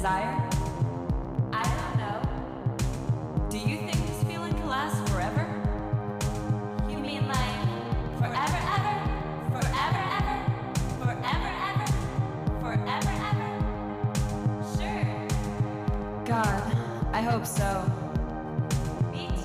desire? I don't know. Do you think this feeling can last forever? You mean like forever, ever? Forever, ever? Forever, ever? Forever, ever? Sure. God, I hope so. Me too.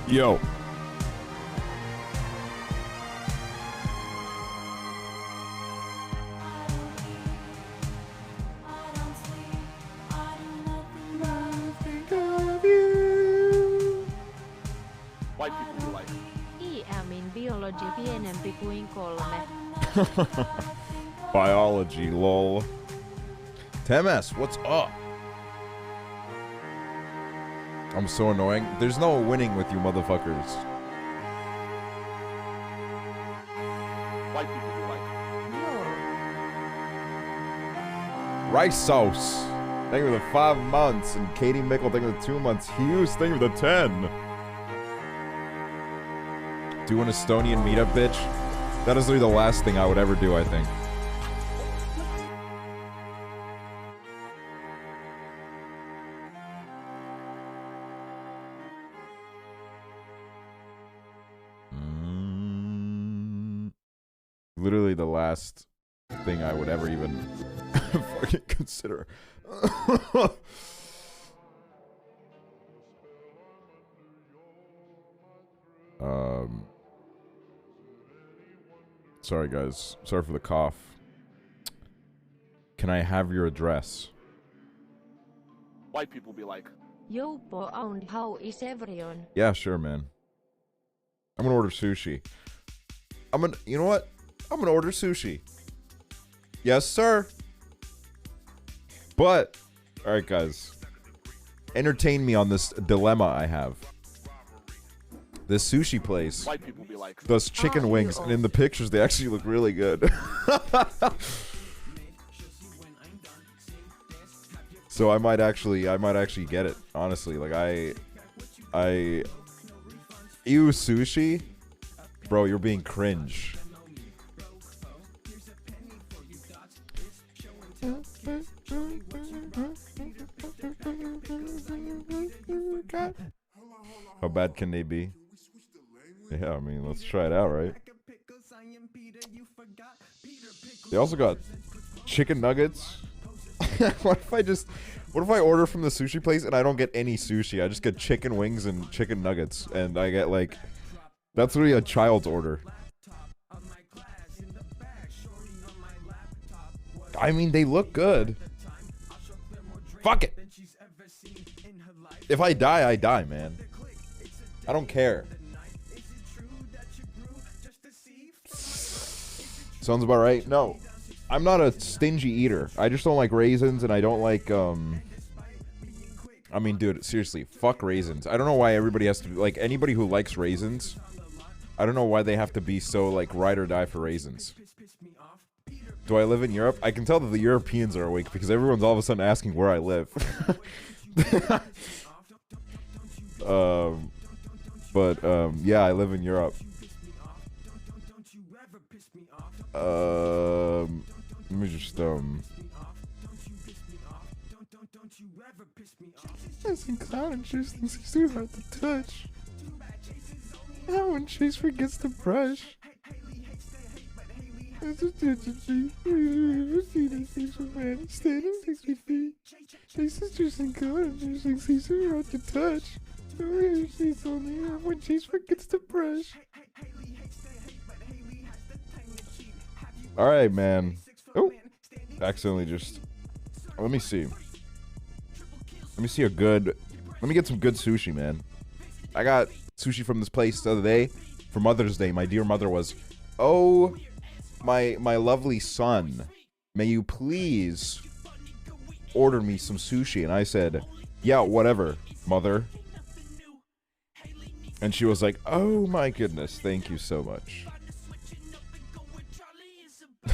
Yo. White people be like. IMin biology pienempi kuin 3. Biology, lol. Temes, what's up? I'm so annoying. There's no winning with you motherfuckers. White people be like. Rice sauce. Thank you for the 5 months. And Katie Mickle, thank you for the 2 months. Hughes, thank you for the 10. Do an Estonian meetup, bitch. That is literally the last thing I would ever do, I think. Literally the last thing I would ever even fucking consider. Sorry guys. Sorry for the cough. Can I have your address? White people be like. Joupo and how is everyone? Yeah, sure, man. I'm gonna order sushi. You know what? I'm gonna order sushi. Yes, sir. But, alright guys. Entertain me on this dilemma I have. This sushi place White people be like. does chicken wings, and in the pictures they actually look really good. So I might actually get it, honestly. Like ew, sushi? Bro, you're being cringe. How bad can they be? Yeah, I mean, let's try it out, right? They also got chicken nuggets. What if I order from the sushi place and I don't get any sushi? I just get chicken wings and chicken nuggets, and I get like, that's really a child's order. I mean, they look good. Fuck it. If I die, I die, man. I don't care. Sounds about right? No. I'm not a stingy eater. I just don't like raisins, and I don't like I mean, dude, seriously, fuck raisins. I don't know why everybody has to be, like, anybody who likes raisins, I don't know why they have to be so, like, ride or die for raisins. Do I live in Europe? I can tell that the Europeans are awake because everyone's all of a sudden asking where I live. Yeah, I live in Europe. Let me just, Chasing clown and Chase thinks he's too hard to touch. Now when Chase forgets to brush. Chase is chasing clown and Chase thinks he's too hard to touch. She's only when Chase forgets to brush. Alright, man. Oh, accidentally just. Let me see. Let me see a good. Let me get some good sushi, man. I got sushi from this place the other day for Mother's Day. My dear mother was, oh, my lovely son, may you please order me some sushi? And I said, yeah, whatever, mother. And she was like, oh my goodness, thank you so much.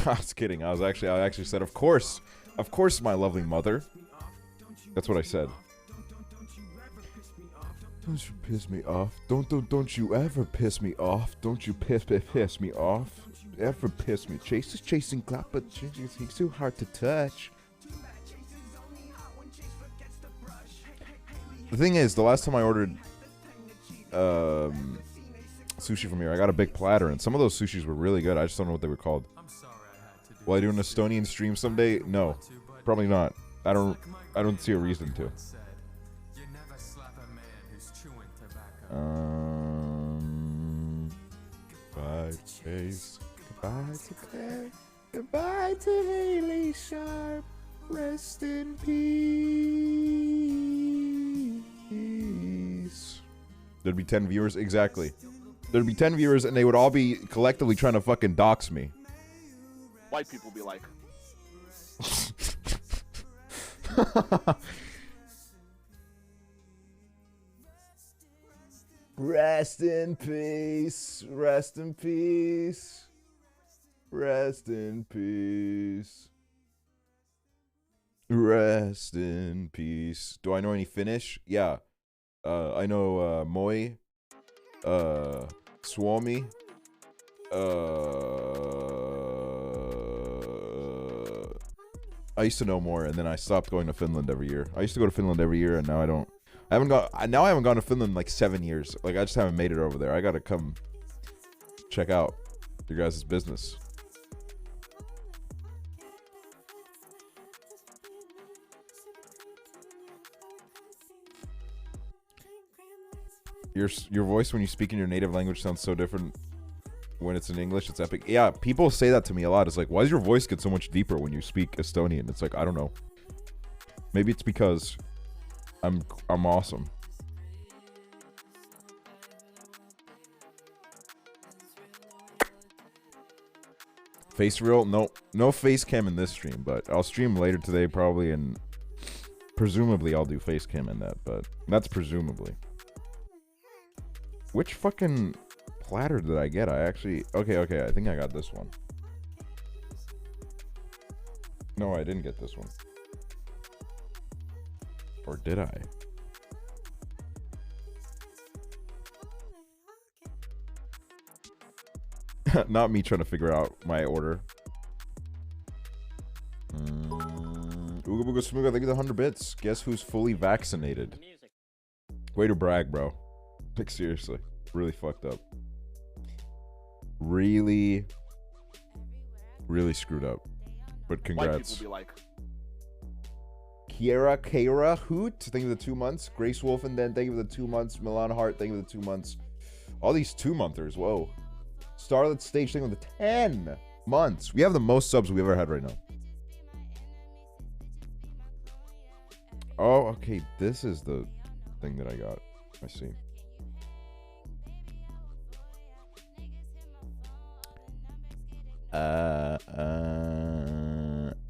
I was kidding. I actually said, of course, my lovely mother. That's what I said. Don't you piss me off. Don't you ever piss me off. Don't you piss me off. Ever piss me. Chase is chasing clout, but he's too hard to touch. The thing is, the last time I ordered sushi from here, I got a big platter, and some of those sushis were really good. I just don't know what they were called. Will I do an Estonian stream someday? No, probably not. I don't see a reason to. Goodbye, Chase. Goodbye to Claire. Goodbye to Haley Sharp. Rest in peace. There'd be 10 viewers, exactly. There'd be 10 viewers, and they would all be collectively trying to fucking dox me. White people be like, rest in peace. Rest in peace. Rest in peace. Rest in peace. Do I know any Finnish? Yeah. I know moi, Suomi, I used to know more, and then I stopped going to Finland every year. I used to go to Finland every year, and now I don't. I haven't gone to Finland in like 7 years. Like, I just haven't made it over there. I gotta come check out your guys' business. Your voice when you speak in your native language sounds so different when it's in English. It's epic. Yeah, people say that to me a lot. It's like, why does your voice get so much deeper when you speak Estonian? It's like, I don't know. Maybe it's because I'm awesome. Face real? No face cam in this stream, but I'll stream later today probably, and presumably I'll do face cam in that, but that's presumably. Which fucking platter did I get? Okay, I think I got this one. No, I didn't get this one. Or did I? Not me trying to figure out my order. Ooga Booga Smooga, thank you the 100 bits. Guess who's fully vaccinated? Way to brag, bro. Like, seriously. Really fucked up. Really screwed up. But congrats. white people be like, Kiera Hoot, thank you for the 2 months. Grace Wolfen, then thank you for the 2 months. Milan Hart, thank you for the 2 months. All these 2-monthers, whoa. Starlet Stage, thank you for the 10 months. We have the most subs we've ever had right now. Oh, okay, this is the thing that I got. I see.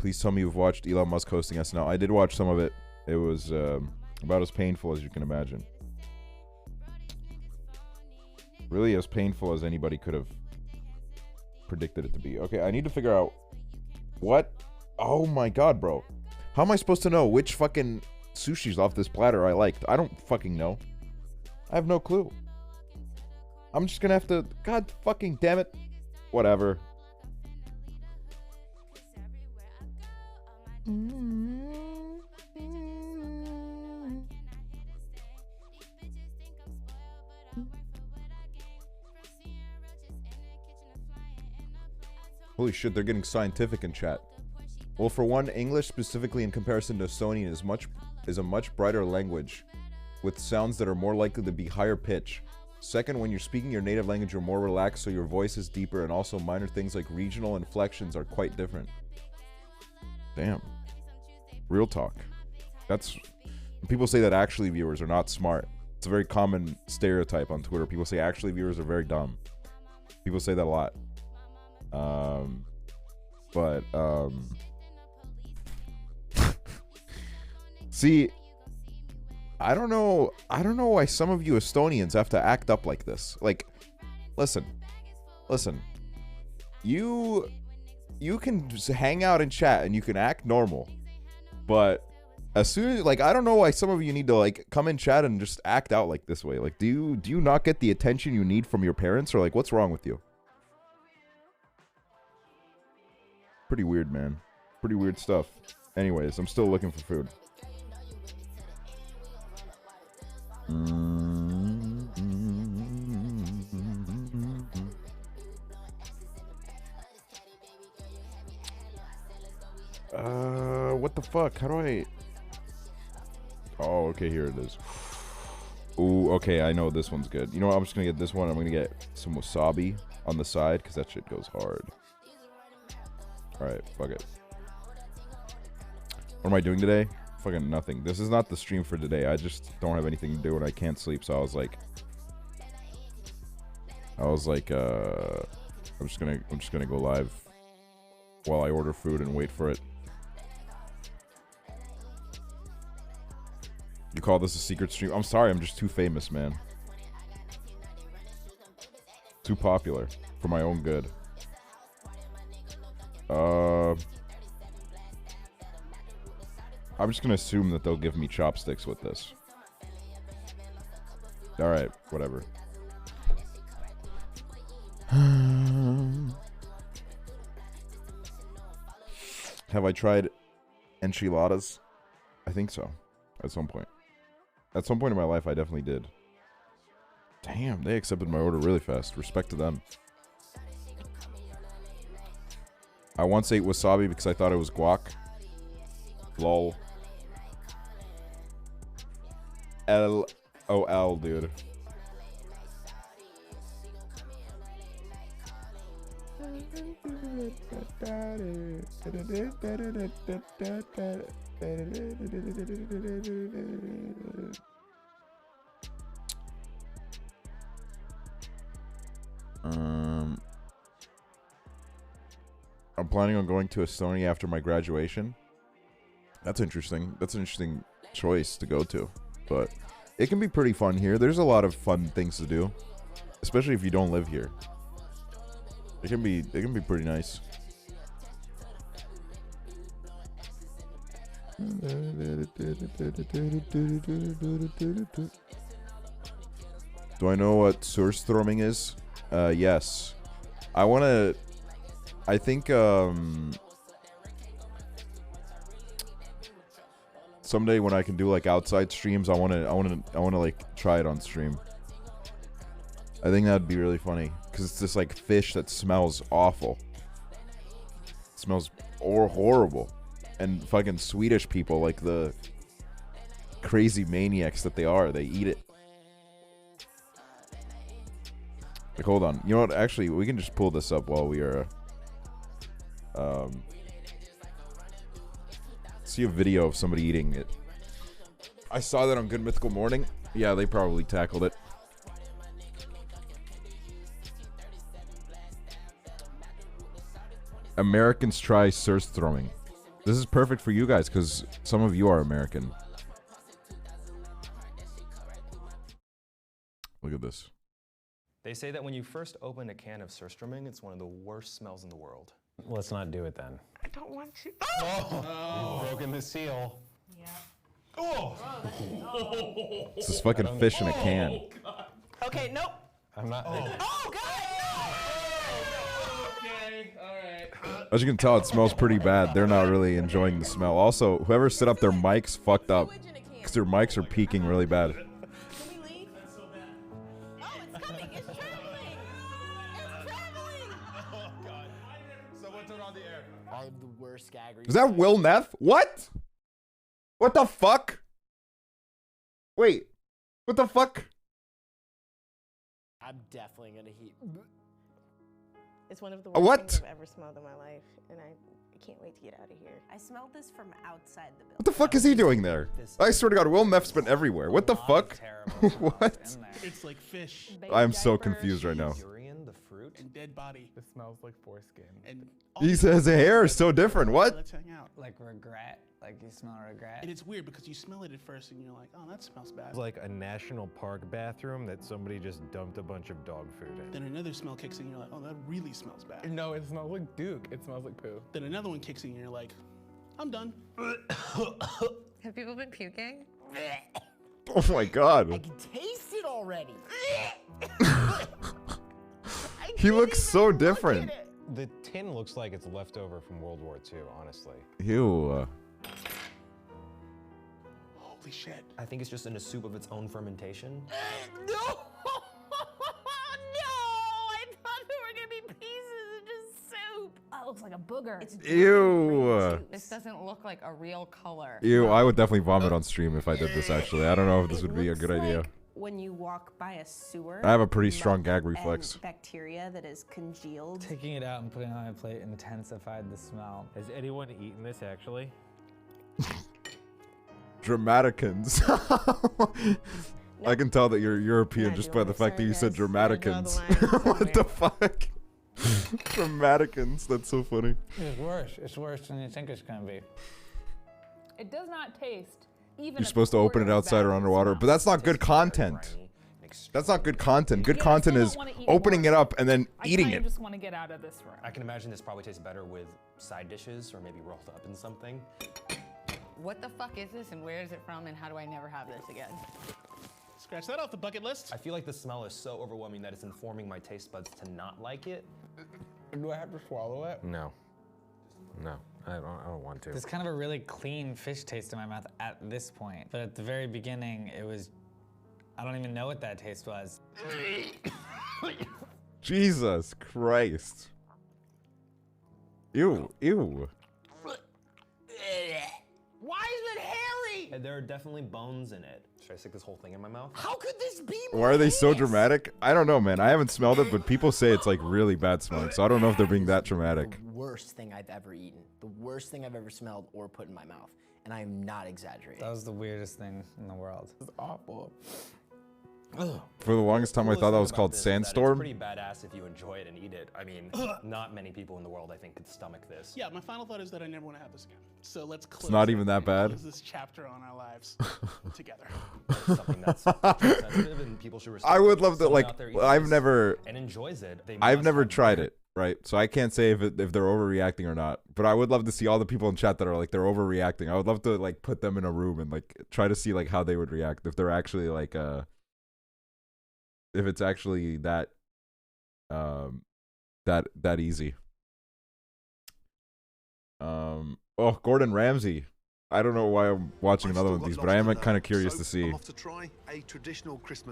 Please tell me you've watched Elon Musk hosting SNL. I did watch some of it. It was about as painful as you can imagine. Really as painful as anybody could have predicted it to be. Okay, I need to figure out what. Oh my god, bro. How am I supposed to know which fucking sushis off this platter I liked? I don't fucking know. I have no clue. I'm just gonna have to. God fucking damn it. Whatever. Holy shit, they're getting scientific in chat. Well, for one, English, specifically in comparison to Estonian, is a much brighter language, with sounds that are more likely to be higher pitch. Second, when you're speaking your native language, you're more relaxed, so your voice is deeper, and also minor things like regional inflections are quite different. Damn. Real talk. That's... People say that actually viewers are not smart. It's a very common stereotype on Twitter. People say actually viewers are very dumb. People say that a lot. See, I don't know why some of you Estonians have to act up like this. Like, listen, you can just hang out and chat and you can act normal, but as soon as, like, I don't know why some of you need to, like, come in chat and just act out like this way. Like, do you not get the attention you need from your parents, or like, what's wrong with you? Pretty weird, man. Pretty weird stuff. Anyways, I'm still looking for food. What the fuck? How do I... Oh, okay, here it is. Ooh, okay, I know this one's good. You know what? I'm just gonna get this one. I'm gonna get some wasabi on the side, because that shit goes hard. Alright, fuck it. What am I doing today? Fucking nothing. This is not the stream for today. I just don't have anything to do and I can't sleep, so I was like, I'm just gonna go live while I order food and wait for it. You call this a secret stream? I'm sorry, I'm just too famous, man. Too popular for my own good. I'm just gonna assume that they'll give me chopsticks with this. Alright, whatever. Have I tried enchiladas? I think so. At some point. At some point in my life, I definitely did. Damn, they accepted my order really fast. Respect to them. I once ate wasabi because I thought it was guac. Lol. LOL, dude. I'm planning on going to Estonia after my graduation. That's interesting. That's an interesting choice to go to. But it can be pretty fun here. There's a lot of fun things to do. Especially if you don't live here. It can be pretty nice. Do I know what surströmming is? Yes. I think someday when I can do like outside streams, I wanna like try it on stream. I think that'd be really funny because it's this like fish that smells awful. It smells horrible, and fucking Swedish people, like the crazy maniacs that they are, they eat it. Like, hold on, you know what? Actually, we can just pull this up while we are. See a video of somebody eating it. I saw that on Good Mythical Morning. Yeah, they probably tackled it. Americans try surströmming. This is perfect for you guys because some of you are American. Look at this. They say that when you first open a can of surströmming, it's one of the worst smells in the world. Let's not do it then. I don't want to. You've broken the seal. Yeah. This is fucking fish in a can. Okay, nope. I'm not. Oh, God! Okay, alright. As you can tell, it smells pretty bad. They're not really enjoying the smell. Also, whoever set up their mics fucked up because their mics are peaking really bad. Can we leave? That's so bad. Oh, it's coming. It's traveling. It's traveling. Oh God! Someone turn on the air. All of the worst gag Is that Will Neff? What? What the fuck? Wait. What the fuck? I'm definitely gonna heat. It's one of the A worst what? things I've ever smelled in my life, and I can't wait to get out of here. I smelled this from outside the building. What the fuck is he doing there? I swear to God, Will Neff's been everywhere. What the fuck? What? It's like fish I'm so confused right now. Durian, the fruit. and dead body. It smells like foreskin. And He says his hair is so different. What? Let's hang out. Like regret. Like you smell regret. And it's weird because you smell it at first and you're like, oh, that smells bad. It's like a national park bathroom that somebody just dumped a bunch of dog food in. Then another smell kicks in and you're like, oh, that really smells bad. No, it smells like Duke. It smells like poo. Then another one kicks in and you're like, I'm done. Have people been puking? Oh my God. I can taste it already. He looks so different. The tin looks like it's left over from World War II, honestly. Ew. Holy shit. I think it's just in a soup of its own fermentation. No! No! I thought there were gonna be pieces of just soup. Oh, it looks like a booger. Ew. This doesn't look like a real color. Ew, I would definitely vomit on stream if I did this, actually. I don't know if this would be a good idea. When you walk by a sewer, I have a pretty strong gag reflex. and bacteria that is congealed. Taking it out and putting it on my plate intensified the smell. Has anyone eaten this actually? Dramaticans. I can tell that you're European just by the fact that you said Dramaticans. What the fuck? Dramaticans. That's so funny. It's worse. It's worse than you think it's gonna be. It does not taste even. You're supposed to open it outside or underwater, but that's not good content. That's not good content. Good content is opening it up and then eating I it. just want to get out of this room. I can imagine this probably tastes better with side dishes or maybe rolled up in something. What the fuck is this, and where is it from, and how do I never have this again? Scratch that off the bucket list. I feel like the smell is so overwhelming that it's informing my taste buds to not like it. Do I have to swallow it? No. No, I don't want to. There's kind of a really clean fish taste in my mouth at this point. But at the very beginning, it was, I don't even know what that taste was. Jesus Christ. Ew, ew. Why is it hairy? And there are definitely bones in it. Should I stick this whole thing in my mouth? How could this be? Why are they so dramatic? I don't know, man. I haven't smelled it, but people say it's like really bad smelling, so I don't know if they're being that dramatic. The worst thing I've ever eaten. The worst thing I've ever smelled or put in my mouth. And I am not exaggerating. That was the weirdest thing in the world. It was awful. For the longest time, I thought that was called It's Sandstorm. pretty badass if you enjoy it and eat it. I mean, not many people in the world, I think, could stomach this. Yeah, my final thought is that I never want to have this again. So let's close. It's not even that bad. Close this chapter on our lives together. Something that's sensitive and people should respect. I would love that. Someone Like, out there eats I've this never, and enjoys it. They I've must never have tried better- it, right? So I can't say if they're overreacting or not. But I would love to see all the people in chat that are like they're overreacting. I would love to like put them in a room and like try to see like how they would react if they're actually like if it's actually that that easy. Oh, Gordon Ramsay. I don't know why I'm watching another one of these, but I am kind of curious to see.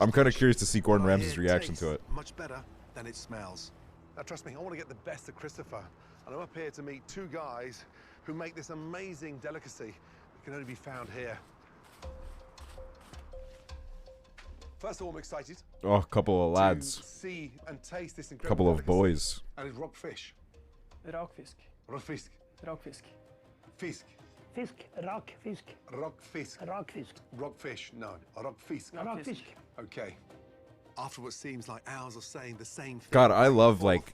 I'm kind of curious to see Gordon Ramsay's reaction to it. Much better than it smells. Now trust me, I want to get the best of Christopher, and I'm up here to meet two guys who make this amazing delicacy that can only be found here. First of all, I'm excited. Oh, a couple of lads. To see and taste this incredible Couple of delicacy. boys. And it's rockfish. Rockfisk. Rockfisk. Rockfisk. Fisk. Fisk. Rockfisk. Rockfisk. Rockfisk. Rockfish. No, a rockfisk. Rockfisk. Okay. After what seems like hours of saying the same thing. God, I love like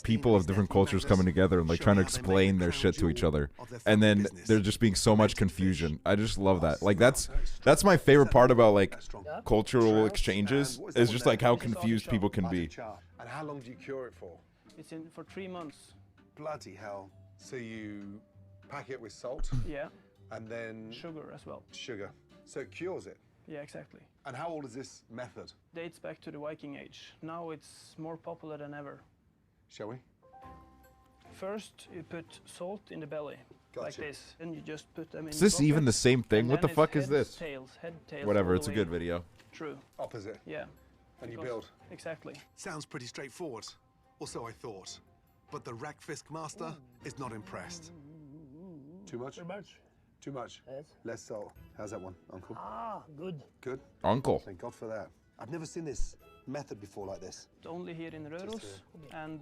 people of different cultures coming together and like trying to explain their shit to each other, and then there just being so much confusion. I just love that. Like that's my favorite part about like cultural exchanges, is just like how confused people can be. And how long do you cure it for? It's in for 3 months. Bloody hell. So you pack it with salt? Yeah. And then... Sugar as well. Sugar. So it cures it? Yeah, exactly. And how old is this method? Dates back to the Viking Age. Now it's more popular than ever. Shall we? First, you put salt in the belly, like this, and you just put them in. Is this even the same thing? What the fuck is this? Head, tails. Whatever, it's a good video. True. Opposite. Yeah. And you build. Exactly. Sounds pretty straightforward. Or so I thought. But the Rackfisk master is not impressed. Too much? Too much. Too much? Yes. Less salt. How's that one, Uncle? Ah, good. Good? Uncle. Thank God for that. I've never seen this method before like this. Only here in Røros and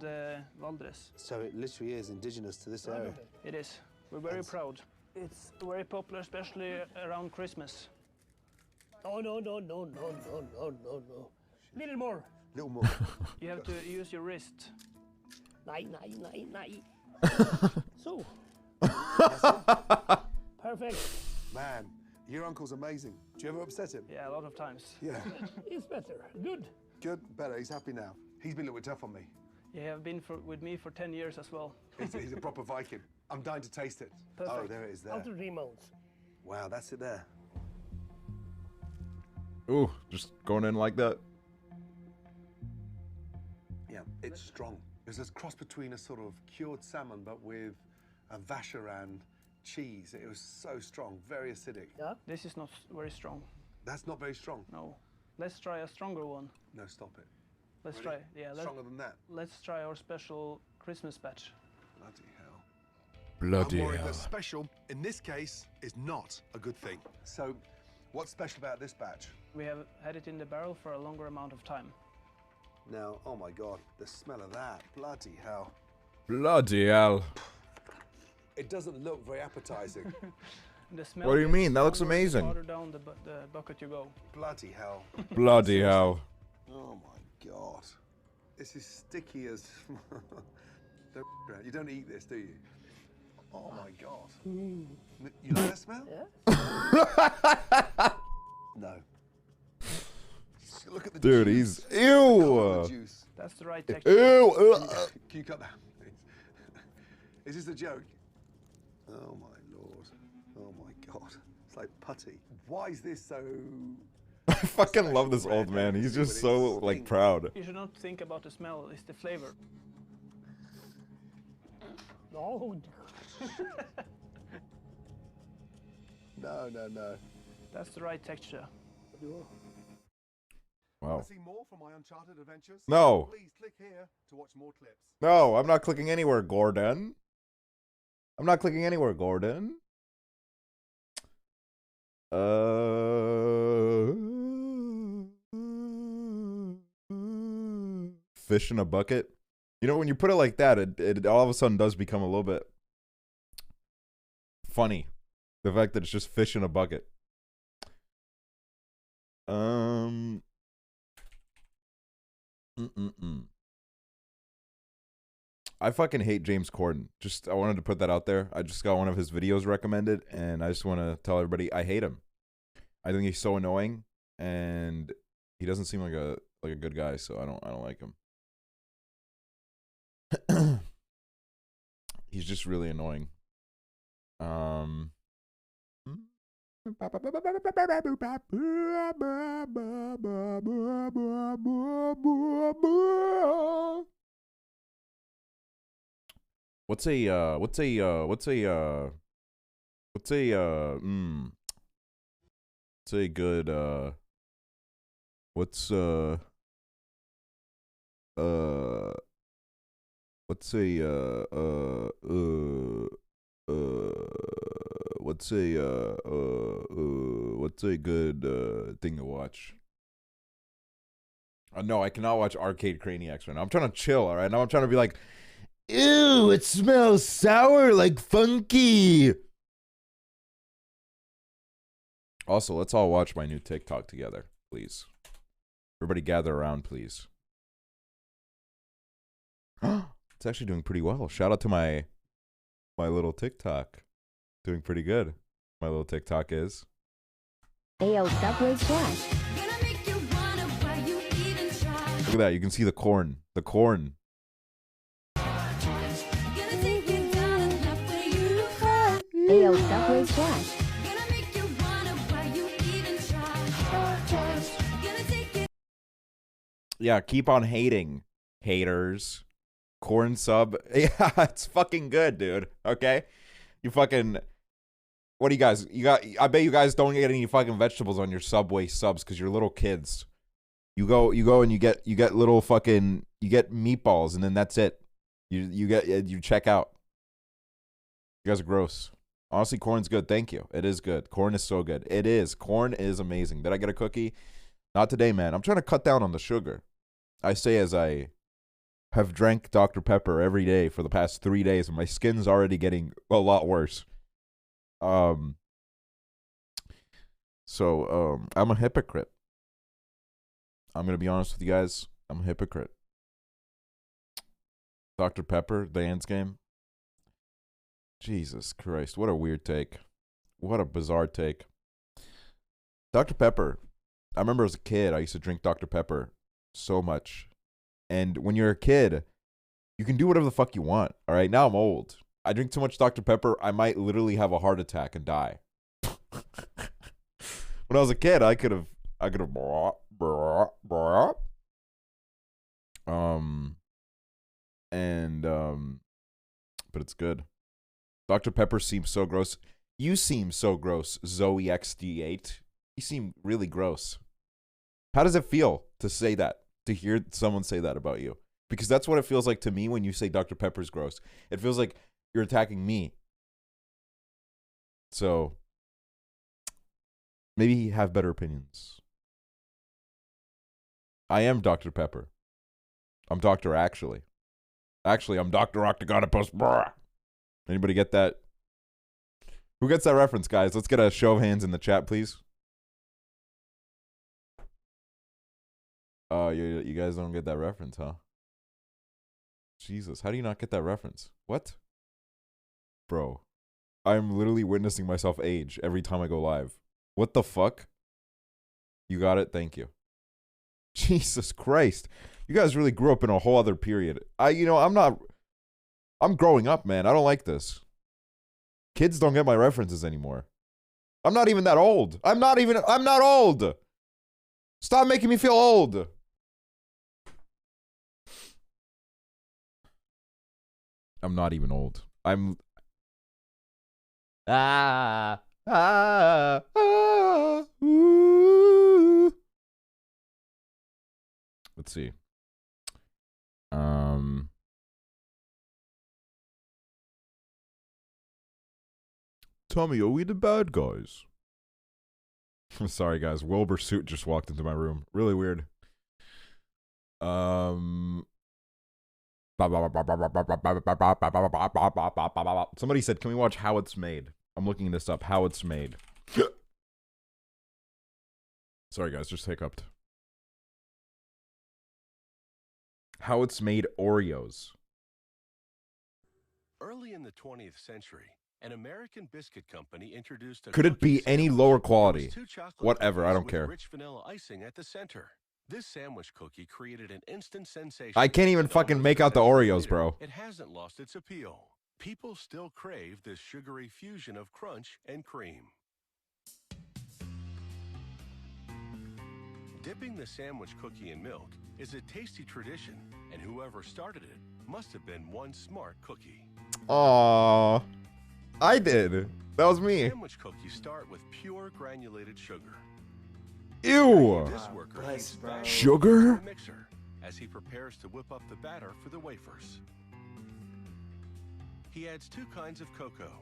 Valdres. So it literally is indigenous to this area. It is. We're very proud. It's very popular, especially around Christmas. Oh, no. Little more. Little more. You have to use your wrist. Nei. So. Perfect. Man, your uncle's amazing. Do you ever upset him? Yeah, a lot of times. Yeah. It's better. Good. Good, better. He's happy now. He's been a little bit tough on me. You have been with me for 10 years as well. He's a proper Viking. I'm dying to taste it. Perfect. Oh, there it is there. After 3 months. Wow, that's it there. Ooh, just going in like that. Yeah, it's strong. It's a cross between a sort of cured salmon, but with a vacherin cheese. It was so strong, very acidic. Yeah. This is not very strong. That's not very strong. No. Let's try a stronger one. No, stop it. Let's Really? try. Yeah. Stronger than that. Let's try our special Christmas batch. Bloody hell. Bloody I'm worried hell. that special, in this case, is not a good thing. So, what's special about this batch? We have had it in the barrel for a longer amount of time. Now, oh my God, the smell of that. Bloody hell. Bloody hell. It doesn't look very appetizing. The smell What do you gets mean? That looks stronger the amazing. farther down the bucket you go. Bloody hell. Bloody hell. Oh my God. This is sticky as... Don't you don't eat this, do you? Oh my God. You like that smell? Yeah. No. Look at the Dude, juice. he's... Ew! Juice. That's the right texture. Ew! Can you cut that, please? Is this a joke? Oh my Lord. Oh my God. It's like putty. Why is this so... I fucking love this old man. He's just so, like, proud. You should not think about the smell, it's the flavor. No. No. That's the right texture. Wow. See more from my Uncharted adventures? No. Please click here to watch more clips. No, I'm not clicking anywhere, Gordon. I'm not clicking anywhere, Gordon. Fish in a bucket. You know, when you put it like that, it all of a sudden does become a little bit funny. The fact that it's just fish in a bucket. I fucking hate James Corden. Just, I wanted to put that out there. I just got one of his videos recommended, and I just want to tell everybody I hate him. I think he's so annoying, and he doesn't seem like a good guy, so I don't like him. He's just really annoying. What's a good thing to watch? No, I cannot watch Arcade Craniacs right now. I'm trying to chill, all right? Now I'm trying to be like, ew, it smells sour like funky. Also, let's all watch my new TikTok together, please. Everybody gather around, please. It's actually doing pretty well. Shout out to my little TikTok. Doing pretty good. My little TikTok is. Ayo, Subway Chat. Look at that. You can see the corn. The corn. Ayo, Subway Chat. Yeah, keep on hating, haters. Corn sub. Yeah, it's fucking good, dude. Okay? You fucking... What do you guys... I bet you guys don't get any fucking vegetables on your Subway subs because you're little kids. You go and you get little fucking... You get meatballs and then that's it. You check out. You guys are gross. Honestly, corn's good. Thank you. It is good. Corn is so good. It is. Corn is amazing. Did I get a cookie? Not today, man. I'm trying to cut down on the sugar. I say as I have drank Dr. Pepper every day for the past 3 days, and my skin's already getting a lot worse. So I'm a hypocrite. I'm going to be honest with you guys. I'm a hypocrite. Dr. Pepper, the Ants game. Jesus Christ, what a weird take. What a bizarre take. Dr. Pepper. I remember as a kid, I used to drink Dr. Pepper so much. And when you're a kid, you can do whatever the fuck you want. All right, now I'm old. I drink too much Dr. Pepper, I might literally have a heart attack and die. When I was a kid, I could have but it's good. Dr. Pepper seems so gross. You seem so gross, Zoe XD8. You seem really gross. How does it feel to say that? To hear someone say that about you? Because that's what it feels like to me when you say Dr. Pepper's gross. It feels like you're attacking me. So, maybe you have better opinions. I am Dr. Pepper. I'm Dr. Actually. Actually, I'm Dr. Octagonopus. Anybody get that? Who gets that reference, guys? Let's get a show of hands in the chat, please. You guys don't get that reference, huh? Jesus, how do you not get that reference? What? Bro, I'm literally witnessing myself age every time I go live. What the fuck? You got it? Thank you. Jesus Christ. You guys really grew up in a whole other period. I'm growing up, man. I don't like this. Kids don't get my references anymore. I'm not even that old. I'm not old. Stop making me feel old. I'm not even old. Ooh. Let's see. Tommy, are we the bad guys? I'm sorry, guys. Wilbur Suit just walked into my room. Really weird. Somebody said, can we watch How It's Made? I'm looking this up. How It's Made. Sorry, guys. Just hiccuped. How It's Made Oreos. Early in the 20th century, an American biscuit company introduced a Could it be any lower quality? two chocolate Whatever, I don't with care. rich vanilla icing at the center. This sandwich cookie created an instant sensation. I can't even fucking make out the Oreos, bro. It hasn't lost its appeal. People still crave this sugary fusion of crunch and cream. Dipping the sandwich cookie in milk is a tasty tradition, and whoever started it must have been one smart cookie. Aww. I did. That was me. Sandwich cookies start with pure granulated sugar. Ew. This worker heats batter Sugar? in the mixer as he prepares to whip up the batter for the wafers. He adds 2 kinds of cocoa.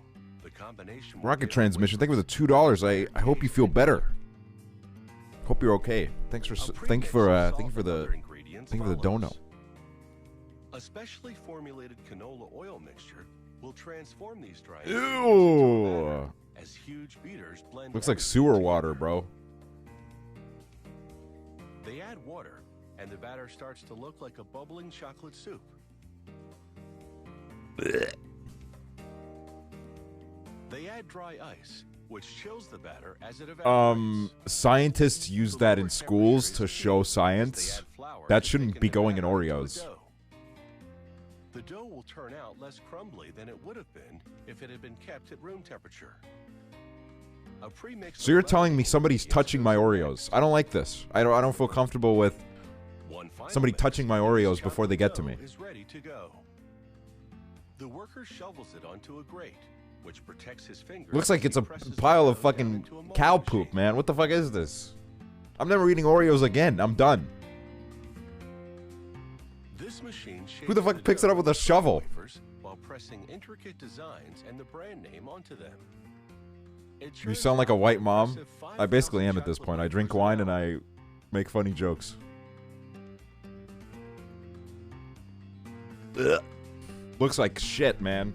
The combination Rocket transmission. I think it was $2. I hope you feel better. Hope you're okay. Thank you for the dono. A specially formulated canola oil mixture will transform these dry Ew. as huge beaters blend. Looks like sewer water, bro. They add water, and the batter starts to look like a bubbling chocolate soup. They add dry ice, which chills the batter as it evaporates. Scientists use that in schools to show science. That shouldn't be going in Oreos. The dough will turn out less crumbly than it would have been if it had been kept at room temperature. So you're telling me somebody's touching my Oreos? I don't like this. I don't feel comfortable with somebody touching my Oreos before they get to me. Is ready to go. The worker shovels it onto a grate, which protects his fingers. Looks like it's a pile of fucking cow poop, man. What the fuck is this? I'm never eating Oreos again. I'm done. This machine Who the fuck picks it up with a shovel? While pressing intricate designs and the brand name onto them. You sound like a white mom. I basically am at this point. I drink wine and I make funny jokes. Ugh. Looks like shit, man.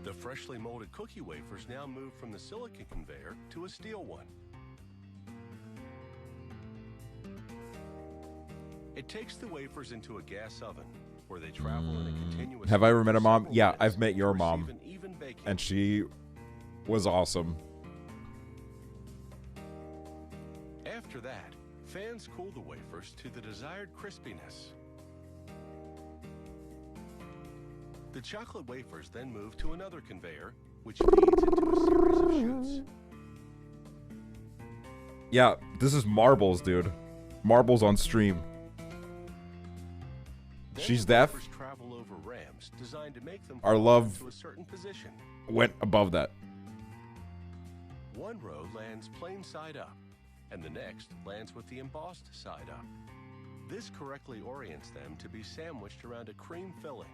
The freshly molded cookie wafers now move from the silicon conveyor to a steel one. It takes the wafers into a gas oven, where they travel in a continuous... Have I ever met a mom? Yeah, I've met your mom. And she was awesome. After that, fans cool the wafers to the desired crispiness. The chocolate wafers then move to another conveyor, which feeds into a series of chutes. Yeah, this is marbles, dude. Marbles on stream. She's deaf. Travel over ramps designed to make them Our love to a certain position. went above that. One row lands plain side up, and the next lands with the embossed side up. This correctly orients them to be sandwiched around a cream filling.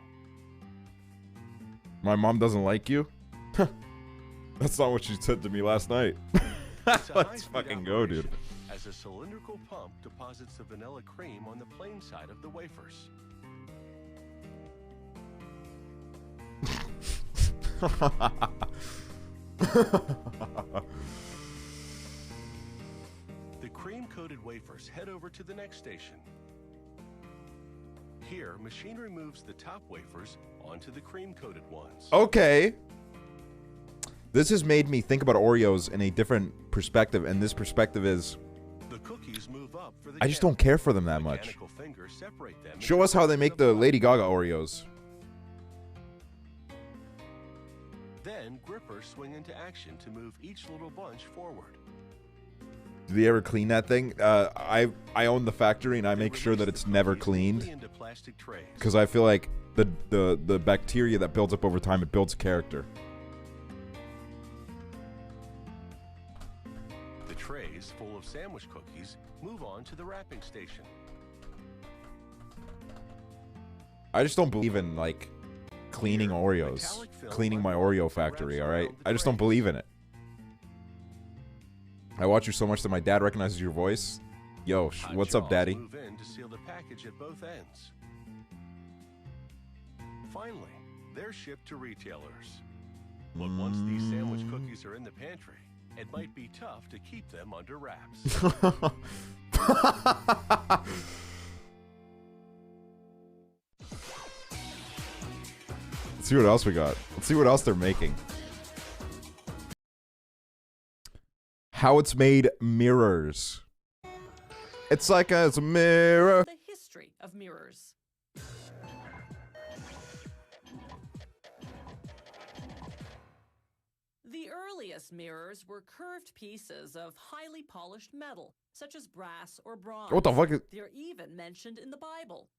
My mom doesn't like you? That's not what she said to me last night. Let's fucking go, dude. As a cylindrical pump deposits the vanilla cream on the plain side of the wafers. The cream-coated wafers head over to the next station. Here, machinery moves the top wafers onto the cream-coated ones. Okay. This has made me think about Oreos in a different perspective, and this perspective is... The cookies move up for the I just don't care for them that much. mechanical fingers separate them. Show us how they make the Lady Gaga Oreos. Then grippers swing into action to move each little bunch forward. Do they ever clean that thing? I own the factory and I make sure that it's never cleaned. Because I feel like the bacteria that builds up over time, it builds character. The trays full of sandwich cookies move on to the wrapping station. I just don't believe in, like, cleaning Oreos. Cleaning my Oreo factory, alright? I just don't believe in it. I watch you so much that my dad recognizes your voice. Yo, what's up, daddy? Move in to seal the package at both ends. Finally, they're shipped to retailers. But once these sandwich cookies are in the pantry, it might be tough to keep them under wraps. Let's see what else we got. Let's see what else they're making. How it's made mirrors. It's like it's a mirror. The history of mirrors. The earliest mirrors were curved pieces of highly polished metal, such as brass or bronze. What the fuck is... They're even mentioned in the Bible.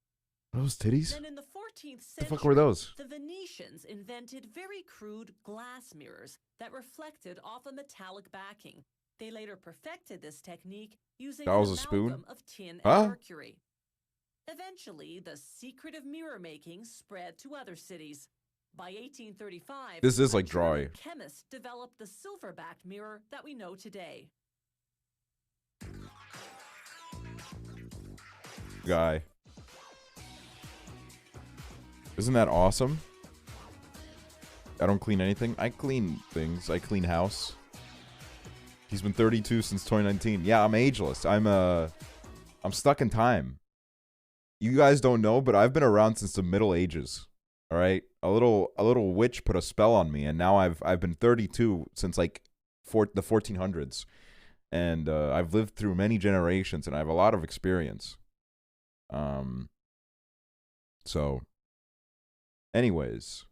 Are those titties? Then in the 14th century, The fuck were those? the Venetians invented very crude glass mirrors that reflected off a metallic backing. They later perfected this technique using That was an a spoon? amalgam of tin Huh? and mercury. Eventually, the secret of mirror making spread to other cities. By 1835, This is like a German dry. chemist developed the silver-backed mirror that we know today. Guy. Isn't that awesome? I don't clean anything. I clean things. I clean house. He's been 32 since 2019. Yeah, I'm ageless. I'm stuck in time. You guys don't know, but I've been around since the Middle Ages. All right, a little witch put a spell on me, and now I've been 32 since like the 1400s, and I've lived through many generations, and I have a lot of experience. So, anyways,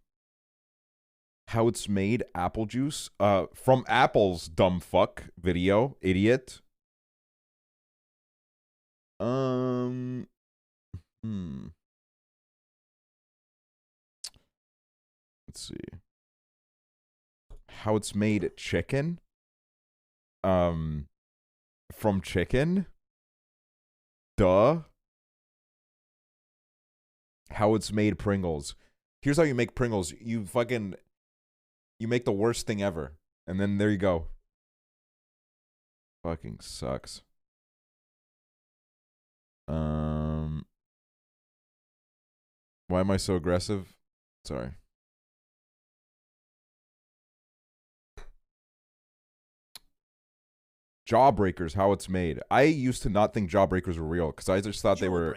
how it's made apple juice from apples, dumb fuck video, idiot. Let's see. How it's made chicken? From chicken? Duh. How it's made Pringles. Here's how you make Pringles. You make the worst thing ever. And then there you go. Fucking sucks. Why am I so aggressive? Sorry. Jawbreakers, how it's made. I used to not think jawbreakers were real because I just thought they were.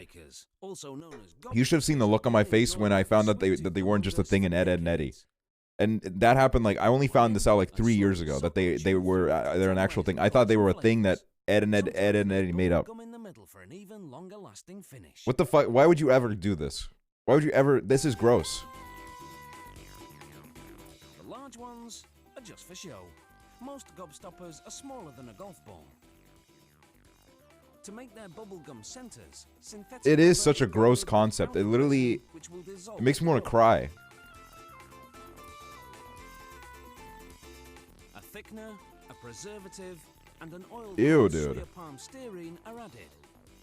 You should have seen the look on my face when I found out that they weren't just a thing in Ed, Ed and Eddie. And that happened like I only found this out like 3 years ago that they're an actual thing. I thought they were a thing that Ed and Eddie made up. What the fuck? Why would you ever do this? Why would you ever? This is gross. The large ones are just for show. Most gobstoppers are smaller than a golf ball. To make their bubblegum centers, synthetic It is such a gross concept. It literally it makes me want to cry. A thickener, a preservative, and an oil Ew, dude. palm stearine are added,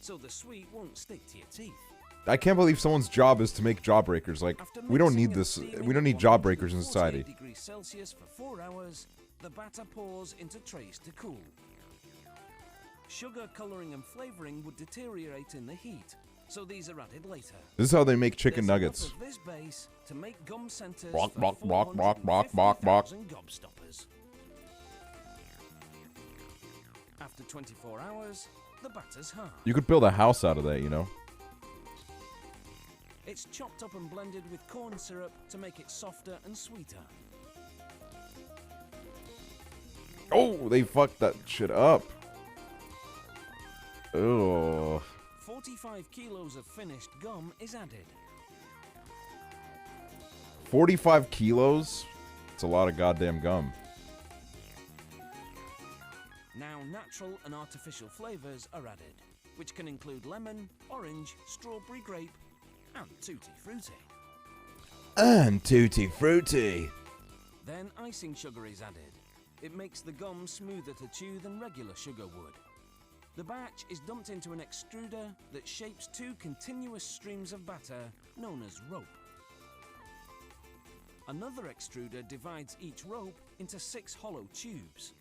so the sweet won't stick to your teeth. I can't believe someone's job is to make jawbreakers. Like, we don't need this. We don't need jawbreakers in society. Degrees Celsius for 4 hours, the batter pours into trays to cool. Sugar, coloring, and flavoring would deteriorate in the heat, so these are added later. This is how they make chicken nuggets. This base to make gum centers Bok, for bok, bok, bok, bok, bok, bok. 450,000 gobstoppers. After 24 hours, the batter's hard. You could build a house out of that, you know? It's chopped up and blended with corn syrup to make it softer and sweeter. Oh, they fucked that shit up. Oh. 45 kilos of finished gum is added. 45 kilos? It's a lot of goddamn gum. Now natural and artificial flavors are added, which can include lemon, orange, strawberry, grape, and tutti frutti. And tutti frutti. Then icing sugar is added. It makes the gum smoother to chew than regular sugar would. The batch is dumped into an extruder that shapes 2 continuous streams of batter known as rope. Another extruder divides each rope into 6 hollow tubes.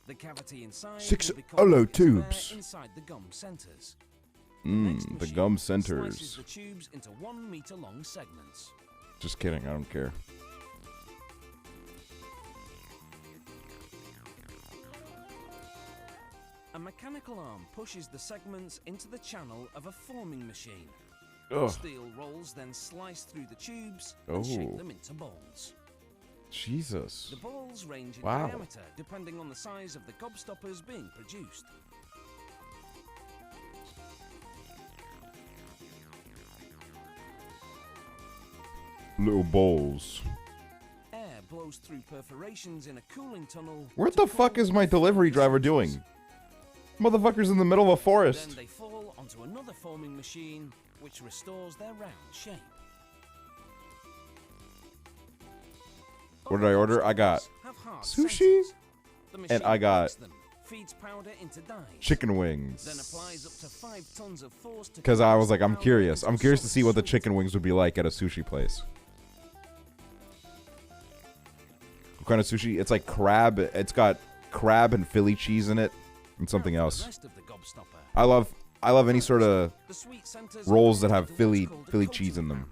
The cavity inside 6 will become hollow like a square tubes. inside the gum centers. The gum Slices centers. the tubes into 1 meter long segments. Just kidding, I don't care. A mechanical arm pushes the segments into the channel of a forming machine. Ugh. Steel rolls then slice through the tubes Oh. and shape them into balls. Jesus. The balls range in Wow. diameter depending on the size of the gobstoppers being produced. Little bowls. Air blows through perforations in a cooling tunnel. What the fuck is my delivery driver doing? Motherfucker's in the middle of a forest. Then they fall onto another forming machine, which restores their round shape. What did I order? I got Have hard sushi, sensors. The and machine I got breaks them, feeds powder into dies, chicken wings. then applies up to 5 tons of force to Because I was condense like, the I'm powder curious. into I'm curious to solid see what the soup. chicken wings would be like at a sushi place. What kind of sushi? It's like crab. It's got crab and Philly cheese in it, and something else. rest of the gobstopper. I love any sort of The sweet centers rolls are that have filled with Philly what's called a Philly coating cheese in them. pan.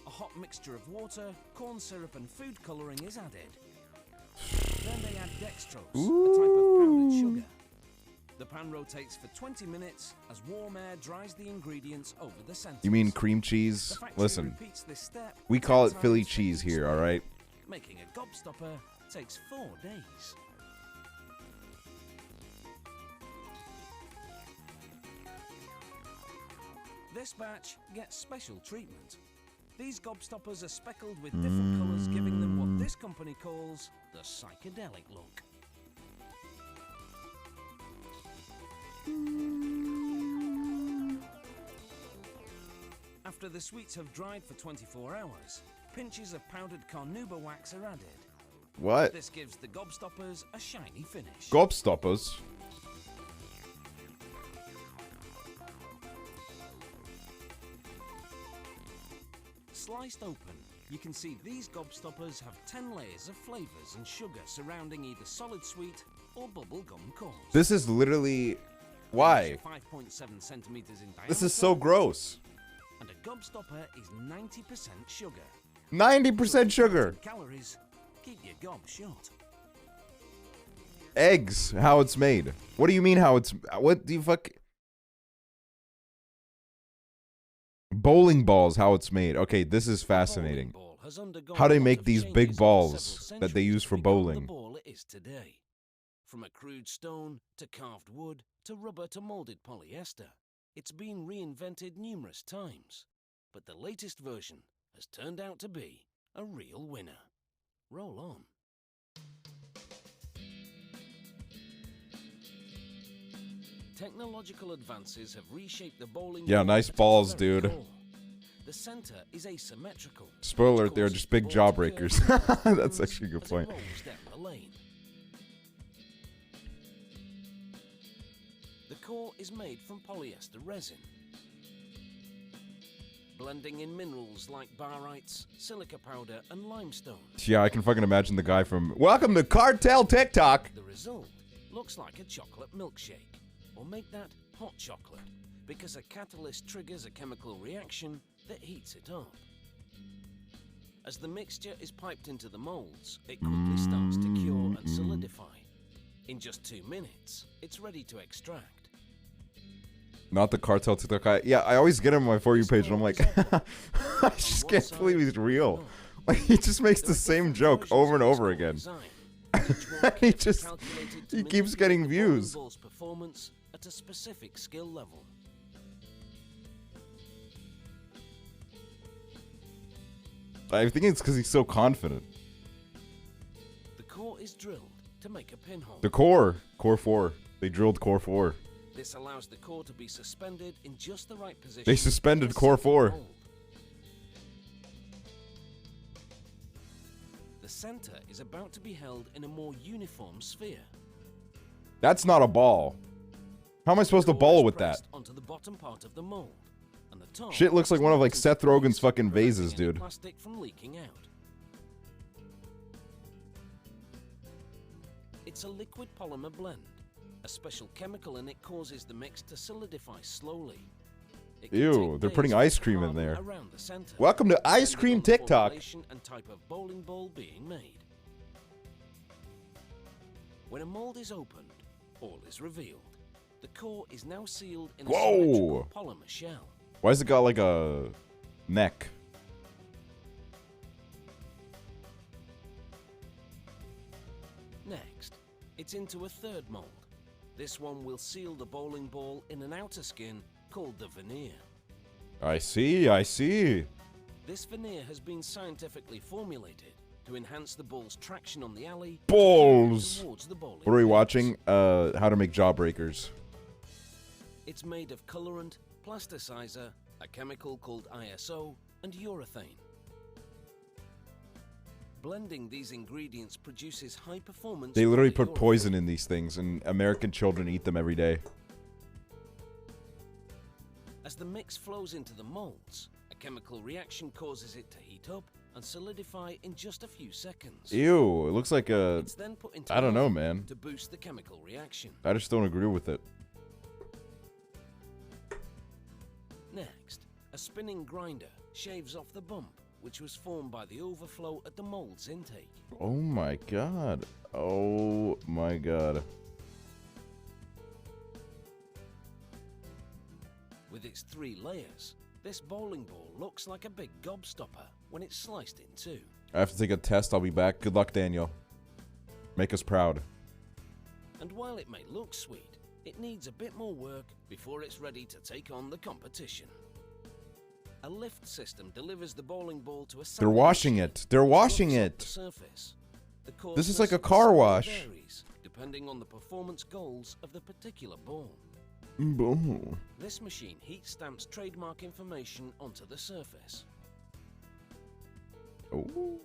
A hot mixture of water, corn syrup, and food coloring is added. Then they add dextrose, a type of powdered sugar. The pan rotates for 20 minutes as warm air dries the ingredients over the center. You mean cream cheese? Listen, we call it Philly cheese here, all right? Making a gobstopper takes 4 days. This batch gets special treatment. These gobstoppers are speckled with different colors, giving them what this company calls the psychedelic look. After the sweets have dried for 24 hours, pinches of powdered carnauba wax are added. What? This gives the gobstoppers a shiny finish. Gobstoppers? Sliced open, you can see these gobstoppers have 10 layers of flavors and sugar surrounding either solid sweet or bubblegum cores. This is literally... Why? 5.7 centimeters in diameter. This is so gross. And a gobstopper is 90% sugar. 90% sugar. Calories. Keep your gob short. Eggs, how it's made. What do you mean how it's... What do you fuck... Bowling balls, how it's made. Okay, this is fascinating. How they make these big balls that they use for bowling. The ball it is today. From a crude stone to carved wood to rubber to molded polyester, it's been reinvented numerous times. But the latest version has turned out to be a real winner. Roll on. Technological advances have reshaped the bowling. Yeah, nice balls, dude. The center is asymmetrical. Spoiler alert, they're just big jawbreakers. That's actually a good point. The core is made from polyester resin. Blending in minerals like barytes, silica powder, and limestone. Yeah, I can fucking imagine the guy from Welcome to Cartel TikTok. The result looks like a chocolate milkshake. Or make that hot chocolate, because a catalyst triggers a chemical reaction that heats it up. As the mixture is piped into the molds, it quickly starts to cure and solidify. In just 2 minutes, it's ready to extract. Not the Cartel TikTok guy. Yeah, I always get him on my For You page and I'm like, I just can't believe he's real. Like, he just makes the same joke over and over again. he keeps getting views. Performance at a specific skill level. I think it's because he's so confident. The core is drilled to make a pinhole. The core 4. They drilled core 4. This allows the core to be suspended in just the right position. They suspended core 4. The center is about to be held in a more uniform sphere. That's not a ball. How am I supposed to bowl with that? Onto the bottom part of the mold, and the top Shit looks like one of like Seth Rogen's fucking vases, dude. Plastic from leaking out. It's a liquid polymer blend. A special chemical in it causes the mix to solidify slowly. Ew, they're putting ice cream in there. Welcome to Ice Cream TikTok. And type of bowling ball being made. When a mold is opened, all is revealed. The core is now sealed in a symmetrical polymer shell. Why has it got like a neck? Next, it's into a third mold. This one will seal the bowling ball in an outer skin called the veneer. I see. This veneer has been scientifically formulated to enhance the ball's traction on the alley. Balls! Towards the bowling What are we pins. watching? How to make jawbreakers. It's made of colorant, plasticizer, a chemical called ISO, and urethane. Blending these ingredients produces high performance. They literally put poison in these things, and American children eat them every day. As the mix flows into the molds, a chemical reaction causes it to heat up and solidify in just a few seconds. Ew, it looks like a... It's then put into I don't know, oven man. To boost the chemical reaction. I just don't agree with it. Next, a spinning grinder shaves off the bump, which was formed by the overflow at the mold's intake. Oh my god. Oh my god. With its 3 layers, this bowling ball looks like a big gobstopper when it's sliced in two. I have to take a test. I'll be back. Good luck, Daniel. Make us proud. And while it may look sweet, it needs a bit more work before it's ready to take on the competition. A lift system delivers the bowling ball to a They're washing it. They're washing it. surface. The This is like a coarseness car of the wash. sand varies depending on the performance goals of the particular ball. Boom. This machine heat stamps trademark information onto the surface. Ooh.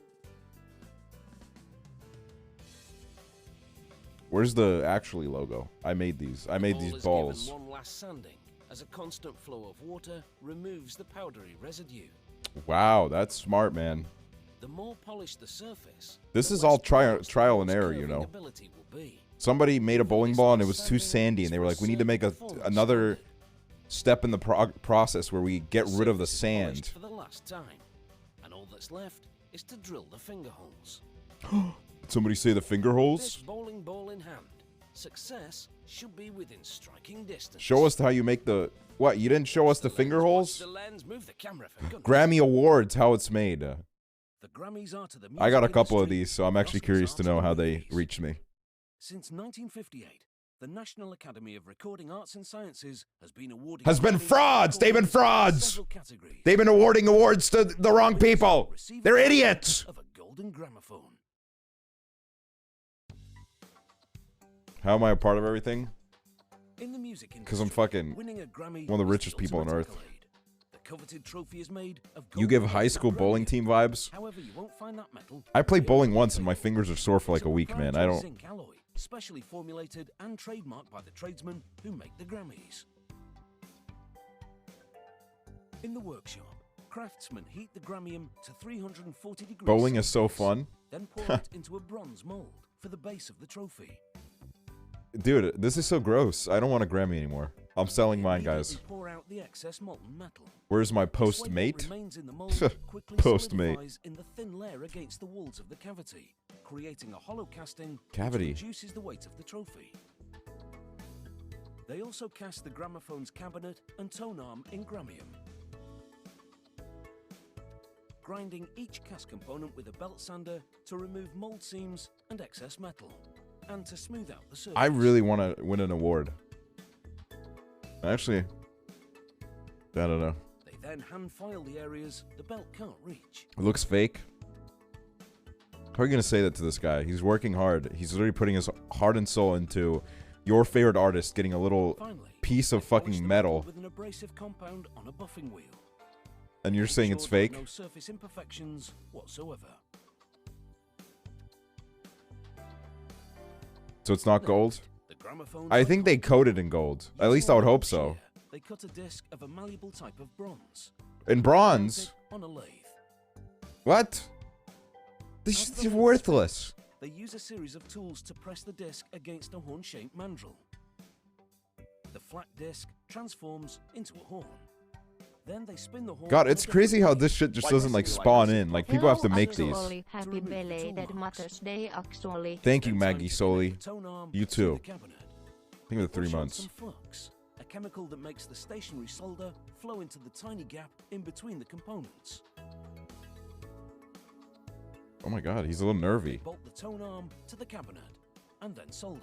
Where's the Aksually logo? I made these. I made these balls. Given one last sanding, as a constant flow of water removes the powdery residue. Wow, that's smart, man. The more polished the surface, This is all trial and error, you know. Somebody made a bowling ball and it was too sandy, and they were like, we need to make another step in the process where we get rid of the sand. for the last time, and all that's left is to drill the finger holes. Did somebody say the finger This holes? bowling ball in hand, success should be within striking distance. Show us how you make the... What, you didn't show us the finger holes? The lens, move the camera for goodness. Grammy Awards, how it's made. The Grammys are to the I got a music couple of industry these, so I'm actually curious to know how they reached me. Since 1958, the National Academy of Recording Arts and Sciences has been awarding Frauds! They've been frauds! They've been awarding awards to the wrong people! They're idiots! Of a golden gramophone. How am I a part of everything? In the music industry, Because I'm fucking winning a Grammy one of the is richest people on ultimate earth. accolade. The coveted trophy is made of You give high school bowling team vibes? However, you won't find that metal. I played bowling once and my fingers are sore for like a week, man. I don't... Zinc alloy, specially formulated and trademarked by the tradesmen who make the Grammys. In the workshop, craftsmen heat the Gramium to 340 degrees Bowling is so Celsius, fun. then pour it into a bronze mold for the base of the trophy. Dude, this is so gross. I don't want a Grammy anymore. I'm selling mine, guys. Immediately pour out the excess molten metal. Where's my This way what post-mate? remains in the mold quickly Post-mate. solidifies in the thin layer against the walls of the cavity, creating a hollow casting Cavity. which reduces the weight of the trophy. They also cast the gramophone's cabinet and tone arm in Gramium, grinding each cast component with a belt sander to remove mold seams and excess metal, and to smooth out the surface. I really want to win an award. Actually, I don't know. They then hand file the areas the belt can't reach. It looks fake. How are you going to say that to this guy? He's working hard. He's literally putting his heart and soul into your favorite artist getting a little piece of fucking metal. With an abrasive compound on a buffing wheel. And you're saying it's Ensure there are fake? No surface imperfections whatsoever. So it's not gold? The gramophone I think they coated in gold. At least I would hope so. They cut a disc of a malleable type of bronze. In bronze? On a lathe. What? This is worthless. They use a series of tools to press the disc against a horn-shaped mandrel. The flat disc transforms into a horn. Then they spin the horn. God, it's crazy how this shit just doesn't like spawn in. Like people have to make these. Happy belated Mother's Day, actually. Thank you, Maggie Soli. You too. Think of the 3 Push on months. some flux, a chemical that makes the stationary solder flow into the tiny gap in between the components. Oh my god, he's a little nervy. Bolt the tone arm to the cabinet and then solder.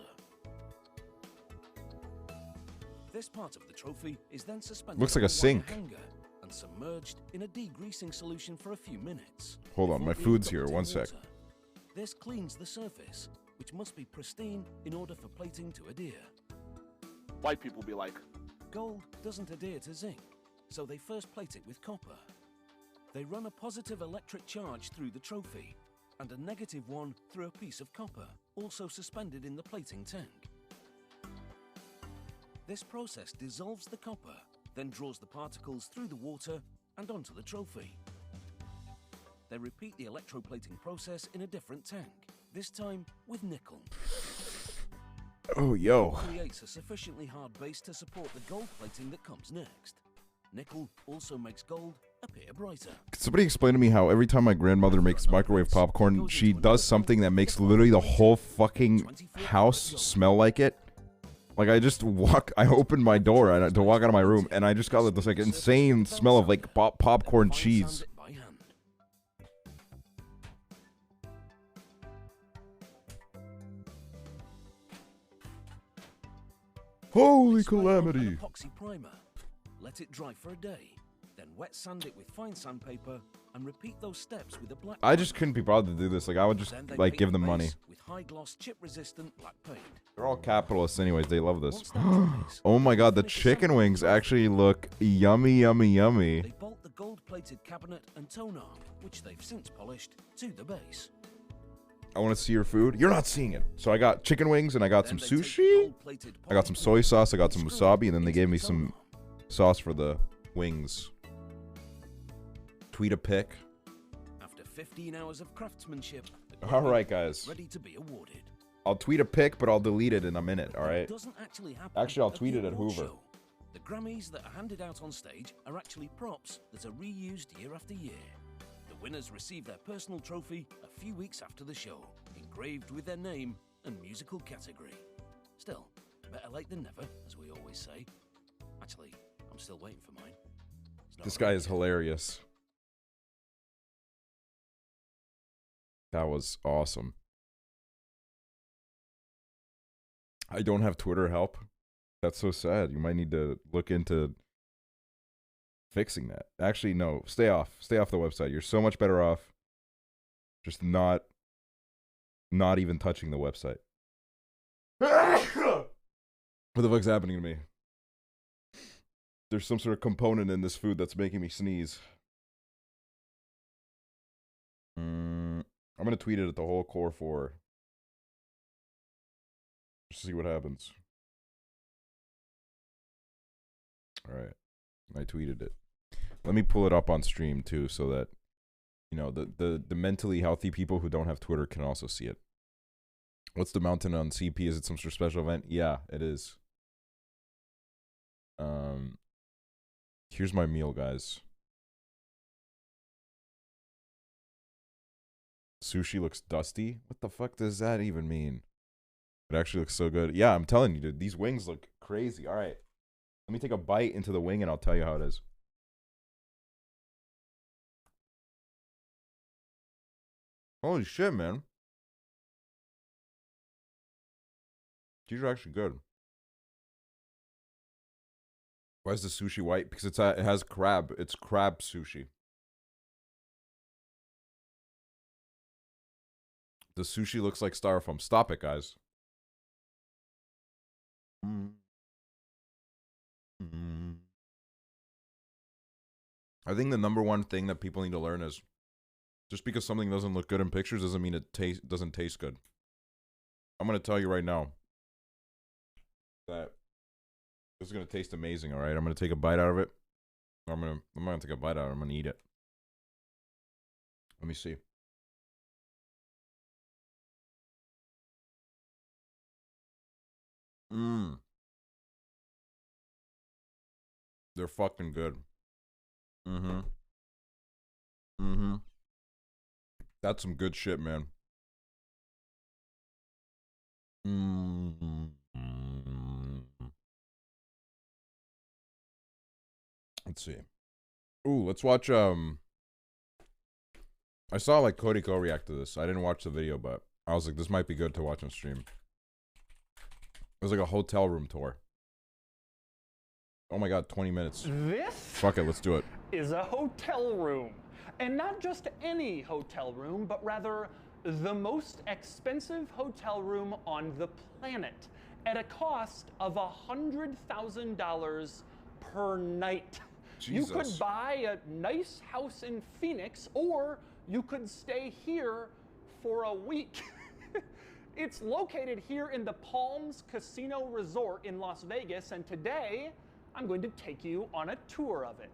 This part of the trophy is then suspended Looks like a on sink. hanger and submerged in a degreasing solution for a few minutes. Hold on, before my being food's dumped here. in 1 sec. water. This cleans the surface, which must be pristine in order for plating to adhere. White people be like, gold doesn't adhere to zinc, so they first plate it with copper. They run a positive electric charge through the trophy and a negative one through a piece of copper, also suspended in the plating tank. This process dissolves the copper, then draws the particles through the water and onto the trophy. They repeat the electroplating process in a different tank, this time with nickel. Oh, yo. Creates a sufficiently hard base to support the gold plating that comes next. Nickel also makes gold appear brighter. Could somebody explain to me how every time my grandmother makes microwave popcorn, she does something that makes literally the whole fucking house smell like it? Like I just I opened my door to walk out of my room, and I just got like, this like insane smell of like popcorn cheese. Holy calamity! Epoxy primer. Let it dry for a day. Then wet sand it with fine sandpaper and repeat those steps with a black. I just couldn't be bothered to do this. Like I would just like give them money. With high gloss chip resistant black paint. They're all capitalists anyways. They love this. Oh my god, the chicken wings actually look yummy, yummy, yummy. They bolt the gold-plated cabinet and tone arm, which they've since polished, to the base. I want to see your food. You're not seeing it. So I got chicken wings and I got some sushi. I got some soy sauce. I got some wasabi, and then they gave me some sauce for the wings. Tweet a pic. After 15 hours of craftsmanship, All right, guys. ready to be awarded. I'll tweet a pic, but I'll delete it in a minute. All right. Doesn't actually happen. Actually, I'll tweet it at Hoover. Show. The Grammys that are handed out on stage are actually props that are reused year after year. The winners receive their personal trophy a few weeks after the show, engraved with their name and musical category. Still, better late than never, as we always say. Actually, I'm still waiting for mine. This guy is hilarious. That was awesome. I don't have Twitter help. That's so sad. You might need to look into fixing that. Actually, no. Stay off. Stay off the website. You're so much better off just not even touching the website. What the fuck's happening to me? There's some sort of component in this food that's making me sneeze. I'm gonna tweet it at the whole core 4. Just see what happens. Alright. I tweeted it. Let me pull it up on stream too, so that you know the mentally healthy people who don't have Twitter can also see it. What's the mountain on CP? Is it some sort of special event? Yeah, it is. Here's my meal, guys. Sushi looks dusty? What the fuck does that even mean? It actually looks so good. Yeah, I'm telling you, dude. These wings look crazy. All right. Let me take a bite into the wing and I'll tell you how it is. Holy shit, man. These are actually good. Why is the sushi white? Because it has crab. It's crab sushi. The sushi looks like styrofoam. Stop it, guys. I think the number one thing that people need to learn is just because something doesn't look good in pictures doesn't mean it doesn't taste good. I'm going to tell you right now that this is going to taste amazing, all right? I'm going to take a bite out of it. I'm not going to take a bite out of it. I'm going to eat it. Let me see. They're fucking good. That's some good shit, man. Let's see. Ooh, let's watch, I saw, like, Cody Co react to this. I didn't watch the video, but I was like, this might be good to watch on stream. It was like a hotel room tour. Oh my god, 20 minutes. This? Fuck it, let's do it. Is a hotel room. And not just any hotel room, but rather the most expensive hotel room on the planet at a cost of $100,000 per night. Jesus. You could buy a nice house in Phoenix, or you could stay here for a week. It's located here in the Palms Casino Resort in Las Vegas, and today I'm going to take you on a tour of it.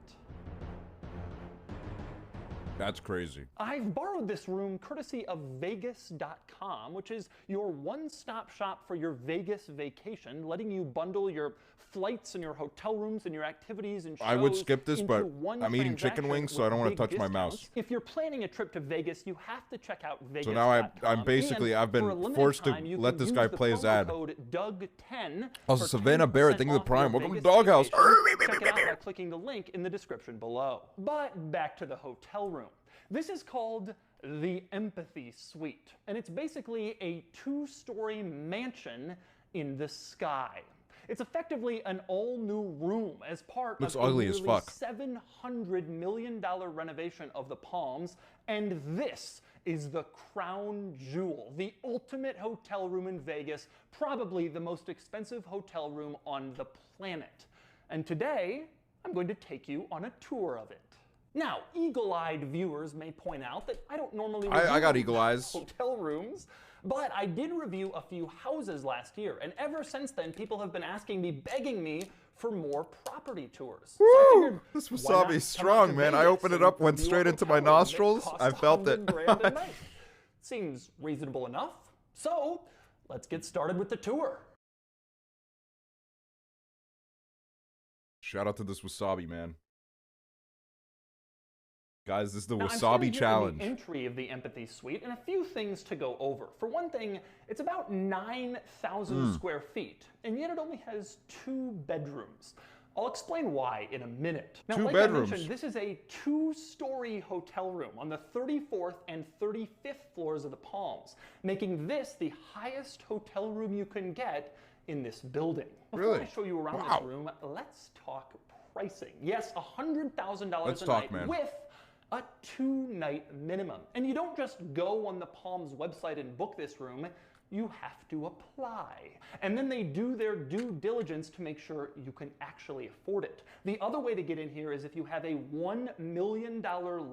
That's crazy. I've borrowed this room courtesy of Vegas.com, which is your one-stop shop for your Vegas vacation, letting you bundle your flights and your hotel rooms and your activities and shows. I would skip this, into but one I'm eating chicken transaction wings, so with I don't want to big touch my discounts. mouse. If you're planning a trip to Vegas, you have to check out Vegas.com. So now I'm basically, I've and for a been limited forced to time, you let can this use guy the play his promo ad. code Doug10 Also, for Savannah Barrett, 10% thank you for the off Prime. your Welcome to Vegas Doghouse. vacation. Check it out by clicking the link in the description below. But back to the hotel room. This is called the Empathy Suite, and it's basically a 2-story mansion in the sky. It's effectively an all-new room as part Looks of ugly a as nearly fuck. $700 million renovation of the Palms, and this is the crown jewel, the ultimate hotel room in Vegas, probably the most expensive hotel room on the planet. And today, I'm going to take you on a tour of it. Now, eagle-eyed viewers may point out that I don't normally I got review eagle eyes. hotel rooms, but I did review a few houses last year, and ever since then, people have been asking me, begging me for more property tours. Woo! So I figured, This why wasabi's not come strong, out to man. I Vegas opened it and up, went review a straight into my hotel room that nostrils. costs I felt it. $100,000 a night. Seems reasonable enough. So let's get started with the tour. Shout out to this wasabi, man. Guys, this is the Now, I'm wasabi standing here challenge. in the entry of the Empathy Suite, and a few things to go over. For one thing, it's about 9,000 square feet, and yet it only has 2 bedrooms. I'll explain why in a minute. Now, 2 like bedrooms. I mentioned, this is a 2-story hotel room on the 34th and 35th floors of the Palms, making this the highest hotel room you can get in this building. Before Really? I show you around Wow. this room, let's talk pricing. Yes, $100,000 Let's a talk, night man. with a 2-night minimum. And you don't just go on the Palms website and book this room, you have to apply. And then they do their due diligence to make sure you can actually afford it. The other way to get in here is if you have a $1 million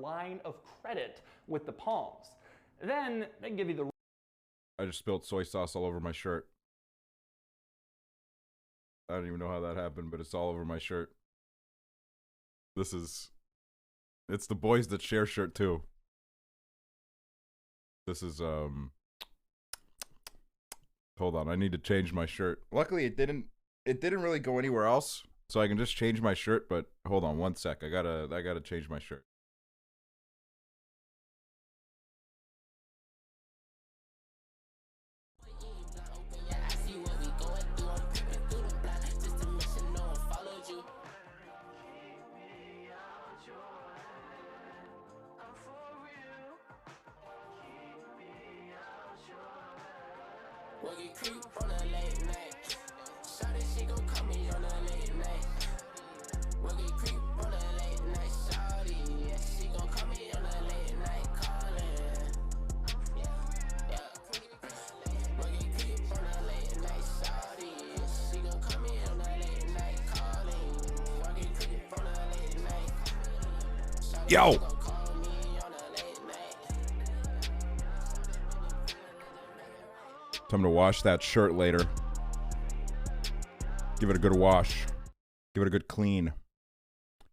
line of credit with the Palms. Then they give you the... I just spilled soy sauce all over my shirt. I don't even know how that happened, but it's all over my shirt. It's the boys that share shirt too. This is, hold on, I need to change my shirt. Luckily it didn't really go anywhere else, so I can just change my shirt, but hold on one sec. I gotta change my shirt. Yo! Time to wash that shirt later. Give it a good wash. Give it a good clean.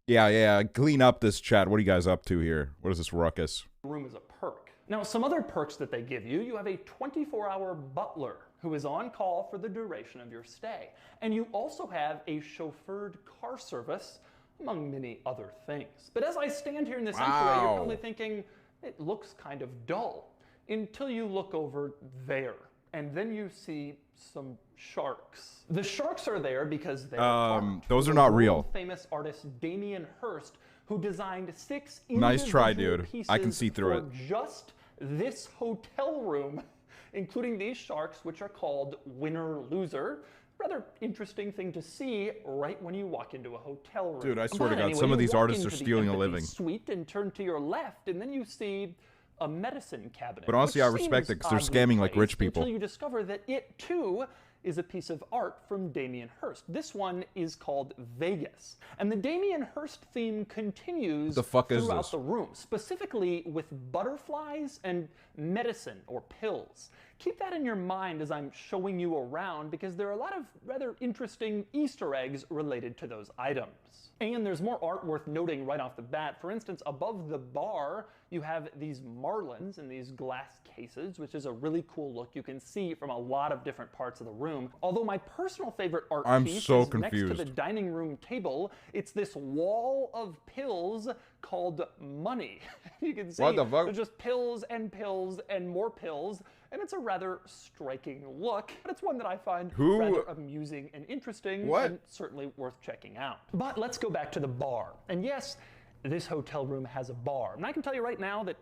Yeah, clean up this chat. What are you guys up to here? What is this ruckus? room is a perk. Now, some other perks that they give you, you have a 24-hour butler who is on call for the duration of your stay. And you also have a chauffeured car service, among many other things. But as I stand here in this entryway, you're probably thinking, it looks kind of dull, until you look over there. And then you see some sharks. The sharks are there because they're those are not real. Famous artist Damien Hirst, who designed 6 Nice try, individual dude. pieces I can see through for it. just this hotel room, including these sharks, which are called winner-loser. Rather interesting thing to see right when you walk into a hotel room. Dude, I swear to But God, anyway, some of you these walk artists are into the stealing a Empathy living. Suite and turn to your left, and then you see a medicine cabinet. But honestly, which I respect seems it 'cause they're oddly scamming like placed rich people. Until you discover that it too is a piece of art from Damien Hirst. This one is called Vegas. And the Damien Hirst theme continues The fuck is throughout this? the room, specifically with butterflies and medicine or pills. Keep that in your mind as I'm showing you around, because there are a lot of rather interesting Easter eggs related to those items. And there's more art worth noting right off the bat. For instance, above the bar, you have these marlins in these glass cases, which is a really cool look you can see from a lot of different parts of the room. Although my personal favorite art piece is next to the dining room table. It's this wall of pills called money. You can see what the fuck? there's just pills and more pills, and it's a rather striking look, but it's one that I find rather amusing and interesting and certainly worth checking out. But let's go back to the bar. And yes, this hotel room has a bar. And I can tell you right now that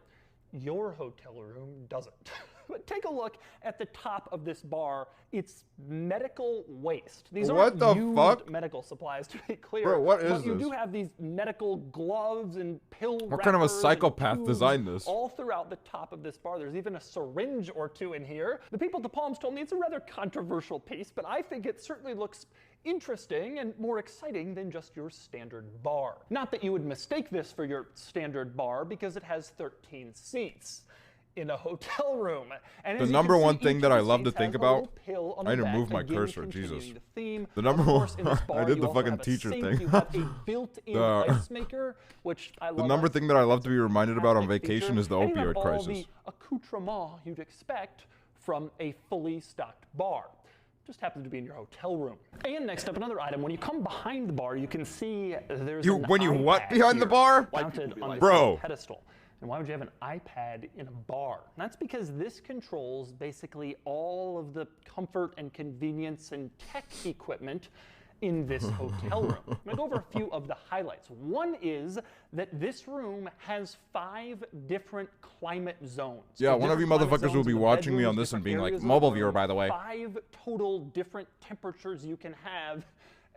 your hotel room doesn't. But take a look at the top of this bar. It's medical waste. These aren't used medical supplies, to be clear. Bro, what is but you this? do have these medical gloves and pill What kind of a wrappers and psychopath tubes designed this? all throughout the top of this bar. There's even a syringe or two in here. The people at the Palms told me it's a rather controversial piece, but I think it certainly looks interesting and more exciting than just your standard bar. Not that you would mistake this for your standard bar, because it has 13 seats in a hotel room. And the number one thing that I love to think about, I need to move my cursor, Jesus. The number one, I did the fucking teacher thing. The number thing that I love to be reminded about on vacation is the opioid crisis. The accoutrement you'd expect from a fully stocked bar. Just happens to be in your hotel room. And next up, another item. When you come behind the bar, you can see there's an when you what iPad behind the bar? Mounted on Bro. this pedestal. And why would you have an iPad in a bar? And that's because this controls basically all of the comfort and convenience and tech equipment in this hotel room. I'm gonna go over a few of the highlights. One is that this room has 5 different climate zones. Yeah, one of you motherfuckers will be watching me on this and being like, mobile viewer, by the way. 5 total different temperatures you can have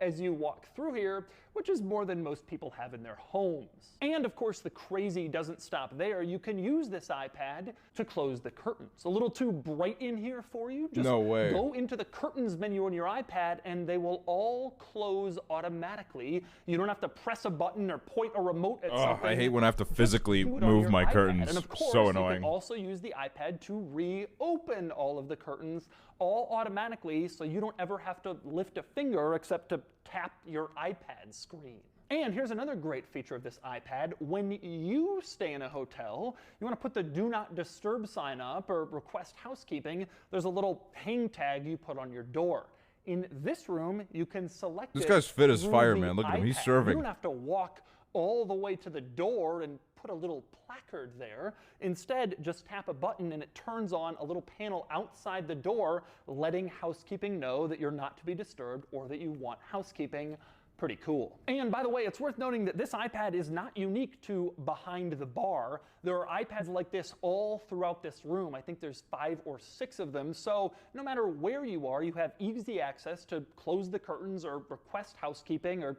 as you walk through here, which is more than most people have in their homes. And of course, the crazy doesn't stop there. You can use this iPad to close the curtains. A little too bright in here for you? Just no way. Go into the curtains menu on your iPad and they will all close automatically. You don't have to press a button or point a remote at something. I hate when I have to physically move my curtains. And of course, so annoying. You can also use the iPad to reopen all of the curtains all automatically, so you don't ever have to lift a finger except to tap your iPad screen. And here's another great feature of this iPad. When you stay in a hotel, you want to put the do not disturb sign up or request housekeeping, there's a little hang tag you put on your door. In this room, you can select This guy's fit as fire, man. Look at him. He's serving. You don't have to walk all the way to the door and put a little placard there. Instead, just tap a button and it turns on a little panel outside the door, letting housekeeping know that you're not to be disturbed or that you want housekeeping. Pretty cool. And by the way, it's worth noting that this iPad is not unique to behind the bar. There are iPads like this all throughout this room. I think there's 5 or 6 of them. So no matter where you are, you have easy access to close the curtains or request housekeeping or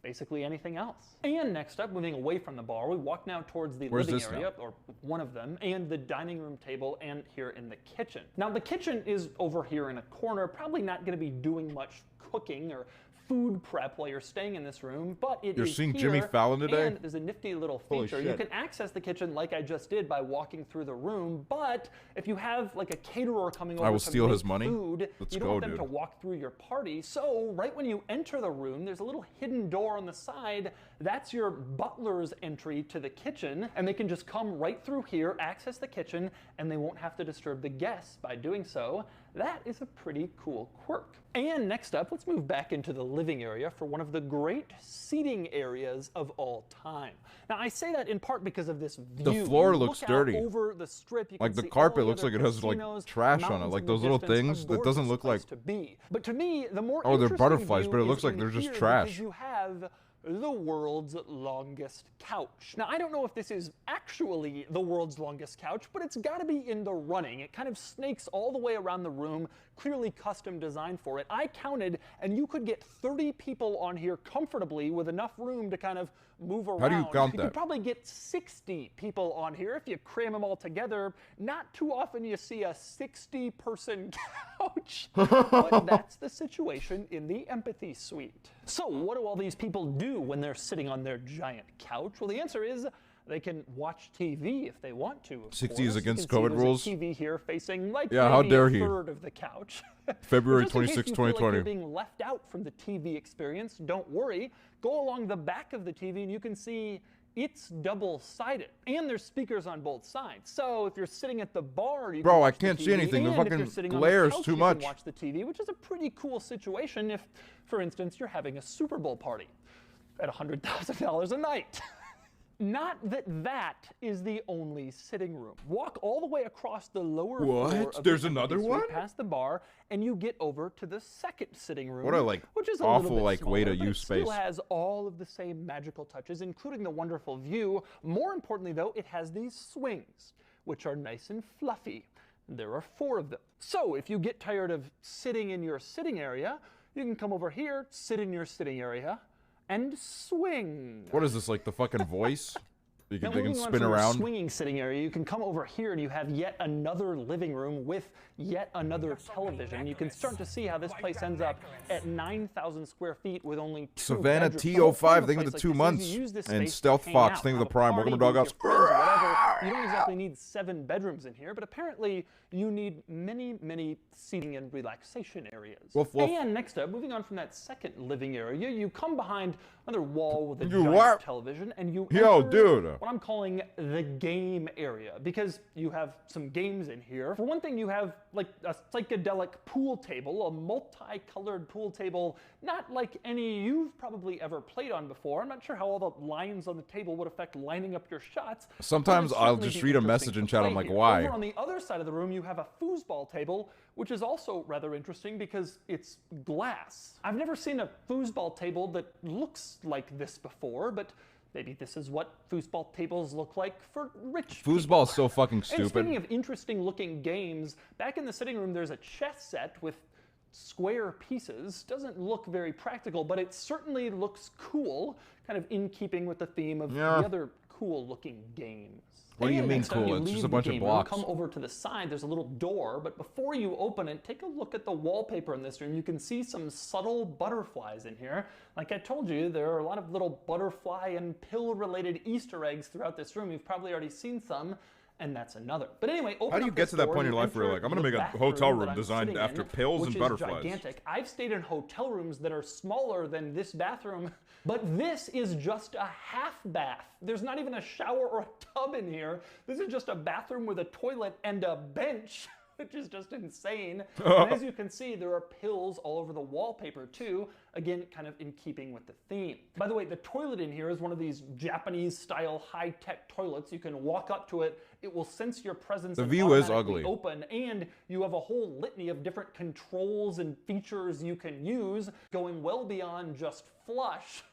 basically anything else. And next up, moving away from the bar, we walk now towards the living area, or one of them, and the dining room table, and here in the kitchen. Now the kitchen is over here in a corner, probably not going to be doing much cooking or food prep while you're staying in this room, but it is You're seeing here, Jimmy Fallon today? And there's a nifty little Holy feature. shit. You can access the kitchen like I just did by walking through the room, but if you have like a caterer coming over I will to steal make his money. food, Let's you don't go, want them dude. to walk through your party. So right when you enter the room, there's a little hidden door on the side. That's your butler's entry to the kitchen, and they can just come right through here, access the kitchen, and they won't have to disturb the guests by doing so. That is a pretty cool quirk. And next up, let's move back into the living area for one of the great seating areas of all time. Now, I say that in part because of this view. The floor You looks look out dirty. over the strip, you Like can the see carpet all looks the like it has like casinos, trash on it. mountains Like in those the little distance, things a that doesn't gorgeous look place like. to be. But to me, the more Oh, they're interesting butterflies, view but it is looks like in they're just here trash. because you have the world's longest couch. Now, I don't know if this is actually the world's longest couch, but it's got to be in the running. It kind of snakes all the way around the room, clearly custom designed for it. I counted, and you could get 30 people on here comfortably with enough room to kind of move around. How do you count You that? could probably get 60 people on here if you cram them all together. Not too often you see a 60-person couch, but that's the situation in the empathy suite. So what do all these people do when they're sitting on their giant couch? Well, the answer is they can watch TV if they want to. 60 is You against can see COVID there's a rules. TV here facing like Yeah, how maybe dare a he. third of the couch. February Just in case 26, you feel like 2020. you're being left out from the TV experience, don't worry. Go along the back of the TV and you can see it's double-sided, and there's speakers on both sides. So if you're sitting at the bar, you Bro, can I watch can't the see TV, anything. The and if fucking you're sitting on glare the is couch, too you much. can watch the TV, which is a pretty cool situation if, for instance, you're having a Super Bowl party at $100,000 a night. Not that that is the only sitting room. Walk all the way across the lower floor What? of There's the another suite one? past the bar, and you get over to the second sitting room. What a, like, which is a awful, little bit like, way to smaller, but use it still space. has all of the same magical touches, including the wonderful view. More importantly, though, it has these swings, which are nice and fluffy. There are 4 of them. So if you get tired of sitting in your sitting area, you can come over here, sit in your sitting area, and swing. What is this, like the fucking Voice? They can moving on spin from your around. swinging sitting area, you can come over here and you have yet another living room with yet another television. You can start to see how this place ends up at 9,000 square feet with only 2 Savannah bedrooms. The whole point T05, of a thank you place for the like 2 this is months. you use this And space to Stealth hang Fox, out, thank you for have the a Prime. party, Welcome to be with Doghouse. your friends, whatever. You don't exactly need 7 bedrooms in here, but apparently you need many, many seating and relaxation areas. Woof, woof. And next up, moving on from that second living area, you come behind another wall with a You giant what? television, and you Yo, enter dude. what I'm calling the game area, because you have some games in here. For one thing, you have like a psychedelic pool table, a multicolored pool table, not like any you've probably ever played on before. I'm not sure how all the lines on the table would affect lining up your shots. but Sometimes it'd I'll certainly just be read a interesting message to in chat. I'm play like, here. why? Over on the other side of the room, you have a foosball table, which is also rather interesting because it's glass. I've never seen a foosball table that looks like this before, but maybe this is what foosball tables look like for rich people. Foosball is so fucking And stupid. speaking of interesting looking games, back in the sitting room there's a chess set with square pieces. Doesn't look very practical, but it certainly looks cool, kind of in keeping with the theme of Yeah. the other cool looking games. What do you And mean next time cool? you It's just leave a the bunch of game room, blocks. Come over to the side, there's a little door, but before you open it, take a look at the wallpaper in this room. You can see some subtle butterflies in here. Like I told you, there are a lot of little butterfly and pill-related Easter eggs throughout this room. You've probably already seen some, and that's another. But anyway, open How do you up get this to that door point in and your life where you're enter like, I'm gonna the make a bathroom hotel that room I'm designed sitting after in, pills which and is butterflies? Gigantic. I've stayed in hotel rooms that are smaller than this bathroom, but this is just a half bath. There's not even a shower or a tub in here. This is just a bathroom with a toilet and a bench, which is just insane. And as you can see, there are pills all over the wallpaper too, again, kind of in keeping with the theme. By the way, the toilet in here is one of these Japanese-style high-tech toilets. You can walk up to it, it will sense your presence The and view is automatically ugly. open, and you have a whole litany of different controls and features you can use, going well beyond just flush,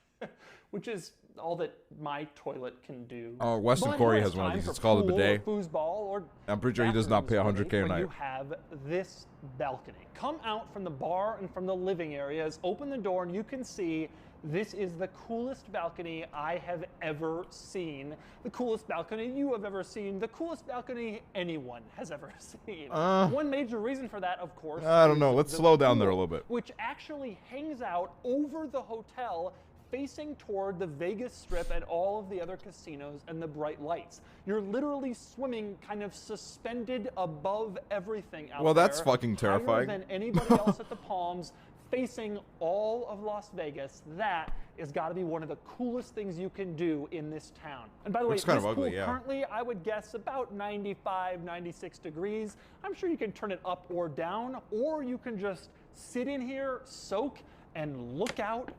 which is all that my toilet can do. Oh, Weston But Corey now has one of time these. for It's called a pool bidet. or foosball or I'm pretty sure he does not pay bathrooms 100K a where night. You have this balcony. Come out from the bar and from the living areas, open the door, and you can see this is the coolest balcony I have ever seen. The coolest balcony you have ever seen. The coolest balcony anyone has ever seen. One major reason for that, of course, I don't is know. Let's the slow down there a pool, little bit. which actually hangs out over the hotel, facing toward the Vegas Strip and all of the other casinos and the bright lights. You're literally swimming kind of suspended above everything out there. Well, that's fucking higher terrifying. than anybody else at the Palms, facing all of Las Vegas. That has got to be one of the coolest things you can do in this town. And by the way, Looks kind this of ugly, pool yeah. currently, I would guess about 95, 96 degrees. I'm sure you can turn it up or down, or you can just sit in here, soak, and look out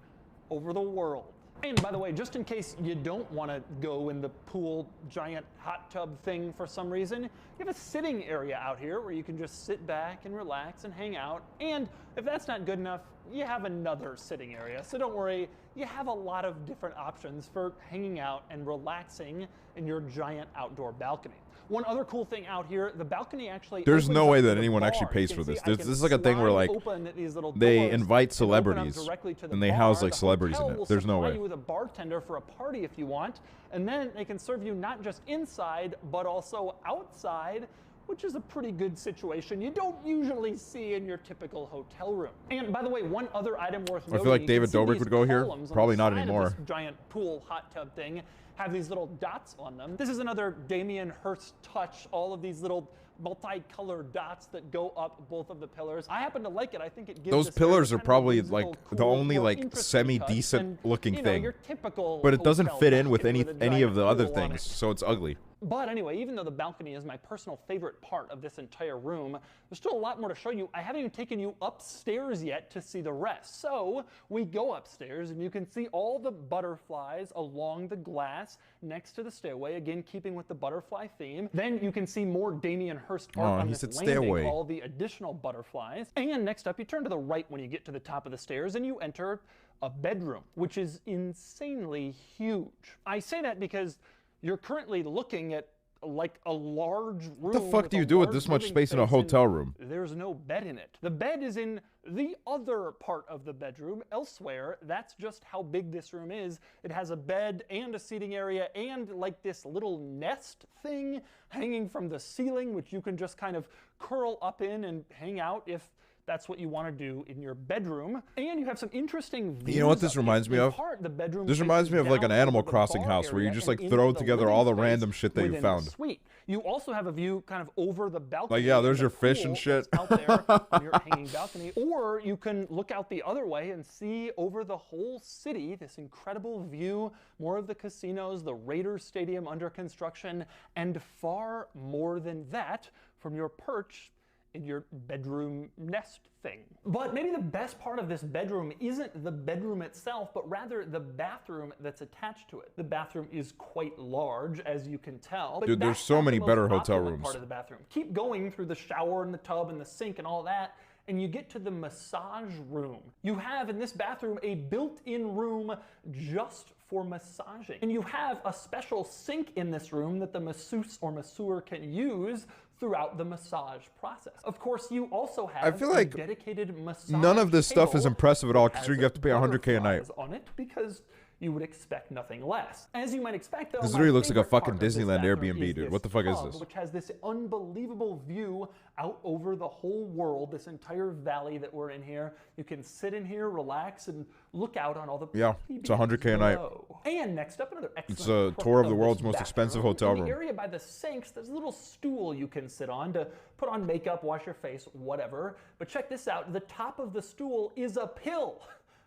over the world. And by the way, just in case you don't want to go in the pool giant hot tub thing for some reason, you have a sitting area out here where you can just sit back and relax and hang out. And if that's not good enough, you have another sitting area. So don't worry, you have a lot of different options for hanging out and relaxing in your giant outdoor balcony. One other cool thing out here, the balcony actually There's opens no up way to that the anyone bar. actually pays You for can this. see I This can is like a thing where slide like open these little they doors invite and open up celebrities directly to the and they bar. house like The celebrities in hotel will it. There's no supply way. you with a bartender for a party if you want, and then they can serve you not just inside but also outside, which is a pretty good situation you don't usually see in your typical hotel room. And by the way, one other item worth I feel noting, like you David can see Dobrik these would go here. columns on Probably the not side of anymore. this giant pool hot tub thing have these little dots on them. This is another Damien Hirst touch, all of these little multicolored dots that go up both of the pillars. I happen to like it. I think it gives Those this pillars area are kind of a probably whimsical, like cool, the only more like interesting touch. semi-decent And, looking you know, thing. your typical But it doesn't hotel fit in with balcony any a of the giant other pool on things, it. so it's ugly. But anyway, even though the balcony is my personal favorite part of this entire room, there's still a lot more to show you. I haven't even taken you upstairs yet to see the rest. So we go upstairs and you can see all the butterflies along the glass next to the stairway, again keeping with the butterfly theme. Then you can see more Damien Hirst art on he this said landing, stairway. all the additional butterflies. And next up, you turn to the right when you get to the top of the stairs and you enter a bedroom, which is insanely huge. I say that because you're currently looking at like a large room. What the fuck do you do with this much space in a hotel room? There's no bed in it. The bed is in the other part of the bedroom elsewhere. That's just how big this room is. It has a bed and a seating area and like this little nest thing hanging from the ceiling, which you can just kind of curl up in and hang out if that's what you want to do in your bedroom. And you have some interesting views. You know what this reminds me of? The bedroom This reminds me of like an down Animal over the Crossing bar house where you area just and like into throw the together living all the space random shit that you within found. the suite. You also have a view kind of over the balcony. Like, yeah, there's the your fish and pool shit. that's out there on your hanging balcony. Or you can look out the other way and see over the whole city, this incredible view, more of the casinos, the Raiders Stadium under construction, and far more than that from your perch in your bedroom nest thing. But maybe the best part of this bedroom isn't the bedroom itself, but rather the bathroom that's attached to it. The bathroom is quite large, as you can tell. But Dude, there's that's so not the many most better hotel opulent rooms. part of the bathroom. Keep going through the shower and the tub and the sink and all that, and you get to the massage room. You have in this bathroom a built-in room just for massaging. And you have a special sink in this room that the masseuse or masseur can use throughout the massage process. Of course, you also have I feel like a dedicated massage none of this stuff is table impressive at all, that considering has you have to pay $100K a night. butterflies on it because you would expect nothing less. As you might expect, though, This my literally looks like a favorite part fucking of this Disneyland bathroom Airbnb, is dude. this What the fuck is tub, this? which has this unbelievable view out over the whole world, this entire valley that we're in here. You can sit in here, relax, and look out on all the Yeah, it's $100K a night. below. And next up, another excellent It's a perk tour of the this world's most bathroom. expensive hotel In room. the area by the sinks, there's a little stool you can sit on to put on makeup, wash your face, whatever. But check this out, the top of the stool is a pill.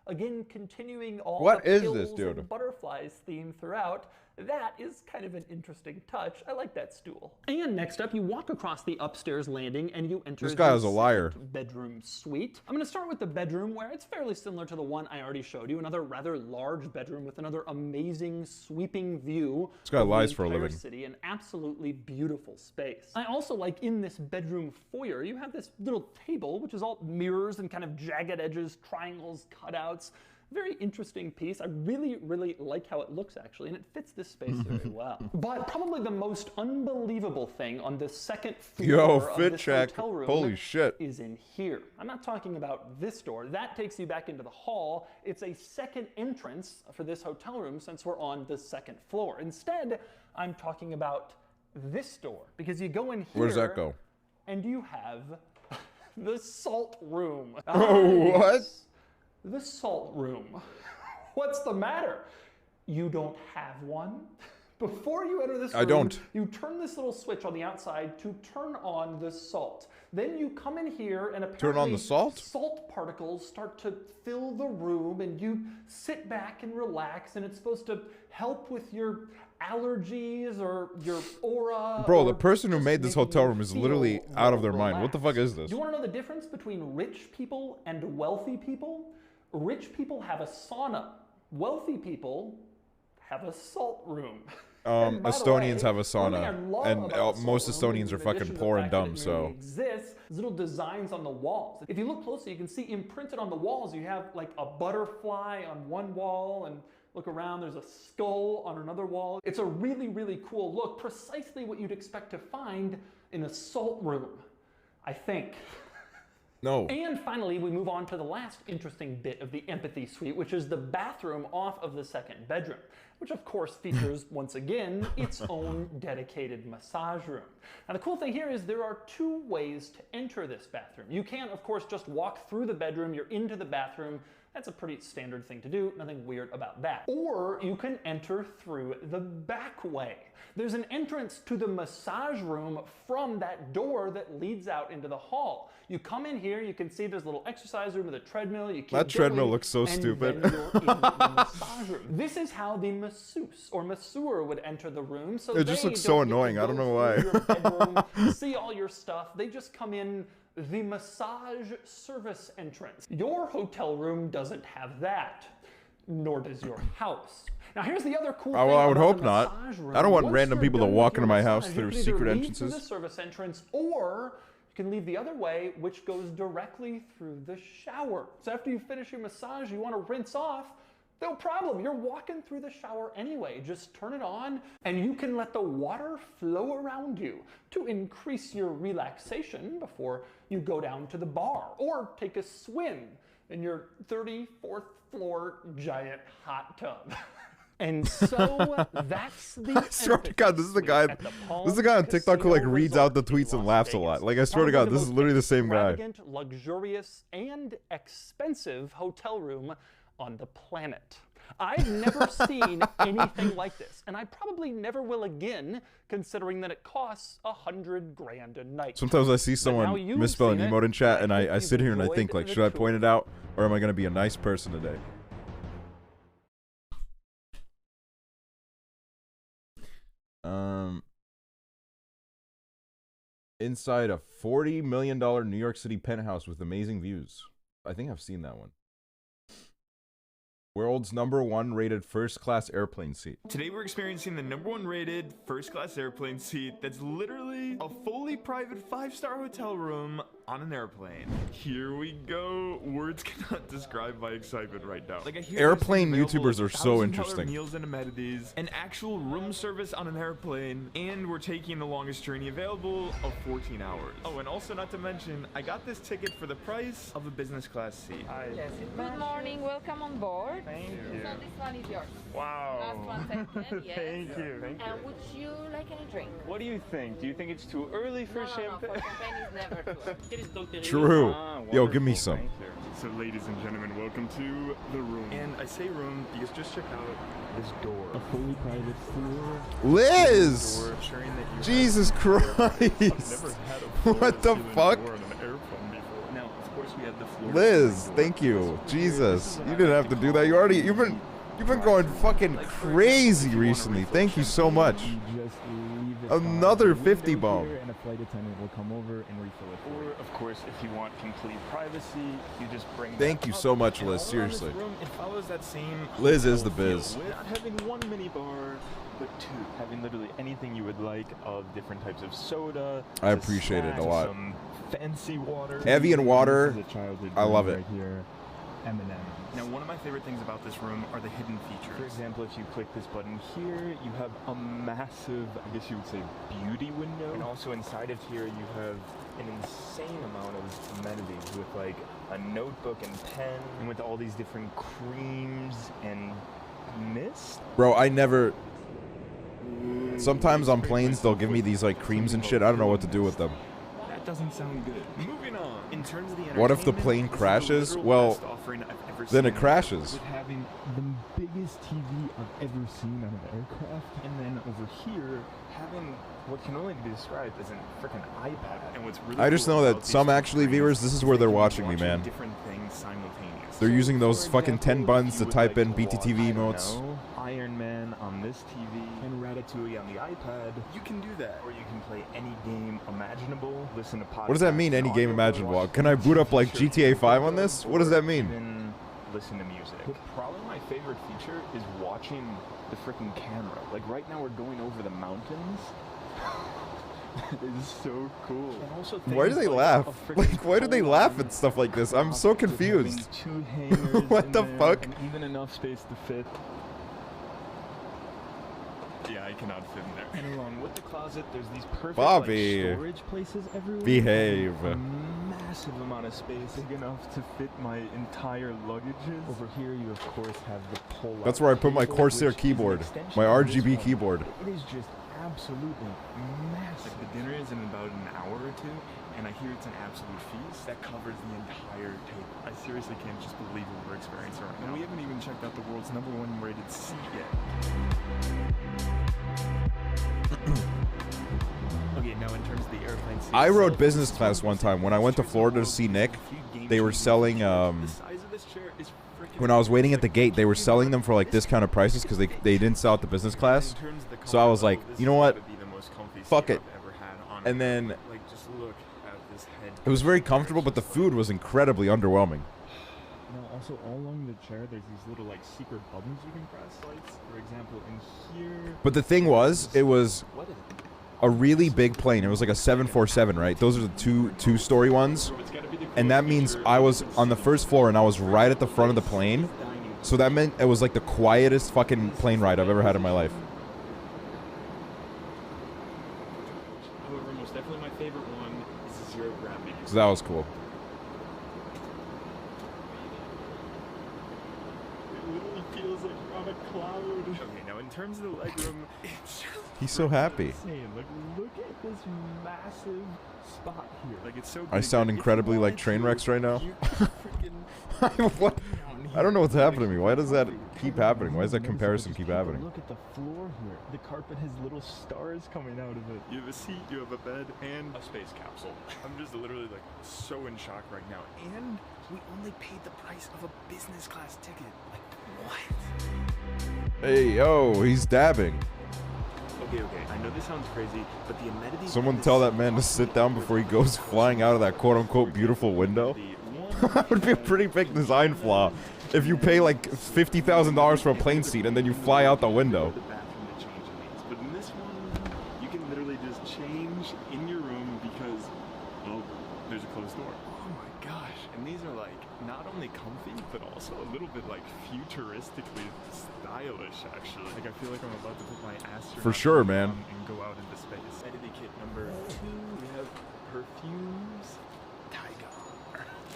Again, continuing all What the is pills this, dude? and butterflies theme throughout. That is kind of an interesting touch. I like that stool. And next up, you walk across the upstairs landing and you enter This guy the is a liar. second bedroom suite. I'm going to start with the bedroom where it's fairly similar to the one I already showed you. Another rather large bedroom with another amazing sweeping view. This guy of the lies for a entire living. City, an absolutely beautiful space. I also like in this bedroom foyer, you have this little table, which is all mirrors and kind of jagged edges, triangles, cutouts. Very interesting piece. I really, really like how it looks actually, and it fits this space very well. But probably the most unbelievable thing on the second floor of fit this check. hotel room Holy shit. is in here. I'm not talking about this door. That takes you back into the hall. It's a second entrance for this hotel room since we're on the second floor. Instead, I'm talking about this door because you go in here. Where does that go? And you have the salt room. Oh, what? Yes. The salt room. What's the matter? You don't have one? Before you enter this room, I don't. you turn this little switch on the outside to turn on the salt. Then you come in here and apparently Turn on the salt? Salt particles start to fill the room and you sit back and relax and it's supposed to help with your allergies or your aura. Bro, or the person who just made this making hotel you room is feel literally out of their more mind. What the fuck is this? Do you want to know the difference between rich people and wealthy people? Rich people have a sauna. Wealthy people have a salt room. And by the Estonians way, have a one thing I sauna, love and about the most salt room, Estonians are in fucking addition to poor the and fact that dumb, it so. merely exists, there's little designs on the walls. If you look closely, you can see imprinted on the walls, you have like a butterfly on one wall, and look around, there's a skull on another wall. It's a really, really cool look, precisely what you'd expect to find in a salt room, I think. No. And finally, we move on to the last interesting bit of the empathy suite, which is the bathroom off of the second bedroom. which of course features, once again, its own dedicated massage room. Now the cool thing here is there are two ways to enter this bathroom. You can, of course, just walk through the bedroom, you're into the bathroom. That's a pretty standard thing to do, nothing weird about that. Or you can enter through the back way. There's an entrance to the massage room from that door that leads out into the hall. You come in here, you can see there's a little exercise room with a treadmill. You keep That treadmill going, looks so and stupid. then you're in the massage room. This is how the masseuse or masseur would enter the room. So It just they looks so don't get to annoying. I don't go know through why. your bedroom, see all your stuff. They just come in the massage service entrance. Your hotel room doesn't have that, nor does your house. Now here's the other cool thing I would about hope the not. massage room. I don't want Once random you're people to done walk with into your my house massage, through you can secret either leave entrances. through the service entrance, or you can leave the other way, which goes directly through the shower. So after you finish your massage, you want to rinse off, no problem. You're walking through the shower anyway. Just turn it on and you can let the water flow around you to increase your relaxation before you go down to the bar or take a swim in your 34th floor giant hot tub. And so that's the I swear to God, this is the guy. This is the guy on TikTok who like reads out the tweets and laughs a lot. Like I swear to God, this is literally the same guy. Extravagant, luxurious, and expensive hotel room on the planet. I've never seen anything like this, and I probably never will again, considering that it costs $100 grand a night. Sometimes I see now someone you've misspell an seen it, emote in chat, and I you've sit here and I think enjoyed like, the should I tour. point it out, or am I gonna be a nice person today? Inside a $40 million New York City penthouse with amazing views. I think I've seen that one. World's #1 rated first class airplane seat. Today we're experiencing the #1 rated first class airplane seat that's literally a fully private 5-star hotel room on an airplane. Here we go. Words cannot describe my excitement right now. Like I hear Airplane there's available YouTubers are so $1,000 interesting. Meals and amenities, an actual room service on an airplane, and we're taking the longest journey available of 14 hours. Oh, and also not to mention, I got this ticket for the price of a business class seat. Yes. Good morning, welcome on board. Thank you. So this one is yours. Wow. Last 1 second, yes. Thank you. Thank you. And would you like any drink? What do you think? Do you think it's too early for champagne? No, for champagne is never too early. True. Ah, Yo, give me wonderful. some. Thank you. So ladies and gentlemen, welcome to the room. And I say room because just check out this door. A fully private floor. Liz! Door ensuring that you Jesus have Christ! I've never had a What the floor-to-ceiling fuck? door on an airplane before. Now, of course, we have the floor. Liz, thank you. Jesus, you didn't have to do that. You've been going fucking crazy recently. Thank you so much. Another 50 bomb. And a flight attendant will come over and refill it. Or, of course, if you want complete privacy, you just bring Thank that you up. so much, And Liz, all around this seriously. room, it follows that same Liz is hotel the biz. feel, with not having one mini bar, but two. Having literally anything you would like of different types of soda. I to appreciate it a snacks, lot. Some fancy water. Evian water, This is a childhood I love dream it. right here. M&M. Now, one of my favorite things about this room are the hidden features. For example, if you click this button here, you have a massive, I guess you would say, beauty window. And also inside of here, you have an insane amount of amenities with like a notebook and pen, and with all these different creams and mist. Bro, I never... Sometimes on planes, they'll give me these like creams and shit. I don't know what to do with them. That doesn't sound good. Moving on. In terms of the What if the entertainment, plane this is the crashes? literal Well, best offering I've ever then it seen. crashes. With having the biggest TV I've ever seen on an aircraft. And then over here, having what can only be described as an freaking iPad. And what's really I just cool know that about these some two actually screens viewers, this is where they they're can be watching me, watching man. different things simultaneously. They're using those For fucking 10 example, buttons if to you would type like in to watch, BTTV I don't emotes. know, Iron Man on this TV and Ratatouille on the iPad. You can do that. Or you can play any game imaginable, listen to podcasts. What does that mean, any and game audio imaginable? watch Can I boot up like Sure. GTA 5 on this? What does that mean? Even listen to music. But probably my favorite feature is watching the freaking camera. Like right now we're going over the mountains. It is so cool. And also Why do they laugh? Like, why do they laugh at stuff like this? I'm so confused. Two hangers What in the there fuck? and even enough space to fit. Yeah, I cannot fit in there. And along with the closet, there's these perfect Bobby. like, storage places everywhere. Behave. A massive amount of space, big enough to fit my entire luggages. Over here, you of course have the pull-out. That's where I put my cable, Corsair which is an keyboard, extension my of this RGB one. keyboard. It is just absolutely massive. Like, the dinner is in about an hour or two, and I hear it's an absolute feast that covers the entire table. I seriously can't just believe what we're experiencing right now. And we haven't even checked out the world's #1 rated seat yet. Okay, now in terms of the airplane seat, I rode business class one time when I went to Florida to see Nick. They were selling when I was waiting at the gate, they were selling them for like discounted prices because they didn't sell at the business class. So I was like, you know what? Fuck it. And then it was very comfortable, but the food was incredibly underwhelming. Now, also all along the chair, there's these little like secret buttons you can press. Like, for example, in here. But the thing was, it was a really big plane. It was like a 747, right? Those are the two-story ones. And that means I was on the first floor and I was right at the front of the plane. So that meant it was like the quietest fucking plane ride I've ever had in my life. However, most definitely my favorite one is the zero gravity. So that was cool. It literally feels like you're on a cloud. Okay, now in terms of the legroom, it's He's so happy. insane. Like, look at this massive spot here. Like, it's so big I sound that if incredibly you like wanted train to, wrecks right now. you could freaking What? I don't know what's happening to me. Why does that keep happening? Why does that comparison keep happening? Look at the floor here. The carpet has little stars coming out of it. You have a seat, you have a bed, and a space capsule. I'm just literally like so in shock right now. And we only paid the price of a business class ticket. Like, what? Hey, yo, he's dabbing. Okay, I know this sounds crazy, but the amenities... Someone tell that man to sit down before he goes flying out of that quote-unquote beautiful window. That would be a pretty big design flaw. If you pay like $50,000 for a plane seat and then you fly out the window. But in this one, you can literally just change in your room because, well, there's a closed door. Oh my gosh. And these are like not only comfy, but also a little bit like futuristically stylish, actually. Like, I feel like I'm about to put my astronaut For sure, suit man. on and go out into space. Identity kit number 2, we have perfumes.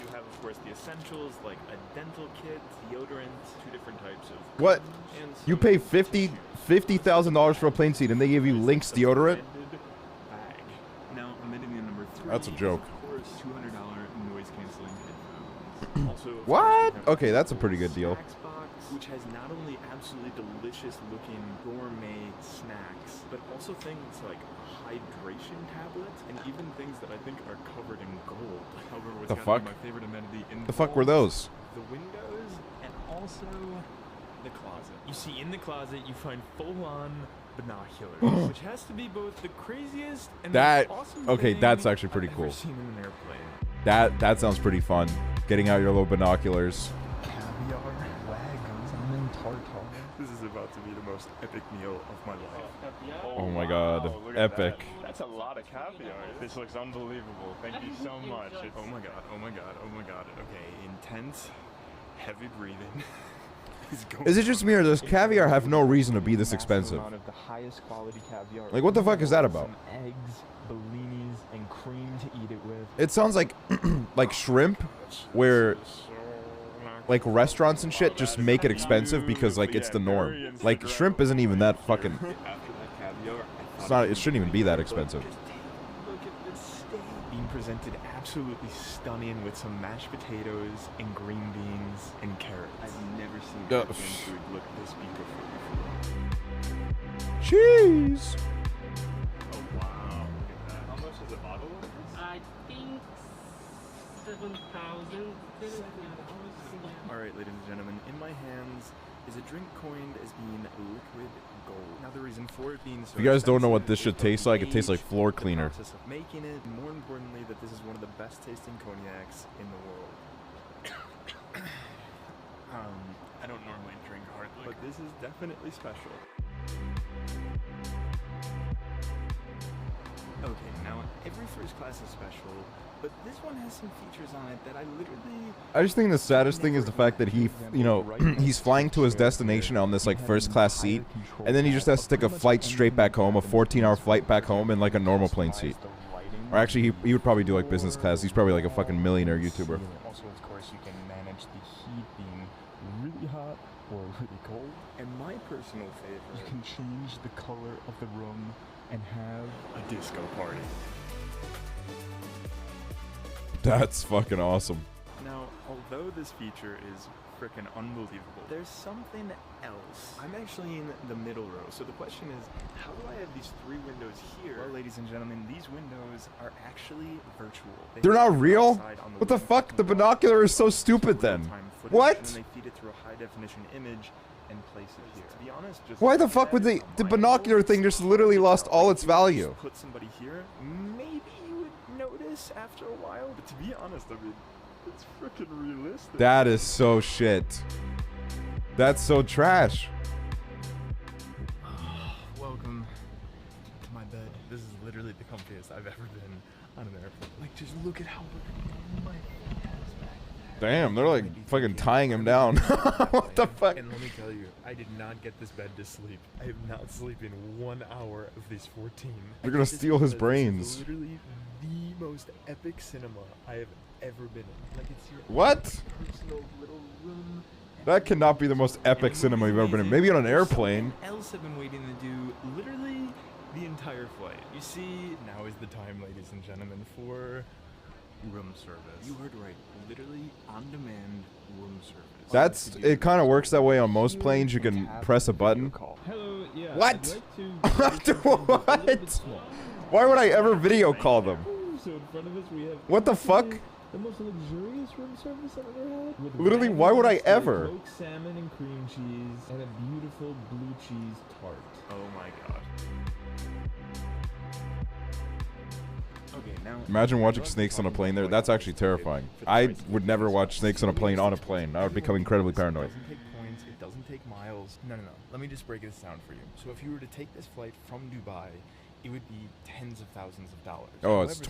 You have, of course, the essentials like a dental kit, deodorant, 2 different types of. What? And You pay $50,000 for a plane seat and they give you Lynx deodorant? bag. Now, amenity number 3. That's a joke. Of course, $200 noise canceling headphones. Also, of What? course, we have Okay, that's a pretty good deal. snacks box, which has not only absolutely delicious looking gourmet snacks, but also things like hydration tablets and even things that I think are covered in gold. However, what's The gotta fuck? be my favorite amenity in The fuck were those? The windows and also the closet. You see, in the closet you find full-on binoculars, which has to be both the craziest and That most awesome okay, thing that's actually pretty I've cool. ever seen in an airplane. That sounds pretty fun. Getting out your little binoculars. Caviar, wagons, salmon tartar. This is about to be the most epic meal of my life. Oh my god, look at epic. that. That's a lot of caviar. This looks unbelievable. Thank you so much. Oh my god, oh my god, oh my god. Okay, intense, heavy breathing. Is it just me or does caviar have no reason to be this expensive? Amount of the highest quality caviar. Like, what the fuck is that about? Some eggs, bellinis, and cream to eat it with. It sounds like like shrimp, where like restaurants and shit just make it expensive because like it's the norm. Like shrimp isn't even that fucking. After that caviar, It's not. It shouldn't even be that expensive. look at this steak. Being presented absolutely stunning with some mashed potatoes and green beans and carrots. I've never seen Caribbean food look this beautiful before. Cheese. Oh wow, look at that. How much is a bottle of this? I think 7,000. Alright, ladies and gentlemen, in my hands is a drink coined as being liquid gold. Now the reason for it being so If you guys don't know what expensive this is should both taste the like, it tastes like age, floor the cleaner. process of making it, and more importantly, that this is one of the best tasting cognacs in the world. I don't normally drink hard liquor, but this is definitely special. Okay, now every first class is special, but this one has some features on it that I literally... I just think the saddest thing is the fact that he, you know, he's flying to his destination on this like first class seat, and then he just has to take a flight straight back home, a 14-hour flight back home in like a normal plane seat. Or actually, he would probably do like business class. He's probably like a fucking millionaire YouTuber. Also, of course, you can manage the heat being really hot or really cold. And my personal favorite, you can change the color of the room and have a disco party. That's fucking awesome. Now, although this feature is frickin' unbelievable, there's something else. I'm actually in the middle row, so the question is, how do I have these 3 windows here? Well, ladies and gentlemen, these windows are actually virtual. They're not real? What the fuck? The binocular is so stupid then. What? And they feed it through a high-definition image and place it here. To be honest, just Why the fuck would the binocular thing just literally lost all its value? put somebody here, maybe you would notice after a while, but to be honest, I mean, it's freaking realistic. That is so shit. That's so trash. Welcome to my bed. This is literally the comfiest I've ever been on an airplane. Like, just look at how my head is back. Damn, they're like fucking tying him down. What the fuck? And let me tell you, I did not get this bed to sleep. I have not slept in 1 hour of these 14. They're gonna steal his brains. This is literally the most epic cinema I have ever been in. Like, it's your What? personal little room. That cannot be the most epic cinema you've ever been in. Maybe on an airplane. Else have been waiting to do literally the entire flight. You see, now is the time, ladies and gentlemen, for room service. You heard right. Literally on-demand room service. That's it. Kind of works that way on most planes. You can press a button. Hello, yeah. What? What? Why would I ever video call them? So in front of us we have What the fuck? the most luxurious room service I've ever had. With Literally, why would I ever? Smoked salmon and cream cheese and a beautiful blue cheese tart. Oh my god. Okay, now Imagine watching snakes on a plane there. That's actually terrifying. I would never watch snakes on a plane I would become incredibly paranoid. It doesn't take points, it doesn't take miles. No. Let me just break this down for you. So if you were to take this flight from Dubai, it would be tens of thousands of dollars. Oh, it's However, the price is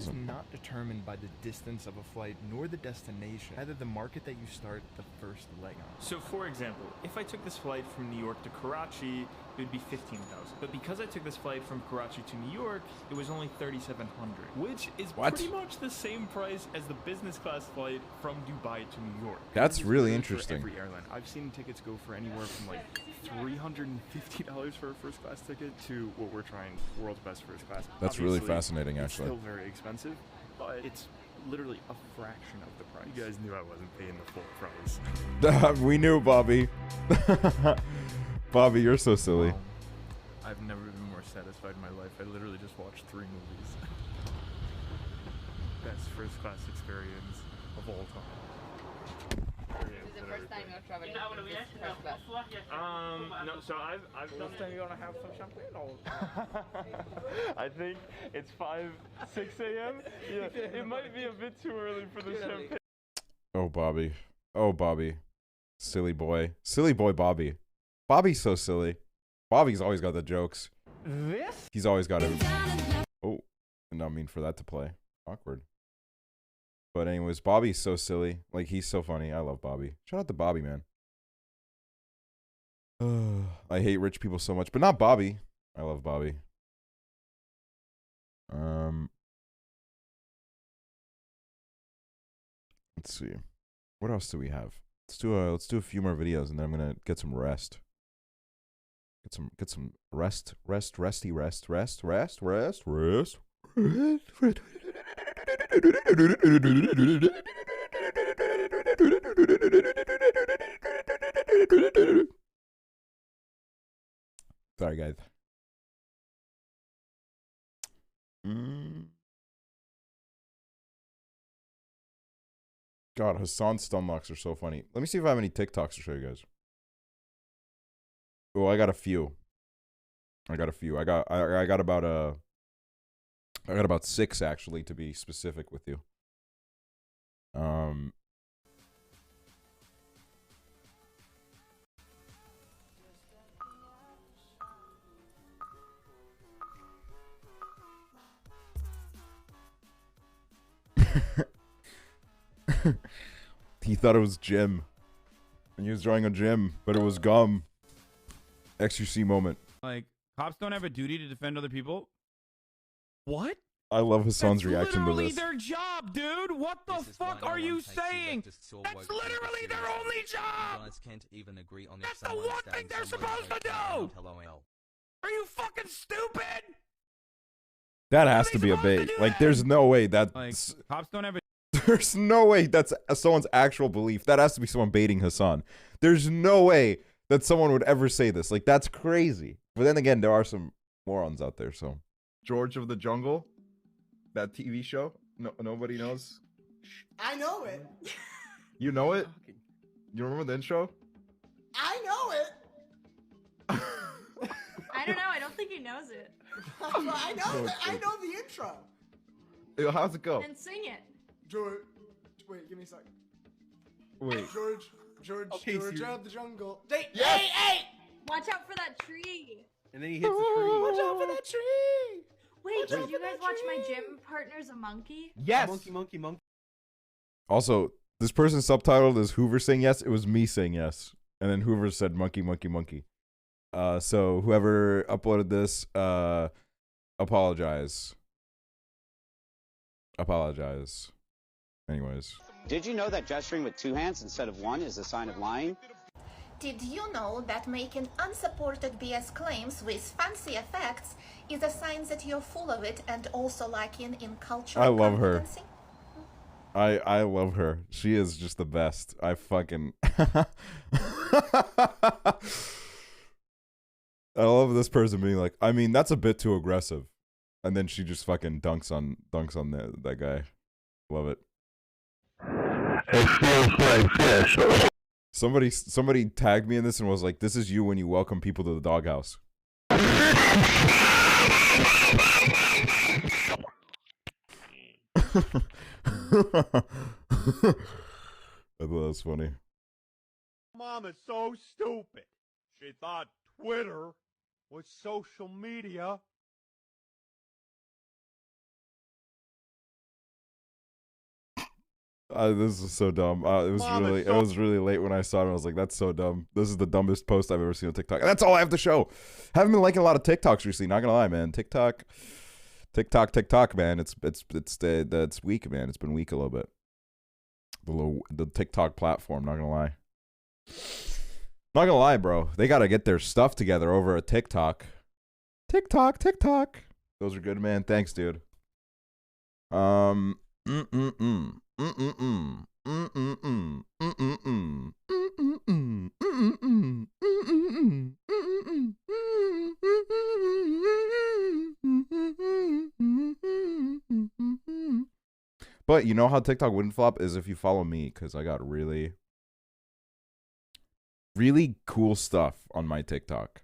20,000. not determined by the distance of a flight nor the destination, either the market that you start the first leg on. So for example, if I took this flight from New York to Karachi, it would be 15,000. But because I took this flight from Karachi to New York, it was only 3,700, which is pretty much the same price as the business class flight from Dubai to New York. That's This is really good interesting. For every airline. I've seen tickets go for anywhere from like $350 for a first class ticket to what we're trying, world's best first class. That's really Obviously, fascinating, it's actually. still very expensive, but it's literally a fraction of the price. You guys knew I wasn't paying the full price. We knew, Bobby. Bobby, you're so silly. I've never been more satisfied in my life. I literally just watched 3 movies. Best first class experience of all time. Is the first time you're traveling? No, so I've done time you gonna have some champagne or? I think it's 6 a.m. Yeah, it might be a bit too early for the champagne. Oh, Bobby. Oh, Bobby. Silly boy. Silly boy, Bobby. Bobby's so silly. Bobby's always got the jokes. This? He's always got it. Oh, did not mean for that to play. Awkward. But anyways, Bobby's so silly. Like, he's so funny. I love Bobby. Shout out to Bobby, man. I hate rich people so much, but not Bobby. I love Bobby. Let's see. What else do we have? Let's do a few more videos, and then I'm gonna get some rest. Get some rest. Sorry, guys. God, Hassan's stunlocks are so funny. Let me see if I have any TikToks to show you guys. Oh, I got a few. I got about 6 actually, to be specific with you. He thought it was Jim. And he was drawing a Jim, but it was gum. XUC moment. Like, cops don't have a duty to defend other people? What? I love Hassan's reaction to literally this. their job, dude. What the fuck are you saying? That's literally their only job. That's the one thing they're supposed to do. Are you fucking stupid? That has to be a bait. Like, there's no way that. Cops don't ever. There's no way that's someone's actual belief. That has to be someone baiting Hassan. There's no way that someone would ever say this. Like, that's crazy. But then again, there are some morons out there. So, George of the Jungle, that TV show. No, nobody knows. I know it. You know it? You remember the intro? I know it. I don't know. I don't think he knows it. I know it. I know the intro. Yo, how's it go? And sing it. George, wait, give me a second. Wait. George Okay, of the jungle. Hey! Watch out for that tree. And then he hits the tree. Watch out for that tree. Wait, did you guys watch My Gym Partner's a Monkey? Yes. Monkey. Also, this person subtitled as Hoover saying yes. It was me saying yes. And then Hoover said monkey. So whoever uploaded this, apologize. Anyways. Did you know that gesturing with 2 hands instead of 1 is a sign of lying? Did you know that making unsupported BS claims with fancy effects is a sign that you're full of it and also lacking in cultural I love her. competency? I love her. She is just the best. I fucking I love this person being like, I mean, that's a bit too aggressive. And then she just fucking dunks on that guy. Love it. It feels like this. Somebody tagged me in this and was like, this is you when you welcome people to the doghouse. I thought that was funny. Mom is so stupid. She thought Twitter was social media. This is so dumb. It was really late when I saw it. I was like, that's so dumb. This is the dumbest post I've ever seen on TikTok. And that's all I have to show. Haven't been liking a lot of TikToks recently. Not gonna lie, man. TikTok, man. It's weak, man. It's been weak a little bit. The TikTok platform. Not gonna lie, bro. They gotta get their stuff together over at TikTok. TikTok. Those are good, man. Thanks, dude. But you know how TikTok wouldn't flop is if you follow me, because I got really cool stuff on my TikTok.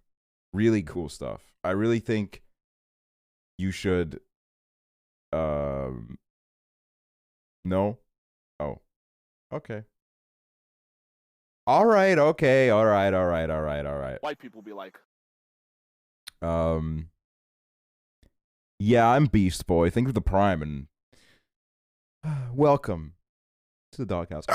Really cool stuff. I really think you should no? Oh. Okay. All right. White people be like, yeah, I'm Beast Boy. Think of the Prime and welcome to the doghouse.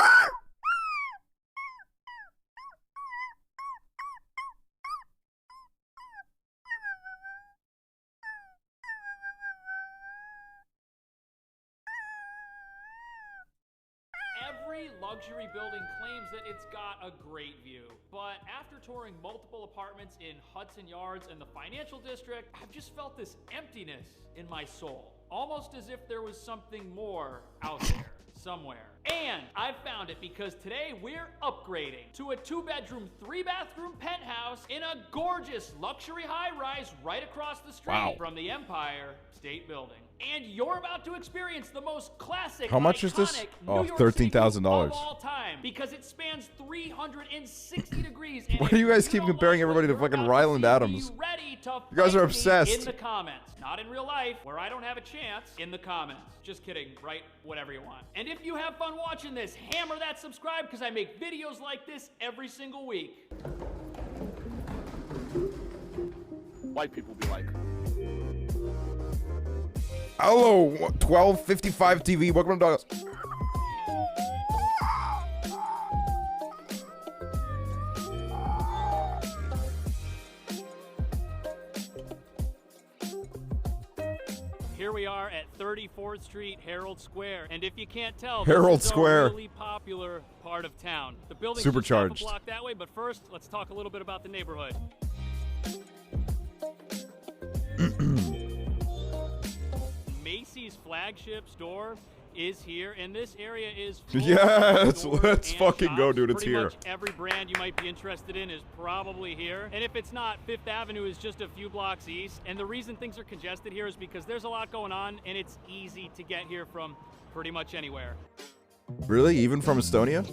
Every luxury building claims that it's got a great view, but after touring multiple apartments in Hudson Yards and the financial district, I've just felt this emptiness in my soul, almost as if there was something more out there somewhere. And I found it because today we're upgrading to a 2-bedroom, 3-bathroom penthouse in a gorgeous luxury high-rise right across the street from the Empire State Building. And you're about to experience the most classic, how much is this? Oh, $13,000. Of all time, because it spans 360 degrees. Why do you guys keep comparing everybody to fucking Ryland Adams? You guys are obsessed. In the comments, not in real life, where I don't have a chance. In the comments, just kidding. Write whatever you want. And if you have fun watching this, hammer that subscribe because I make videos like this every single week. white people be like, hello, 1255 TV. Welcome to Doghouse. here we are at 34th Street, Herald Square, and if you can't tell, Herald this is Square. a really popular part of town. The building's Supercharged. just half a block that way, but first, let's talk a little bit about the neighborhood. Macy's flagship store is here, and this area is full Yes, of stores let's and fucking go, shops. dude. It's Pretty here. much every brand you might be interested in is probably here. And if it's not, Fifth Avenue is just a few blocks east. And the reason things are congested here is because there's a lot going on, and it's easy to get here from pretty much anywhere. Really? Even from Estonia?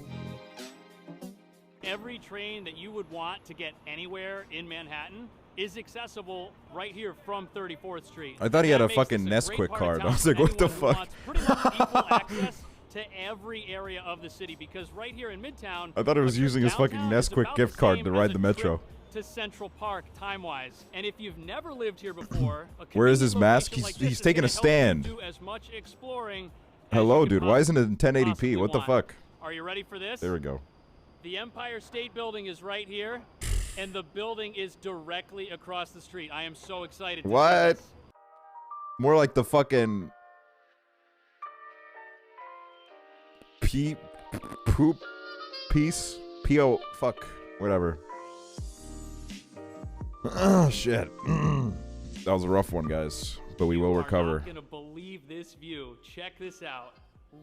Every train that you would want to get anywhere in Manhattan is accessible right here from 34th Street. I thought he had That a makes fucking this a great Nesquik part of card. town I was like, for what the anyone who fuck? wants pretty much equal access to every area of the city, because right here in Midtown, I thought he was a trip using his fucking downtown is Nesquik about gift the card same to as ride a the metro. trip to Central Park time-wise. And if you've never lived here before, a Where is his convenient mask? location He's like this he's is taking gonna a help you stand. do as much exploring as Hello, you could dude. Why isn't it in 1080p? possibly What the want. fuck? Are you ready for this? There we go. The Empire State Building is right here, and the building is directly across the street. I am so excited to see What? this. More like the fucking poop piece. P.O. Fuck. Whatever. Oh, shit. That was a rough one, guys. But we will You are recover. not gonna believe this view. Check this out.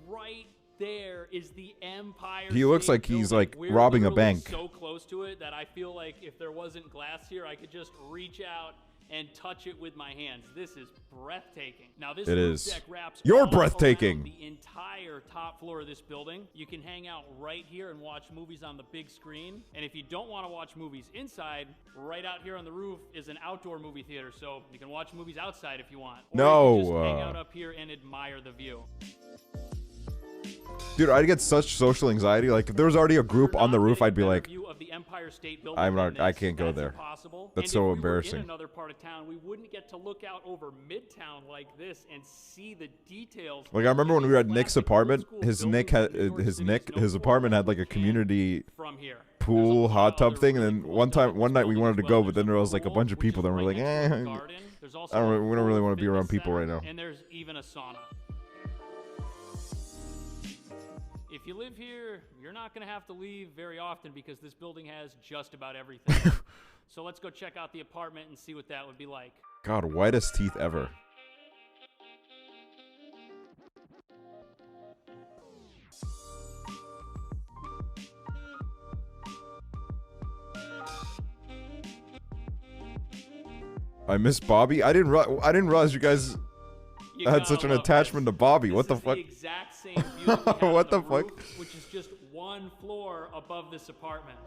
Right there is the Empire He looks State like he's, Building. like, We're robbing a literally bank. so close to it that I feel like if there wasn't glass here, I could just reach out and touch it with my hands. This is breathtaking. Now this It roof is. deck wraps You're all around breathtaking. the entire top floor of this building. You can hang out right here and watch movies on the big screen. And if you don't want to watch movies inside, right out here on the roof is an outdoor movie theater, so you can watch movies outside if you want. Or No, you can just hang out up here and admire the view. Dude, I'd get such social anxiety. Like, if there was already a group on the roof, I'd be like, View of the Empire State Building I'm not, than I this. can't go That's there. impossible. That's And so if we were embarrassing. in another part of town, we wouldn't get to look out over Midtown like this and see the details. Like, I remember when we were at Nick's apartment, his apartment had like a community pool hot tub thing, and then one night we wanted to go, but then there was like a bunch of people that were like, we don't really want to be around people right now. And there's even a sauna. If you live here, you're not going to have to leave very often because this building has just about everything. So let's go check out the apartment and see what that would be like. God, whitest teeth ever. I miss Bobby. I didn't realize you guys had such an attachment to Bobby. What the fuck? Exact same view that we have What on the roof, fuck? which is just one floor above this apartment.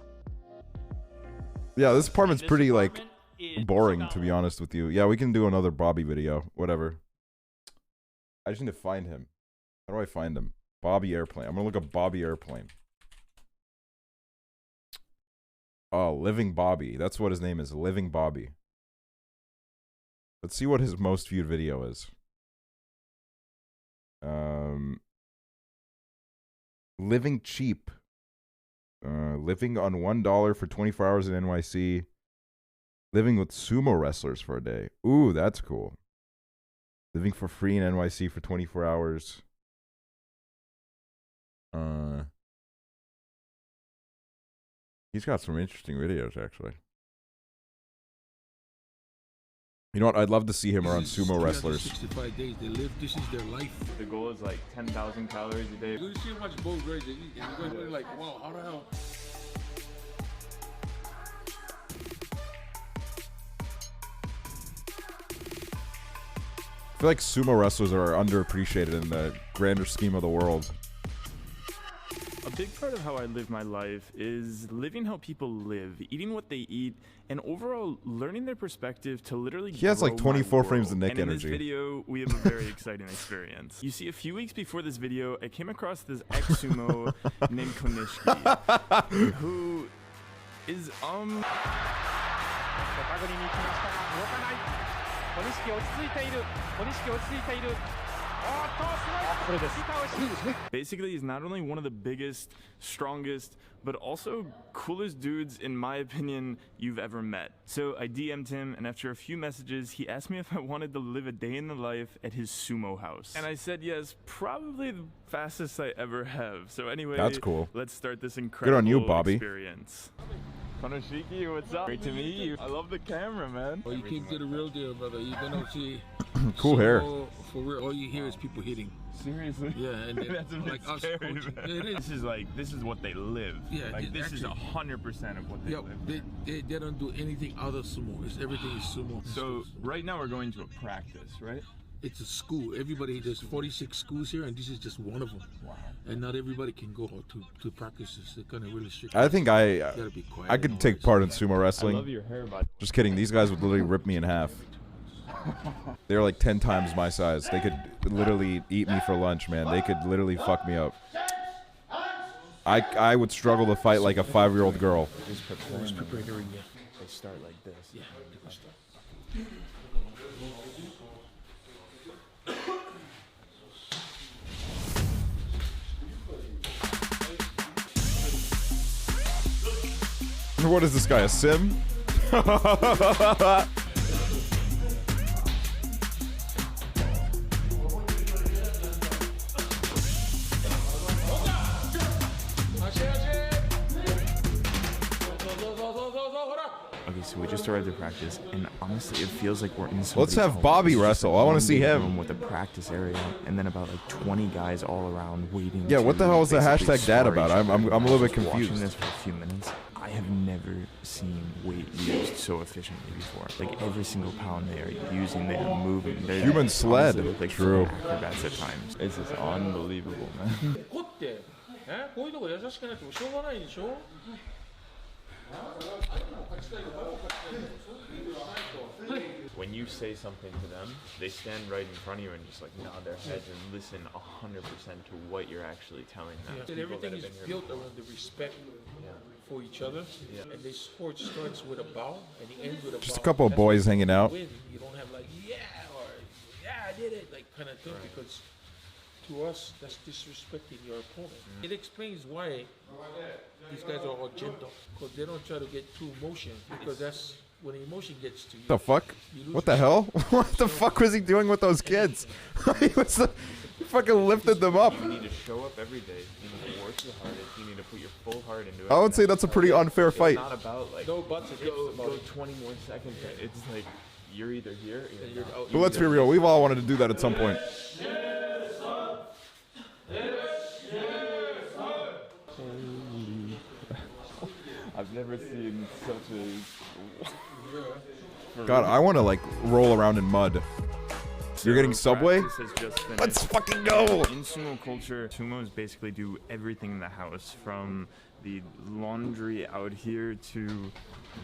Yeah, this apartment's This pretty like apartment is boring, to be honest with you. Yeah, we can do another Bobby video. Whatever. I just need to find him. How do I find him? Bobby Airplane. I'm gonna look up Bobby Airplane. Oh, Living Bobby. That's what his name is. Living Bobby. Let's see what his most viewed video is. Living cheap. Living on $1 for 24 hours in NYC. Living with sumo wrestlers for a day. Ooh, that's cool. Living for free in NYC for 24 hours. He's got some interesting videos, actually. You know what? I'd love to see him around sumo wrestlers. 365 days they live. This is their life. The goal is like 10,000 calories a day. You see how much both guys they eat, and you're going to be like, wow, how the hell? I feel like sumo wrestlers are underappreciated in the grander scheme of the world. A big part of how I live my life is living how people live, eating what they eat, and overall learning their perspective to literally He has like grow my 24 frames of world. Nick and in energy. this video, we have a very exciting experience. You see, a few weeks before this video, I came across this ex-sumo named Konishiki, who is, 小手繰りに行きましたが動かない。小錦落ち着いている。小錦落ち着いている。Basically, he's not only one of the biggest, strongest, but also coolest dudes, in my opinion, you've ever met. So I DM'd him, and after a few messages, he asked me if I wanted to live a day in the life at his sumo house. And I said yes, probably the fastest I ever have. So anyway, that's cool. Let's start this incredible Good on you, Bobby. experience. Konoshiki, what's up? Great to meet you. I love the camera, man. Well, you came to the real deal, brother. You don't see. Cool hair. For real, all you hear is people hitting. Seriously? Yeah, and that's a bit like us scary, coaching. man. It is. This is what they live. Yeah, like this actually, is 100% of what they live. They don't do anything other sumo. Everything is sumo. So right now we're going to a practice, right? It's a school. There's 46 schools here, and this is just one of them. Wow. And not everybody can go to practices. They're kind of really strict. I think I could take part in sumo wrestling. I love your hair, bud. Just kidding. These guys would literally rip me in half. They're like 10 times my size. They could literally eat me for lunch, man. They could literally fuck me up. I would struggle to fight like a 5-year-old girl. Just preparing the ring, yeah. They start like this. Yeah, they start. What is this guy, a sim? Okay, so we just arrived at practice, and honestly, it feels like we're in. Let's have Bobby wrestle. I want to see him. With a practice area, and then about like 20 guys all around waiting. Yeah, what the hell is the hashtag dad about? I'm a little bit confused. Watching this for a few minutes, I have never seen weight used so efficiently before. Like every single pound they are using, they are moving. They're human sled. Honestly, like True. Acrobats at times. It's just unbelievable, man. When you say something to them, they stand right in front of you and just like nod their heads and listen 100% to what you're actually telling them. And everything is built around the respect for each other. And this sport starts with a bow and it ends with a bow. Just a couple of boys hanging out. You don't have like, yeah, or yeah, I did it, like kind of thing, because to us, that's disrespecting your opponent. It explains why these guys are all gentle, because they don't try to get too emotional, because that's when emotion gets to you. The fuck? What the hell? What the fuck was he doing with those kids? He fucking lifted them up. You need to show up every day. You need to work your hardest. You need to put your full heart into it. I would say that's a pretty unfair fight. It's not about like no buts and go 20 more seconds. It's like you're either here or you're out. But let's be real. We've all wanted to do that at some point. I've never seen such a... God, I want to like roll around in mud. You're getting Subway? Let's fucking go! In sumo culture, sumos basically do everything in the house, from the laundry out here to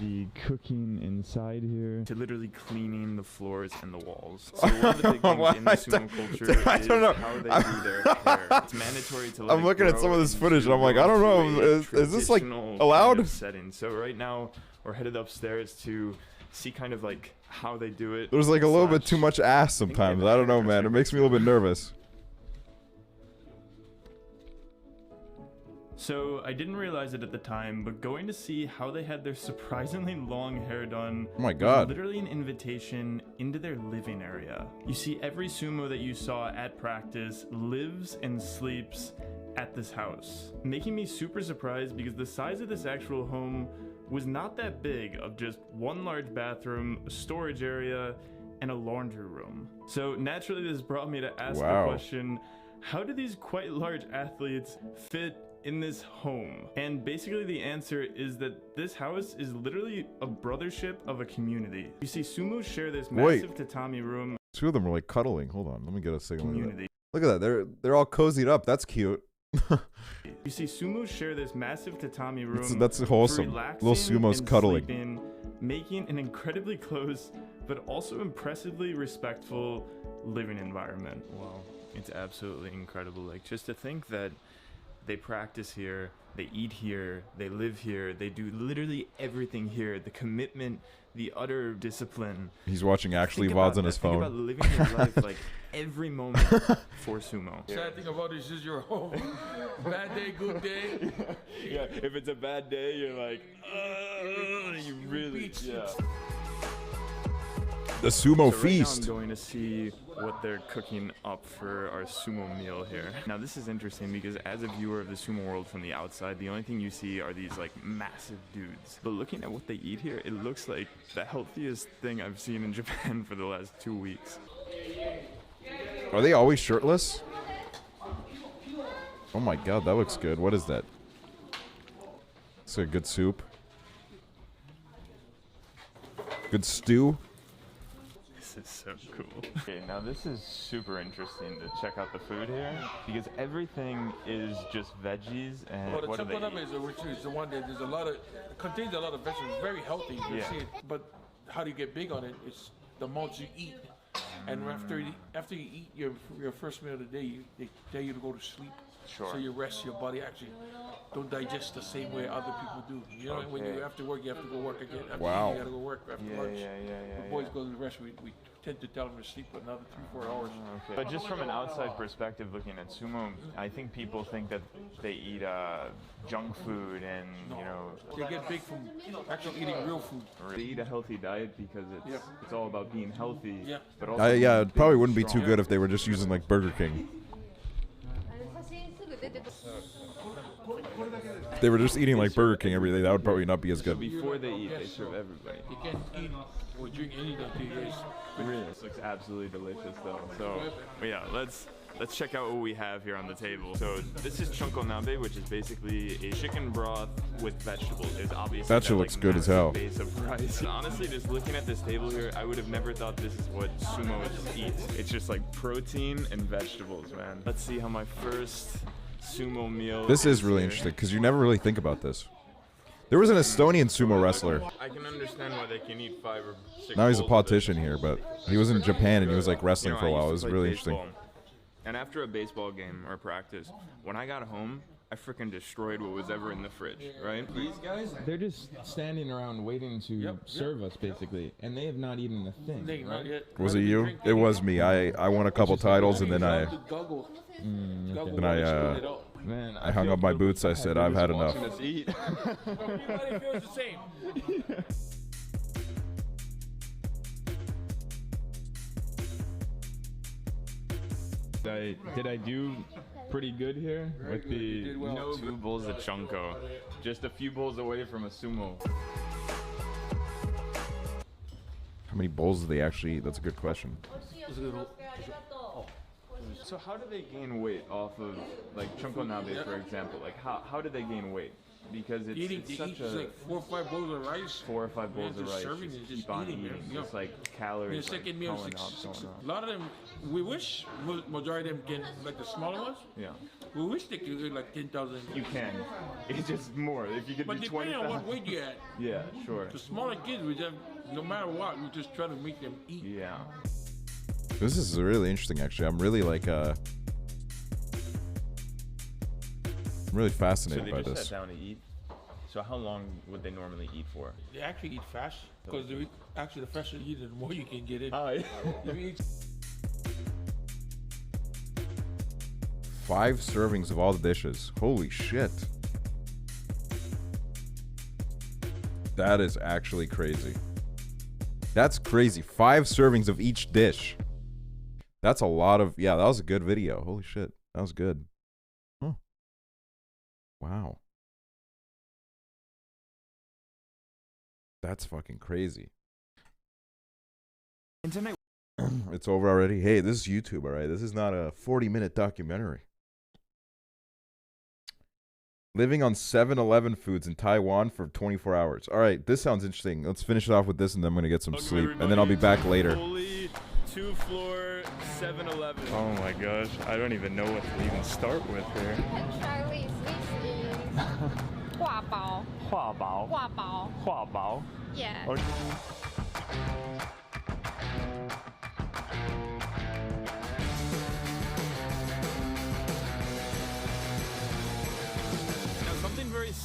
the cooking inside here to literally cleaning the floors and the walls. So one of the big things in the sumo culture is how they do their hair. It's mandatory to let I'm looking at some of this footage and I'm like, I don't know, is this like allowed? Kind of setting. So right now we're headed upstairs to see kind of like how they do it. There's like a little bit too much ass sometimes. I don't know, man. It makes me a little bit nervous. So I didn't realize it at the time, but going to see how they had their surprisingly long hair done oh my God. was literally an invitation into their living area. You see, every sumo that you saw at practice lives and sleeps at this house, making me super surprised because the size of this actual home was not that big, of just one large bathroom, a storage area, and a laundry room. So naturally this brought me to ask the question, how do these quite large athletes fit in this home? And basically the answer is that this house is literally a brothership of a community. You see, sumos share this massive tatami room. Two of them are like cuddling. Hold on, let me get a signal. Look at that, they're all cozied up. That's cute. You see, sumos share this massive tatami room. That's wholesome. Little sumos cuddling. Sleeping, making an incredibly close, but also impressively respectful living environment. Wow, it's absolutely incredible. Like, just to think that They practice here, they eat here, they live here, they do literally everything here. The commitment, the utter discipline. He's watching actually VODs on his phone. Think about living your life like every moment for sumo. Sad thing about this is your home. Bad day, good day. Yeah, if it's a bad day, you're like, you really, yeah. The sumo so feast. Right now I'm going to see what they're cooking up for our sumo meal here. Now this is interesting because as a viewer of the sumo world from the outside, the only thing you see are these like massive dudes. But looking at what they eat here, it looks like the healthiest thing I've seen in Japan for the last 2 weeks. Are they always shirtless? Oh my god, that looks good. What is that? It's a good soup. Good stew. This is so cool. Okay, now this is super interesting to check out the food here because everything is just veggies and Well, the what do they championat eat? is the one that there's a lot of contains a lot of vegetables, very healthy. You Yeah. see it, but how do you get big on it? It's the most you eat, and after you eat your first meal of the day, they tell you to go to sleep. Sure. So you rest your body actually don't digest the same way other people do. You know, when you Okay. after work, you have to go work again. After Wow. you gotta go work after Yeah, lunch. yeah. The boys go to the rest. We tend to tell them to sleep for another 3-4 hours. Okay. But just from an outside perspective, looking at sumo, I think people think that they eat junk food and you know. They get big from actually eating real food. They eat a healthy diet because it's all about being healthy. Yeah. But also Yeah, being it probably big, wouldn't be too strong. good if they were just using like Burger King. If they were just eating like Burger King every day, that would probably not be as So good. before they eat, they serve everybody. You can't eat or drink anything until you guys. Really, this looks absolutely delicious though. So, but yeah, let's check out what we have here on the table. So this is chunko nabe, which is basically a chicken broth with vegetables. There's obviously That shit looks good as massive hell. Base of rice. Honestly, just looking at this table here, I would have never thought this is what sumo eats. It's just like protein and vegetables, man. Let's see how my first sumo meal. This is really here. interesting because you never really think about this. There was an Estonian sumo wrestler. I can understand why they can eat 5 or 6. Now he's a bowls of it. politician here, but he was in Japan and he was like wrestling for a while. It was really interesting. And after a baseball game or practice, when I got home, I freaking destroyed what was ever in the fridge, right? These guys, they're just standing around waiting to serve us, basically, and they have not eaten a thing. Right? Was it you? It was me. I won a couple titles and then I Man, I hung up my boots. I said I've had enough. Everybody feels the same. Did I do pretty good here with the No 2 bowls of chunko, just a few bowls away from a sumo. How many bowls do they actually eat? That's a good question. So how do they gain weight off of like chunko nabe, for example? Like how do they gain weight? Because it's, Eating, it's they such eat a like 4 or 5 bowls of rice. 4 or 5 bowls of just rice. serving Just and just keep on eating, eating. man. Just like calories The like, second meal, going up, six, going up. a lot of them, we wish majority of them can, like the smaller ones. Yeah. We wish they could eat like 10,000. You can. It's just more. If you could But do depending 20,000. on what weight you're at. Yeah, sure. The smaller kids, we just, no matter what, we just try to make them eat. Yeah. This is really interesting, actually. I'm really like I'm really So fascinated they by just this. sat down to eat. So how long would they normally eat for? They actually eat fast because actually the faster you eat, the more you can get in. Oh, yeah. If you eat 5 servings of all the dishes. Holy shit. That is actually crazy. That's crazy. 5 servings of each dish. That's a lot of... Yeah, that was a good video. Holy shit. That was good. Huh. Wow. That's fucking crazy. Internet. It's over already. Hey, this is YouTube, all right? This is not a 40-minute documentary. Living on 7-Eleven foods in Taiwan for 24 hours. All right, this sounds interesting. Let's finish it off with this, and then I'm going to get some sleep. And then I'll be back later. Fully 2-floor 7-Eleven. Oh my gosh, I don't even know what to even start with here. Chinese, this is 挂包. 画包. 挂包. 画包. Yeah.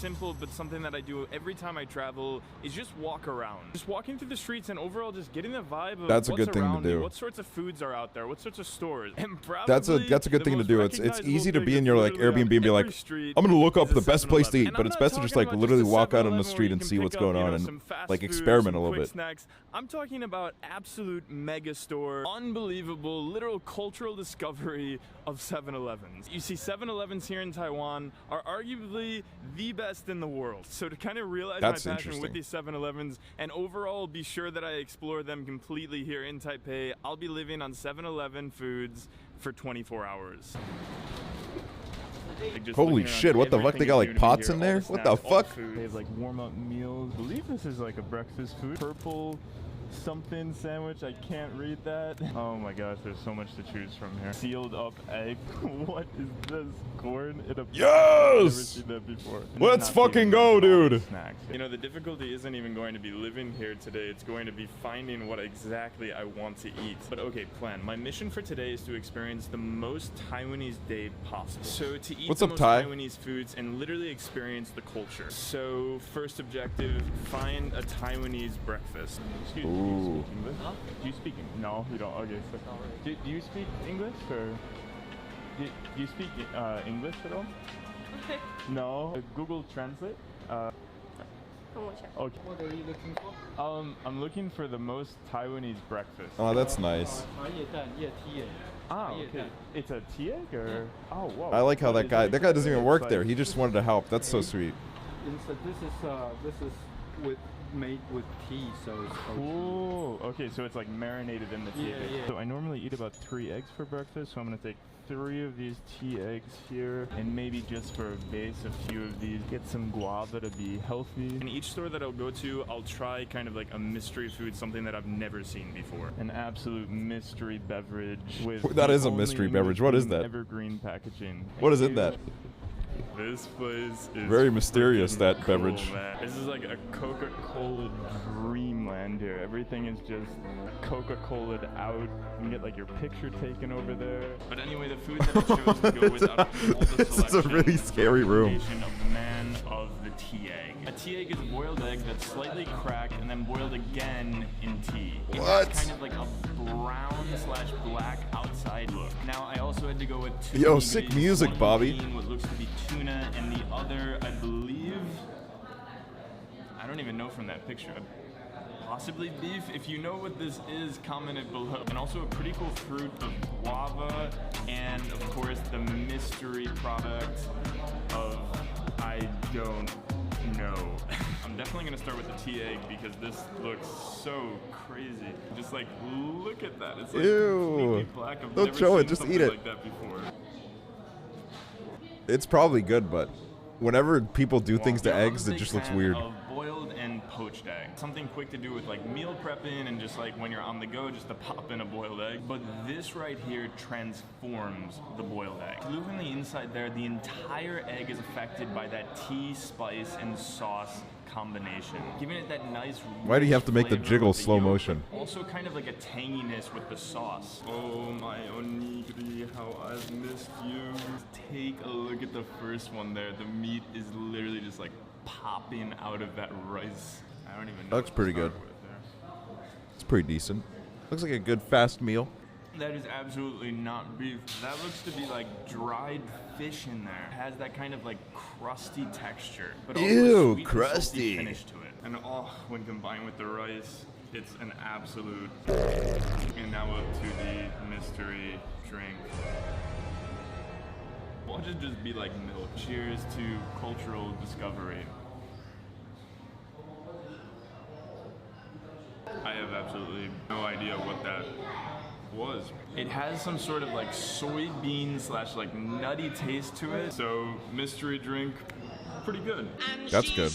simple, but something that I do every time I travel is just walk around. Just walking through the streets and overall just getting the vibe of That's a what's good thing to around me, do. what sorts of foods are out there, what sorts of stores. And That's a good thing to do. It's easy to be in your like Airbnb and be like, I'm gonna look up the best place to eat, but it's best to just like literally walk out on the street and see what's going on and like experiment a little bit. Snacks. I'm talking about absolute mega store, unbelievable, literal cultural discovery of 7-Elevens. You see, 7-Elevens here in Taiwan are arguably the best in the world. So to kind of realize my passion with these 7-Elevens and overall be sure that I explore them completely here in Taipei, I'll be living on 7-Eleven foods for 24 hours. Like holy shit, what the fuck? They got like pots in there? What the fuck? They have like warm up meals. I believe this is like a breakfast food. Purple something sandwich. I can't read that. Oh my gosh, there's so much to choose from here. Sealed up egg. What is this? Corn in a yes! I've never seen that before. Let's fucking go, dude. Snacks. You know, the difficulty isn't even going to be living here today. It's going to be finding what exactly I want to eat. But okay, plan. My mission for today is to experience the most Taiwanese day possible. So to eat the most Taiwanese foods and literally experience the culture. So first objective, find a Taiwanese breakfast. Excuse me. Do you speak English? Huh? Do you speak? No, you don't. Okay. So, do you speak English or do you speak English at all? No. Google Translate. Okay. What are you looking for? I'm looking for the most Taiwanese breakfast. Oh, that's nice. Ah, okay. It's a tea egg or? Oh, wow. I like how that guy doesn't even work there. He just wanted to help. That's so sweet. This is made with tea, so it's cool. Okay, so it's like marinated in the tea. Yeah. So I normally eat about 3 eggs for breakfast, so I'm gonna take 3 of these tea eggs here, and maybe just for a base, a few of these. Get some guava to be healthy. In each store that I'll go to, I'll try kind of like a mystery food, something that I've never seen before. An absolute mystery beverage with that is a mystery beverage. What is that? Evergreen packaging. What is in that? This place is very mysterious, that cool, beverage. Man. This is like a Coca-Cola dreamland here. Everything is just Coca-Cola'd out. You can get like your picture taken over there. But anyway, the food that I chose to go with out of all the This is a really scary room. Of the man of the tea egg. A tea egg is a boiled egg that's slightly cracked and then boiled again in tea. It has kind of like a brown/black outside look. Now I also had to go with 2 Yo, sick music, Bobby. What looks to be tuna, and the other, I believe, I don't even know from that picture, possibly beef. If you know what this is, comment it below. And also a pretty cool fruit of guava, and of course the mystery product of I don't know. I'm definitely gonna start with the tea egg because this looks so crazy. Just like, look at that. It's like completely black. I've never seen just something eat it. like that before. It's probably good, but whenever people do things to eggs, it just looks weird. Boiled and poached egg. Something quick to do with like meal prepping and just like when you're on the go, just to pop in a boiled egg. But this right here transforms the boiled egg. Look on the inside there, the entire egg is affected by that tea, spice, and sauce combination, giving it that nice. Why do you have to make the jiggle slow motion? Also kind of like a tanginess with the sauce. Oh my onigiri, how I've missed you. Take a look at the first one there. The meat is literally just like popping out of that rice. I don't even know. Looks pretty good. It's pretty decent. Looks like a good fast meal. That is absolutely not beef. That looks to be like dried fish in there. It has that kind of like crusty texture, but also a sweet crusty finish to it. And when combined with the rice, it's an absolute. And now up to the mystery drink. Watch it just be like milk. Cheers to cultural discovery. I have absolutely no idea what that was. It has some sort of like soybean / like nutty taste to it. So mystery drink, pretty good. That's good.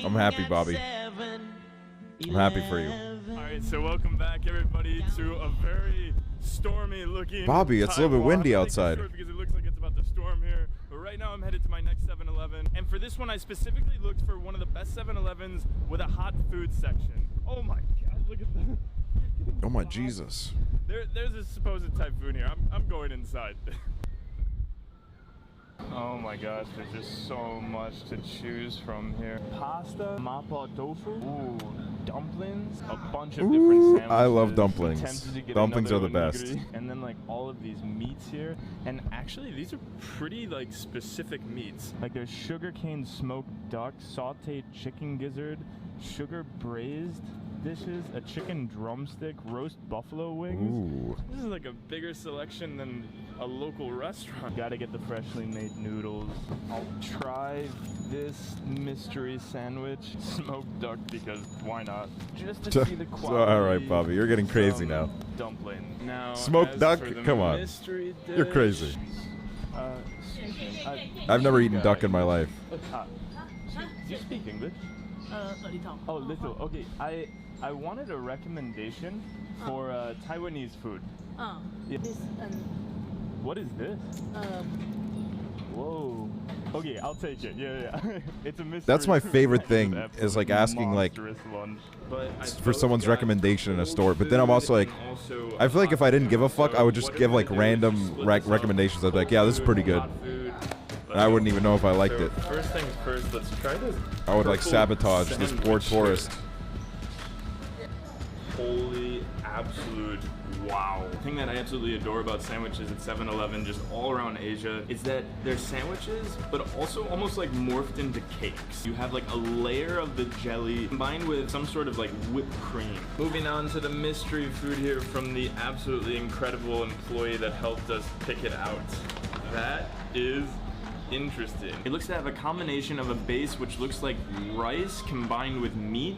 I'm happy, Bobby. I'm happy for you. All right, so welcome back, everybody, to a very stormy looking. Bobby, it's a little bit windy outside. Because it looks like it's about to storm here. But right now I'm headed to my next 7-Eleven, and for this one I specifically looked for one of the best 7-Elevens with a hot food section. Oh my God, look at that. Oh my Jesus. There's a supposed typhoon here. I'm going inside. Oh my gosh, there's just so much to choose from here. Pasta, mapo tofu, ooh, dumplings, a bunch of different sandwiches. I love dumplings. Tempted to get Dumplings are the another best. onigiri. And then like all of these meats here. And actually these are pretty like specific meats. Like there's sugarcane smoked duck, sauteed chicken gizzard, sugar braised dishes, a chicken drumstick, roast buffalo wings. Ooh. This is like a bigger selection than a local restaurant. Gotta get the freshly made noodles. I'll try this mystery sandwich, smoked duck, because why not? Just to see the quality. All right, Bobby, you're getting crazy now. Dumpling. Now, Smoked as duck? for the Come on. mystery You're dish, crazy. Excuse me. I've never eaten duck in my life. Do you speak English? A little. Oh, little. Okay, I wanted a recommendation for Taiwanese food. Yeah. This What is this? Whoa. Okay, I'll take it. Yeah. It's a mystery. That's my favorite thing, It's is like asking like monstrous lunch. for someone's recommendation in a store. But then I'm also like, I feel like if I didn't give a fuck, I would just give like random recommendations. I'd be like, yeah, this is pretty good. And I wouldn't even know if I liked it. First things first, let's try this. I would like sabotage this poor tourist. Holy absolute wow. The thing that I absolutely adore about sandwiches at 7-Eleven, just all around Asia, is that they're sandwiches, but also almost like morphed into cakes. You have like a layer of the jelly combined with some sort of like whipped cream. Moving on to the mystery food here from the absolutely incredible employee that helped us pick it out. That is interesting. It looks to have a combination of a base which looks like rice combined with meat.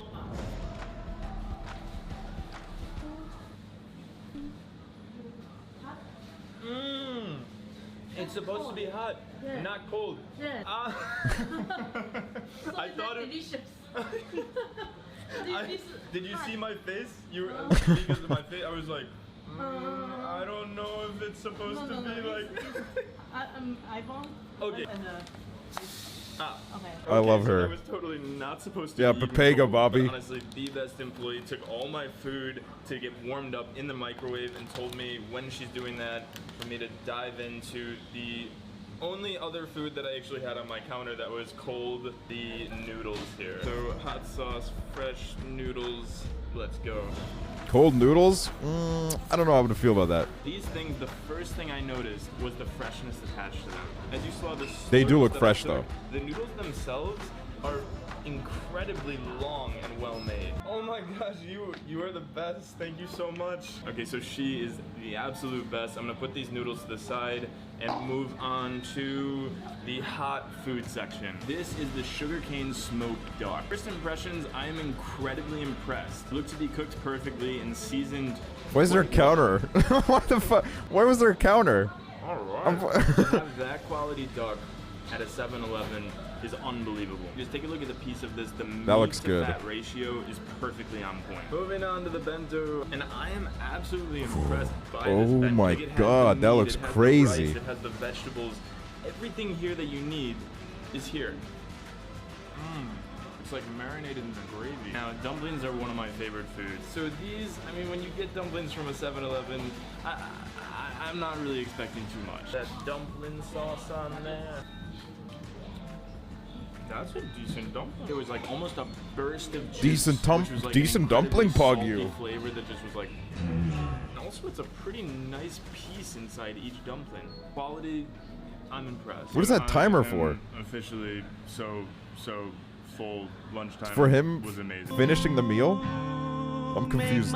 It's supposed to be hot, not cold. I thought it. Delicious. Did you see my face? Because of my face, I was like, I don't know if it's supposed to be like. iPhone. Okay. Okay. I love her. So that was totally not supposed to Yeah, be Papega, cold, Bobby. But honestly, the best employee took all my food to get warmed up in the microwave and told me when she's doing that for me to dive into the only other food that I actually had on my counter that was cold, the noodles here. So hot sauce, fresh noodles, let's go. Cold noodles? I don't know how I'm gonna feel about that. These things, the first thing I noticed was the freshness attached to them. As you saw, They do look fresh though. The noodles themselves are incredibly long and well made. Oh my gosh, you are the best. Thank you so much. Okay, so she is the absolute best. I'm gonna put these noodles to the side and move on to the hot food section. This is the sugarcane smoked duck. First impressions, I am incredibly impressed. Look to be cooked perfectly and seasoned. Why is there a counter? What the fuck? Why was there a counter? Alright. To have that quality duck at a 7-Eleven is unbelievable. Just take a look at the piece of this. The meat looks to good. fat ratio is perfectly on point. Moving on to the bento, and I am absolutely impressed by this bento. my Like, it has God, the that meat, looks it has the crazy. rice, it has the vegetables. Everything here that you need is here. It's like marinated in the gravy. Now, dumplings are one of my favorite foods. So these, I mean, when you get dumplings from a 7-Eleven, I'm not really expecting too much. That dumpling sauce on there. That's a decent dumpling. It was like almost a burst of juice. Decent which was like decent an dumpling, incredibly Pog, you. salty flavor that just was like. And also, it's a pretty nice piece inside each dumpling. Quality, I'm impressed. What is that timer I am for? Officially, so full lunchtime. For him was amazing. finishing the meal? I'm confused.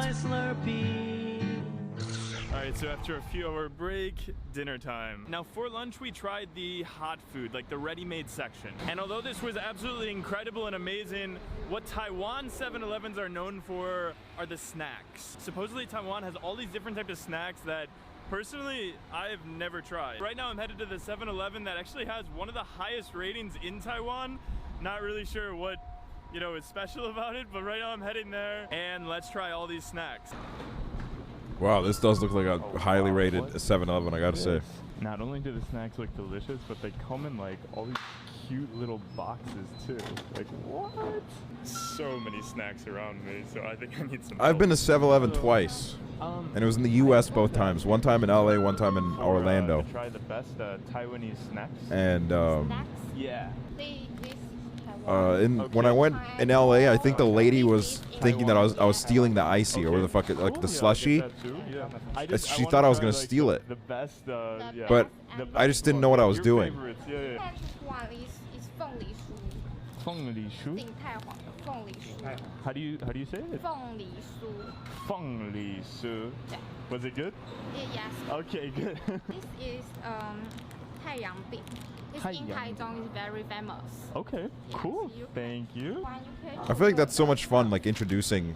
Alright, so after a few hour break, dinner time. Now for lunch we tried the hot food, like the ready-made section. And although this was absolutely incredible and amazing, what Taiwan 7-Elevens are known for are the snacks. Supposedly Taiwan has all these different types of snacks that personally I have never tried. Right now I'm headed to the 7-Eleven that actually has one of the highest ratings in Taiwan. Not really sure what, is special about it, but right now I'm heading there and let's try all these snacks. Wow, this does look like a highly rated 7-Eleven, I gotta say. Not only do the snacks look delicious, but they come in like all these cute little boxes too. Like what? so many snacks around me, so I think I need some. I've been to 7-Eleven twice, and it was in the U.S. both times. One time in L.A., one time in Orlando. Try the best Taiwanese snacks. And yeah. when I went in L.A., I think the lady was thinking that I was stealing the icy or the fuck like the slushy. She thought I was gonna steal it, but I just didn't know what I was doing. How do you say it? Was it good? Yes. Okay, good. This is 太阳饼. This in Taichung is very famous. Okay, cool. Thank you. I feel like that's so much fun, like introducing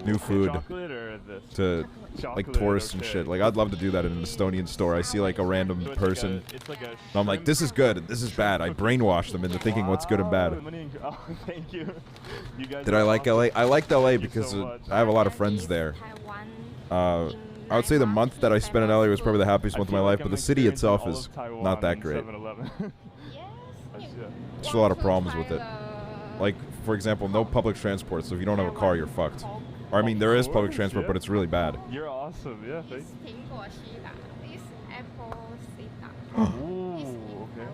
new food to like tourists and shit. Like I'd love to do that in an Estonian store. I see like a random person, and I'm like, this is good and this is bad. I brainwash them into thinking what's good and bad. Oh, thank you. You guys Did I like LA? I liked LA because I have a lot of friends there. I would say the month that I spent in LA was probably the happiest month of my life, but the city itself is not that great. There's a lot of problems with it. Like, for example, no public transport, so if you don't have a car, you're fucked. Or, I mean, there is public transport, but it's really bad. You're awesome, yeah, thanks. This apple cider. Ooh, okay.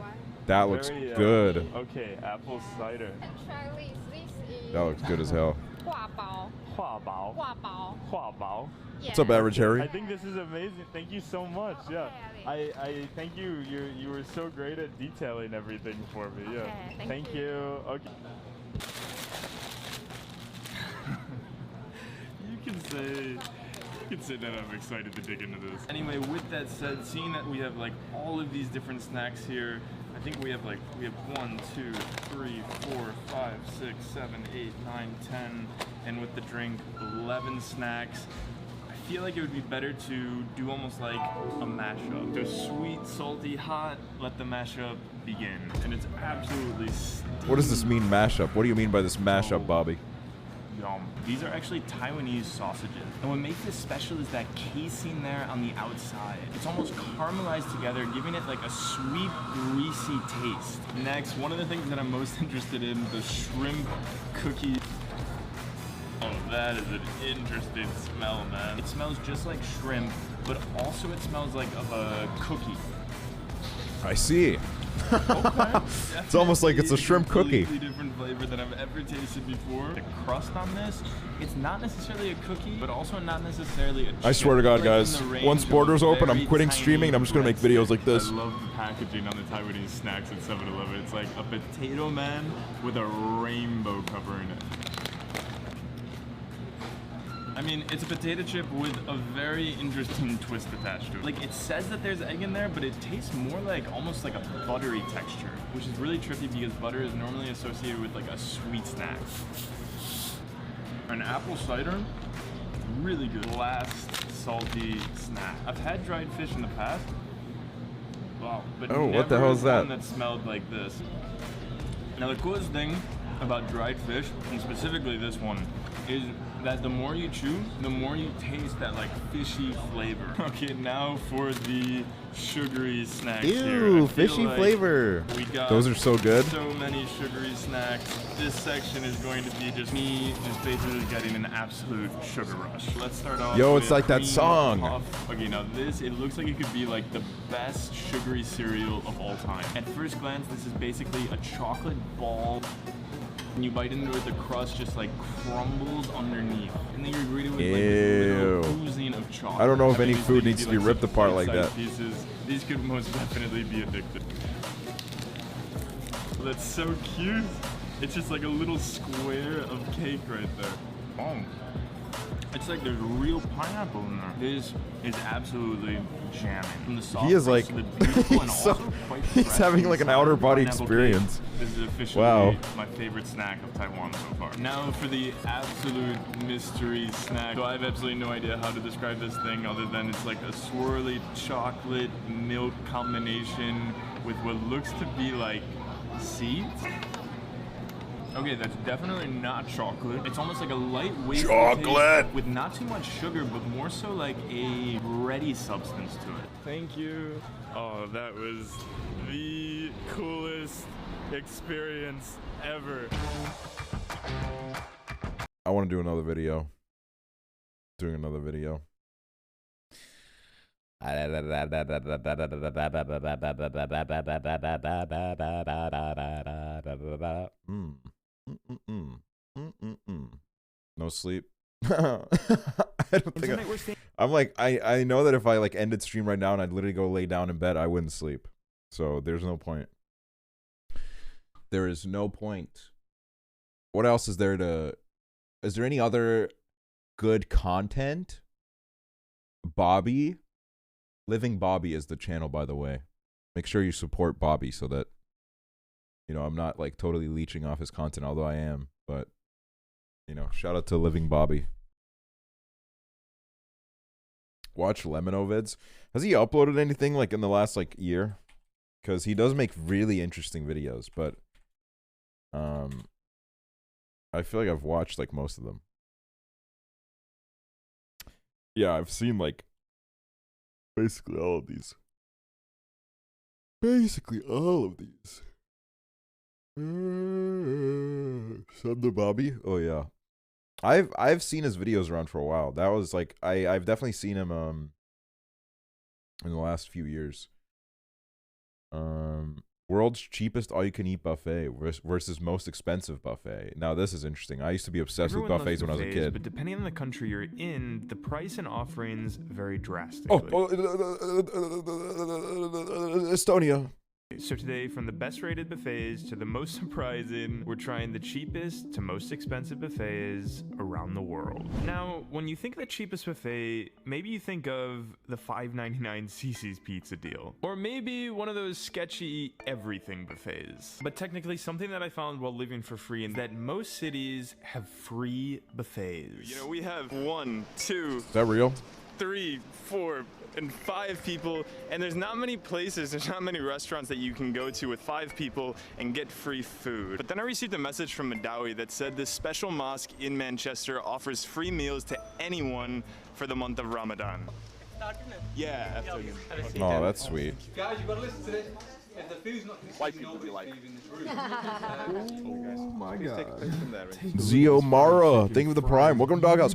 That looks good. Okay, apple cider. Actually, this is That looks good as hell. 挂包. 画包. 挂包. 画包. What's up, Average Harry? I think this is amazing. Thank you so much. Yeah, I thank you. You were so great at detailing everything for me. Yeah. Okay, thank you. Okay. You can say that I'm excited to dig into this. Anyway, with that said, seeing that we have like all of these different snacks here, I think we have 1, 2, 3, 4, 5, 6, 7, 8, 9, 10, and with the drink, 11 snacks. I feel like it would be better to do almost like a mashup. So sweet, salty, hot, let the mashup begin. And it's absolutely stinking. What does this mean, mashup? What do you mean by this mashup, Bobby? Yum. These are actually Taiwanese sausages. And what makes this special is that casing there on the outside. It's almost caramelized together, giving it like a sweet, greasy taste. Next, one of the things that I'm most interested in, the shrimp cookie. Oh, that is an interesting smell, man. It smells just like shrimp, but also it smells like of a cookie. I see. Okay. It's almost like it's a shrimp cookie. Completely different flavor than I've ever tasted before. The crust on this, it's not necessarily a cookie, but also not necessarily a chip. I swear to God, like guys, once borders open, I'm quitting streaming and I'm just gonna make videos like this. I love the packaging on the Taiwanese snacks at 7-Eleven. It's like a potato man with a rainbow covering it. I mean, it's a potato chip with a very interesting twist attached to it. Like, it says that there's egg in there, but it tastes more like almost like a buttery texture, which is really trippy because butter is normally associated with like a sweet snack. An apple cider, really good. Last salty snack. I've had dried fish in the past. Wow, but oh, never what the hell is that? One that smelled like this. Now, the coolest thing about dried fish, and specifically this one, is that the more you chew, the more you taste that like fishy flavor. Okay, now for the sugary snacks. Ew, fishy flavor. We got those are so good. So many sugary snacks. This section is going to be just me just basically getting an absolute sugar rush. Let's start off. Yo, with it's like that cream song. puff. Okay, now this, it looks like it could be like the best sugary cereal of all time. At first glance, this is basically a chocolate ball. When you bite into it, the crust just like crumbles underneath. And then you're greeted with like this little oozing of chocolate. I don't know if any food needs to be ripped apart like that. Pieces. These could most definitely be addictive. That's so cute. It's just like a little square of cake right there. Oh. It's like there's real pineapple in there. This is absolutely jamming. From the soft He is like, to the beautiful and also quite he's having like an outer body experience. This is officially wow. my favorite snack of Taiwan so far. Now for the absolute mystery snack. So I have absolutely no idea how to describe this thing other than it's like a swirly chocolate milk combination with what looks to be like seeds. Okay, that's definitely not chocolate. It's almost like a lightweight chocolate with not too much sugar, but more so like a bready substance to it. Thank you. Oh, that was the coolest experience ever. want to do another video. Doing another video. No sleep. I don't think I'm like I know that if I like ended stream right now and I'd literally go lay down in bed, I wouldn't sleep. So there's no point. There is no point. What else is there to? Is there any other good content? Bobby, Living Bobby is the channel, by the way. Make sure you support Bobby so that, you know, I'm not like totally leeching off his content, although I am. But, you know, shout out to Living Bobby. Watch Lemino vids. Has he uploaded anything like in the last like year? Because he does make really interesting videos, but I feel like I've watched like most of them. Yeah, I've seen like basically all of these. Basically all of these. Sub to Bobby? Oh yeah. I've seen his videos around for a while. That was like I've definitely seen him in the last few years. World's cheapest all-you-can-eat buffet versus most expensive buffet. Now this is interesting. I used to be obsessed with buffets when I was a kid. But depending on the country you're in, the price and offerings vary drastically. Estonia. So today, from the best rated buffets to the most surprising, we're trying the cheapest to most expensive buffets around the world. Now, when you think of the cheapest buffet, maybe you think of the $5.99 Cece's Pizza deal. Or maybe one of those sketchy everything buffets. But technically, something that I found while living for free is that most cities have free buffets. You know, we have 1, 2, Is that real? 3, 4, and 5 people, and there's not many places, there's not many restaurants that you can go to with 5 people and get free food. But then I received a message from Madawi that said this special mosque in Manchester offers free meals to anyone for the month of Ramadan. Yeah. Oh, that's sweet. Guys, you've got to listen to this. If the food's not White people be like, Oh my god. Ziomara, thank you for the prime. Welcome to Doghouse.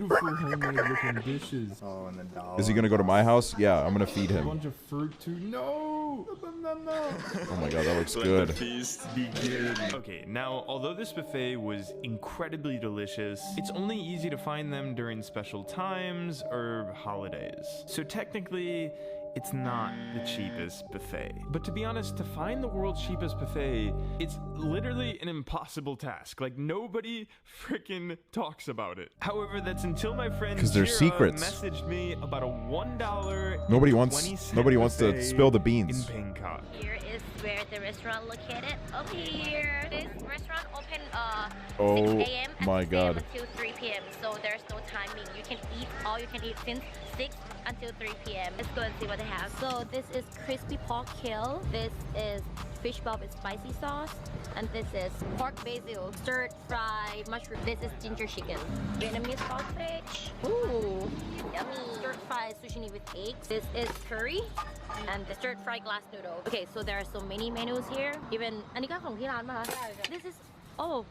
Is he gonna go to my house? Yeah, I'm gonna feed him. A bunch of fruit too. No! Oh my god, that looks good. Okay, now, although this buffet was incredibly delicious, it's only easy to find them during special times or holidays. So technically, it's not the cheapest buffet. But to be honest, to find the world's cheapest buffet, it's literally an impossible task. Like, nobody freaking talks about it. However, that's until my friend 'Cause they're Jira secrets. messaged me about a $1 Nobody wants to spill the beans. in Bangkok. Here is where the restaurant located. Over here. This restaurant open Oh 6 a.m. my god. until 3 p.m. So there's no timing. You can eat all you can eat since 6 until 3 p.m. Let's go and see what they have. So this is crispy pork kill. This is fish ball with spicy sauce. And this is pork basil, stir fried mushroom. This is ginger chicken. Vietnamese sausage. Ooh, yummy. Stir fried sushi with eggs. This is curry. And the stir fried glass noodle. Okay, so there are so many menus here. Even, อันนี้ก็ของที่ร้านป่ะ This is, oh,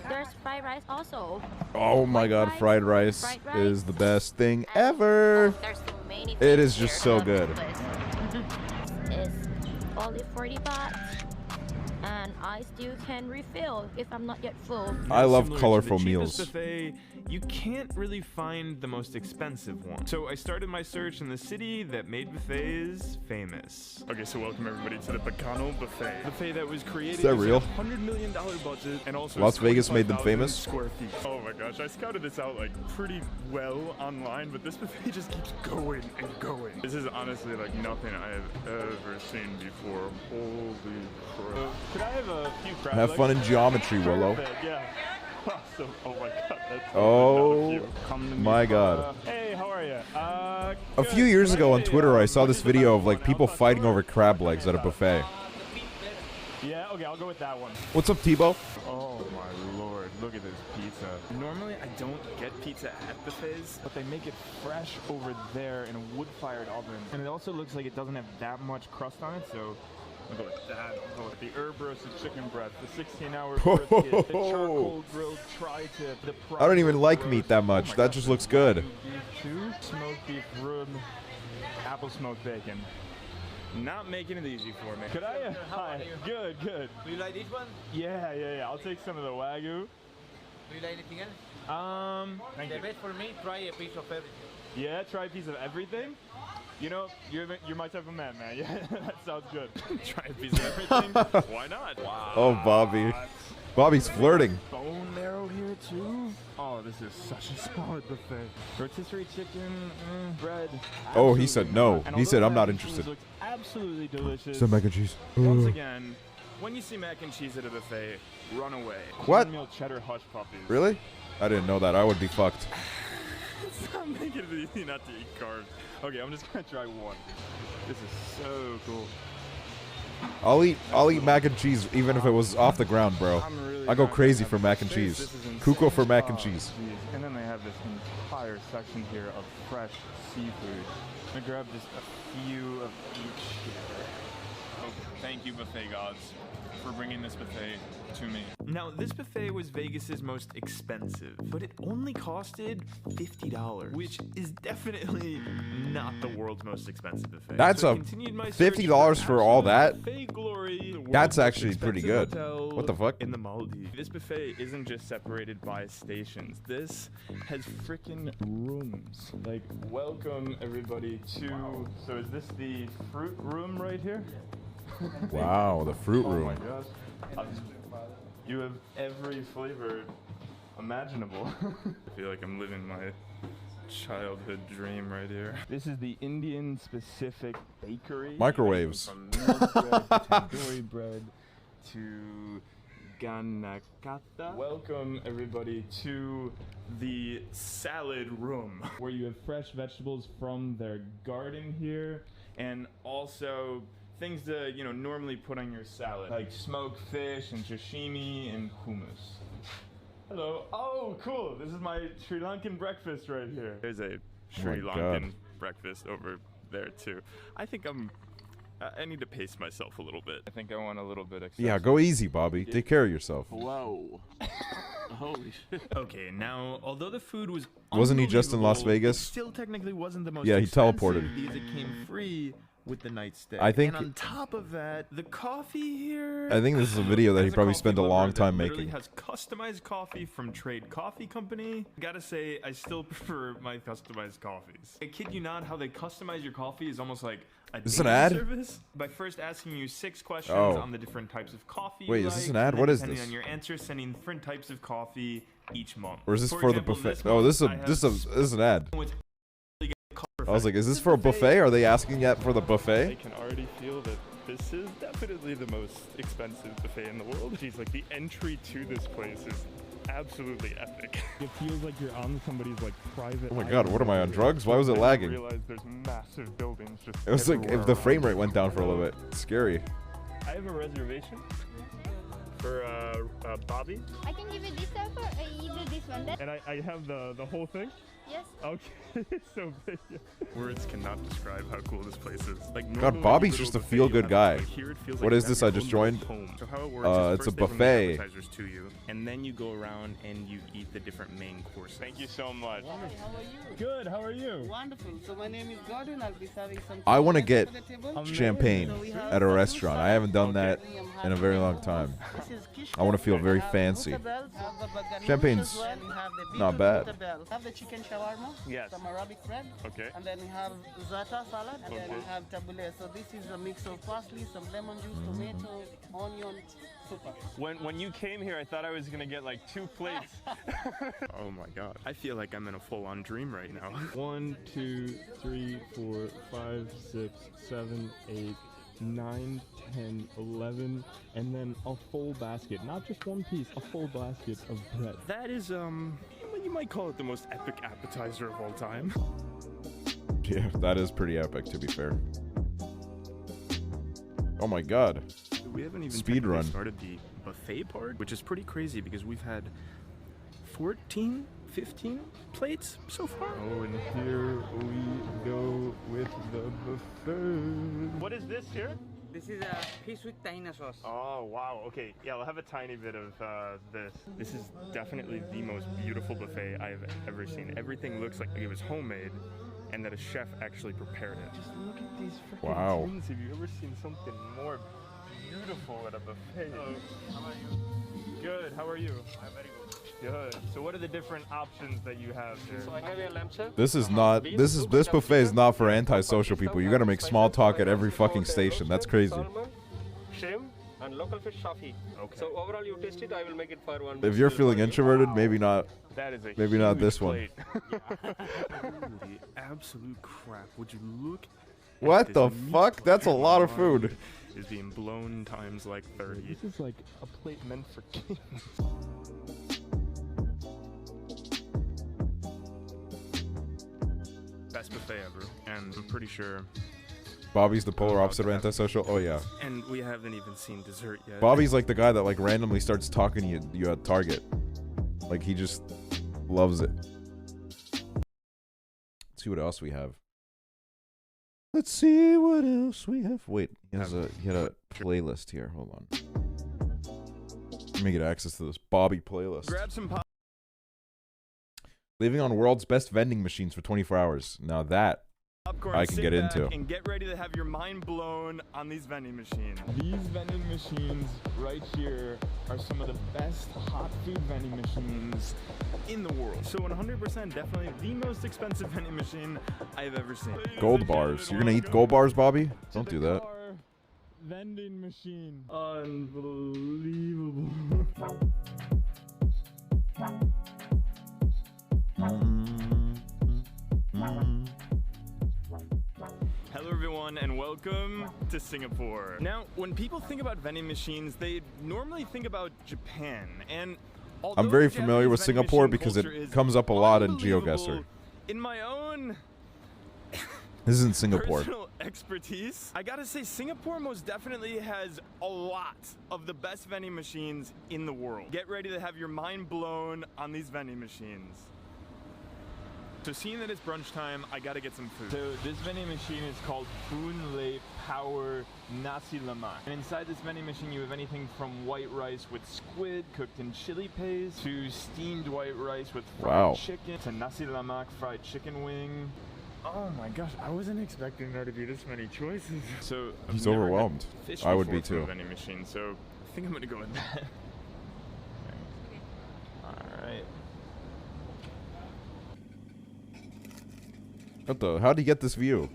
there's fried rice also. Oh my god, fried rice is the best thing ever. There's so many It is just so good. It's only 40 baht. And I still can refill if I'm not yet full. I love Similar to colorful the cheapest meals. Buffet, you can't really find the most expensive one. So I started my search in the city that made buffets famous. Okay, so welcome everybody to the Bacano Buffet. Buffet that was created Is that real? with a $100 million budget and also Las Vegas made them 25,000 famous? square feet. Oh my gosh, I scouted this out like pretty well online, but this buffet just keeps going and going. This is honestly like nothing I have ever seen before. Holy crap. Could I have a few crab Have legs? fun in geometry, Willow. Perfect, yeah. Awesome. Oh my god, that's Oh my god. Hey, how are you? A few years ago on Twitter, I saw this video of like people fighting over crab legs at a buffet. Yeah, okay, I'll go with that one. What's up, Tebow? Oh my lord, look at this pizza. Normally I don't get pizza at buffets, but they make it fresh over there in a wood-fired oven. And it also looks like it doesn't have that much crust on it, so I'll go with that. I'll go with the herb roasted chicken breast, the 16-hour brisket, the charcoal grilled tri-tip, the I don't even like meat that much. That just looks good. beef too, smoked beef rib, apple smoked bacon. Not making it easy for me. Could I? Hi. Good, good. Do you like this one? Yeah. I'll take some of the wagyu. Do you like anything else? Thank The you. best for me, try a piece of everything. Yeah, try a piece of everything. You know, you're my type of man. Yeah, that sounds good. Try a piece of everything. Why not? Wow. Oh, Bobby. Bobby's flirting. Bone marrow here too. Oh, this is such a solid buffet. Rotisserie chicken, bread. Oh, he said no. And He said, although I'm not mac and cheese interested. looks absolutely delicious. Some mac and cheese. Once Ugh. again, when you see mac and cheese at a buffet, run away. What? Cornmeal cheddar hush puppies. Really? I didn't know that. I would be fucked. It's not making it easy not to eat carbs. Okay, I'm just gonna try one. This is so cool. I'll eat mac and cheese even if it was off the ground, bro. I go crazy for mac and cheese. Cuco for mac and cheese. And then they have this entire section here of fresh seafood. I'm gonna grab just a few of each here. Oh, thank you, buffet gods, for bringing this buffet to me. Now, this buffet was Vegas's most expensive, but it only costed $50, which is definitely not the world's most expensive buffet. That's So I a continued my search $50 for all that? buffet glory, the world's That's most actually pretty expensive good. hotel What the fuck? in the Maldives. This buffet isn't just separated by stations. This has freaking rooms. Like, welcome everybody to. So is this the fruit room right here? Wow, the fruit Oh room. my gosh. You have every flavor imaginable. I feel like I'm living my childhood dream right here. This is the Indian specific bakery. Microwaves. From milk bread to tandoori bread to ganakata. Welcome everybody to the salad room, where you have fresh vegetables from their garden here, and also things to, you know, normally put on your salad, like smoked fish and sashimi and hummus. Hello. Oh, cool. This is my Sri Lankan breakfast right here. There's a Sri Lankan breakfast over there too. I think I need to pace myself a little bit. I think I want a little bit of. Yeah, go easy, Bobby. Take care of yourself. Whoa. Holy shit. Okay, now, although the food was Wasn't he just in Las unbelievable, Vegas? it still technically wasn't the most Yeah, he expensive teleported. because it came free with the night stay. I think- And on top of that, the coffee here. I think this is a video that he As a probably coffee spent a lover long that time literally making. has customized coffee from Trade Coffee Company. Gotta say, I still prefer my customized coffees. I kid you not, how they customize your coffee is almost like a Is this an dating ad? service. By first asking you 6 questions Oh. on the different types of coffee. Wait, you is this like, an ad? and What then is depending this? on your answers, sending different types of coffee each month. Or is this for the example, buffet? this Oh, month this is I have this is an ad. with I was like, is this for a buffet? Are they asking that for the I buffet? can already feel that this is definitely the most expensive buffet in the world. Jeez, like the entry to this place is absolutely epic. It feels like you're on somebody's like private. Oh my god, what am I on drugs? Why was it I lagging? realize there's massive buildings just It was like if everywhere the around. frame rate went down for a little bit. It's scary. I have a reservation for Bobby. I can give you this offer or either this one. And I have the whole thing? Yes. Okay, it's so big. Words cannot describe how cool this place is. Like, God, normally Bobby's you go to just a buffet, feel-good you have- guy. like, here it feels What like is you this have I your just own joined? little home. So how it works is It's a first they bring the buffet. appetizers to you, and then you go around and you eat the different main courses. Thank you so much. How are you? Good, how are you? Wonderful. So my name is Gordon. I'll be serving some. I want to tea get for the table. champagne So we have at a some restaurant. I haven't done that in a very long time. This is quiche I want to feel cake. very We have fancy. mutabels, have the baganish Champagne's as well. We have the not beetroot bad. mutabel. Have the chicken shawarma. Yes. Some Arabic bread. Okay. And then we have za'atar salad. And then we Okay. have tabbouleh. So this is a mix of parsley, some lemon juice, tomato, onion, super. When you came here, I thought I was gonna get like 2 plates. Oh my god. I feel like I'm in a full-on dream right now. 1, 2, 3, 4, 5, 6, 7, 8, 9, 10, 11, and then a full basket. Not just one piece, a full basket of bread. That is, you might call it the most epic appetizer of all time. Yeah, that is pretty epic, to be fair. Oh my god. We haven't even Speed technically run. started the buffet part, which is pretty crazy because we've had 14, 15 plates so far. Oh, and here we go with the buffet. What is this here? This is a fish with tahina sauce. Oh, wow. Okay, yeah, I'll have a tiny bit of this. This is definitely the most beautiful buffet I've ever seen. Everything looks like it was homemade and that a chef actually prepared it. Just look at these freaking tins. Have you ever seen something more beautiful at a buffet? Hello. How are you? Good. How are you? I'm very good. Good. So what are the different options that you have here? So I have a lamb chop. This buffet is not for antisocial people. You gotta make small talk at every fucking station. That's crazy. Salmon, shrimp, and local fish shafi. Okay. So overall, you taste it. I will make it for one. If you're feeling introverted, maybe not. That is a maybe not this one. Holy absolute crap. Would you look What the fuck? That's a lot of food. Is being blown times like 30. This is like a plate meant for kings. Best buffet ever, and I'm pretty sure Bobby's the polar opposite of antisocial. Oh yeah. And we haven't even seen dessert yet. Bobby's like the guy that like randomly starts talking to you at Target. Like he just loves it. Let's see what else we have. Let's see what else we have. Wait, he had a playlist here. Hold on. Let me get access to this Bobby playlist. Grab some pop. Living on world's best vending machines for 24 hours. Now that Popcorn, I can get into. And get ready to have your mind blown on these vending machines. These vending machines right here are some of the best hot food vending machines in the world. So 100% definitely the most expensive vending machine I've ever seen. Gold bars. You're gonna eat gold bars, Bobby? Don't do that. Vending machine. Unbelievable. Hello everyone and welcome to Singapore. Now, when people think about vending machines, they normally think about Japan. And I'm very familiar with Singapore because it comes up a lot in GeoGuessr. In my own This isn't Singapore. personal expertise, I gotta say Singapore most definitely has a lot of the best vending machines in the world. Get ready to have your mind blown on these vending machines. So seeing that it's brunch time, I gotta get some food. So this vending machine is called Boon Lay Power Nasi Lemak. And inside this vending machine you have anything from white rice with squid cooked in chili paste to steamed white rice with fried chicken to nasi lemak fried chicken wing. Oh my gosh, I wasn't expecting there to be this many choices. So He's overwhelmed. I would be too. Vending machine, so I think I'm gonna go with that. Alright. What the? How'd he get this view?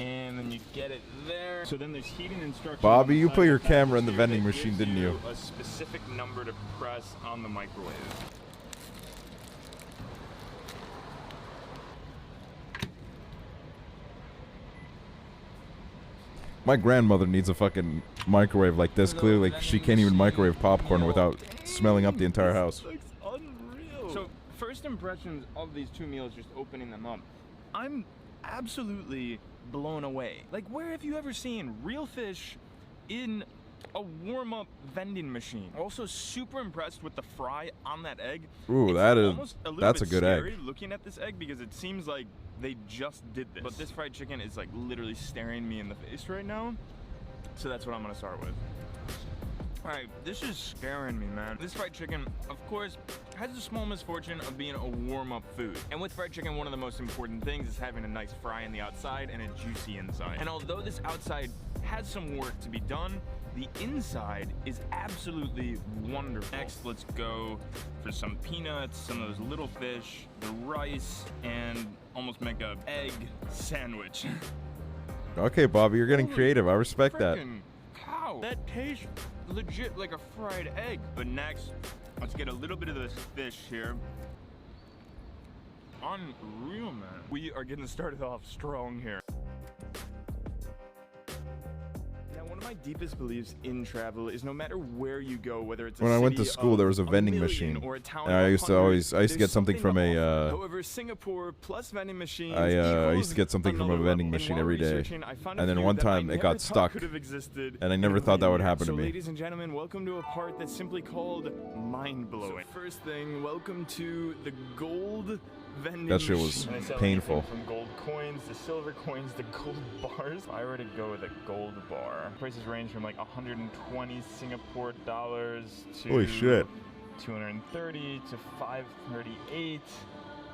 And then you get it there. So then there's heating instructions. Bobby, you put your camera in the vending machine, didn't you? A specific number to press on the microwave. My grandmother needs a fucking microwave like this. Clearly, she can't even microwave popcorn without smelling up the entire house. Unreal. So first impressions of these two meals, just opening them up, I'm absolutely blown away. Like, where have you ever seen real fish in a warm-up vending machine? Also super impressed with the fry on that egg. Ooh, that's a good egg. Looking at this egg because it seems like they just did this. But this fried chicken is like literally staring me in the face right now. So that's what I'm gonna start with. Alright, this is scaring me, man. This fried chicken, of course, has the small misfortune of being a warm-up food. And with fried chicken, one of the most important things is having a nice fry on the outside and a juicy inside. And although this outside has some work to be done, the inside is absolutely wonderful. Next, let's go for some peanuts, some of those little fish, the rice, and almost make a egg sandwich. Okay, Bobby, you're getting creative. I respect that. How? That tastes legit like a fried egg. But next, let's get a little bit of this fish here. Unreal, man. We are getting started off strong here. One of my deepest beliefs in travel is no matter where you go, whether it's when I went to school, there was a vending machine, and I used to get something from a. However, Singapore plus vending machine. I used to get something from a vending machine every day, and then one time it got stuck, and I never thought that would happen to me. Ladies and gentlemen, welcome to a part that's simply called mind blowing. So first thing, welcome to the gold vending That shit was machine. And I sell painful. everything from gold coins to silver coins to gold bars. If I were to go with a gold bar, prices range from like 120 Singapore dollars to Holy shit. 230 to 538.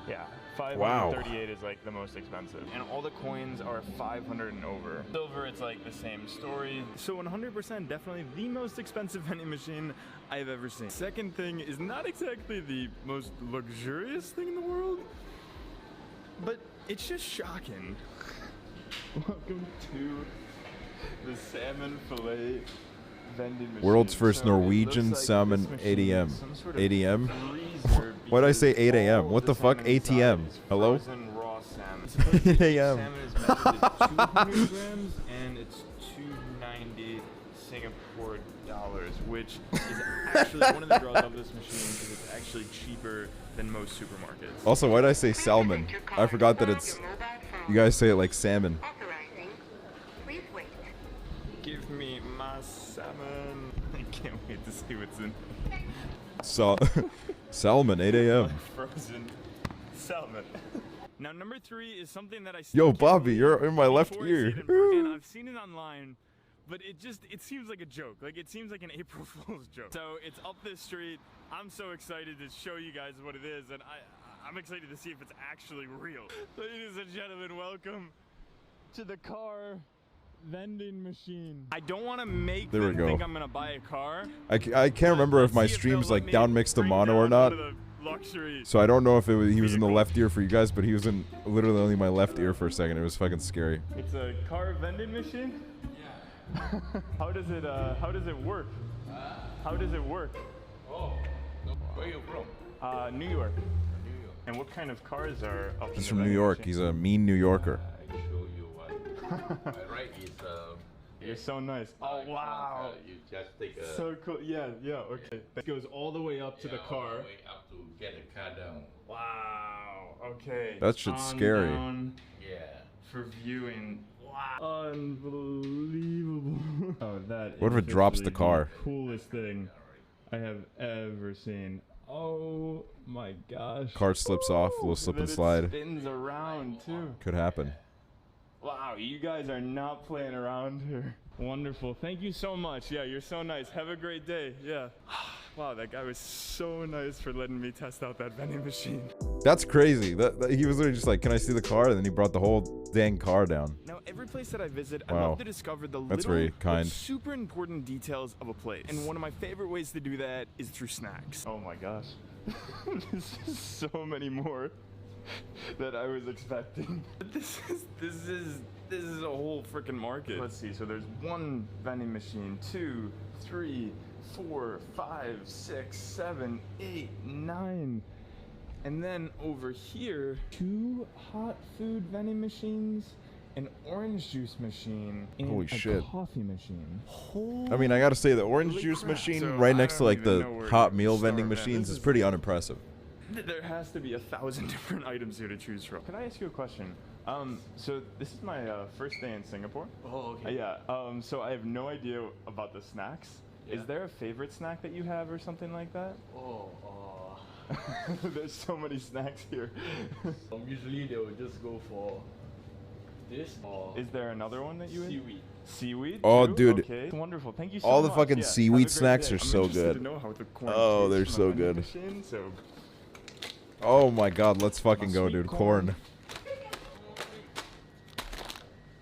Yeah, 538 Wow. is like the most expensive. And all the coins are 500 and over. Silver, it's like the same story. So 100% definitely the most expensive vending machine I've ever seen. Second thing is not exactly the most luxurious thing in the world, but it's just shocking. Welcome to the salmon fillet vending machine. World's first So it Norwegian looks like salmon this machine is 8 some sort of 8 a.m. freezer Why'd I say 8 a.m.? because What the all fuck? salmon inside 8 a.m. is Hello? frozen raw salmon. 8 a.m. Salmon is measured at 200 grams and it's 290 Singapore dollars, which is actually one of the draws of this machine is it's actually cheaper than most supermarkets. Also, why'd I say salmon? I forgot that it's. You guys say it like salmon. Give me my salmon. I can't wait to see what's in Salmon, 8 a.m. frozen salmon. Now, number 3 is something that I Yo, Bobby, you're in my left before I ear. see it in person. I've seen it online, but it seems like a joke. Like, it seems like an April Fool's joke. So it's up this street. I'm so excited to show you guys what it is, and I'm excited to see if it's actually real. Ladies and gentlemen, welcome to the car vending machine. I don't want to make There we them go. think I'm gonna buy a car. I can't remember if my stream's like down mixed to mono or not. So I don't know if he was in the left ear for you guys, but he was in literally only my left ear for a second. It was fucking scary. It's a car vending machine? Yeah. How does it work? How does it work? Oh, where are you from? New York. And what kind of cars are up in He's the from New vending York. machine? He's a mean New Yorker. I show you what. My right is You're so nice. Oh wow. You just take a. So cool. Yeah, okay. It goes all the way up to the car. All the way up to get the car down. Wow. Okay. That shit's On scary. down Yeah. for viewing. Wow. Unbelievable. Oh, that What if is it drops the literally car? Coolest thing I have ever seen. Oh my gosh. Car slips off, a little slip and slide. It spins around too. Could happen. Wow, you guys are not playing around here. Wonderful. Thank you so much. Yeah, you're so nice. Have a great day. Yeah. Wow, that guy was so nice for letting me test out that vending machine. That's crazy. That he was literally just like, "Can I see the car?" And then he brought the whole dang car down. Now, every place that I visit, I Wow. love to discover the That's little very but kind. super important details of a place. And one of my favorite ways to do that is through snacks. Oh my gosh. This is so many more that I was expecting. This is a whole freaking market. Let's see. So there's one vending machine, 2, 3, 4, 5, 6, 7, 8, 9. And then over here, 2 hot food vending machines, an orange juice machine, and Holy a shit. coffee machine. I mean, I gotta say, the orange juice crap. machine So right I next to don't like even the know where hot to meal start, vending man. machines This is pretty unimpressive. There has to be 1,000 different items here to choose from. Can I ask you a question? So this is my first day in Singapore. Oh, okay. Yeah. So I have no idea about the snacks. Yeah. Is there a favorite snack that you have or something like that? Oh, There's so many snacks here. usually they will just go for this or Is there another one that you would? seaweed. Seaweed? Oh, too? dude. Okay. Wonderful. Thank you so All much. the fucking Yeah, have a seaweed great snacks day. are I'm so interested good. to know how the corn Oh, tastes they're from so my vending good. machine, so Oh my god, let's fucking go, sweet dude. corn. Corn.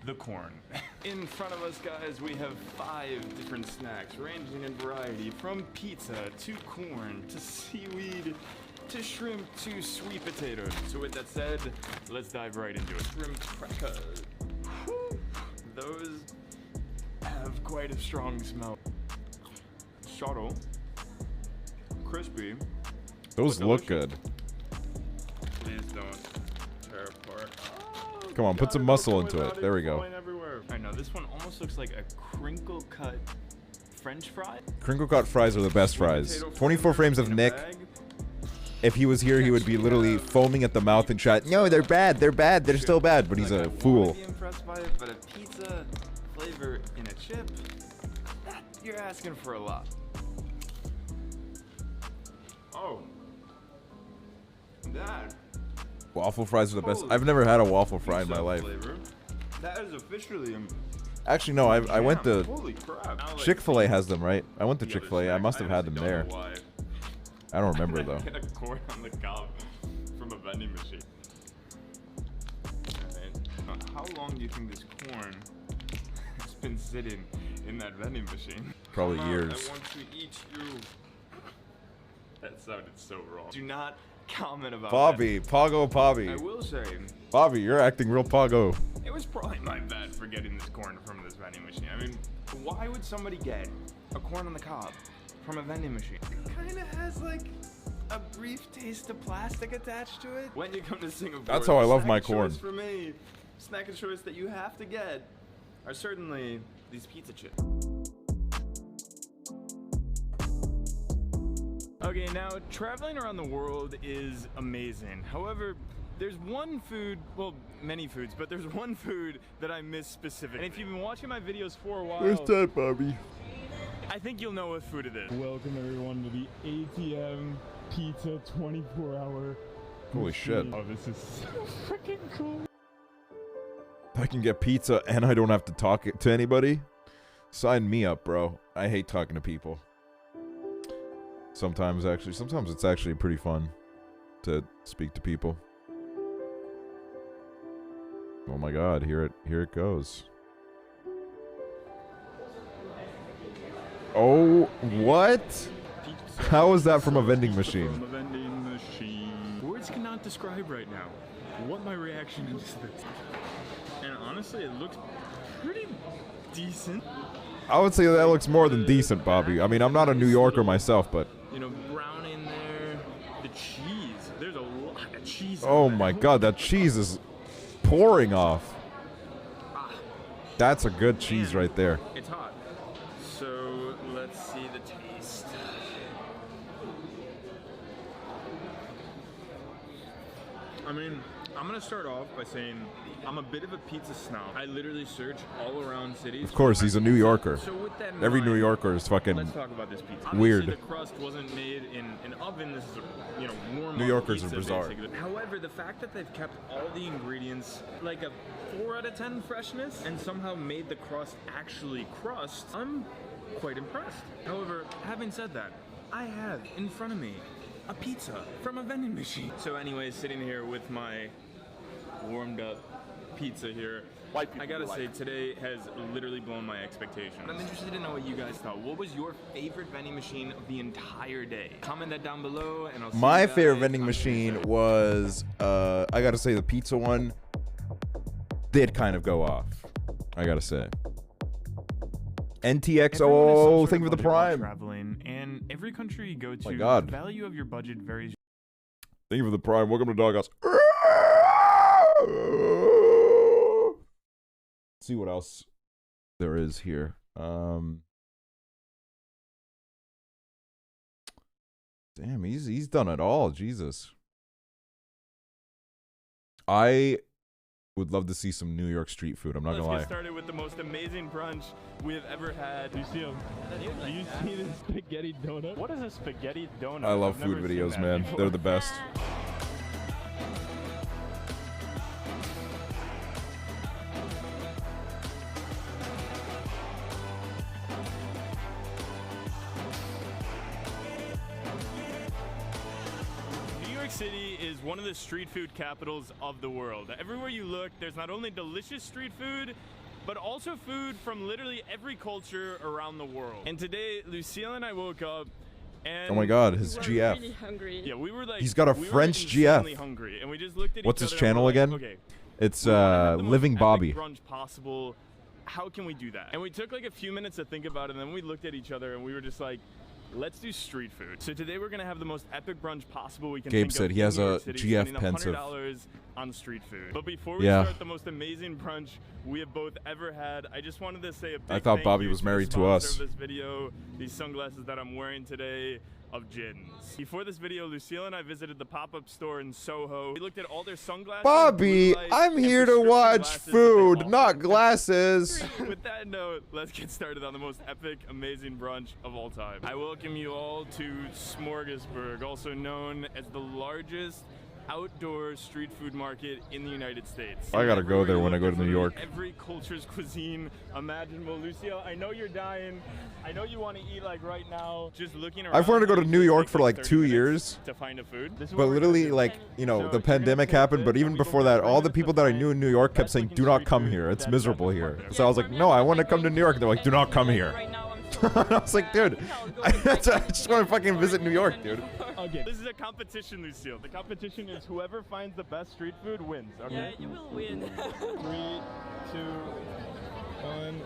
The corn. In front of us, guys, we have 5 different snacks, ranging in variety from pizza to corn to seaweed to shrimp to sweet potatoes. So with that said, let's dive right into it. Shrimp crackers. Whew. Those have quite a strong smell. Subtle, crispy. Those but look delicious. good. Please don't tear apart. Come on, put some muscle into it. There we go. I know this one almost looks like a crinkle cut French fry. Crinkle cut fries are the best fries. Potato 24 frames of in a Nick. bag. If he was here, he would be literally foaming at the mouth and chat, "No, they're bad. They're bad. They're still bad." But he's Like, a I wanna fool. be impressed by it, but a pizza flavor in a chip, you're asking for a lot. Oh, that Waffle fries are the best. I've never had a waffle fry in my life. Flavor. That is officially. Actually, no. I went to Holy crap. Chick-fil-A has them, right? I went to Chick-fil-A. I must have had them there. Why. I don't remember though. Get a corn on the cob from a vending machine. How long do you think this corn has been sitting in that vending machine? Probably Come on, years. I want to eat you. That sounded so wrong. Do not comment about Bobby, that. Pogo Bobby. I will say, Bobby, you're acting real Pogo. it was probably my bad for getting this corn from this vending machine. I mean, why would somebody get a corn on the cob from a vending machine? It kind of has like a brief taste of plastic attached to it. When you come to Singapore, That's how I love snack my choice corn. For me, snack of choice that you have to get are certainly these pizza chips. Okay, now traveling around the world is amazing. However, there's one food, well, many foods, but there's one food that I miss specifically. And if you've been watching my videos for a while, Where's that, Bobby? I think you'll know what food it is. Welcome everyone to the ATM Pizza 24-hour. Holy shit. Oh, this is so freaking cool. I can get pizza and I don't have to talk to anybody. Sign me up, bro. I hate talking to people. Sometimes it's actually pretty fun to speak to people. Oh my god, here it goes. Oh, what? How is that from a vending machine? From a vending machine. Words cannot describe right now what my reaction is to this. And honestly, it looks pretty decent. I would say that looks more than decent, Bobby. I mean, I'm not a New Yorker myself, but You know, brown in there. The cheese. There's a lot of cheese. oh my god, that cheese is pouring off. That's a good cheese right there. It's hot. So let's see the taste. I mean, I'm gonna start off by saying I'm a bit of a pizza snob. I literally search all around cities. Of course, he's a New Yorker. So with that in Every mind, New Yorker is fucking let's talk about this pizza. weird. Obviously, the crust wasn't made in an oven. This is a warm. New Yorkers are pizza, bizarre. basically. However, the fact that they've kept all the ingredients like a 4 out of 10 freshness and somehow made the crust actually crust, I'm quite impressed. However, having said that, I have in front of me a pizza from a vending machine. So anyways, sitting here with my warmed up pizza here, I gotta say, today has literally blown my expectations. I'm interested to know what you guys thought. What was your favorite vending machine of the entire day? Comment that down below, and I'll see My you guys favorite vending on machine was, I gotta say, the pizza one did kind of go off. I gotta say. NTXO, thank you for the prime. Traveling, and every country you go to, my God. the value of your budget varies. Thank you for the prime. Welcome to Doghouse. Let's see what else there is here. Damn, he's done it all. Jesus. I would love to see some New York street food. I'm not gonna lie. Let's get started with the most amazing brunch we have ever had. Do you see him? Do you see this spaghetti donut? What is a spaghetti donut? I love I've food never seen videos, that man. before. They're the best. New York City is one of the street food capitals of the world. Everywhere you look, there's not only delicious street food, but also food from literally every culture around the world. And today, Lucille and I woke up and Oh my God, his we were GF. really hungry. Yeah, we were like, He's got a we were French insanely GF. hungry, and we just looked at What's each his other and channel we're like, again? Okay, It's we wanna have the most Living epic Bobby. brunch possible. How can we do that? And we took like a few minutes to think about it, and then we looked at each other and we were just like, let's do street food. So today we're gonna have the most epic brunch possible we can Gabe think said of he in has New a York City, GF spending pensive. $100 on street food. But before we Yeah. start the most amazing brunch we have both ever had, I just wanted to say a big I thought thank Bobby you was to married the to sponsor us. of this video, these sunglasses that I'm wearing today, of Jins. Before this video, Lucille and I visited the pop-up store in Soho. We looked at all their sunglasses. Bobby, blue light, I'm and here to prescription watch glasses that they food, offer. not glasses. With that note, let's get started on the most epic, amazing brunch of all time. I welcome you all to Smorgasburg, also known as the largest outdoor street food market in the United States. I gotta go there when I go to New York. Every culture's cuisine imaginable. Lucio, I know you're dying. I know you want to eat like right now. Just looking around. I've wanted to go to New York for like 2 years. To find a food. But literally, like, you know, the pandemic happened, but even before that, all the people that I knew in New York kept saying, do not come here. It's miserable here. So I was like, no, I want to come to New York. They're like, do not come here. I was like, dude, I just want to fucking visit New York, dude. Okay. This is a competition, Lucille. The competition is whoever finds the best street food wins, okay? Yeah, you will win. 3, 2, 1.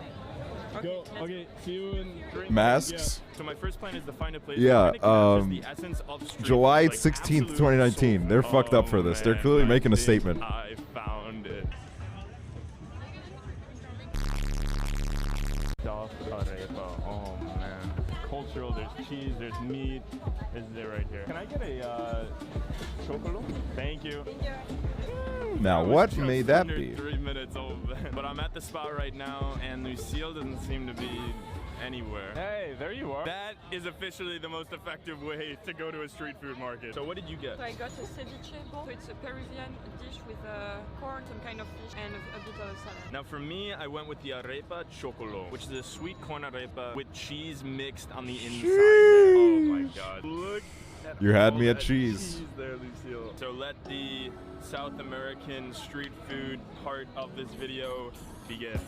Go. Okay, see you in 3. Masks? So my first plan is to find a place Yeah, the essence of street July food, like 16th, 2019. They're fucked up for this. They're clearly making a statement. I found it. Oh man. Cultural, there's cheese, there's meat. This is it right here. Can I get a chocolate? Thank you. Now, what may that be? 3 minutes old. But I'm at the spot right now, and Lucille doesn't seem to be anywhere. Hey, there you are. That is officially the most effective way to go to a street food market. So what did you get? So I got a ceviche bowl. So it's a Peruvian dish with corn, some kind of fish, and a bit of salad. Now for me, I went with the arepa chocolo, which is a sweet corn arepa with cheese mixed on the inside. Oh my god. Look at You had all me at that cheese. there, Lucille. So let the South American street food part of this video begin.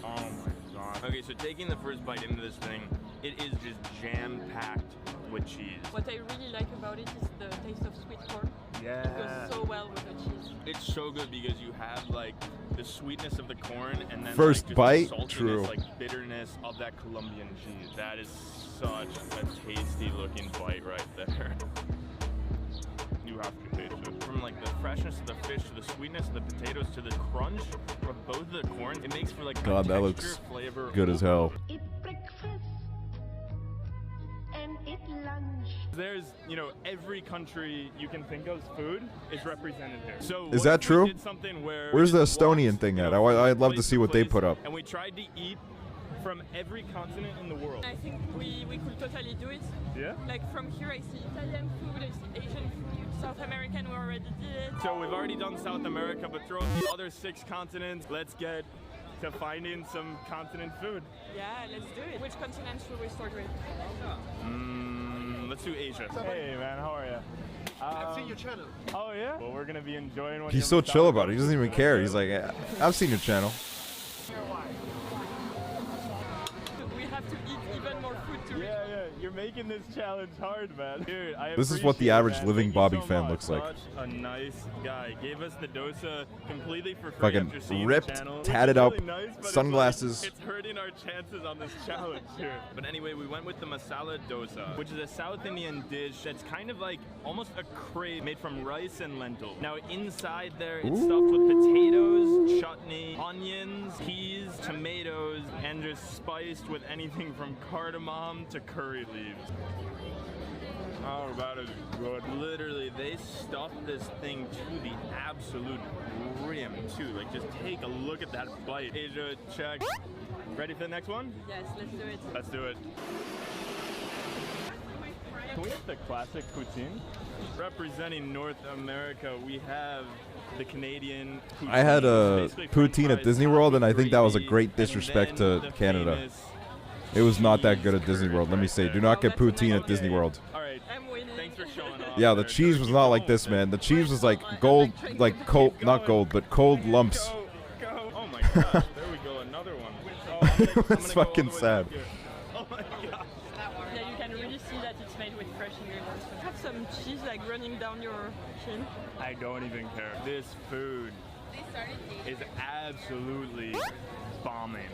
Oh my god. Okay, so taking the first bite into this thing, it is just jam-packed with cheese. What I really like about it is the taste of sweet corn. Yeah. It goes so well with the cheese. It's so good because you have like the sweetness of the corn and then First like, bite, just the saltiness, true. like bitterness of that Colombian cheese. That is such a tasty looking bite right there. You have to taste it. From like the freshness of the fish to the sweetness of the potatoes to the crunch of both the corn, it makes for like God, a that texture, looks flavor. good as hell. Eat breakfast and eat lunch. There's, you know, every country you can think of is represented here. So Is what that if we true? did something where Where's we the just walked, Estonian thing you at? know, I'd love to place see what they place, put up. And we tried to eat from every continent in the world. I think we could totally do it. Yeah? Like from here I see Italian food, I see Asian food, South American we already did it. So we've already done South America, but throw the other 6 continents. Let's get to finding some continent food. Yeah, let's do it. Which continent should we start with? Let's do Asia. Hey man, how are you? I've seen your channel. Oh yeah? Well, we're gonna be enjoying one. He's so chill about it. He doesn't even care. He's like, "Yeah, I've seen your channel." We have to eat even more food to reach. Yeah, you're making this challenge hard, man. Dude, I This is what the appreciate average that. living Thank you Bobby so fan much. looks like. Such a nice guy. Gave us the dosa completely for free Fucking after seeing ripped, the channel. tatted Which is up, really nice, but sunglasses. It's hurting our chances on this challenge here. But anyway, we went with the masala dosa, which is a South Indian dish that's kind of like almost a crepe made from rice and lentil. Now inside there, it's stuffed with potatoes, chutney, onions, peas, tomatoes, and just spiced with anything from cardamom to curry leaves. Oh, that is good. Literally, they stuffed this thing to the absolute brim, too. Like, just take a look at that bite. Asia, check. Ready for the next one? Yes, let's do it. Let's do it. Can we have the classic poutine? Representing North America, we have the Canadian poutine. I had a Basically French poutine at fries, Disney World, and I think that was a gravy, great and disrespect then to the Canada. famous It was not that good at Disney World. Let me say, do not get poutine at Disney World. All right, thanks for showing off. Yeah, the cheese was not like this, man. The cheese was like gold, like cold, not gold, but cold lumps. Go. Oh my gosh, there we go, another one. Oh, It was fucking sad. Oh my gosh. Yeah, you can really see that it's made with fresh ingredients. Have some cheese like running down your chin. I don't even care. This food is absolutely bombing.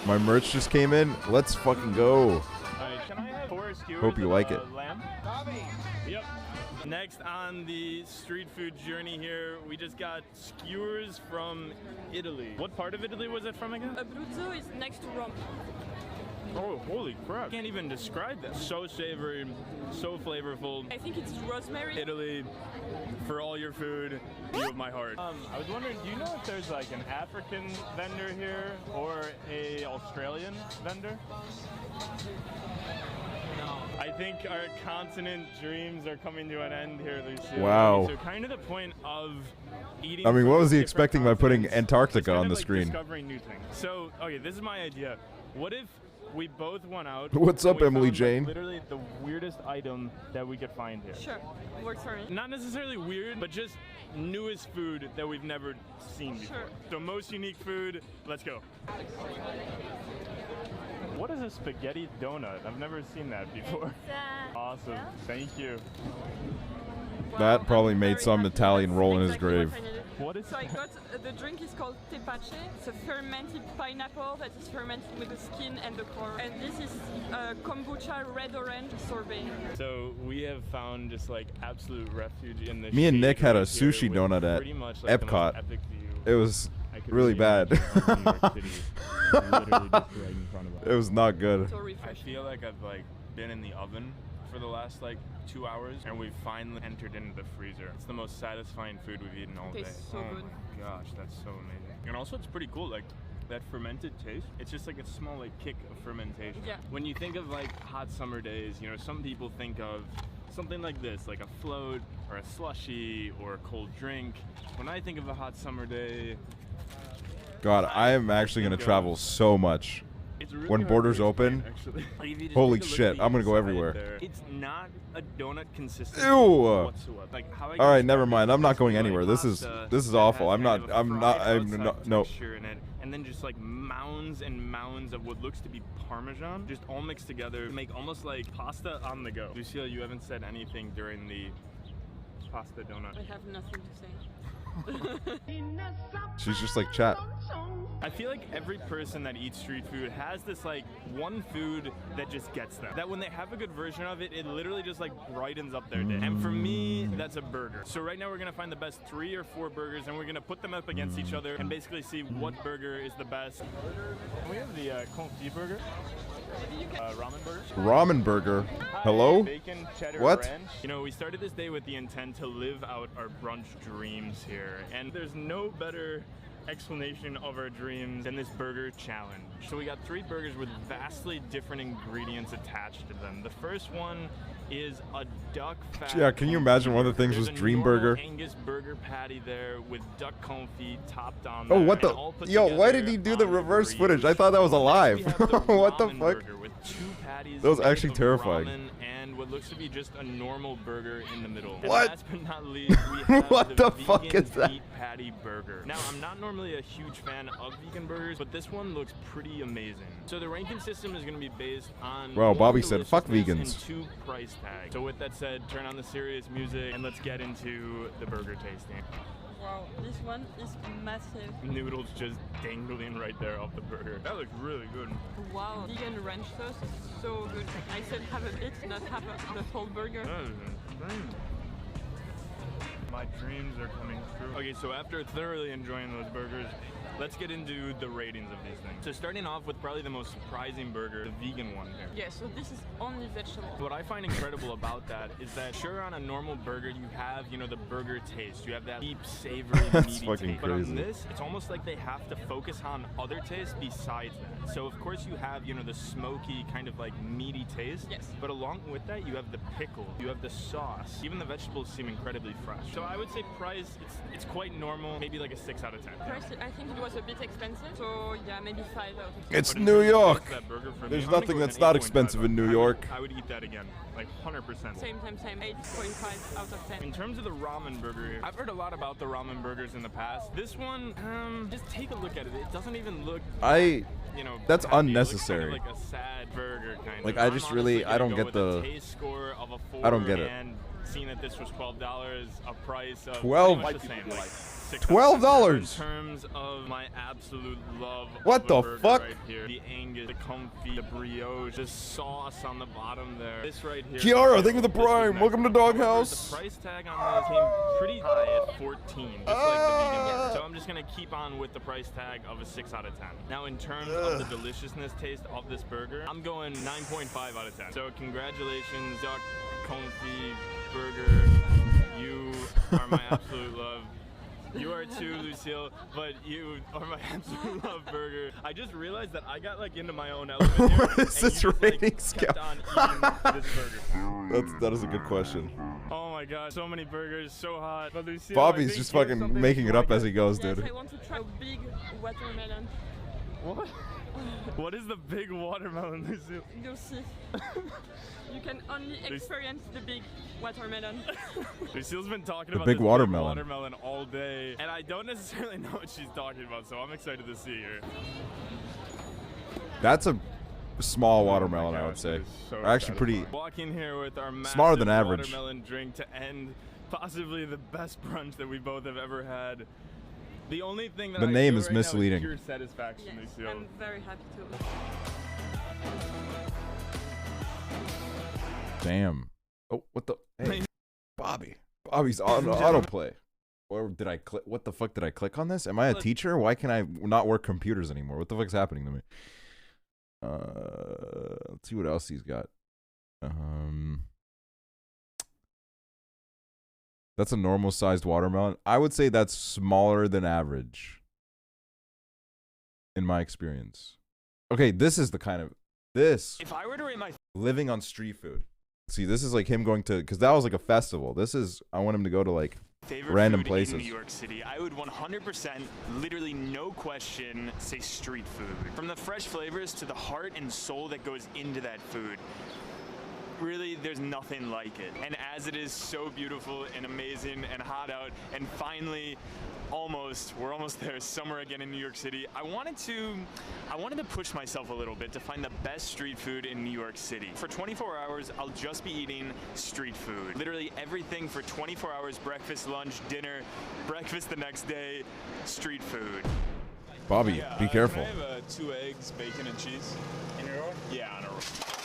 My merch just came in. Let's fucking go. Alright, can I have 4 skewers Hope you of, like it. Lamb? Yep. Next on the street food journey here, we just got skewers from Italy. What part of Italy was it from again? Abruzzo is next to Rome. Oh, holy crap. Can't even describe that. So savory, so flavorful. I think it's rosemary. Italy, for all your food, you have my heart. I was wondering, do you know if there's like an African vendor here or a Australian vendor? I think our continent dreams are coming to an end here, Lucio. Wow. So kind of the point of eating. I mean, what was he different expecting by putting continents, Antarctica is kind on of the like screen? Discovering new things. So, okay, this is my idea. What if we both went out? What's and up, we Emily found, Jane? Like, literally the weirdest item that we could find here. Sure, works for me. Not necessarily weird, but just newest food that we've never seen before. Sure. So most unique food, let's go. What is a spaghetti donut? I've never seen that before. Awesome, thank you. That probably made some Italian roll in his grave. What is So I got the drink is called tepache. It's a fermented pineapple that is fermented with the skin and the core. And this is kombucha red orange sorbet. So we have found just like absolute refuge in the Me and shade Nick had a right here sushi with donut at pretty much, like, the most Epcot. epic view It was I could really bad. imagine of New York City. Literally just right in front of us. It was not good. I feel like I've like been in the oven for the last like 2 hours, and we've finally entered into the freezer. It's the most satisfying food we've eaten all day. Tastes so oh good. my gosh, that's so amazing. And also, it's pretty cool. Like that fermented taste. It's just like a small like kick of fermentation. Yeah. When you think of like hot summer days, you know, some people think of something like this, like a float or a slushy or a cold drink. When I think of a hot summer day, God, I am actually going to travel so much. it's really When hard borders to explain, open, actually. Like, if you just holy take a look shit, at the I'm going to go inside everywhere. there, it's not a donut consistency Ew. whatsoever. Like, how I All right, can never describe mind. it I'm not is going like anywhere. This is pasta awful. that I'm has not. kind of a I'm not. fried I'm outside no. texture in it, and then just like mounds and mounds of what looks to be Parmesan, just all mixed together to make almost like pasta on the go. Lucille, you haven't said anything during the pasta donut. I have nothing to say. She's just like chat. I feel like every person that eats street food has this like one food that just gets them. That when they have a good version of it, it literally just like brightens up their day. And for me, that's a burger. So right now we're gonna find the best 3 or 4 burgers, and we're gonna put them up against each other and basically see what burger is the best. We have the confit burger. Ramen burger. Ramen burger. Hello? Bacon, cheddar, What? ranch. You know, we started this day with the intent to live out our brunch dreams here, and there's no better explanation of our dreams than this burger challenge. So we got 3 burgers with vastly different ingredients attached to them. The first one is a duck fat. Yeah, can you imagine one of the things There's was a Dream normal Burger? Angus burger patty there with duck confit topped on Oh, there, what the? and all put Yo, why together did he do the on reverse brioche. footage? I thought that was alive. We have the What the ramen fuck? burger with 2 patties That was made actually of terrifying. ramen and what looks to be just a normal burger in the middle. And What? last but not least, we have What the vegan fuck is that? beef patty burger. Now, I'm not normally a huge fan of vegan burgers, but this one looks pretty amazing. So the ranking system is going to be based on Wow, one, Bobby said, "Fuck deliciousness, vegans." and 2 price tags. So with that said, turn on the serious music and let's get into the burger tasting. Wow, this one is massive. Noodles just dangling right there off the burger. That looks really good. Wow, vegan ranch sauce is so good. I said have a bit, not have the whole burger. That is insane. My dreams are coming true. Okay, so after thoroughly enjoying those burgers, let's get into the ratings of these things. So starting off with probably the most surprising burger, the vegan one here. Yeah, so this is only vegetable. What I find incredible about that is that sure, on a normal burger you have, you know, the burger taste. You have that deep, savory, That's meaty fucking taste. But on crazy. this, it's almost like they have to focus on other tastes besides that. So of course you have, you know, the smoky kind of like meaty taste. Yes. But along with that, you have the pickle, you have the sauce. Even the vegetables seem incredibly fresh. So I would say price, it's quite normal, maybe like a 6 out of 10. Price, I think it was a bit expensive, so yeah, maybe 5 out of 10. It's But in New terms of York. that burger for me, There's I'm gonna nothing go with that's an not 8.5 expensive in New I would- York. I would eat that again, like 100%. Same, 8.5 out of 10. In terms of the ramen burger here, I've heard a lot about the ramen burgers in the past. This one, just take a look at it. It doesn't even look, you know, That's happy. unnecessary. It looks kind of like a sad burger kind Like, of. I I'm just honestly really- gonna I don't go get with the- a taste score of a 4, I don't get it. And seeing that this was $12, a price of 12? pretty much the same, like $12? In terms of my absolute love What of the a burger fuck? right here, the Angus, the comfy, the brioche, the sauce on the bottom there. This right here. Kiara, thank you for the This was prime. Welcome to However, Doghouse. The price tag on this came pretty high at 14, just like the vegan burger. So I'm just gonna keep on with the price tag of a 6 out of 10. Now in terms of the deliciousness taste of this burger, I'm going 9.5 out of 10. So congratulations, duck, confit, burger. You are my absolute love. You are too, Lucille, but you are my absolute love burger. I just realized that I got like into my own element here. What is this rating scale? This That is a good question. Oh my god, so many burgers, so hot. But Lucille, Bobby's just fucking making it up as he goes, Yes, dude. I want to try a big watermelon. What? What is the big watermelon, Lucille? You'll see. You can only experience the big watermelon. Lucille's been talking The about big this watermelon. big watermelon all day, and I don't necessarily know what she's talking about, so I'm excited to see her. That's a small watermelon, I would say. So Actually, pretty Walk in here with our smaller than massive average. watermelon drink to end possibly the best brunch that we both have ever had. The only thing that The I name feel is right now misleading. pure satisfaction, Yes, Lucille. I'm very happy to. damn. Oh, what the? Hey, Bobby. Bobby's on autoplay. Or did I click? What the fuck did I click on this? Am I a teacher? Why can I not work computers anymore? What the fuck's happening to me? Let's see what else he's got. That's a normal sized watermelon. I would say that's smaller than average. In my experience. Okay, this is the kind of If I were to rate my living on street food. See, this is like him going to, because that was like a festival. This is, I want him to go to like favorite random food places. in New York City, I would 100%, literally no question, say street food. From the fresh flavors to the heart and soul that goes into that food. Really, there's nothing like it. And as it is so beautiful and amazing and hot out, and finally, we're almost there, summer again in New York City, I wanted to push myself a little bit to find the best street food in New York City. For 24 hours, I'll just be eating street food. Literally everything for 24 hours, breakfast, lunch, dinner, breakfast the next day, street food. Bobby, be careful. Can I have 2 eggs, bacon, and cheese? In a row? Yeah, on a row.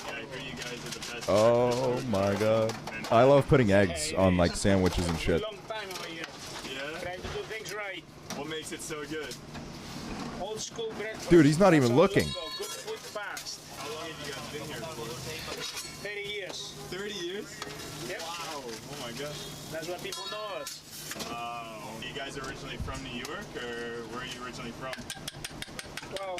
Yeah, I hear you guys are the best. Oh my god. I love putting eggs on like sandwiches and shit. Yeah? Trying to do things right. What makes it so good? Old school breakfast. Dude, he's not even That's all looking. local. Good food fast. How long have you guys been here for? 30 years. 30 years? Yep. Wow. Oh my gosh. That's what people know us. You guys are originally from New York, or where are you originally from? Well,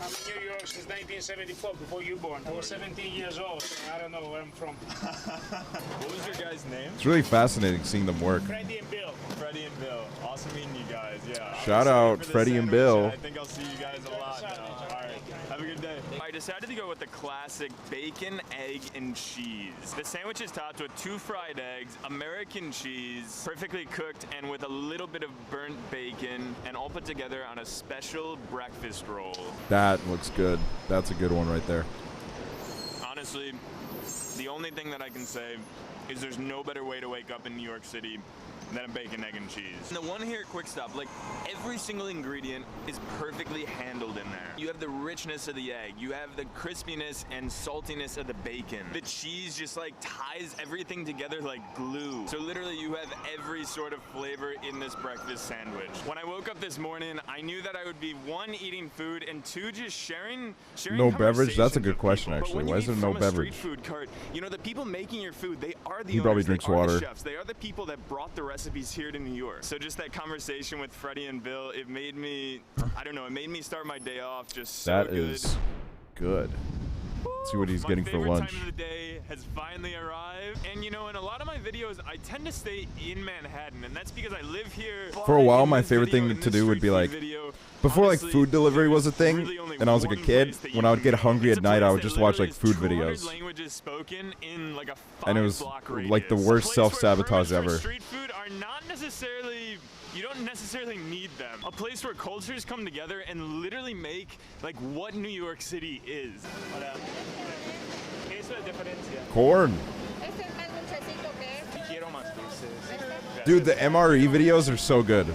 I'm in New York since 1974, before you born. I was 17 years old, so I don't know where I'm from. What was your guys' name? It's really fascinating seeing them work. Freddie and Bill. Freddie and Bill. Awesome meeting you guys. Yeah. I'm Shout excited out for this Freddie and sandwich, Bill. I think I'll see you guys a lot now. All right. Have a good day. I decided to go with the classic bacon, egg, and cheese. The sandwich is topped with 2 fried eggs, American cheese, perfectly cooked, and with a little bit of burnt bacon, and all put together on a special breakfast roll. That looks good. That's a good one right there. Honestly, the only thing that I can say is there's no better way to wake up in New York City than a bacon, egg, and cheese. And the one here at Quick Stop, like every single ingredient is perfectly handled in there. You have the richness of the egg, you have the crispiness and saltiness of the bacon. The cheese just like ties everything together like glue. So literally you have every sort of flavor in this breakfast sandwich. When I woke up this morning, I knew that I would be 1, eating food, and 2, just sharing No beverage? That's a conversations good with question, people. But actually. when you Why is eat there no from a beverage? street food cart, you know, the people making your food, they are the He probably owners, drinks they are water. the chefs, they are the people that brought the recipes here to New York. So just that conversation with Freddie and Bill, it made me, I don't know, it made me start my day off just so That good. is good. Let's see what he's getting for Favorite lunch. time of the day has finally arrived. And you know, in a lot of my videos, I tend to stay in Manhattan, and that's because I live here. For a while, in my this favorite video, thing in to this do would street be food like, video, before like honestly, food delivery was a there's thing, really only and I was like a one kid, place that when you I would can get go. hungry It's at a night, I place would that just watch literally like food is 200 videos. languages spoken in like a And it was 5-block like the radius. worst A place where self-sabotage terms for ever. Street food are not necessarily, you don't necessarily need them. A place where cultures come together and literally make like what New York City is. Corn. Dude, the MRE videos are so good.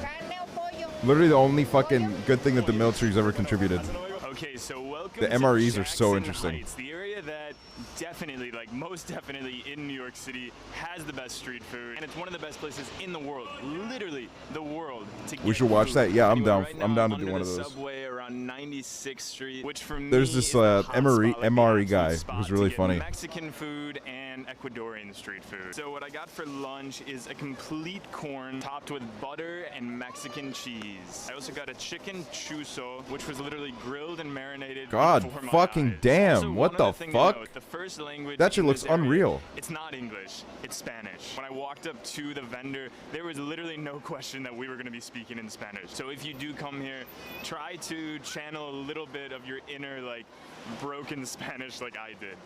Literally the only fucking good thing that the military's ever contributed. Okay, so welcome The to MREs are so Jackson interesting. Heights, the area that definitely, like most definitely in New York City, has the best street food, and it's one of the best places in the world, literally the world. To We get should watch food. that. Yeah, I'm Anyway, down. right I'm now, down to do under one of the those. subway around on 96th Street, which for me There's this is the hot MRE spot, like the guy absolute who's spot really to get funny. Mexican food and Ecuadorian street food. So what I got for lunch is a complete corn topped with butter and Mexican cheese. I also got a chicken chuso, which was literally grilled and marinated. God before my fucking eyes. damn, Also, what one the other thing to fuck? note, the first language That shit in looks this area, unreal. It's not English, it's Spanish. When I walked up to the vendor, there was literally no question that we were going to be speaking in Spanish. So if you do come here, try to channel a little bit of your inner, like, broken Spanish like I did.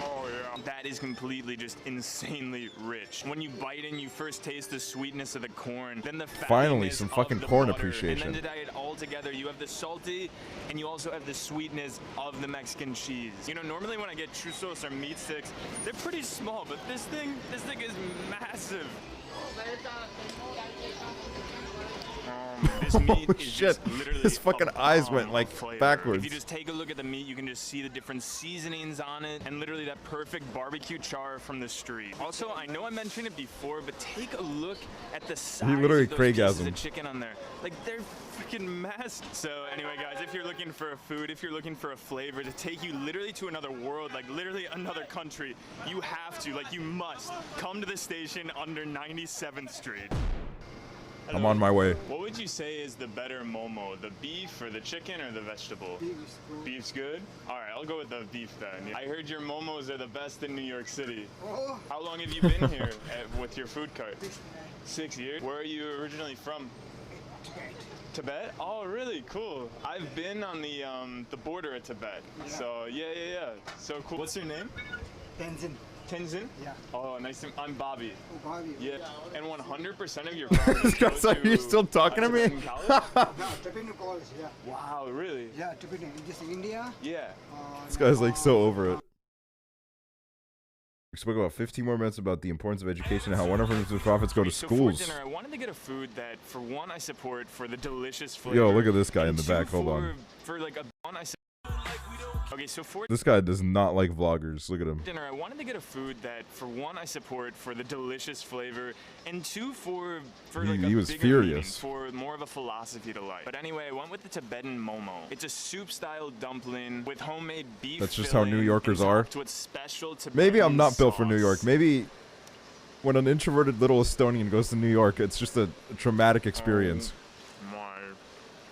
Oh yeah. That is completely just insanely rich. When you bite in, you first taste the sweetness of the corn, then the Finally, fattiness some of fucking the corn butter, appreciation. And then to dye it all together, you have the salty, and you also have the sweetness of the Mexican cheese. You know, normally when I get chusos or meat sticks, they're pretty small, but this thing is massive. This meat Holy is shit, just literally his fucking a eyes bomb went like of flavor. backwards. If you just take a look at the meat, you can just see the different seasonings on it and literally that perfect barbecue char from the street. Also, I know I mentioned it before, but take a look at the size literally of those pieces Craigasmed. of chicken on there. Like, they're freaking massive. So anyway, guys, if you're looking for a food, if you're looking for a flavor to take you literally to another world, like literally another country, you have to, like you must, come to the station under 97th Street. I'm on my way. What would you say is the better momo, the beef or the chicken or the vegetable? Beef's good. Beef's good? All right, I'll go with the beef then. I heard your momos are the best in New York City. Oh. How long have you been here with your food cart? 6 years. Where are you originally from? Tibet. Tibet? Oh, really? Cool. I've been on the border of Tibet. Yeah. So yeah. So cool. What's your name? Tenzin. Tenzin? Yeah. Oh, nice to. I'm Bobby. Oh, Bobby. Yeah. And 100% of your properties go Guy's like, "Are you to still talking to me?" Tibetan college? Yeah, Tibetan college, yeah. Wow, really? Yeah, Tibetan. Just India. Yeah. This guy's like so over it. We spoke about 15 more minutes about the importance of education and how one of our profits go to So schools. for dinner, I wanted to get a food that, for one, I support for the delicious flavor. Yo, look at this guy in and the two, back. Hold on. For like a one, I okay, so for This guy does not like vloggers. Look at him. dinner, I wanted to get a food that, for one, I support for the delicious flavor, and two, for like He a was bigger furious. meaning, for more of a philosophy to life. But anyway, I went with the Tibetan momo. It's a soup-style dumpling with homemade beef. That's just how New filling Yorkers and are. topped with special Maybe I'm Tibetan not built for New sauce. York. Maybe when an introverted little Estonian goes to New York, it's just a traumatic experience. My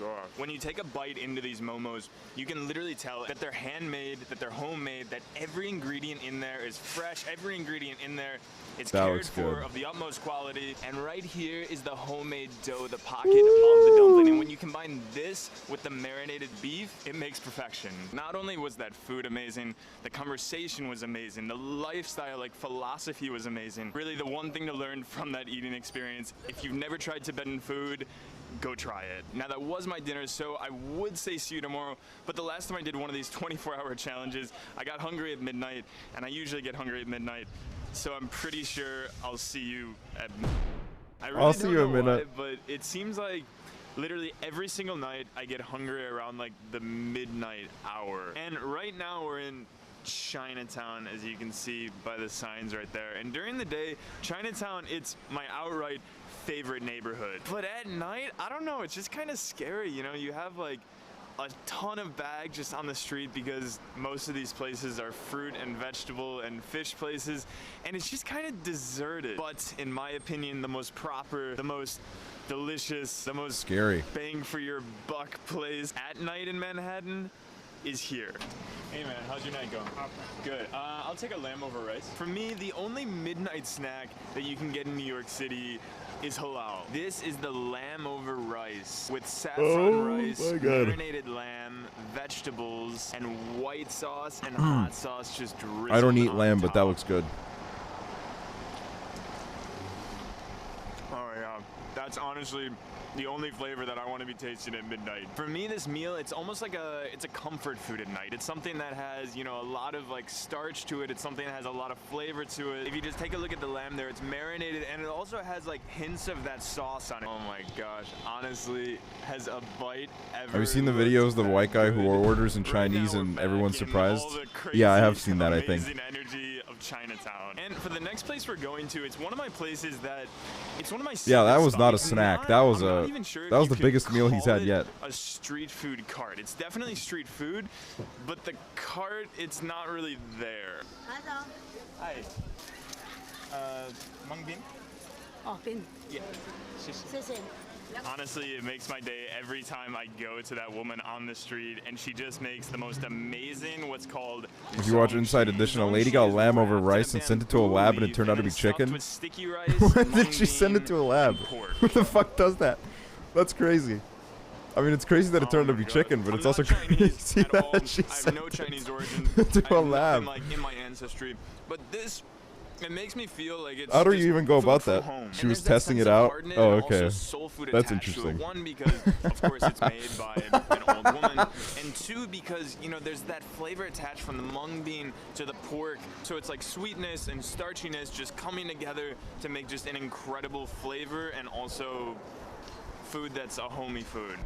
God. When you take a bite into these momos, you can literally tell that they're handmade, that they're homemade, that every ingredient in there is fresh, every ingredient in there is That cared looks for, good. of the utmost quality. And right here is the homemade dough, the pocket of the dumpling. And when you combine this with the marinated beef, it makes perfection. Not only was that food amazing, the conversation was amazing, the lifestyle, like philosophy was amazing. Really, the one thing to learn from that eating experience, if you've never tried Tibetan food, go try it. Now that was my dinner, so I would say see you tomorrow, but the last time I did one of these 24-hour challenges, I got hungry at midnight, and I usually get hungry at midnight, so I'm pretty sure I'll see you at I really I'll don't see you know at midnight. why, but it seems like literally every single night I get hungry around like the midnight hour. And right now we're in Chinatown, as you can see by the signs right there. And during the day, Chinatown, it's my outright favorite neighborhood. But at night, I don't know, it's just kind of scary, you know? You have like a ton of bags just on the street because most of these places are fruit and vegetable and fish places, and it's just kind of deserted. But in my opinion, the most proper, the most delicious, the most Scary. bang for your buck place at night in Manhattan is here. Hey man, how's your night going? Good. I'll take a lamb over rice. For me, the only midnight snack that you can get in New York City is halal. This is the lamb over rice with saffron rice, my God. marinated lamb, vegetables, and white sauce and hot sauce just drizzled I don't eat on lamb, but top. that looks good. Oh yeah, that's honestly the only flavor that I want to be tasting at midnight. For me, this meal, it's almost like it's a comfort food at night. It's something that has, you know, a lot of like starch to it. It's something that has a lot of flavor to it. If you just take a look at the lamb there, it's marinated, and it also has like hints of that sauce on it. Oh my gosh, honestly, has a bite ever Have you seen the looked videos of the that white guy good? who orders in Chinese and everyone's surprised? Yeah, I have seen that, I think. Amazing energy of Chinatown. And for the next place we're going to, it's one of my places that, it's one of my Yeah, that was not a It's snack. not- That was I'm not a even sure if that was you the could biggest meal he's call had it yet. A street food cart. It's definitely street food, but the cart, it's not really there. Hi. Mung bean? Oh, bean. Yeah. Honestly, it makes my day every time I go to that woman on the street, and she just makes the most amazing what's called. If you watch Inside Edition, a lady got lamb over rice and sent it to a lab, and it turned out to be chicken. with sticky rice, When did mung she send it to a lab? Who the fuck does that? That's crazy. I mean, it's crazy that it turned out to be chicken, but it's also crazy that she I have sent no it Chinese origin. to a I have lab. nothing, like in my ancestry, but this. It makes me feel like it's How do just you even go food about from that? home. She And was there's that testing sense it of out? heart in it, Oh, and also okay. soul food That's attached to it. interesting. One, because of course it's made by an old woman, and two, because you know there's that flavor attached from the mung bean to the pork, so it's like sweetness and starchiness just coming together to make just an incredible flavor, and also food that's a homey food.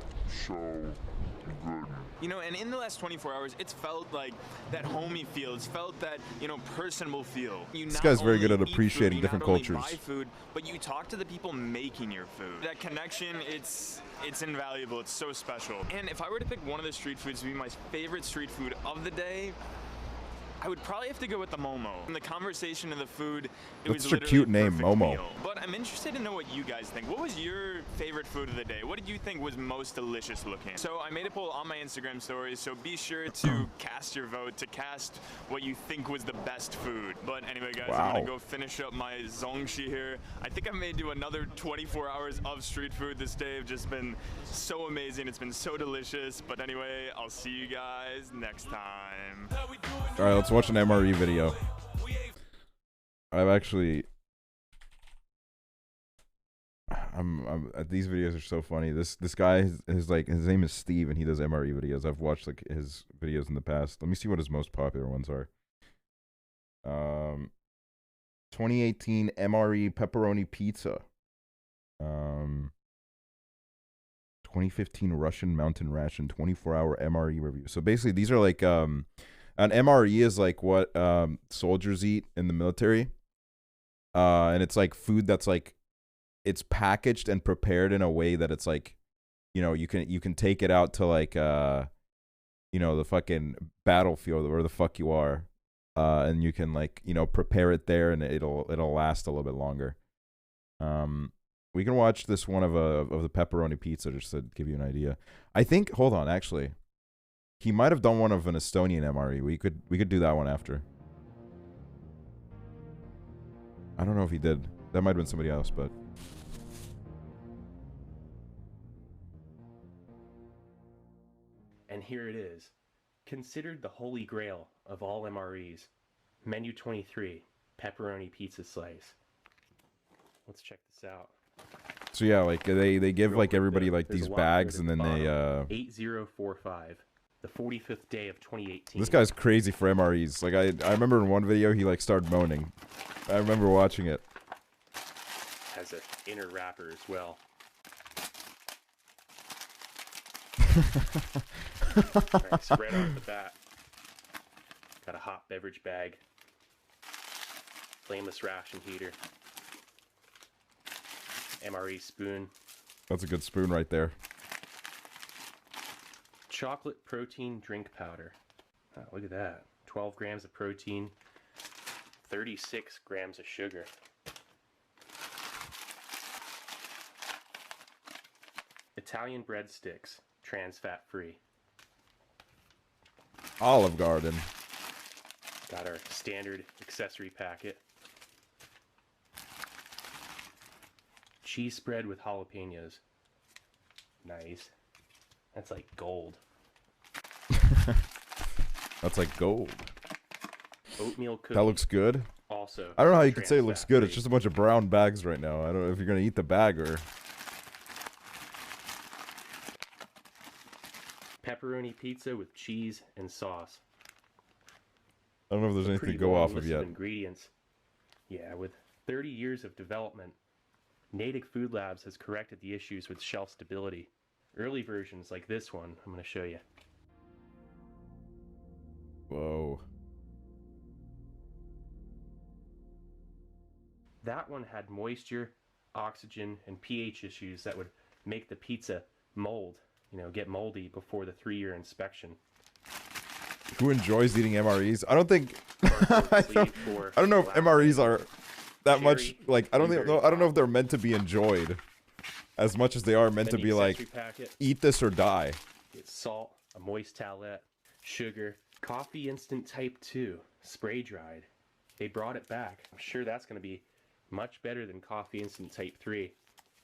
So good. You know, and in the last 24 hours, it's felt like that homey feel. It's felt that, you know, personable feel. You This not guy's very only good at eat appreciating food, you different not only cultures. buy food, but you talk to the people making your food. That connection, it's invaluable. It's so special. And if I were to pick one of the street foods to be my favorite street food of the day, I would probably have to go with the Momo. In the conversation of the food, it That's was such a literally cute name, perfect Momo. meal. But I'm interested to know what you guys think. What was your favorite food of the day? What did you think was most delicious looking? So I made a poll on my Instagram stories, so be sure to cast your vote, to cast what you think was the best food. But anyway, guys, I'm Wow. gonna go finish up my zongshi here. I think I may do another 24 hours of street food. This day have just been so amazing. It's been so delicious. But anyway, I'll see you guys next time. All right, let's watch an MRE video. I've actually, these videos are so funny. This guy is like, his name is Steve, and he does MRE videos. I've watched like his videos in the past. Let me see what his most popular ones are. 2018 MRE pepperoni pizza. 2015 Russian mountain ration 24-hour MRE review. So basically, these are like an MRE is like what soldiers eat in the military, and it's like food that's like it's packaged and prepared in a way that it's like, you know, you can take it out to like you know, the fucking battlefield or where the fuck you are, and you can like, you know, prepare it there, and it'll last a little bit longer. We can watch this one of the pepperoni pizza just to give you an idea. I think, hold on, actually, he might have done one of an Estonian MRE. We could do that one after. I don't know if he did. That might have been somebody else, but And here it is, considered the holy grail of all MREs. Menu 23, pepperoni pizza slice. Let's check this out. so yeah, like they give Real like quick, everybody though, like there's these a lot bags, good and at then the they bottom. 8045, the 45th day of 2018. This guy's crazy for MREs. Like I remember in one video he like started moaning. I remember watching it. Has an inner wrapper as well. Alright, so right off the bat, got a hot beverage bag, flameless ration heater, MRE spoon, That's a good spoon right there. chocolate protein drink powder. Oh, look at that. 12 grams of protein, 36 grams of sugar. Italian breadsticks, trans fat free. Olive Garden. Got our standard accessory packet. Cheese spread with jalapenos. Nice. That's like gold. That's like gold. Oatmeal cookies. That looks good. Also, I don't know how you could say it looks trans-fat good. It's free. just a bunch of brown bags right now. I don't know if you're gonna eat the bag or. Pepperoni pizza with cheese and sauce. I don't know if there's A anything pretty to go long off of list yet. Ingredients. Yeah, with 30 years of development, Natick Food Labs has corrected the issues with shelf stability. Early versions like this one, I'm going to show you. Whoa. That one had moisture oxygen, and pH issues that would make the pizza mold, get moldy before the 3-year inspection. Who enjoys eating MREs? I don't think I don't know if MREs are that much like I don't know if they're meant to be enjoyed as much as they are meant to be like eat this or die. Get salt, a moist towelette, sugar, coffee instant type 2, spray dried. They brought it back. I'm sure that's going to be much better than coffee instant type 3.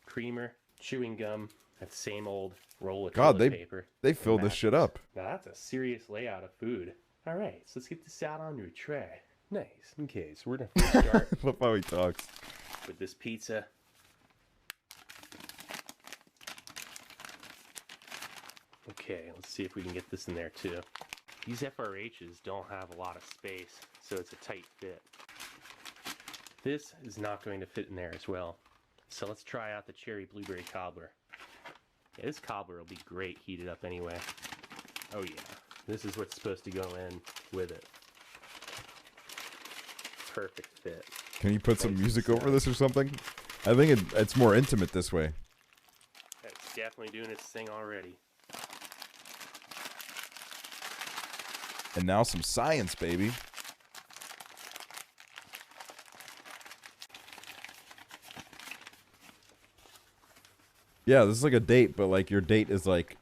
Creamer, chewing gum, that same old roll of toilet paper. They filled this shit up. Now that's a serious layout of food. All right, so let's get this out onto a tray. Nice. Okay, so we're gonna first start. Love how he talks. With this pizza. Okay, let's see if we can get this in there too. These FRHs don't have a lot of space, so it's a tight fit. This is not going to fit in there as well. So let's try out the cherry blueberry cobbler. Yeah, this cobbler will be great heated up anyway. Oh yeah, this is what's supposed to go in with it. Perfect fit. Can you put some music over this or something? I think it's more intimate this way. It's definitely doing its thing already. And now some science, baby. Yeah, this is like a date, but like your date is like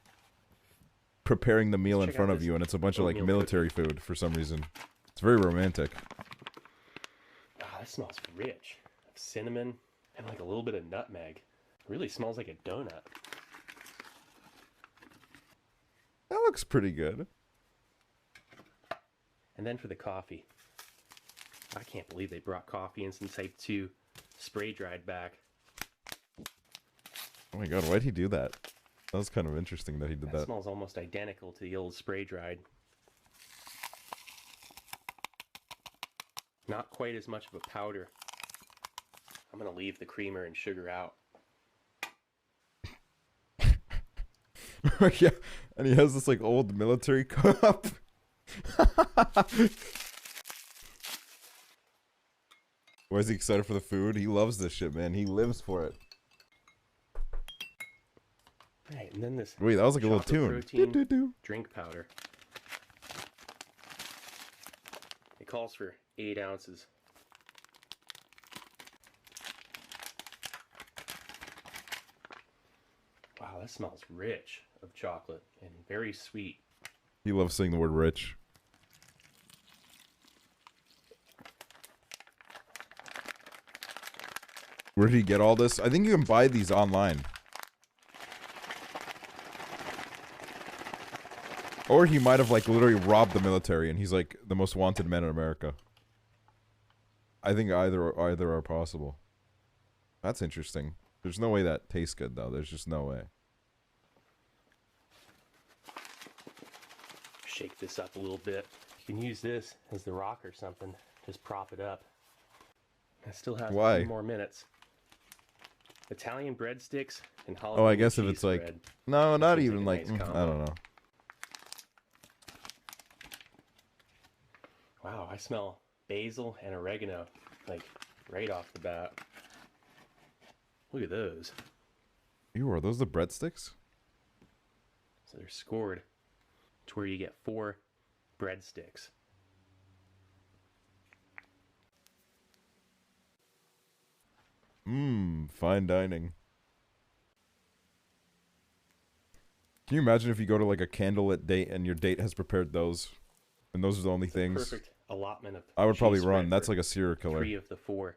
preparing the meal in front of you, and it's a bunch of like military food for some reason. It's very romantic. Ah, this smells rich. Cinnamon and like a little bit of nutmeg. It really smells like a donut. That looks pretty good. And then for the coffee. I can't believe they brought coffee instant type 2 spray dried back. Oh my god, why'd he do that? That was kind of interesting that he did that. That smells almost identical to the old spray dried. Not quite as much of a powder. I'm gonna leave the creamer and sugar out. Yeah, and he has this like old military cup. Why is he excited for the food? He loves this shit, man. He lives for it. Right, and then this. Wait, that was like a little tune. Drink powder. It calls for 8 ounces. Wow, that smells rich of chocolate and very sweet. He loves saying the word rich. Where did he get all this? I think you can buy these online. Or he might have like literally robbed the military and he's like the most wanted man in America. I think either are possible. That's interesting. There's no way that tastes good though. There's just no way. Shake this up a little bit. You can use this as the rock or something. Just prop it up. It still has a few more minutes. Italian breadsticks and jalapeno. Oh, I guess if it's like bread. no, not even like like a nice I don't know. Wow, I smell basil and oregano like right off the bat. Look at those. Ew, are those the breadsticks? So they're scored to where you get 4 breadsticks. Mmm, fine dining. Can you imagine if you go to like a candlelit date and your date has prepared those, and those are the only things? Perfect allotment of. I would probably cheese run. spread That's for like a serial killer. 3 of the 4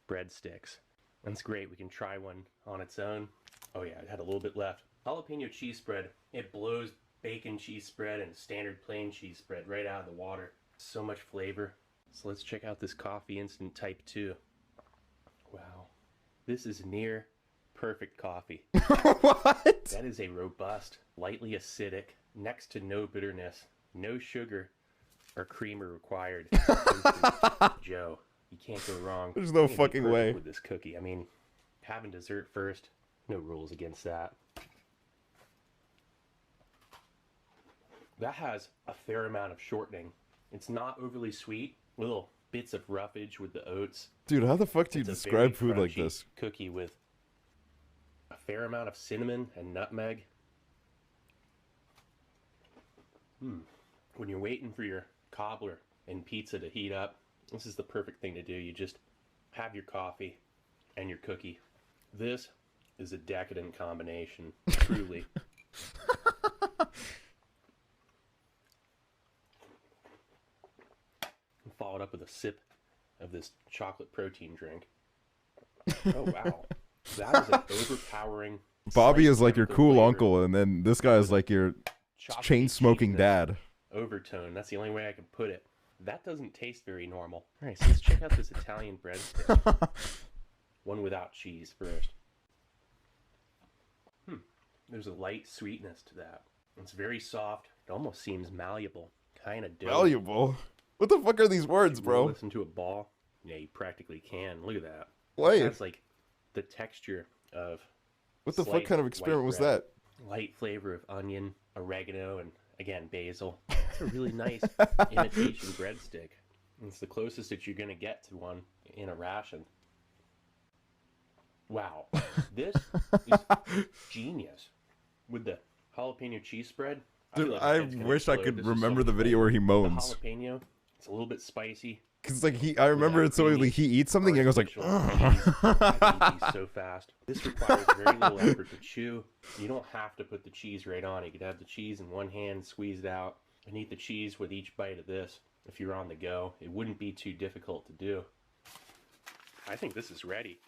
breadsticks. That's great. We can try one on its own. Oh yeah, it had a little bit left. Jalapeno cheese spread. It blows bacon cheese spread and standard plain cheese spread right out of the water. So much flavor. So let's check out this coffee instant type 2. Wow. This is near perfect coffee. What? That is a robust, lightly acidic, next to no bitterness, no sugar or creamer required. Joe, you can't go wrong. There's no You can be fucking perfect way. with this cookie. I mean, having dessert first, no rules against that. That has a fair amount of shortening. It's not overly sweet. Little bits of roughage with the oats. Dude, how the fuck do you It's a describe very food like crunchy this? Cookie with a fair amount of cinnamon and nutmeg. When you're waiting for your cobbler and pizza to heat up, this is the perfect thing to do. You just have your coffee and your cookie. This is a decadent combination, truly. Followed up with a sip of this chocolate protein drink. Oh wow, that was an overpowering. Bobby is like your cool uncle, and then this guy is like your chain-smoking dad. Overtone, that's the only way I can put it. That doesn't taste very normal. Alright, so let's check out this Italian breadstick. One without cheese first. There's a light sweetness to that. It's very soft. It almost seems malleable. Kind of doughy. Malleable? What the fuck are these words, bro? Listen to a ball. Yeah, you practically can. Look at that. Why? That's like the texture of. What the fuck kind of experiment was that? Light flavor of onion, oregano, and again basil. It's a really nice imitation breadstick. It's the closest that you're gonna get to one in a ration. Wow, this is genius with the jalapeno cheese spread. Dude, I wish I could remember the video where he moans. The jalapeno, it's a little bit spicy. Cause like I remember it so easily. He eats something and goes like, I can eat so fast. This requires very little effort to chew. You don't have to put the cheese right on. You could have the cheese in one hand, squeezed out, and eat the cheese with each bite of this. If you're on the go, it wouldn't be too difficult to do. I think this is ready.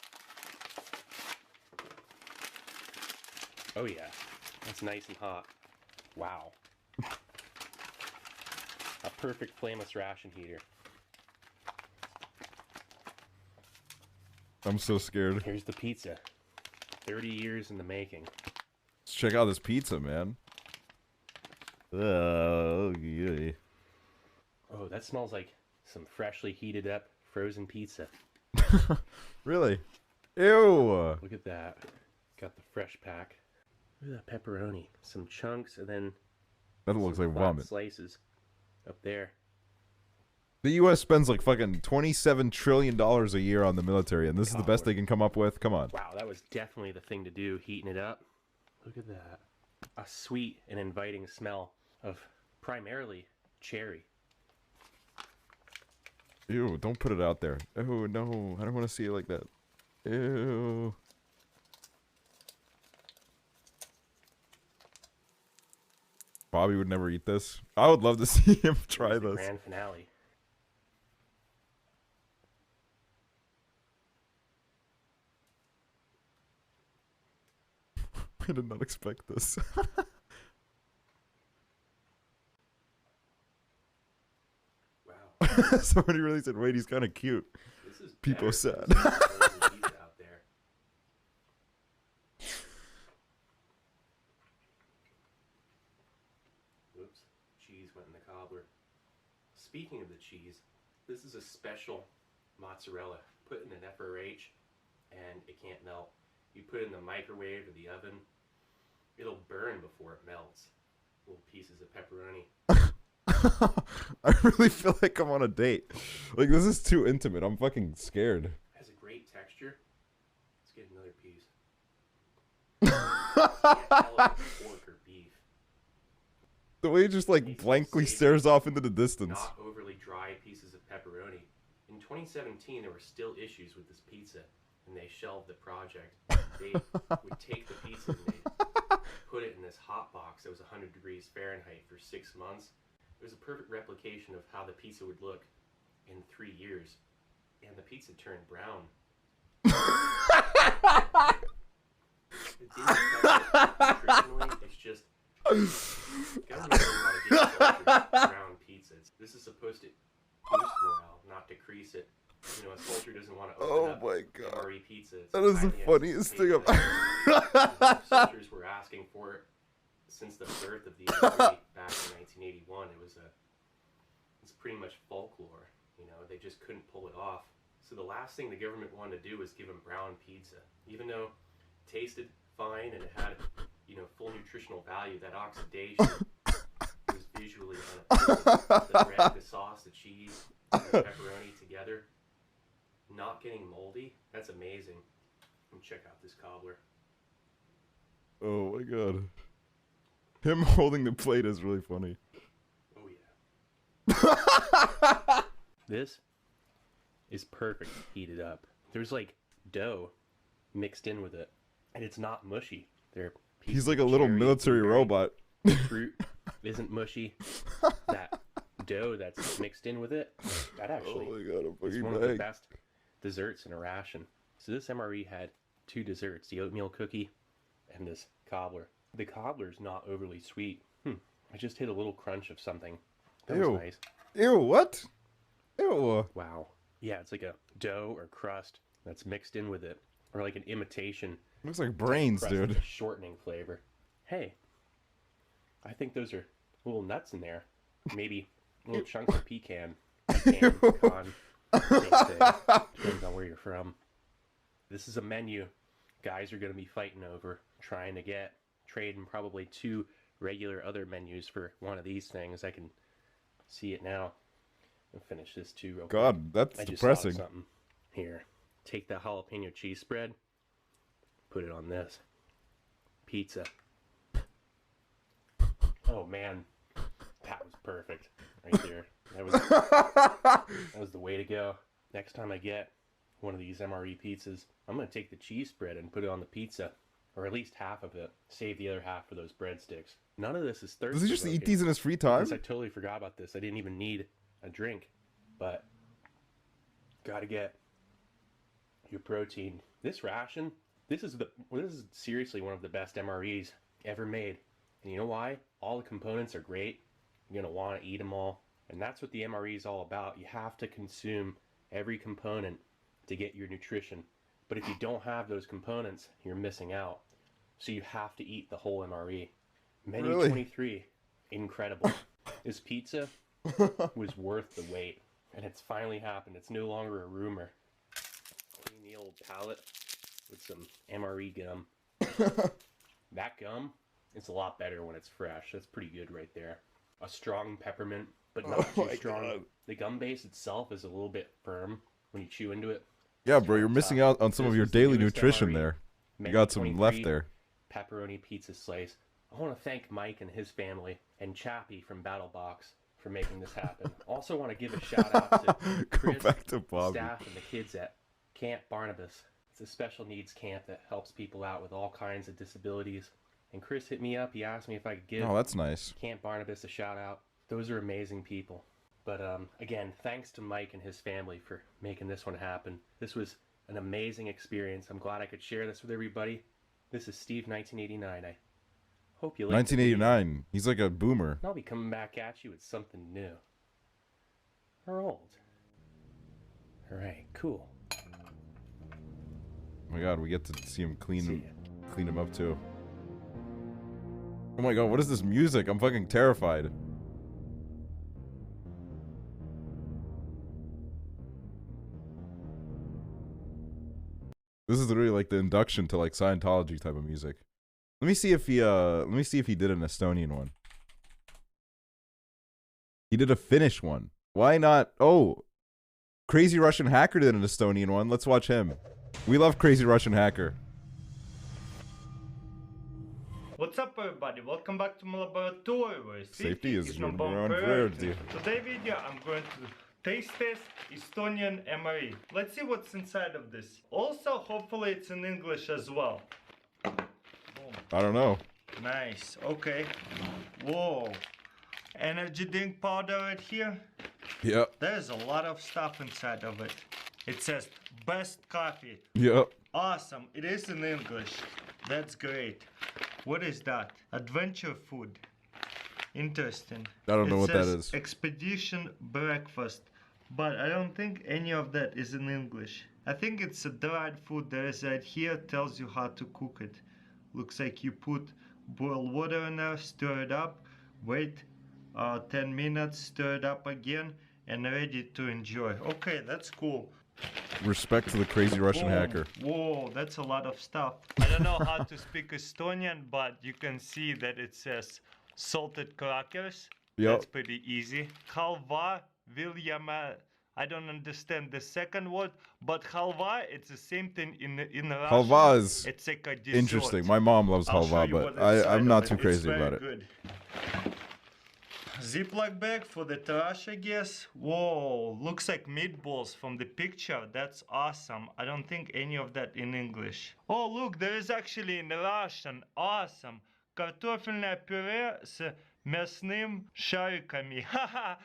Oh yeah, that's nice and hot. Wow. A perfect flameless ration heater. I'm so scared. Here's the pizza. 30 years in the making. Let's check out this pizza, man. Oh, yeah. Oh, that smells like some freshly heated up frozen pizza. Really? Ew. Look at that. Got the fresh pack. Look at that pepperoni. Some chunks and then That looks like flat vomit. slices up there. The U.S. spends like fucking $27 trillion a year on the military, and this is the best they can come up with. Come on. Wow, that was definitely the thing to do, heating it up. Look at that. A sweet and inviting smell of primarily cherry. Ew, don't put it out there. Oh, no. I don't want to see it like that. Ew. Bobby would never eat this. I would love to see him try Here's the this. grand finale. I did not expect this. Wow. Somebody really said, wait, he's kind of cute. This is People better said. than some frozen pizza out there. Whoops, cheese went in the cobbler. Speaking of the cheese, this is a special mozzarella put in an FRH and it can't melt. You put it in the microwave or the oven, it'll burn before it melts. Little pieces of pepperoni. I really feel like I'm on a date. Like, this is too intimate. I'm fucking scared. Has a great texture. Let's get another piece. Can't tell if it's pork or beef. The way he just like blankly stares off into the distance. Not overly dry pieces of pepperoni. In 2017, there were still issues with this pizza, and they shelved the project. They would take the pizza and they put it in this hot box that was 100 degrees Fahrenheit for 6 months. It was a perfect replication of how the pizza would look in 3 years, and the pizza turned brown. It didn't affect it nutritionally, it's just government doesn't want to get soldiers brown pizzas. This is supposed to boost morale, not decrease it. You know, a soldier doesn't want to open up MRE pizza. It's That is the funniest thing I've soldiers were asking for it since the birth of the MRE back in 1981. It's pretty much folklore. You know, they just couldn't pull it off. So the last thing the government wanted to do was give them brown pizza, even though it tasted fine and it had, you know, full nutritional value. That oxidation was visually unappealing. The bread, the sauce, the cheese, and the pepperoni together, not getting moldy. That's amazing. Let me check out this cobbler. Oh my god. Him holding the plate is really funny. Oh yeah. This is perfect heated up. There's like dough mixed in with it, and it's not mushy. He's like a little military robot. Fruit isn't mushy. That dough that's mixed in with it, that actually is one of the best desserts in a ration. So this MRE had 2 desserts, the oatmeal cookie and this cobbler. The cobbler's not overly sweet. I just hit a little crunch of something. That was nice. Ew, what? Ew. Wow. Yeah, it's like a dough or crust that's mixed in with it. Or like an imitation. Looks like brains, crust dude. with a shortening flavor. Hey, I think those are little nuts in there. Maybe little chunks of pecan, pecan. Same thing. Depends on where you're from. This is a menu guys are going to be fighting over, trying to get, trading probably 2 regular other menus for one of these things. I can see it now. I'll finish this too real God, quick. that's I just depressing. thought of something. Here, take the jalapeno cheese spread, put it on this. Pizza. Oh man, that was perfect right there. That was the way to go. Next time I get one of these MRE pizzas, I'm going to take the cheese spread and put it on the pizza, or at least half of it. Save the other half for those breadsticks. None of this is thirsty. Does he just eat these in his free time? I totally forgot about this. I didn't even need a drink, but gotta get your protein. This ration, this is seriously one of the best MREs ever made. And you know why? All the components are great. You're gonna want to eat them all, and that's what the MRE is all about. You have to consume every component to get your nutrition. But if you don't have those components, you're missing out. So you have to eat the whole MRE. Menu Really? 23, incredible. This pizza was worth the wait, and it's finally happened. It's no longer a rumor. Clean the old palate with some MRE gum. That gum is a lot better when it's fresh. That's pretty good right there. A strong peppermint, but not too strong. God. The gum base itself is a little bit firm when you chew into it. Yeah, bro, you're missing out on some of your daily nutrition there. You got some left there. Pepperoni pizza slice. I want to thank Mike and his family and Chappie from BattleBox for making this happen. Also want to give a shout out to Chris, back to Bobby. staff, and the kids at Camp Barnabas. It's a special needs camp that helps people out with all kinds of disabilities. And Chris hit me up. He asked me if I could give Oh, that's nice. Camp Barnabas a shout out. Those are amazing people. But again, thanks to Mike and his family for making this one happen. This was an amazing experience. I'm glad I could share this with everybody. This is Steve 1989. I hope you like 1989. He's like a boomer. I'll be coming back at you with something new. Or old. Alright, cool. Oh my god, we get to see him clean him up too. Oh my god, what is this music? I'm fucking terrified. This is literally like the induction to like Scientology type of music. Let me see if he did an Estonian one. He did a Finnish one. Why not? Oh, Crazy Russian Hacker did an Estonian one. Let's watch him. We love Crazy Russian Hacker. What's up everybody, welcome back to my laboratory where Safety is number number one one priority. priority. Today video I'm going to taste test Estonian MRE. Let's see what's inside of this. Also hopefully it's in English as well. I don't know. Nice, okay. Whoa. Energy drink powder right here. Yep. There's a lot of stuff inside of it. It says best coffee. Yep. Awesome, it is in English. That's great. What is that? Adventure food. Interesting. I don't know what that says is. Expedition breakfast. But I don't think any of that is in English. I think it's a dried food that is right here, tells you how to cook it. Looks like you put boiled water in there, stir it up, wait 10 minutes, stir it up again, and ready to enjoy. Okay, that's cool. Respect to the Crazy Russian Hacker. Whoa, that's a lot of stuff. I don't know how to speak Estonian, but you can see that it says salted crackers. Yep. That's pretty easy. Halva Viljama I don't understand the second word, but halva, it's the same thing in Russia. Halva is it's like a dessert. interesting. My mom loves I'll show halva, you but what inside I'm not of too it. crazy It's about very it. Good. Ziploc bag for the trash, I guess. Whoa, looks like meatballs from the picture. That's awesome. I don't think any of that in English. Oh, look, there is actually in Russian. Awesome. Картофельное пюре с мясным шариками. Haha.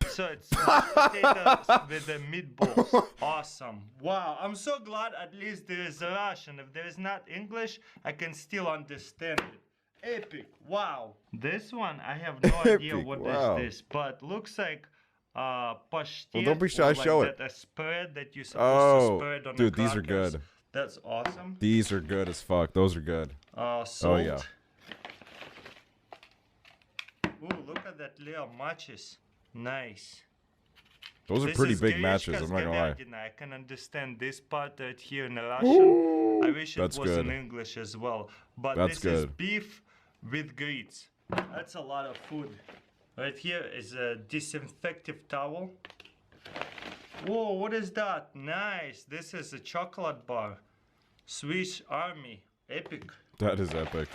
So it's mashed potatoes with the meatballs. Awesome. Wow, I'm so glad at least there is Russian. If there is not English, I can still understand it. Epic. Wow. This one, I have no idea what wow. is this, but looks like pashtet. Well, don't be shy, like show it. A spread that you're supposed to spread on dude, the these are crackers. good. That's awesome. These are good as fuck. Those are good. Salt. Oh, yeah. Ooh, look at that little matches. Nice. Those are This pretty is big grishka matches, I'm not gonna lie. говядина. I can understand this part right here in Russian. I wish it That's was good. in English as well. But That's this is good. beef with grits. That's a lot of food. Right here is a disinfectant towel. Whoa, what is that? Nice. This is a chocolate bar. Swiss Army. Epic. That is epic.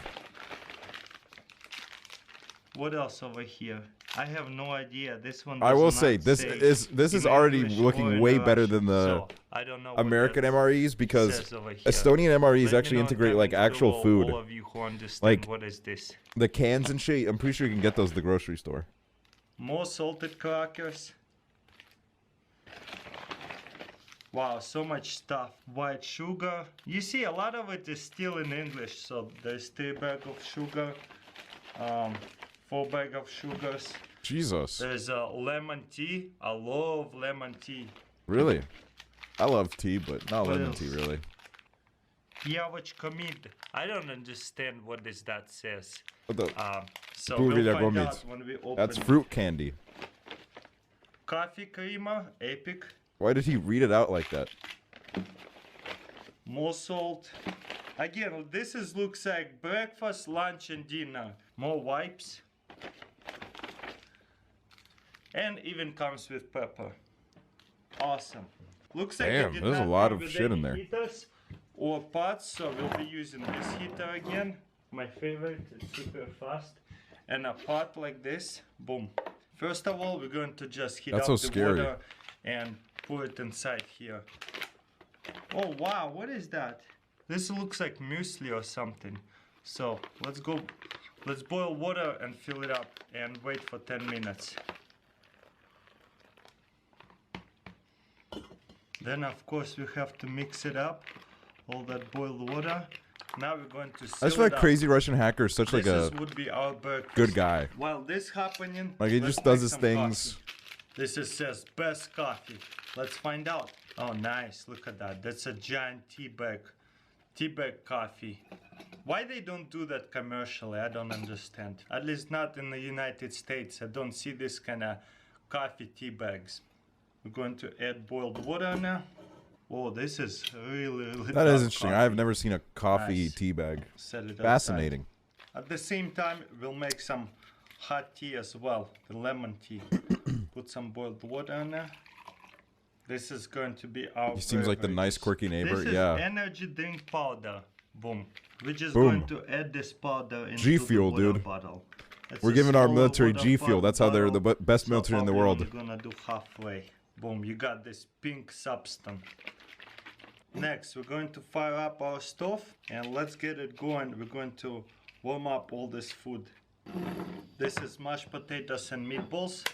What else over here? I have no idea. This one. I will does say not this is in already English or looking in way better Russian. than the So, I don't know what American that MREs because says over here. Estonian MREs Let me actually know integrate down like below, actual food. All of you who understand Like what is this? the cans and shit. I'm pretty sure you can get those at the grocery store. More salted crackers. Wow, so much stuff. White sugar. You see, a lot of it is still in English. So there's 3 bags of sugar, 4 bags of sugars. Jesus. There's a lemon tea. I love lemon tea. Really? I love tea, but not What lemon else? tea, really. Yavachka meat. I don't understand what this that says. What the? So Boogie we'll Go find meat. out when we open That's it. fruit candy. Coffee creamer, epic. Why did he read it out like that? More salt. Again, this is looks like breakfast, lunch, and dinner. More wipes. And even comes with pepper. Awesome. Looks like they Damn, did there's a not lot come of with shit in any there. heaters or pots, so we'll be using this heater again. My favorite. It's super fast. And a pot like this. Boom. First of all, we're going to just heat That's up so the scary. water and pour it inside here. Oh wow, what is that? This looks like muesli or something. So let's boil water and fill it up and wait for 10 minutes. Then of course we have to mix it up, all that boiled water. Now we're going to I just seal feel like it up. Crazy Russian Hacker is such like This a would be our breakfast. good guy. While this happening, Like he let's just does make his some things. coffee. This is says best coffee. Let's find out. Oh, nice. Look at that. That's a giant tea bag. Tea bag coffee. Why they don't do that commercially, I don't understand. At least not in the United States. I don't see this kind of coffee tea bags. We're going to add boiled water now. Oh, this is really That dark is interesting. coffee. I've never seen a coffee Nice. tea bag. Set it Fascinating. aside. At the same time, we'll make some hot tea as well, the lemon tea. Put some boiled water in there. This is going to be our He seems like the nice, beverages. quirky neighbor. This is Yeah. energy drink powder. Boom. We're just Boom. going to add this powder into G the Fuel, water dude. bottle. It's We're a giving our smaller military water G Fuel. That's how they're the bottle. best So military in the probably world. We're gonna do halfway. Boom. You got this pink substance. Next, we're going to fire up our stove and let's get it going. We're going to warm up all this food. This is mashed potatoes and meatballs.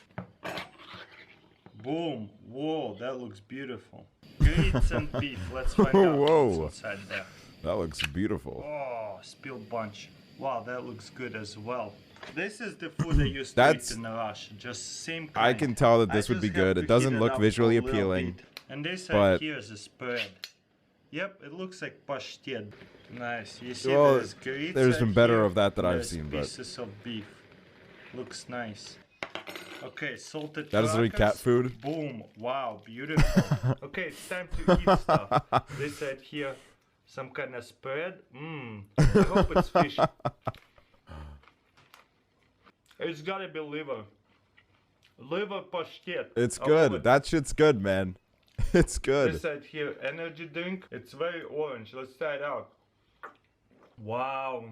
Boom. Whoa, that looks beautiful. Grits and beef. Let's find out Whoa. what's inside there. That looks beautiful. Oh, spilled bunch. Wow, that looks good as well. This is the food I used to That's- eat in Russia. Just same I kind. can tell that this I would be just have good. to It doesn't heat look up visually a little appealing, bit. And this but- right here is a spread. Yep, it looks like pashtet. Nice. You see Well, there's grits there's been right better here, of that that I've there's seen, but- pieces of beef. Looks nice. Okay, salted That is literally cat crackers. food? Boom. Wow, beautiful. Okay, it's time to eat stuff. This right here, some kind of spread. I hope it's fish. It's gotta be liver. liver pastet. It's I love good. it. That shit's good, man. It's good. This side here, energy drink. It's very orange. Let's try it out. Wow.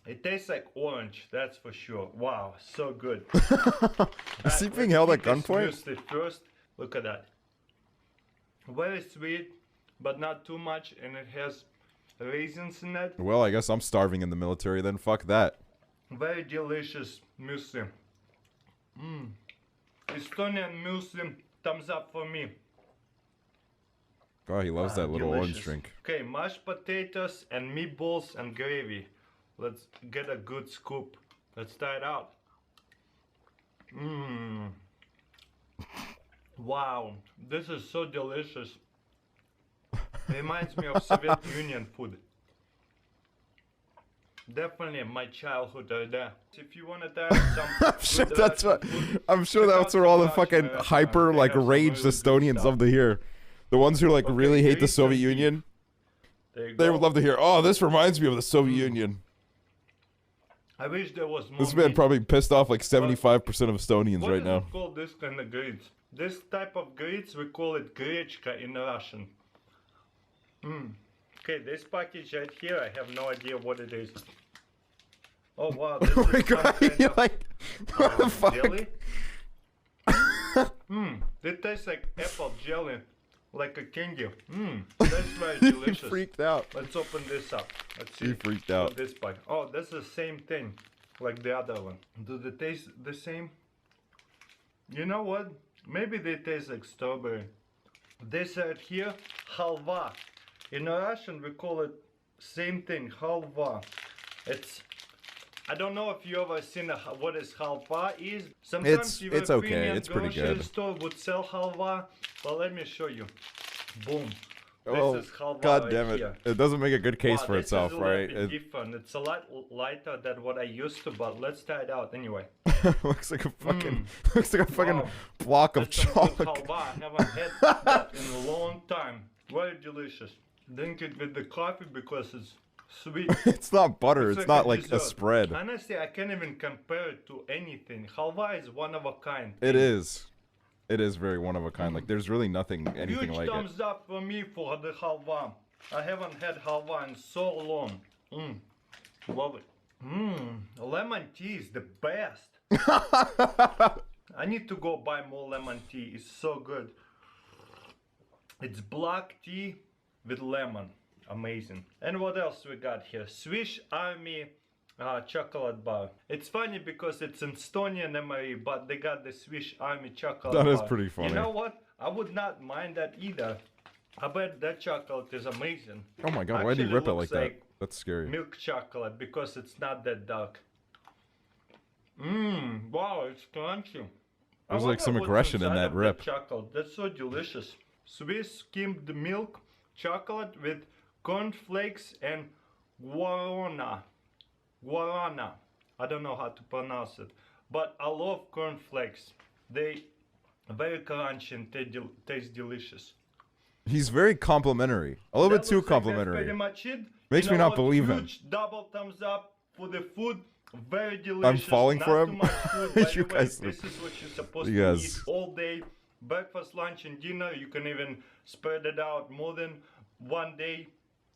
It tastes like orange, that's for sure. Wow, so good. Is he being held at gunpoint? Muesli first. Look at that. Very sweet, but not too much, and it has raisins in it. Well, I guess I'm starving in the military then. Fuck that. Very delicious muesli. Estonian muesli, thumbs up for me. Oh, he loves that little orange Delicious. drink. Okay, mashed potatoes and meatballs and gravy. Let's get a good scoop. Let's try it out. Wow, this is so delicious. Reminds me of Soviet Union food. Definitely my childhood right there. If you want to try some I'm sure good that's Russian what. food, I'm sure check that's out where all the some fucking Russian hyper, restaurants. like, They have some raged really good Estonians stuff. love to hear. The ones who like really hate the Greece Soviet and Union. There you They go. would love to hear. Oh, this reminds me of the Soviet Union. I wish there was more This man meat. probably pissed off like 75% of Estonians What right is now. it called, this kind of grits? This type of grits, we call it grechka in Russian. Okay, this package right here, I have no idea what it is. Oh wow, this Oh my is some god, kind you're of, like, what the fuck? jelly? It tastes like apple jelly, like a candy. That's very He delicious. freaked out. Let's open this up. Let's see. He freaked out. what this pack. Oh, that's the same thing, like the other one. Do they taste the same? You know what? Maybe they taste like strawberry. This right here, halva. In Russian, we call it same thing, halva. It's, I don't know if you ever seen what is halva is. Sometimes It's okay, European it's pretty grocery good. store would sell halva. But let me show you. Boom. Oh, This is halva god right damn it. here. It doesn't make a good case Wow, for this itself, is a little right? bit It different. It's a lot lighter than what I used to, but let's try it out anyway. looks like a fucking Wow. block of That's some good chalk. halva. I haven't had that in a long time. Very delicious. Drink it with the coffee because it's sweet. It's not butter, it's not like a dessert. spread. Honestly, I can't even compare it to anything. Halva is one of a kind. It is. It is very one of a kind. Like there's really anything Huge like it. thumbs up for me for the halva. I haven't had halva in so long. Love it. Lemon tea is the best. I need to go buy more lemon tea. It's so good. It's black tea with lemon. Amazing. And what else we got here? Swiss Army chocolate bar. It's funny because it's Estonian MRE, but they got the Swiss Army chocolate bar. That is pretty funny. You know what? I would not mind that either. I bet that chocolate is amazing. Oh my god, why did he Actually rip it like looks that? That's scary. Milk chocolate because it's not that dark. Wow, it's crunchy. I There's like some wonder what's aggression in inside that of rip. chocolate. That's so delicious. Swiss skimmed milk chocolate with cornflakes and guarana. Guarana. I don't know how to pronounce it, but I love cornflakes. They are very crunchy and taste delicious. He's very complimentary. A little bit That too looks like that's complimentary. pretty much it. Makes You me know not what? believe him. Huge double thumbs up for the food. Very delicious. I'm falling Not for too him. much food, by You the way. guys- This is what you're supposed you to guys- eat all day. Breakfast, lunch, and dinner. You can even spread it out more than one day,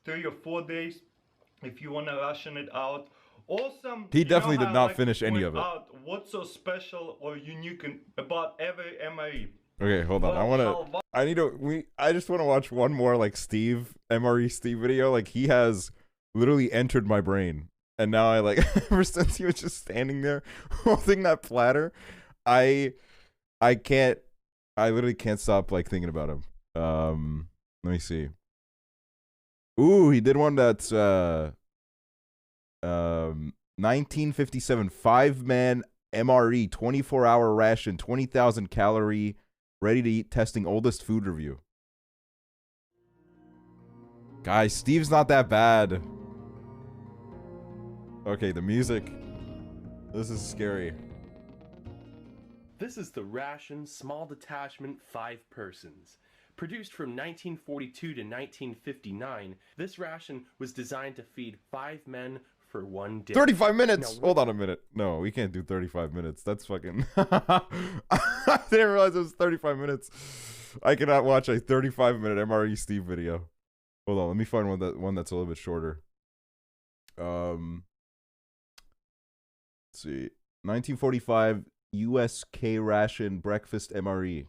3 or 4 days, if you want to ration it out. Awesome. He You know definitely how did I not like to finish any point of it. out what's so special or unique about every MRE? Okay, hold on. I just want to watch one more like MRE Steve video. Like he has literally entered my brain. And now I like ever since he was just standing there holding that platter, I literally can't stop like thinking about him. Let me see. Ooh, he did one that's 1957 5-man MRE 24-hour ration, 20,000 calorie, ready to eat, testing oldest food review. Guys, Steve's not that bad. Okay, the music. This is scary. This is the Ration Small Detachment 5 Persons. Produced from 1942 to 1959, this ration was designed to feed 5 men for one dip. 35 minutes. Now, Hold on a minute. No, we can't do 35 minutes. That's fucking. I didn't realize it was 35 minutes. I cannot watch a 35-minute MRE Steve video. Hold on, let me find one that's a little bit shorter. Let's see. 1945 USK ration breakfast MRE.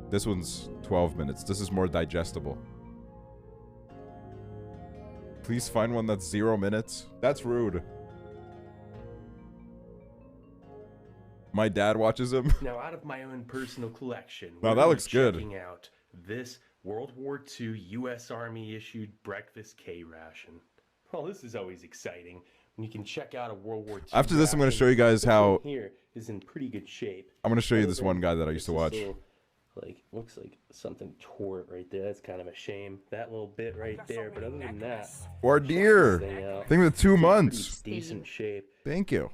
This one's 12 minutes. This is more digestible. Please find one that's 0 minutes. That's rude. My dad watches them. Now, out of my own personal collection, Wow, we're that looks good. checking out this World War II U.S. Army issued breakfast K ration. Well, this is always exciting when you can check out a World War II. After this, I'm going to ration. show you guys This how. one here is in pretty good shape. I'm going to show you this Other one than guy that I used to this watch. little, like, looks like something tore it right there. That's kind of a shame. That little bit right there. But other than that, Wardeer. Thing with 2 months. pretty decent shape. Thank you.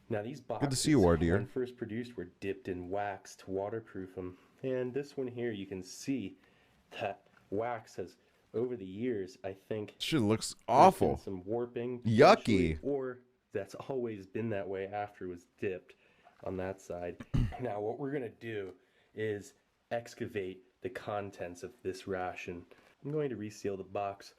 Now these boxes, Good to see you, Wardeer. when first produced, were dipped in wax to waterproof them. And this one here, you can see that wax has, over the years, I think, Shit looks there's been awful. some warping, Yucky. potentially, or that's always been that way after it was dipped on that side. Now what we're gonna do is excavate the contents of this ration. I'm going to reseal the box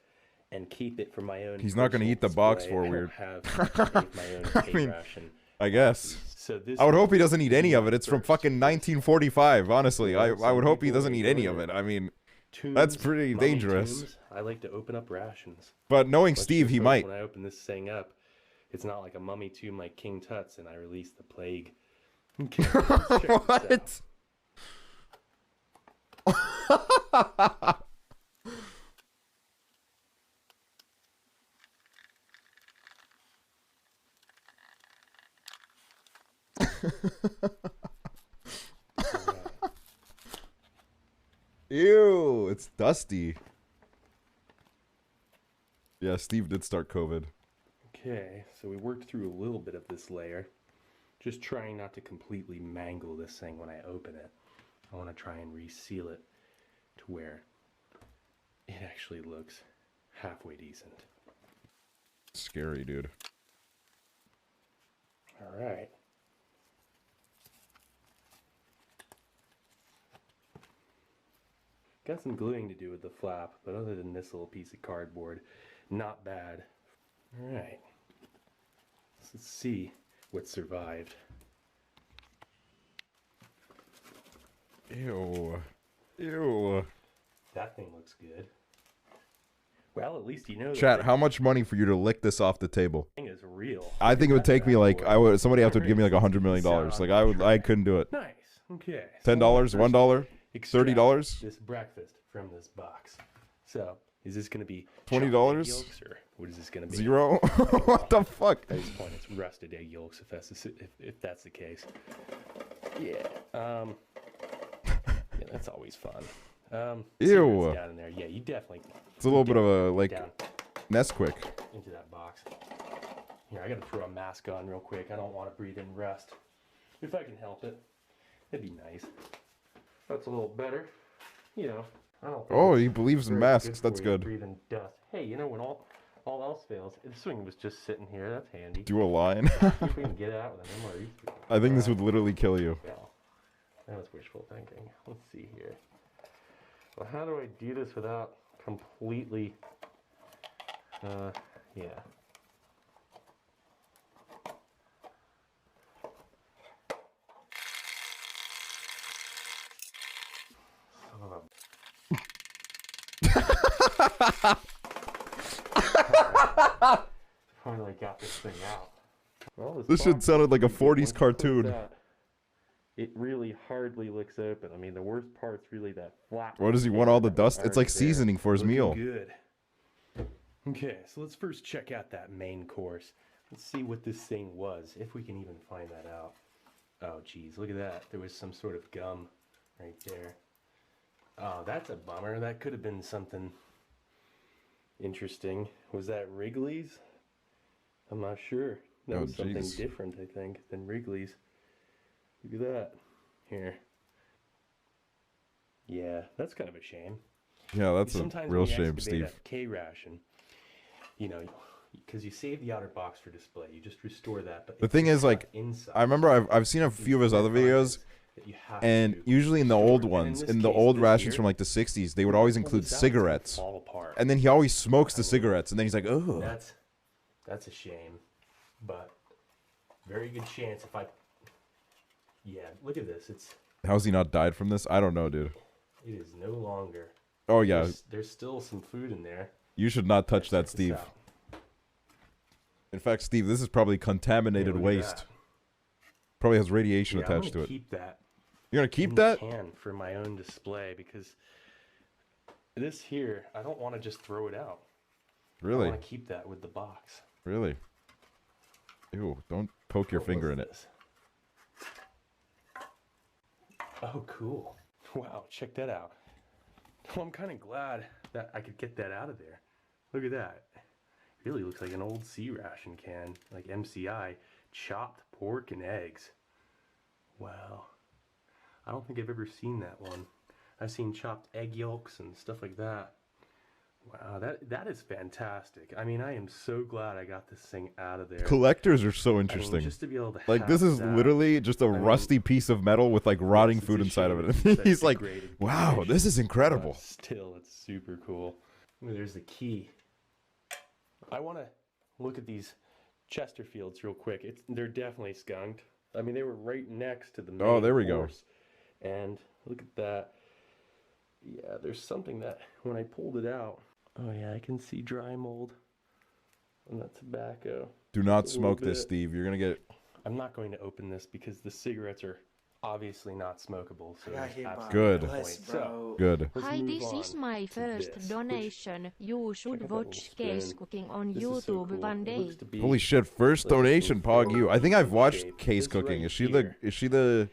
and keep it for my own. He's not going to personal eat the box display. for I don't weird. have my own I K mean, ration. I guess. So this I would is hope he doesn't eat any of it. the It's from first. fucking 1945, honestly. I Some would hope he people doesn't eat any of enjoy it. I mean, Tombs, that's pretty mummy dangerous. tombs. I like to open up rations. But knowing Let's Steve, just he hope might. When I open this thing up, it's not like a mummy tomb like King Tut's and I release the plague. Okay, let's check this out. What? Ew, it's dusty. Yeah, Steve did start COVID. Okay, so we worked through a little bit of this layer. Just trying not to completely mangle this thing when I open it. I want to try and reseal it to where it actually looks halfway decent. Scary, dude. All right. Got some gluing to do with the flap, but other than this little piece of cardboard, not bad. All right. Let's see what survived. Ew. Ew. That thing looks good. Well, at least you know Chat, that how much money for you to lick this off the table? thing is real. I think it would take me like somebody have to give me like $100 million. Like I couldn't do it. Nice. Okay. $10, $1, $30. This breakfast from this box. So, is this going to be $20? chopped egg yolks, or what is this going to be? 0? What the fuck? At this point, it's rusted egg yolks if that's the case. Yeah. Yeah, that's always fun. See Ew. what's down in there. Yeah, you definitely. It's a little bit of a like down Nesquik. into that box. Here, I got to throw a mask on real quick. I don't want to breathe in rust. If I can help it, it'd be nice. That's a little better. You know, I don't. Think Oh, it's he believes in very masks. for That's you to good. Breathe in dust. Hey, you know when all else fails, this thing was just sitting here. That's handy. Do a line. See if we can get it out with an MRE. I think this would literally kill you. Well, that was wishful thinking. Let's see here. Well, how do I do this without completely, yeah. Finally got this thing out. Well, This shit box sounded like a is pretty good. 40s Once you cartoon. close that, it really hardly licks open. I mean, the worst part's really that flap. What does he want all the dust? It's like Right there. seasoning for his Looking meal. Good. Okay, so let's first check out that main course. Let's see what this thing was, if we can even find that out. Oh, geez, look at that. There was some sort of gum right there. Oh, that's a bummer. That could have been something interesting. Was that Wrigley's? I'm not sure. That Oh, was something jeez. different, I think, than Wrigley's. Look at that. Here. Yeah, that's kind of a shame. Yeah, that's a Sometimes real when you shame, excavate Steve. a K ration, you know, because you save the outer box for display. You just restore that. But The thing is, like, I remember I've seen a few of his other videos, and usually in the old ones, in the old rations from like the 60s, they would always include cigarettes. And then he always smokes the cigarettes, and then he's like, oh. That's a shame, but very good chance if I. Yeah, look at this. How's he not died from this? I don't know, dude. It is no longer. Oh yeah. There's still some food in there. You should not touch that, Steve. In fact, Steve, this is probably contaminated waste. Probably has radiation attached to it. Keep that. You're gonna keep that? Can for my own display, because this here, I don't want to just throw it out. Really? I want to keep that with the box. Really? Ew! Don't poke your finger in it. Oh, cool! Wow, check that out. Well, I'm kind of glad that I could get that out of there. Look at that. Really looks like an old sea ration can, like MCI, chopped pork and eggs. Wow. I don't think I've ever seen that one. I've seen chopped egg yolks and stuff like that. Wow, that is fantastic. I mean, I am so glad I got this thing out of there. Collectors are so interesting. I mean, just to be able to like, this is literally just a rusty piece of metal with like rotting food inside of it. He's like, wow, this is incredible. Still, it's super cool. There's the key. I want to look at these Chesterfields real quick. They're definitely skunked. I mean, they were right next to the main there we course. And look at that. Yeah, there's something that when I pulled it out, oh yeah, I can see dry mold on that tobacco. Do not smoke this, Steve. You're gonna get. I'm not going to open this because the cigarettes are obviously not smokable. So good. So, good. Hi, this is my first donation. You should watch Case Cooking on YouTube one day. Holy shit! First donation, Pog you. I think I've watched Case Cooking. Is she the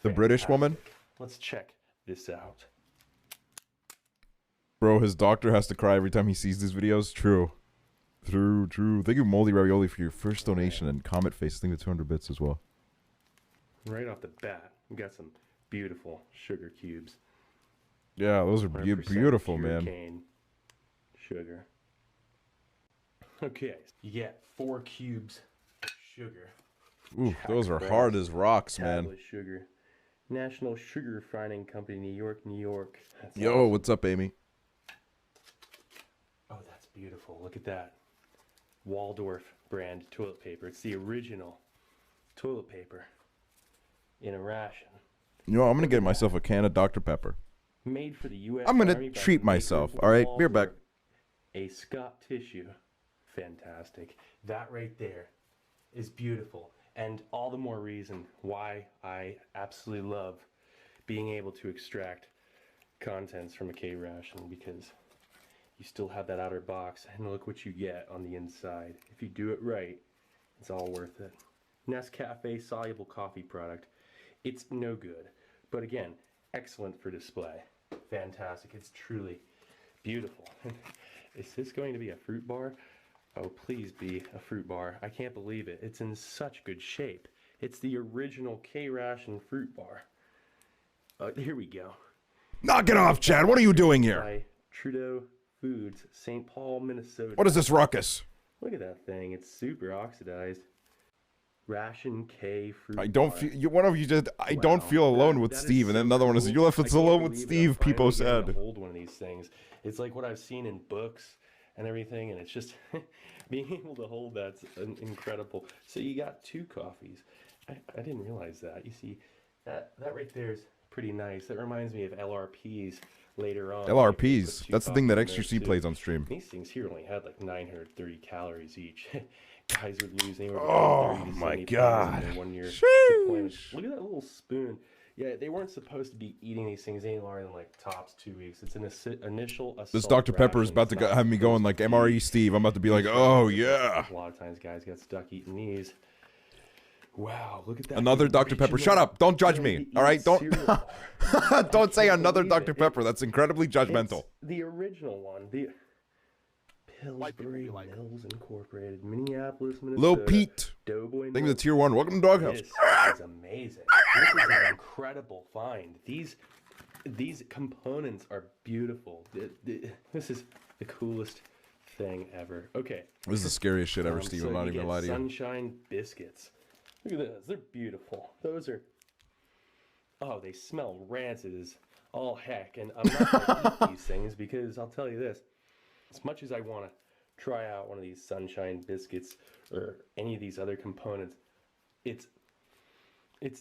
British woman? Let's check this out. Bro, his doctor has to cry every time he sees these videos. True. Thank you, Moldy Ravioli, for your first donation, and Comet Face, I think, the 200 bits as well. Right off the bat, we got some beautiful sugar cubes. Yeah, those are beautiful, man. Cane sugar. Okay, you get 4 cubes of sugar. Ooh, those are hard as rocks, man. Tablet sugar. National Sugar Refining Company, New York, New York. That's Yo, awesome. what's up, Amy? Oh, that's beautiful. Look at that. Waldorf brand toilet paper. It's the original toilet paper in a ration. You know, I'm gonna get myself a can of Dr. Pepper. Made for the U.S. I'm gonna Army treat by myself. All right, be right back. A Scott tissue. Fantastic. That right there is beautiful. And all the more reason why I absolutely love being able to extract contents from a K ration, because you still have that outer box, and look what you get on the inside. If you do it right, it's all worth it. Nescafe soluble coffee product. It's no good, but again, excellent for display. Fantastic. It's truly beautiful. Is this going to be a fruit bar? Oh, please be a fruit bar. I can't believe it. It's in such good shape. It's the original K-Ration fruit bar. Here we go. Knock it off, Chad. What are you doing here? By Trudeau Foods, St. Paul, Minnesota. What is this ruckus? Look at that thing. It's super oxidized. Ration K fruit I don't bar. feel. One of you just. I don't feel alone with Steve, and then another one is you left us alone with Steve. People said. Hold one of these things. It's like what I've seen in books and everything, and it's just being able to hold that's incredible. So you got 2 coffees. I didn't realize that. You see, that right there is pretty nice. That reminds me of LRPs later on. LRPs. That's the thing that XQC plays on stream. These things here only had like 930 calories each. Guys would lose anywhere Oh from 30 to my 70 God. pounds in their 1 year deployment. Look at that little spoon. Yeah, they weren't supposed to be eating these things any longer than like tops 2 weeks. It's an initial assault. This Dr. Pepper is about to have me going like MRE Steve. I'm about to be like, oh yeah. A lot of times guys get stuck eating these. Wow, look at that. Another Dr. Pepper. Shut up. Don't judge me. All right? Don't don't say another Dr. Pepper. That's incredibly judgmental. It's the original one. The Pillsbury Mills Incorporated, Minneapolis, Minnesota. Lil Pete. Doughboy. Thank you for the tier 1. Welcome to Doghouse. This is amazing. This is an incredible find. These components are beautiful. This is the coolest thing ever. Okay. This is the scariest shit ever, Steve. So I'm not you even get gonna lie to you. Sunshine biscuits. Look at those. They're beautiful. Those are. Oh, they smell rancid as all heck. And I'm not gonna eat these things because I'll tell you this: as much as I want to try out one of these Sunshine biscuits or any of these other components, it's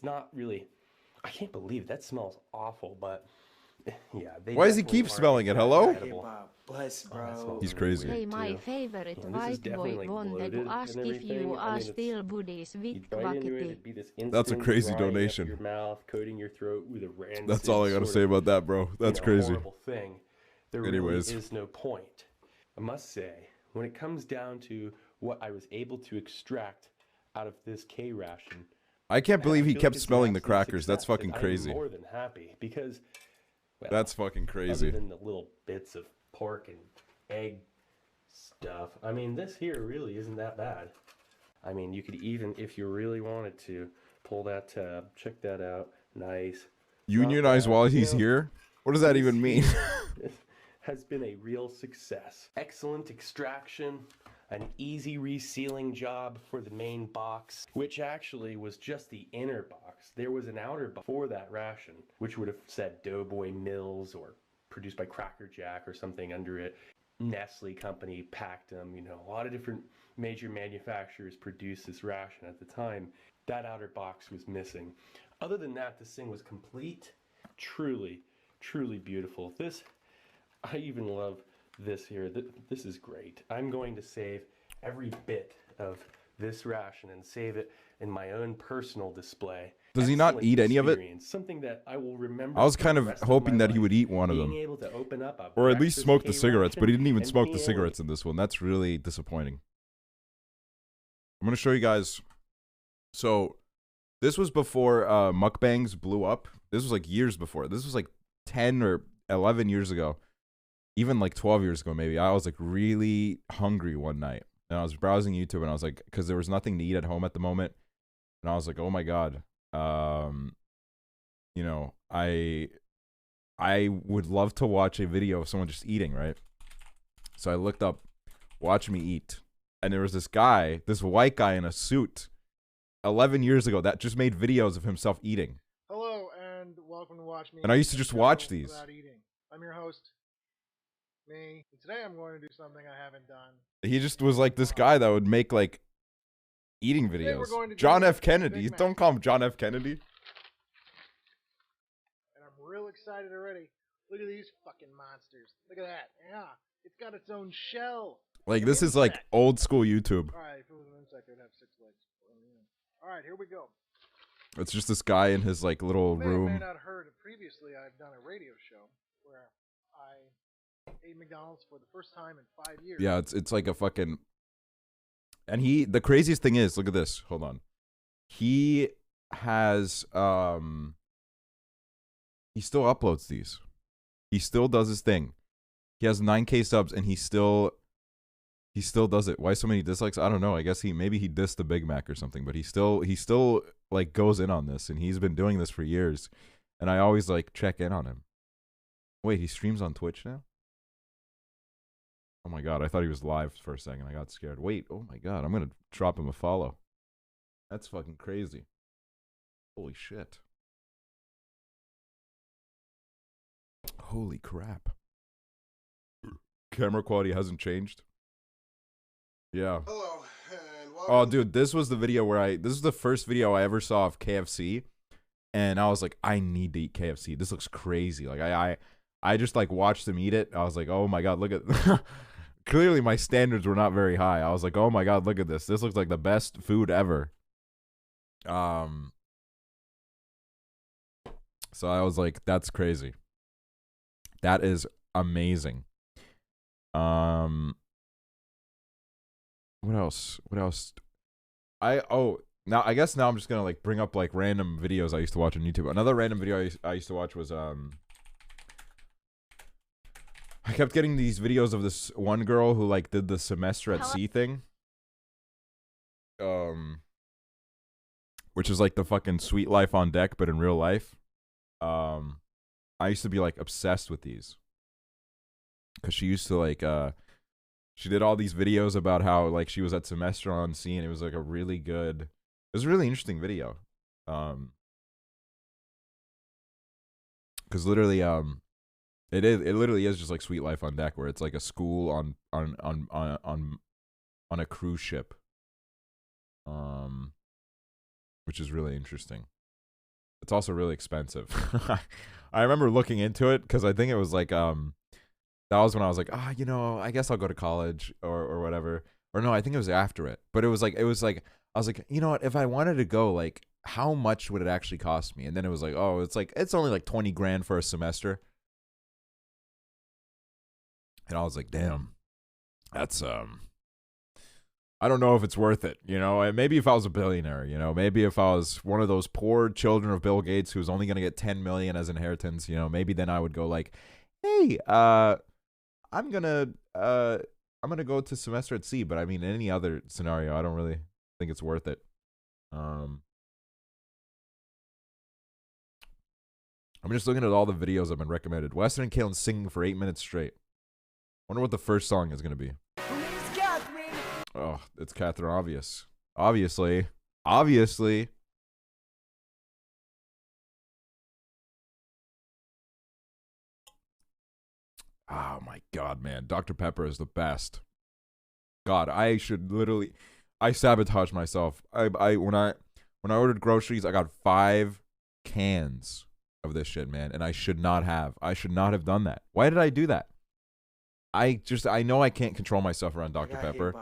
not really. I can't believe that smells awful, but yeah. Why does he keep smelling it? Hello? Bro. He's crazy. Hey, my favorite Yeah, this is white boy definitely, like, wanted to bloated ask and if you everything. I are mean, it's- still buddies with You bite into it, Vakiti. it'd be this That's a instant crazy drying up donation. Your mouth, coating your throat with a rancid. That's all I gotta sort say of, about that, bro. That's crazy. Horrible thing. There Anyways. really is no point. I must say, when it comes down to what I was able to extract out of this K ration, I can't believe he feel kept like it's an smelling the absolute crackers. That's success, fucking and crazy. I'm more than happy because well, That's fucking crazy. Other than the little bits of pork and egg stuff, I mean, this here really isn't that bad. I mean, you could even, if you really wanted to, pull that tab, check that out, nice. Unionize while he's here? What does that even mean? Has been a real success. Excellent extraction, an easy resealing job for the main box, which actually was just the inner box. There was an outer box for that ration, which would have said Doughboy Mills or produced by Cracker Jack or something under it. Nestle company packed them, you know, a lot of different major manufacturers produced this ration at the time. That outer box was missing. Other than that, this thing was complete. Truly, truly beautiful. This, I even love this here. This is great. I'm going to save every bit of this ration and save it in my own personal display. Does he not Excellent eat any of it? experience, something that I will remember. I was for kind the of rest of hoping my that he life. would eat one of Being them. able to open up a Or at least breakfast smoke the K cigarettes, but he didn't even and smoke being the able cigarettes in this one. That's really disappointing. I'm going to show you guys. So, this was before mukbangs blew up. This was like years before. This was like 10 or 11 years ago. Even like 12 years ago, maybe. I was like really hungry one night. And I was browsing YouTube and I was like, because there was nothing to eat at home at the moment. And I was like, oh my God. You know, I would love to watch a video of someone just eating, right? So I looked up, watch me eat. And there was this guy, this white guy in a suit, 11 years ago that just made videos of himself eating. Hello and welcome to Watch Me. And I used to just watch these. Without eating. I'm your host, me. And today I'm going to do something I haven't done. He just was like this guy that would make like eating Today we're videos. going to do John a F. Kennedy. Big Mac. Don't call him John F. Kennedy. And I'm real excited already. Look at these fucking monsters. Look at that. Yeah. It's got its own shell. Like this is like old school YouTube. Alright, if it was an insect, it would have 6 legs. Alright, here we go. It's just this guy in his like little You may or may room. not heard previously I've done a radio show where I ate McDonald's for the first time in 5 years. Yeah, it's like a fucking. And the craziest thing is, look at this. Hold on. He has he still uploads these. He still does his thing. He has 9K subs and he still does it. Why so many dislikes? I don't know. I guess maybe he dissed the Big Mac or something, but he still like goes in on this and he's been doing this for years. And I always like check in on him. Wait, he streams on Twitch now? Oh my God, I thought he was live for a second. I got scared. Wait, oh my God, I'm going to drop him a follow. That's fucking crazy. Holy shit. Holy crap. Camera quality hasn't changed. Yeah. Hello, and Oh, dude, this was the video where this is the first video I ever saw of KFC. And I was like, I need to eat KFC. This looks crazy. Like, I just, like, watched him eat it. I was like, oh, my God, look at... Clearly, my standards were not very high. I was like, oh, my God, look at this. This looks like the best food ever. So I was like, that's crazy. That is amazing. What else? Now I guess now I'm just gonna like bring up like random videos I used to watch on YouTube. Another random video I used to watch was I kept getting these videos of this one girl who like did the semester at sea thing. Which is like the fucking Sweet Life on Deck, but in real life. I used to be like obsessed with these. Cause she used to like She did all these videos about how like she was at semester on scene. It was like a really good, it was a really interesting video. Because literally, it literally is just like Sweet Life on Deck, where it's like a school on a cruise ship. Which is really interesting. It's also really expensive. I remember looking into it because I think it was like that was when I was like, you know, I guess I'll go to college or whatever. Or no, I think it was after it. But it was like I was like, you know what, if I wanted to go, like, how much would it actually cost me? And then it was like, oh, it's only like 20 grand for a semester. And I was like, damn, that's I don't know if it's worth it, you know. Maybe if I was a billionaire, you know, maybe if I was one of those poor children of Bill Gates who's only gonna get 10 million as inheritance, you know, maybe then I would go like, hey, I'm gonna go to semester at sea. But I mean, in any other scenario, I don't really think it's worth it. I'm just looking at all the videos I've been recommended. Weston and Kalen singing for 8 minutes straight. Wonder what the first song is gonna be. Oh, it's Catherine, obviously. Oh my god, man. Dr. Pepper is the best. God, I sabotage myself. When I ordered groceries, I got 5 cans of this shit, man, and I should not have done that. Why did I do that? I know I can't control myself around Dr. Pepper.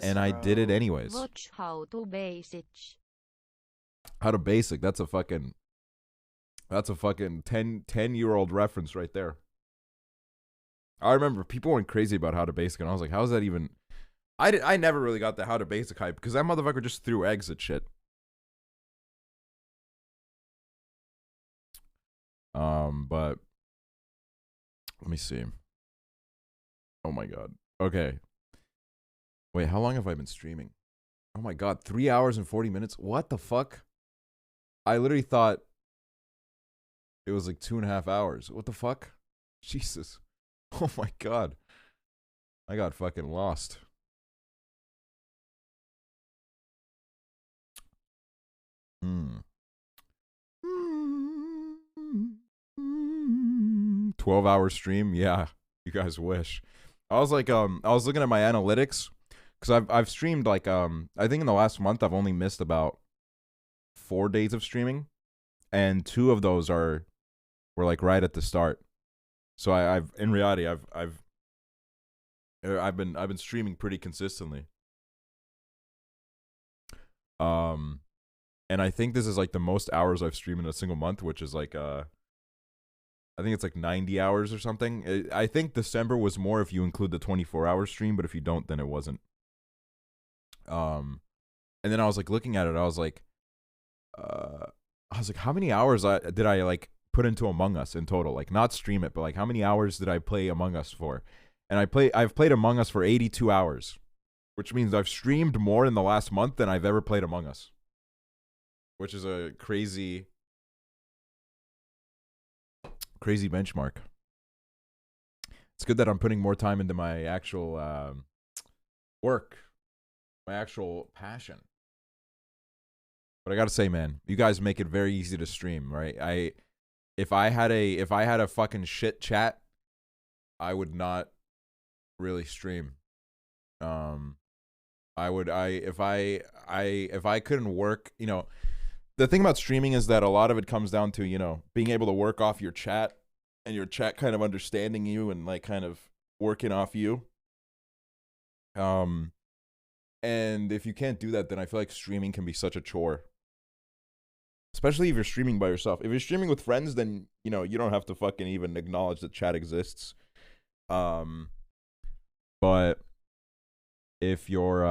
And I did it anyways. Watch how to basic. How to basic. That's a fucking 10-year-old reference right there. I remember people went crazy about how to basic, and I was like, how is that even? I never really got the how to basic hype because that motherfucker just threw eggs at shit. But let me see. Oh my god. Okay. Wait, how long have I been streaming? Oh my god, 3 hours and 40 minutes? What the fuck? I literally thought it was like 2.5 hours. What the fuck? Jesus. Oh my god. I got fucking lost. Hmm. 12-hour stream? Yeah, you guys wish. I was like, I was looking at my analytics. Because I've streamed like I think in the last month I've only missed about 4 days of streaming, and 2 of those were like right at the start. So I've in reality I've been streaming pretty consistently. And I think this is like the most hours I've streamed in a single month, which is like I think it's like 90 hours or something. I think December was more if you include the 24-hour stream, but if you don't, then it wasn't. And then I was like looking at it, I was like, how many hours did I like put into Among Us in total? Like not stream it, but like how many hours did I play Among Us for? And I've played Among Us for 82 hours, which means I've streamed more in the last month than I've ever played Among Us, which is a crazy benchmark. It's good that I'm putting more time into my actual work. My actual passion. But I gotta say, man, you guys make it very easy to stream, right? If I had a fucking shit chat, I would not really stream. If I couldn't work, you know, the thing about streaming is that a lot of it comes down to, you know, being able to work off your chat and your chat kind of understanding you and like kind of working off you. And if you can't do that, then I feel like streaming can be such a chore. Especially if you're streaming by yourself. If you're streaming with friends, then, you know, you don't have to fucking even acknowledge that chat exists. But if you're,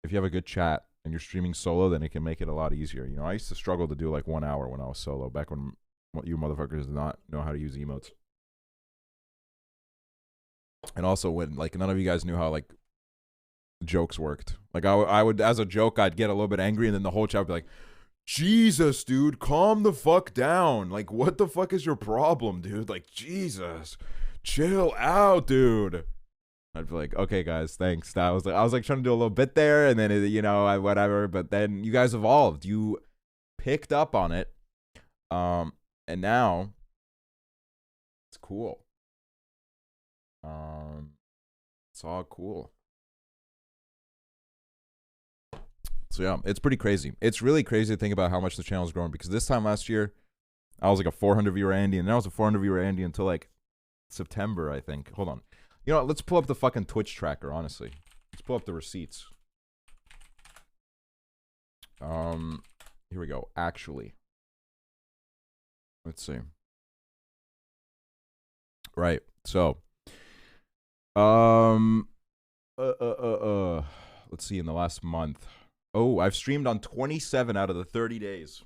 if you have a good chat and you're streaming solo, then it can make it a lot easier. You know, I used to struggle to do like 1 hour when I was solo, back when you motherfuckers did not know how to use emotes. And also when like none of you guys knew how like jokes worked. Like I would as a joke I'd get a little bit angry, and then the whole chat would be like, Jesus, dude, calm the fuck down. Like what the fuck is your problem, dude? Like Jesus, chill out, dude. I'd be like, okay, guys, thanks. I was like trying to do a little bit there, and then whatever. But then you guys evolved. You picked up on it, and now it's cool. It's all cool. So yeah, it's pretty crazy. It's really crazy to think about how much the channel's grown, because this time last year, I was like a 400 viewer Andy, and I was a 400 viewer Andy until like September, I think. Hold on. You know what? Let's pull up the fucking Twitch tracker, honestly. Let's pull up the receipts. Here we go. Actually. Let's see. Right. So, let's see, in the last month. Oh, I've streamed on 27 out of the 30 days.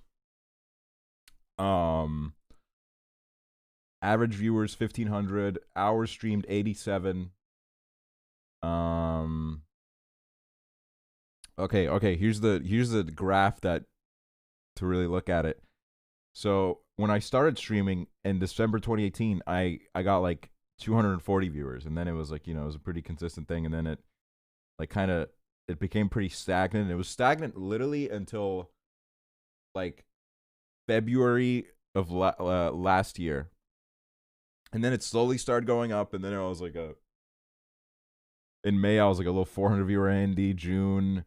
Average viewers 1,500. Hours streamed 87. Okay. Here's the graph that to really look at it. So when I started streaming in December 2018, I got like 240 viewers, and then it was like, it was a pretty consistent thing, and then it like kind of it became pretty stagnant. It was stagnant literally until like February of last year. And then it slowly started going up, and then I was like in May I was like a little 400 viewer Andy. June,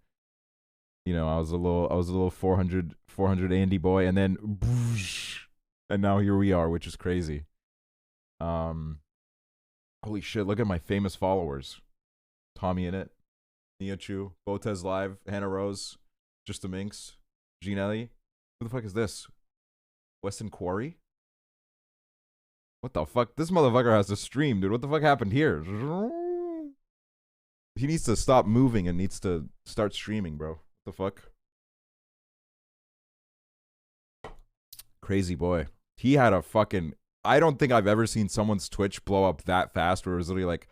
I was a little 400 Andy boy, and then and now here we are, which is crazy. Holy shit, look at my famous followers. Tommy in it, Neochu, Botez Live, Hannah Rose, Just the Minx, Gene Ellie. Who the fuck is this? Weston Quarry? What the fuck? This motherfucker has to stream, dude. What the fuck happened here? He needs to stop moving and needs to start streaming, bro. What the fuck? Crazy boy. He had a fucking... I don't think I've ever seen someone's Twitch blow up that fast, where it was literally like,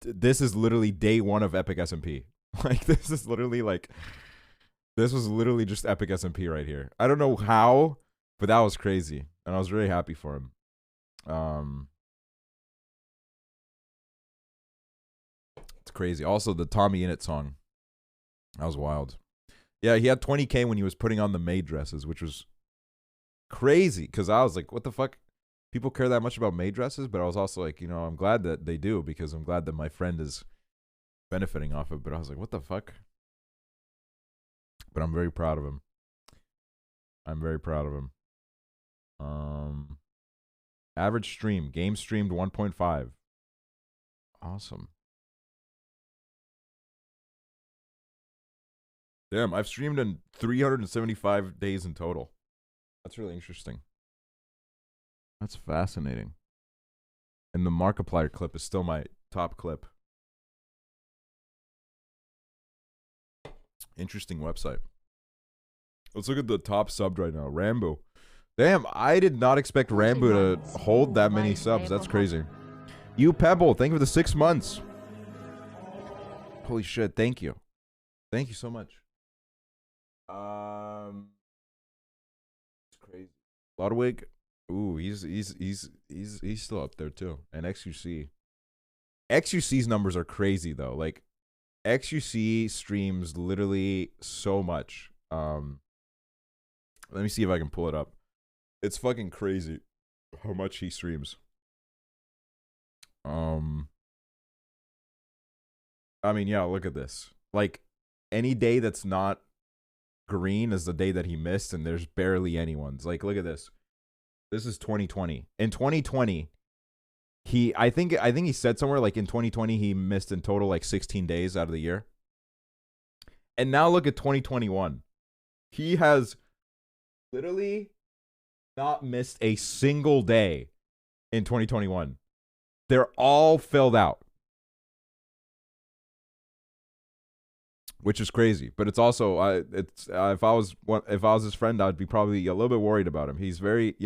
this is literally day one of Epic SMP. Like, this is literally like... This was literally just Epic SMP right here. I don't know how, but that was crazy. And I was really happy for him. It's crazy. Also, the Tommy Innit song. That was wild. Yeah, he had 20K when he was putting on the maid dresses, which was crazy, because I was like, what the fuck? People care that much about maid dresses? But I was also like, I'm glad that they do, because I'm glad that my friend is benefiting off it. But I was like, what the fuck? But I'm very proud of him. I'm very proud of him. Average stream. Game streamed 1.5. Awesome. Damn, I've streamed in 375 days in total. That's really interesting. That's fascinating. And the Markiplier clip is still my top clip. Interesting website. Let's look at the top sub right now. Rambo. Damn, I did not expect Rambo to hold that many subs. That's crazy. You Pebble, thank you for the 6 months. Holy shit, thank you. Thank you so much. It's crazy. Ludwig, ooh, he's still up there too. And XUC. XUC's numbers are crazy though. Like, XUC streams literally so much. Let me see if I can pull it up. It's fucking crazy how much he streams. I mean, yeah, look at this. Like, any day that's not green is the day that he missed, and there's barely anyone's. Like, look at this. This is 2020. In 2020, I think he said somewhere like in 2020 he missed in total like 16 days out of the year. And now look at 2021. He has literally not missed a single day in 2021. They're all filled out. Which is crazy, but it's also if I was his friend, I'd be probably a little bit worried about him. He's very,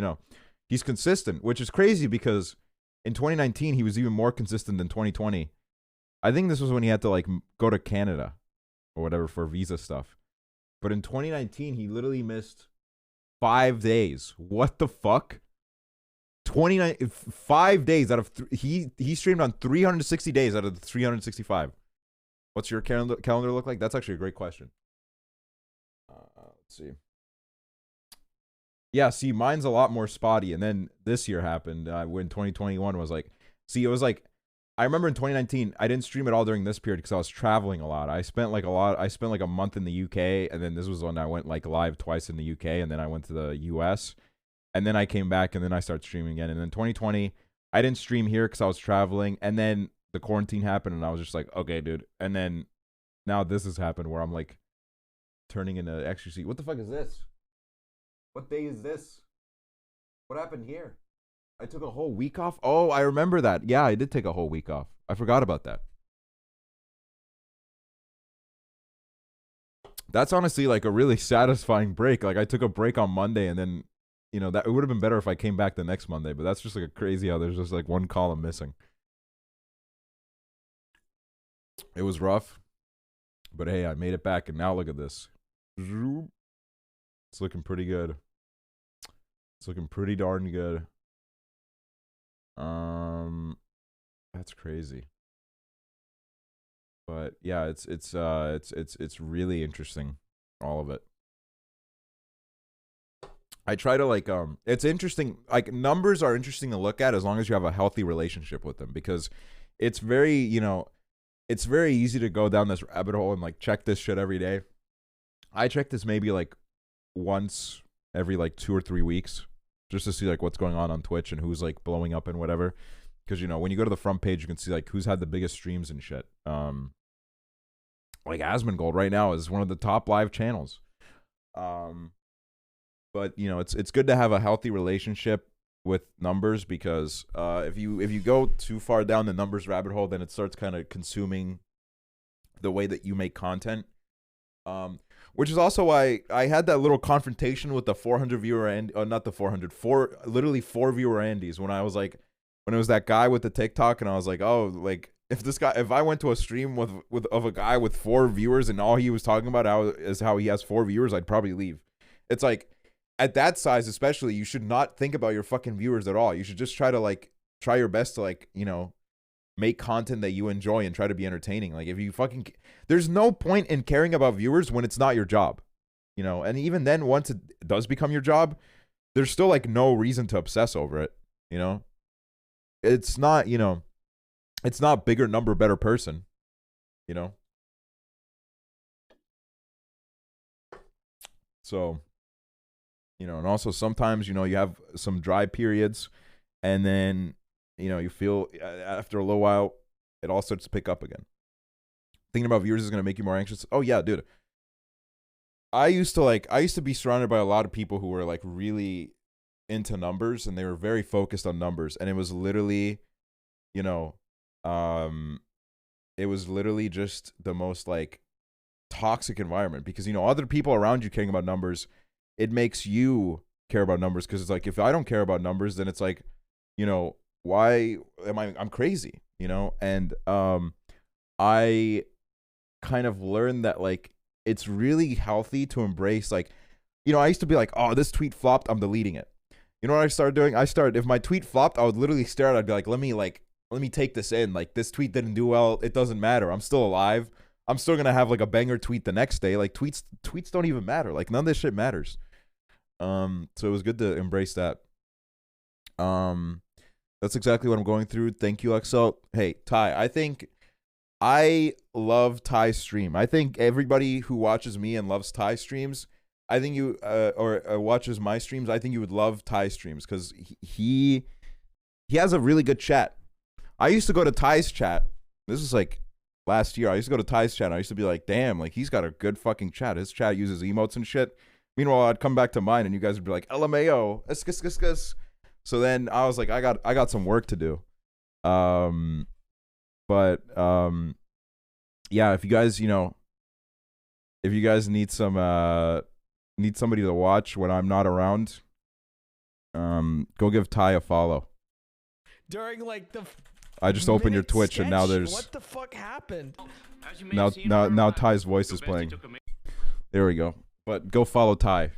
he's consistent, which is crazy because in 2019 he was even more consistent than 2020. I think this was when he had to like go to Canada or whatever for visa stuff. But in 2019 he literally missed 5 days. What the fuck? 5 days out of he streamed on 360 days out of the 365. What's your calendar look like? That's actually a great question. Let's see. Yeah, see, mine's a lot more spotty. And then this year happened when 2021 was like, see, it was like, I remember in 2019, I didn't stream at all during this period because I was traveling a lot. I spent like a month in the UK, and then this was when I went like live twice in the UK, and then I went to the US, and then I came back, and then I started streaming again. And then 2020, I didn't stream here because I was traveling, and then the quarantine happened, and I was just like, okay, dude. And then now this has happened where I'm like turning into aksually. What the fuck is this? What day is this? What happened here? I took a whole week off? Oh, I remember that. Yeah, I did take a whole week off. I forgot about that. That's honestly like a really satisfying break. Like I took a break on Monday, and then, you know, that it would have been better if I came back the next Monday, but that's just like a crazy how there's just like one column missing. It was rough, but hey, I made it back, and now look at this. It's looking pretty good. It's looking pretty darn good. That's crazy. But yeah, it's really interesting, all of it. I try to like it's interesting, like numbers are interesting to look at as long as you have a healthy relationship with them, because it's very, you know, it's very easy to go down this rabbit hole and like check this shit every day. I check this maybe like once every like 2 or 3 weeks just to see like what's going on Twitch and who's like blowing up and whatever. Because, you know, when you go to the front page, you can see like who's had the biggest streams and shit. Like Asmongold right now is one of the top live channels. But you know, it's good to have a healthy relationship with numbers, because if you go too far down the numbers rabbit hole, then it starts kind of consuming the way that you make content. Which is also why I had that little confrontation with the 400 viewer and not the 400, literally 4 viewer Andes when I was like, when it was that guy with the TikTok, and I was like, oh, like if I went to a stream of a guy with 4 viewers and all he was talking about is how he has 4 viewers, I'd probably leave. It's like, at that size especially, you should not think about your fucking viewers at all. You should just try your best to like, you know, make content that you enjoy and try to be entertaining. Like if you fucking, there's no point in caring about viewers when it's not your job, you know. And even then, once it does become your job, there's still like no reason to obsess over it, you know. It's not, you know, it's not bigger number better person, you know. So, you know, and also sometimes, you know, you have some dry periods, and then, you know, you feel after a little while, it all starts to pick up again. Thinking about viewers is going to make you more anxious. Oh yeah, dude. I used to be surrounded by a lot of people who were like really into numbers, and they were very focused on numbers. And it was literally, you know, it was literally just the most like toxic environment, because, you know, other people around you caring about numbers, it makes you care about numbers. Because it's like, if I don't care about numbers, then it's like, you know, why am I'm crazy, you know? And I kind of learned that like it's really healthy to embrace, like, you know, I used to be like, oh, this tweet flopped, I'm deleting it. You know what I started doing? If my tweet flopped, I would literally stare at it. I'd be like, let me take this in. Like, this tweet didn't do well. It doesn't matter. I'm still alive. I'm still gonna have like a banger tweet the next day. Like tweets don't even matter. Like none of this shit matters. So it was good to embrace that. That's exactly what I'm going through. Thank you, Aksel. Hey, Ty, I think I love Ty's stream. I think everybody who watches me and loves Ty streams, I think you or watches my streams, I think you would love Ty streams, because he has a really good chat. I used to go to Ty's chat. This is like last year. I used to go to Ty's chat. And I used to be like, damn, like he's got a good fucking chat. His chat uses emotes and shit. Meanwhile, I'd come back to mine, and you guys would be like, LMAO, skis. So then I was like, I got some work to do. Yeah, if you guys, you know, if you guys need somebody to watch when I'm not around, go give Ty a follow. During like the I just opened your Twitch sketch, and now there's what the fuck happened? now Ty's voice is playing. There we go. But go follow Ty.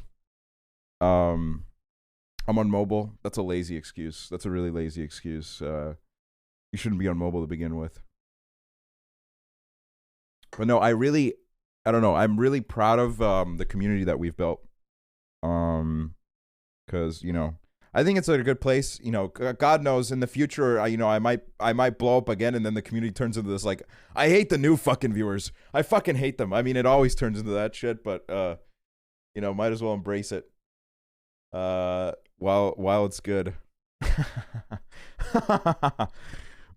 I'm on mobile. That's a lazy excuse. That's a really lazy excuse. You shouldn't be on mobile to begin with. But no, I don't know. I'm really proud of the community that we've built. Because, you know, I think it's a good place. You know, God knows in the future, you know, I might blow up again, and then the community turns into this like, I hate the new fucking viewers. I fucking hate them. I mean, it always turns into that shit, but you know, might as well embrace it. While it's good.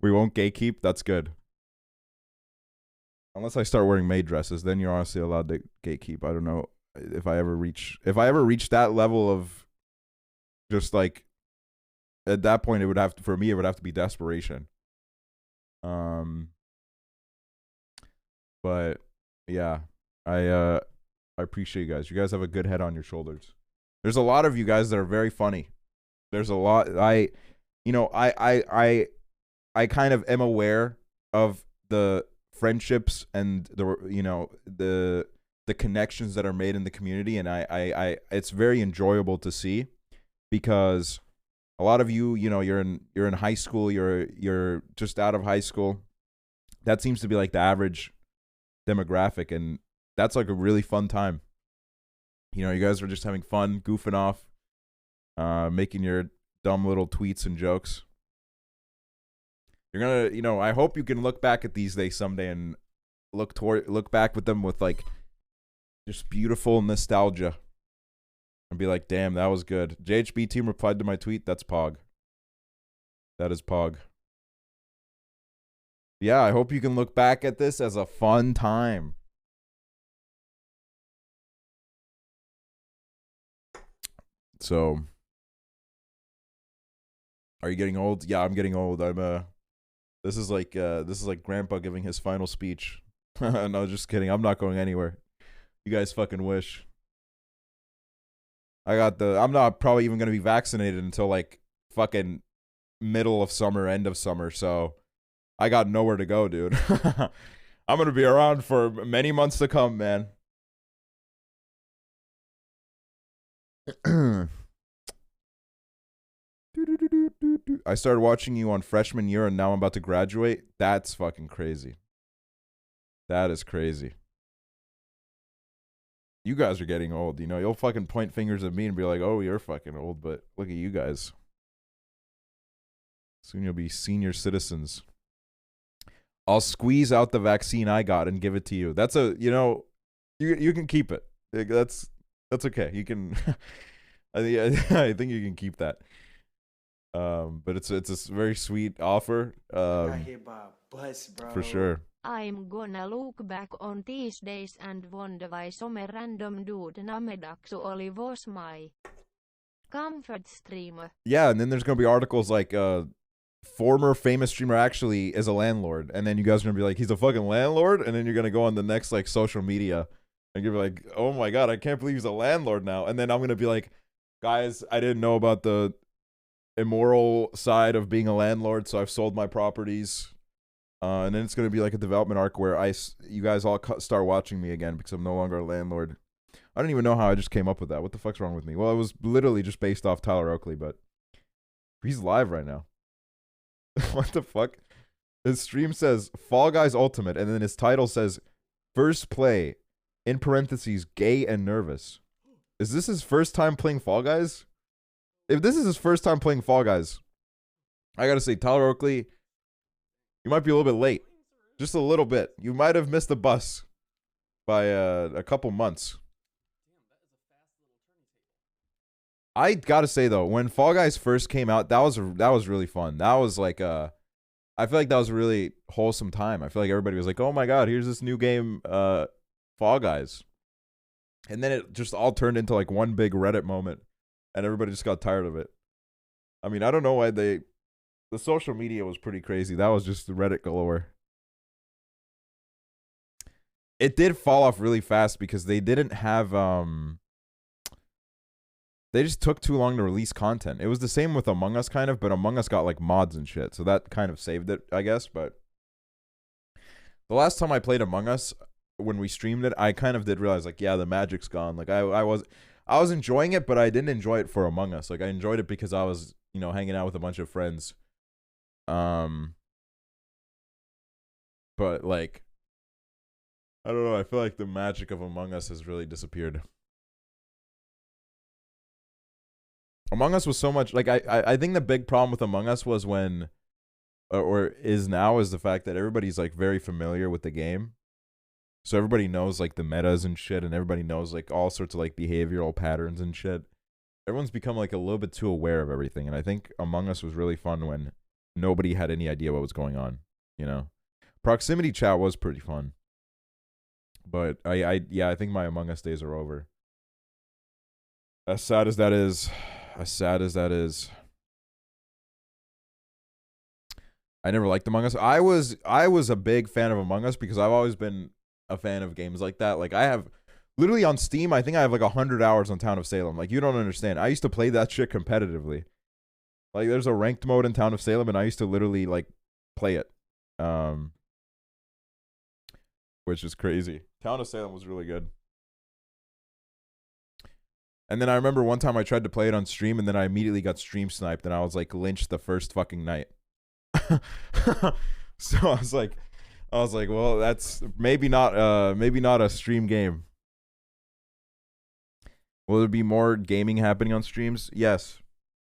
We won't gatekeep. That's good. Unless I start wearing maid dresses, then you're honestly allowed to gatekeep. I don't know if I ever reach that level of just like, at that point it would have to be desperation. But yeah, I appreciate you guys. You guys have a good head on your shoulders. There's a lot of you guys that are very funny. There's a lot. I kind of am aware of the friendships and the connections that are made in the community, and I it's very enjoyable to see, because a lot of you know, you're in high school, you're just out of high school. That seems to be like the average demographic, and that's like a really fun time. You know, you guys are just having fun, goofing off, making your dumb little tweets and jokes. You're gonna, you know, I hope you can look back at these days someday and look back with them with like just beautiful nostalgia and be like, damn, that was good. JHB team replied to my tweet. That's Pog. That is Pog. Yeah, I hope you can look back at this as a fun time. So, are you getting old? Yeah, I'm getting old. This is like Grandpa giving his final speech. No, just kidding. I'm not going anywhere. You guys fucking wish. I'm not probably even gonna be vaccinated until like fucking middle of summer, end of summer. So, I got nowhere to go, dude. I'm gonna be around for many months to come, man. I started watching you on freshman year, and now I'm about to graduate. That's fucking crazy. That is crazy. You guys are getting old. You know, you'll fucking point fingers at me and be like, oh, you're fucking old, but look at you guys. Soon you'll be senior citizens. I'll squeeze out the vaccine I got and give it to you. That's a, you know, you can keep it. That's okay. You can. I think you can keep that. But it's a very sweet offer. Got hit by a bus, bro. For sure. I'm gonna look back on these days and wonder why some random dude named Aksually was my comfort streamer. Yeah, and then there's gonna be articles like former famous streamer actually is a landlord, and then you guys are gonna be like, he's a fucking landlord, and then you're gonna go on the next like social media and you're like, oh my god, I can't believe he's a landlord now. And then I'm gonna be like, guys, I didn't know about the immoral side of being a landlord, so I've sold my properties. And then it's going to be like a development arc where you guys all start watching me again because I'm no longer a landlord. I don't even know how I just came up with that. What the fuck's wrong with me? Well, it was literally just based off Tyler Oakley, but he's live right now. What the fuck? His stream says Fall Guys Ultimate, and then his title says First Play, in parentheses, gay and nervous. Is this his first time playing Fall Guys? If this is his first time playing Fall Guys, I gotta say, Tyler Oakley, you might be a little bit late. Just a little bit. You might have missed the bus by a couple months. I gotta say though, when Fall Guys first came out, that was really fun. That was like I feel like that was a really wholesome time. I feel like everybody was like, "Oh my god, here's this new game, Fall Guys," and then it just all turned into like one big Reddit moment, and everybody just got tired of it. I mean, I don't know why the social media was pretty crazy. That was just the Reddit galore. It did fall off really fast because they didn't have they just took too long to release content. It was the same with Among Us kind of, but Among Us got like mods and shit, so that kind of saved it, I guess. But the last time I played Among Us, when we streamed it, I kind of did realize like, yeah, the magic's gone. Like I I was enjoying it, but I didn't enjoy it for Among Us. Like I enjoyed it because I was, you know, hanging out with a bunch of friends. But like, I don't know. I feel like the magic of Among Us has really disappeared. Among Us was so much like I think the big problem with Among Us was when, or is now, is the fact that everybody's like very familiar with the game. So everybody knows like the metas and shit, and everybody knows like all sorts of like behavioral patterns and shit. Everyone's become like a little bit too aware of everything, and I think Among Us was really fun when nobody had any idea what was going on, you know. Proximity chat was pretty fun. But I think my Among Us days are over. As sad as that is, I never liked Among Us. I was a big fan of Among Us because I've always been a fan of games like that. Like I have literally on Steam, I think I have like 100 hours on Town of Salem. Like you don't understand. I used to play that shit competitively. Like there's a ranked mode in Town of Salem and I used to literally like play it. Which is crazy. Town of Salem was really good. And then I remember one time I tried to play it on stream and then I immediately got stream sniped and I was like lynched the first fucking night. So I was like, well, that's maybe not a stream game. Will there be more gaming happening on streams? Yes.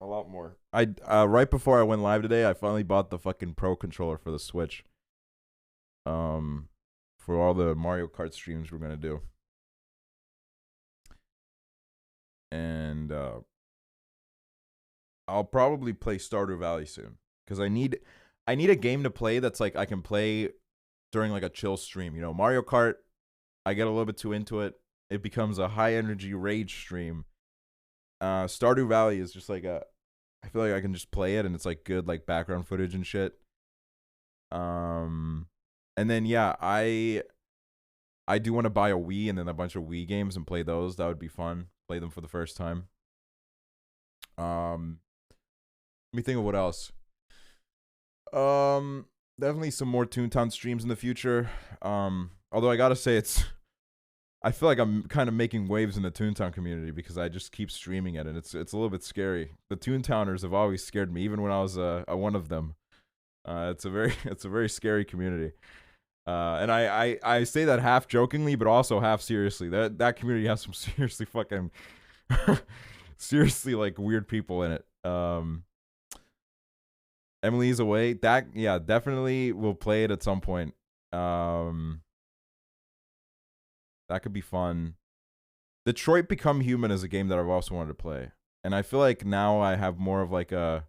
A lot more. I right before I went live today, I finally bought the fucking Pro controller for the Switch. For all the Mario Kart streams we're gonna do. And I'll probably play Stardew Valley soon. Because I need a game to play that's like I can play during like a chill stream. You know, Mario Kart, I get a little bit too into it. It becomes a high energy rage stream. Stardew Valley is just like I feel like I can just play it and it's like good like background footage and shit. And then yeah, I do want to buy a Wii and then a bunch of Wii games and play those. That would be fun. Play them for the first time. Let me think of what else. Definitely some more Toontown streams in the future. Although I gotta say I feel like I'm kind of making waves in the Toontown community because I just keep streaming it and it's a little bit scary. The Toontowners have always scared me, even when I was one of them. It's a very scary community. And I say that half jokingly, but also half seriously. That community has some seriously fucking, seriously like weird people in it. Emily's away. Yeah, definitely we'll play it at some point. That could be fun. Detroit Become Human is a game that I've also wanted to play, and I feel like now I have more of like a,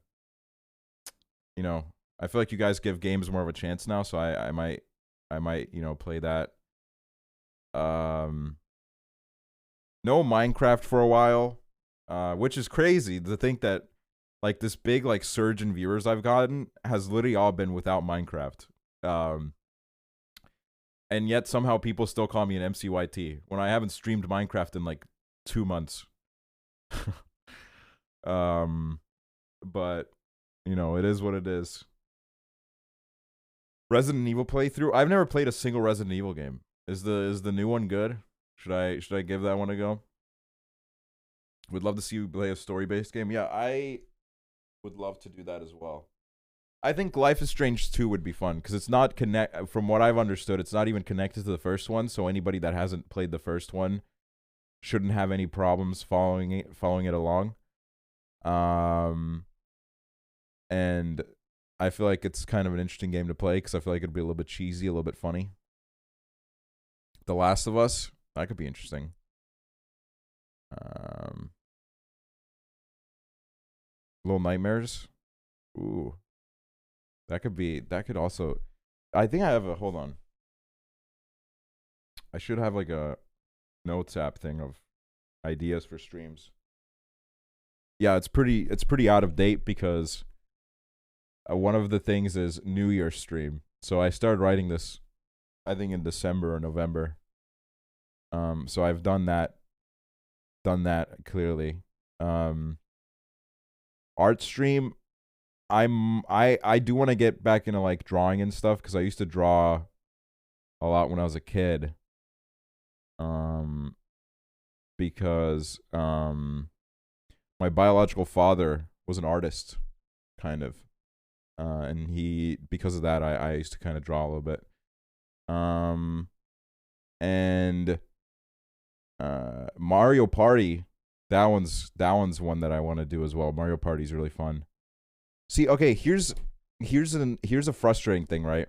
you know, I feel like you guys give games more of a chance now, so I might, you know, play that. No Minecraft for a while, which is crazy to think that like this big like surge in viewers I've gotten has literally all been without Minecraft. And yet somehow people still call me an MCYT when I haven't streamed Minecraft in like 2 months. But you know, it is what it is. Resident Evil playthrough. I've never played a single Resident Evil game. Is the new one good? Should I give that one a go? Would love to see you play a story-based game. Yeah, I would love to do that as well. I think Life is Strange 2 would be fun because it's not from what I've understood, it's not even connected to the first one, so anybody that hasn't played the first one shouldn't have any problems following it along. And I feel like it's kind of an interesting game to play because I feel like it'd be a little bit cheesy, a little bit funny. The Last of Us, that could be interesting. Little Nightmares. Ooh. That could also, I think I have a, hold on. I should have like a notes app thing of ideas for streams. Yeah, it's pretty out of date because one of the things is New Year's stream. So I started writing this, I think in December or November. So I've done that clearly. Art stream, I do want to get back into like drawing and stuff because I used to draw a lot when I was a kid. because my biological father was an artist, kind of. And because of that, I used to kind of draw a little bit. And Mario Party, that one's one that I want to do as well. Mario Party is really fun. See, okay, here's a frustrating thing, right?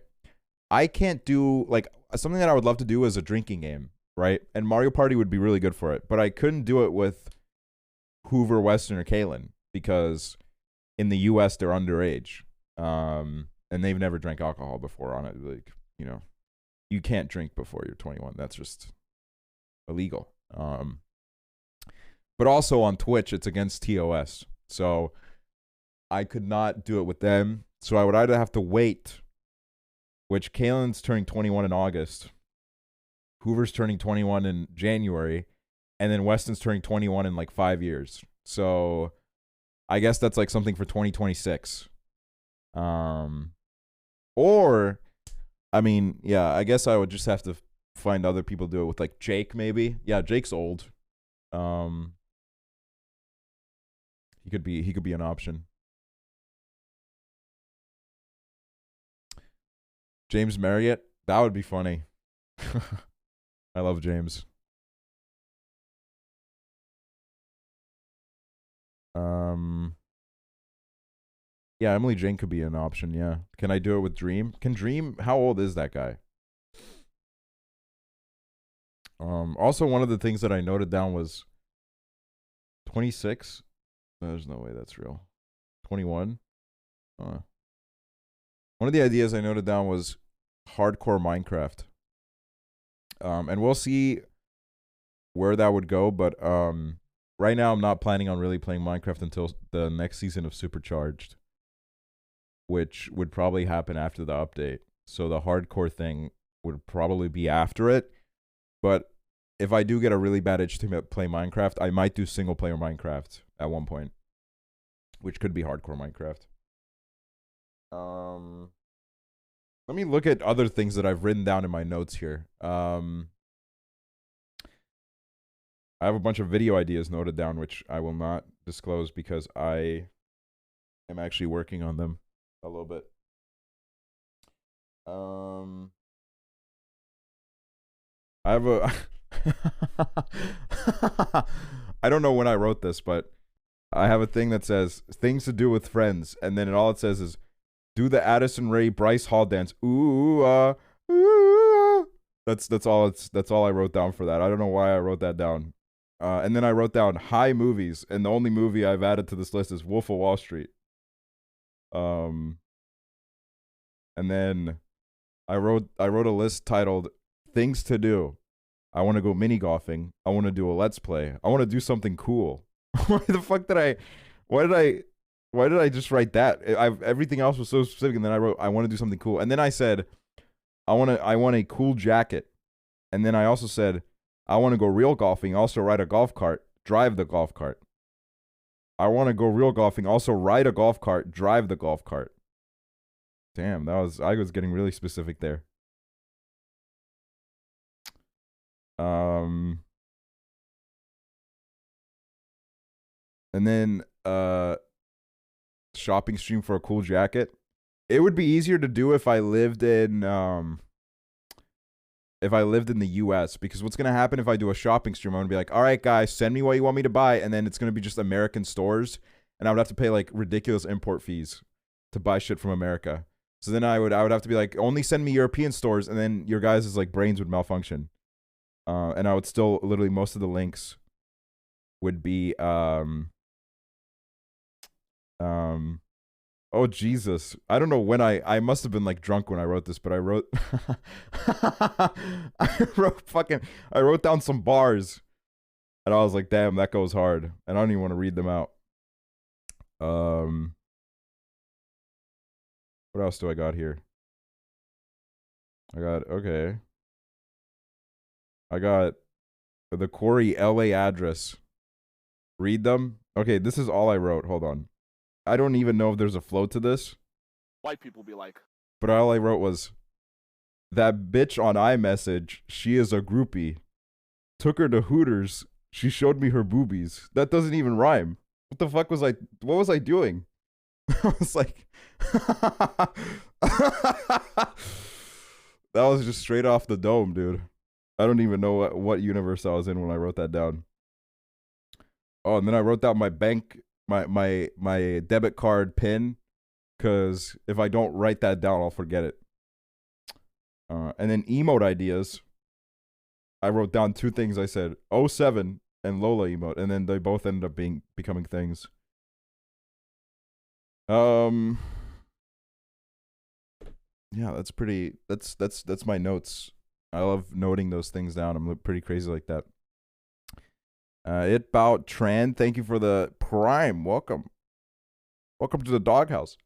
I can't do, like, something that I would love to do is a drinking game, right? And Mario Party would be really good for it, but I couldn't do it with Hoover, Weston, or Kalen because in the U.S. they're underage, and they've never drank alcohol before on it. Like, you know, you can't drink before you're 21. That's just illegal. But also on Twitch, it's against TOS, so I could not do it with them. So I would either have to wait, which Kalen's turning 21 in August, Hoover's turning 21 in January, and then Weston's turning 21 in like 5 years. So I guess that's like something for 2026. Or, I mean, yeah, I guess I would just have to find other people to do it with, like Jake maybe. Yeah, Jake's old. He could be an option. James Marriott, that would be funny. I love James. Yeah, Emily Jane could be an option, yeah. Can I do it with Dream? Can Dream, how old is that guy? Also, one of the things that I noted down was 26. There's no way that's real. 21. One of the ideas I noted down was hardcore Minecraft. And we'll see where that would go, but right now I'm not planning on really playing Minecraft until the next season of Supercharged, which would probably happen after the update. So the hardcore thing would probably be after it. But if I do get a really bad itch to play Minecraft, I might do single player Minecraft at one point, which could be hardcore Minecraft. Let me look at other things that I've written down in my notes here. I have a bunch of video ideas noted down, which I will not disclose because I am actually working on them a little bit. I have a I don't know when I wrote this, but I have a thing that says things to do with friends, and then all it says is do the Addison Rae Bryce Hall dance. Ooh, ooh. That's all I wrote down for that. I don't know why I wrote that down. And then I wrote down high movies, and the only movie I've added to this list is Wolf of Wall Street. And then I wrote a list titled things to do. I want to go mini golfing. I want to do a let's play. I want to do something cool. Why the fuck did why did I just write that? Everything else was so specific, and then I wrote I want to do something cool. And then I said I want a cool jacket. And then I also said I want to go real golfing, also ride a golf cart, drive the golf cart. I want to go real golfing, also ride a golf cart, drive the golf cart. Damn, I was getting really specific there. And then shopping stream for a cool jacket. It would be easier to do if I lived in the US, because what's gonna happen if I do a shopping stream, I'm gonna be like, all right guys, send me what you want me to buy, and then it's gonna be just American stores, and I would have to pay like ridiculous import fees to buy shit from America. So then I would have to be like, only send me European stores, and then your guys' like brains would malfunction. And I would still literally most of the links would be oh Jesus, I don't know when I must have been like drunk when I wrote this, but I wrote I wrote down some bars, and I was like, damn, that goes hard, and I don't even want to read them out. What else do I got here? I got the Corey LA address. Read them. Okay, this is all I wrote. Hold on. I don't even know if there's a flow to this. White people be like. But all I wrote was, that bitch on iMessage, she is a groupie. Took her to Hooters She showed me her boobies. That doesn't even rhyme. What the fuck was I? What was I doing? I was like, that was just straight off the dome, dude. I don't even know what universe I was in when I wrote that down. Oh, and then I wrote down my bank, my debit card PIN, because if I don't write that down, I'll forget it. And then emote ideas. I wrote down 2 things. I said 07 and Lola emote, and then they both ended up becoming things. Yeah, that's pretty. That's my notes. I love noting those things down. I'm pretty crazy like that. It bout Tran, thank you for the prime. Welcome. Welcome to the doghouse.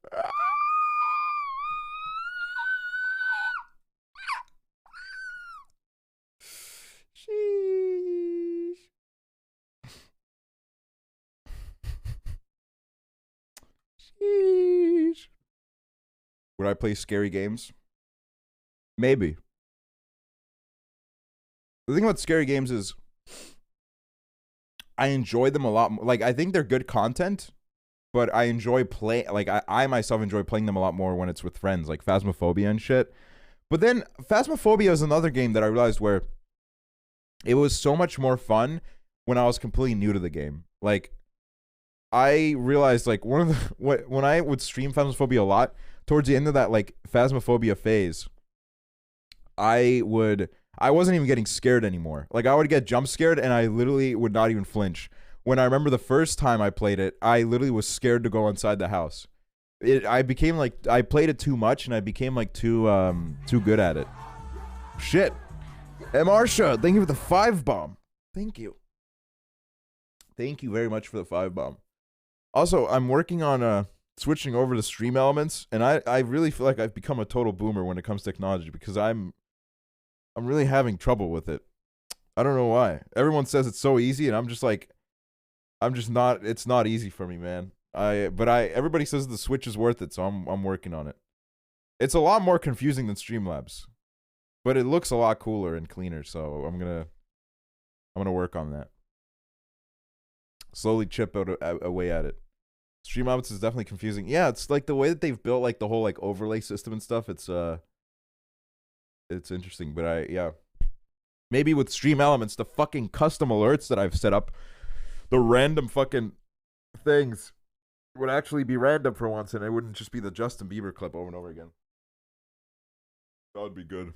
Sheesh. Sheesh. Would I play scary games? Maybe. The thing about scary games is I enjoy them a lot. Like, I think they're good content, but I enjoy I myself enjoy playing them a lot more when it's with friends, like Phasmophobia and shit. But then Phasmophobia is another game that I realized where it was so much more fun when I was completely new to the game. Like, I realized, like, when I would stream Phasmophobia a lot, towards the end of that, like, Phasmophobia phase, I wasn't even getting scared anymore. Like, I would get jump scared and I literally would not even flinch. When I remember the first time I played it, I literally was scared to go inside the house. I became like, I played it too much and I became like too good at it. Shit. And Marsha, thank you for the 5 bomb. Thank you. Thank you very much for the 5 bomb. Also, I'm working on switching over to Stream Elements, and I really feel like I've become a total boomer when it comes to technology because I'm really having trouble with it. I don't know why. Everyone says it's so easy, and I'm just like, it's not easy for me, man. Everybody says the Switch is worth it, so I'm working on it. It's a lot more confusing than Streamlabs, but it looks a lot cooler and cleaner, so I'm gonna work on that. Slowly chip away at it. Streamlabs is definitely confusing. Yeah, it's like the way that they've built like the whole like overlay system and stuff. It's interesting, but yeah. Maybe with Stream Elements, the fucking custom alerts that I've set up, the random fucking things would actually be random for once, and it wouldn't just be the Justin Bieber clip over and over again. That would be good.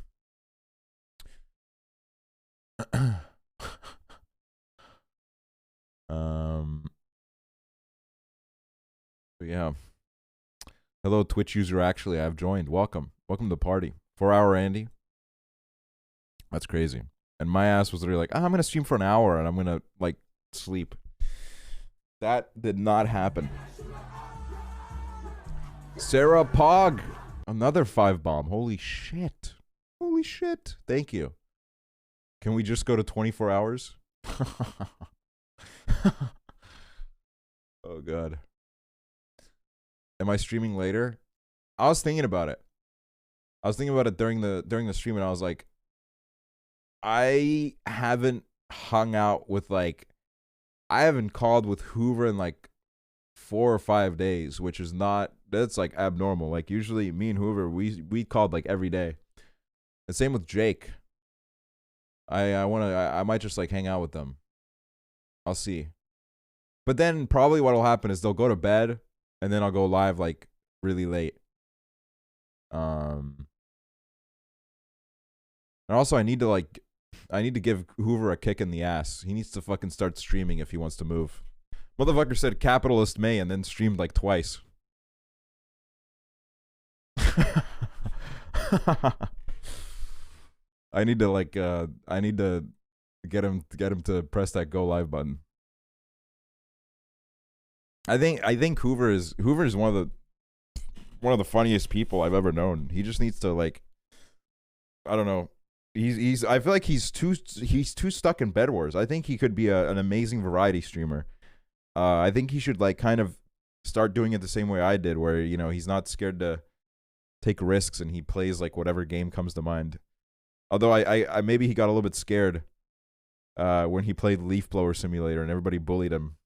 But yeah. Hello, Twitch user. Actually, I've joined. Welcome to the party. 4-hour Andy. That's crazy. And my ass was literally like, I'm gonna stream for an hour and I'm gonna like sleep. That did not happen. Sarah Pog, another 5 bomb. Holy shit. Holy shit. Thank you. Can we just go to 24 hours? Oh god. Am I streaming later? I was thinking about it. I was thinking about it during the stream, and I was like, I haven't hung out with I haven't called with Hoover in like 4 or 5 days, which is that's like abnormal. Like usually me and Hoover, we called like every day. And same with Jake. I might just like hang out with them. I'll see. But then probably what'll happen is they'll go to bed and then I'll go live like really late. And also I need to give Hoover a kick in the ass. He needs to fucking start streaming if he wants to move. Motherfucker said capitalist May and then streamed like twice. I need to get him to press that go live button. I think Hoover is one of the funniest people I've ever known. He just needs to like, I don't know. I feel like he's too stuck in Bed Wars. I think he could be an amazing variety streamer. I think he should like kind of start doing it the same way I did, where he's not scared to take risks and he plays like whatever game comes to mind. Although I maybe he got a little bit scared when he played Leaf Blower Simulator and everybody bullied him.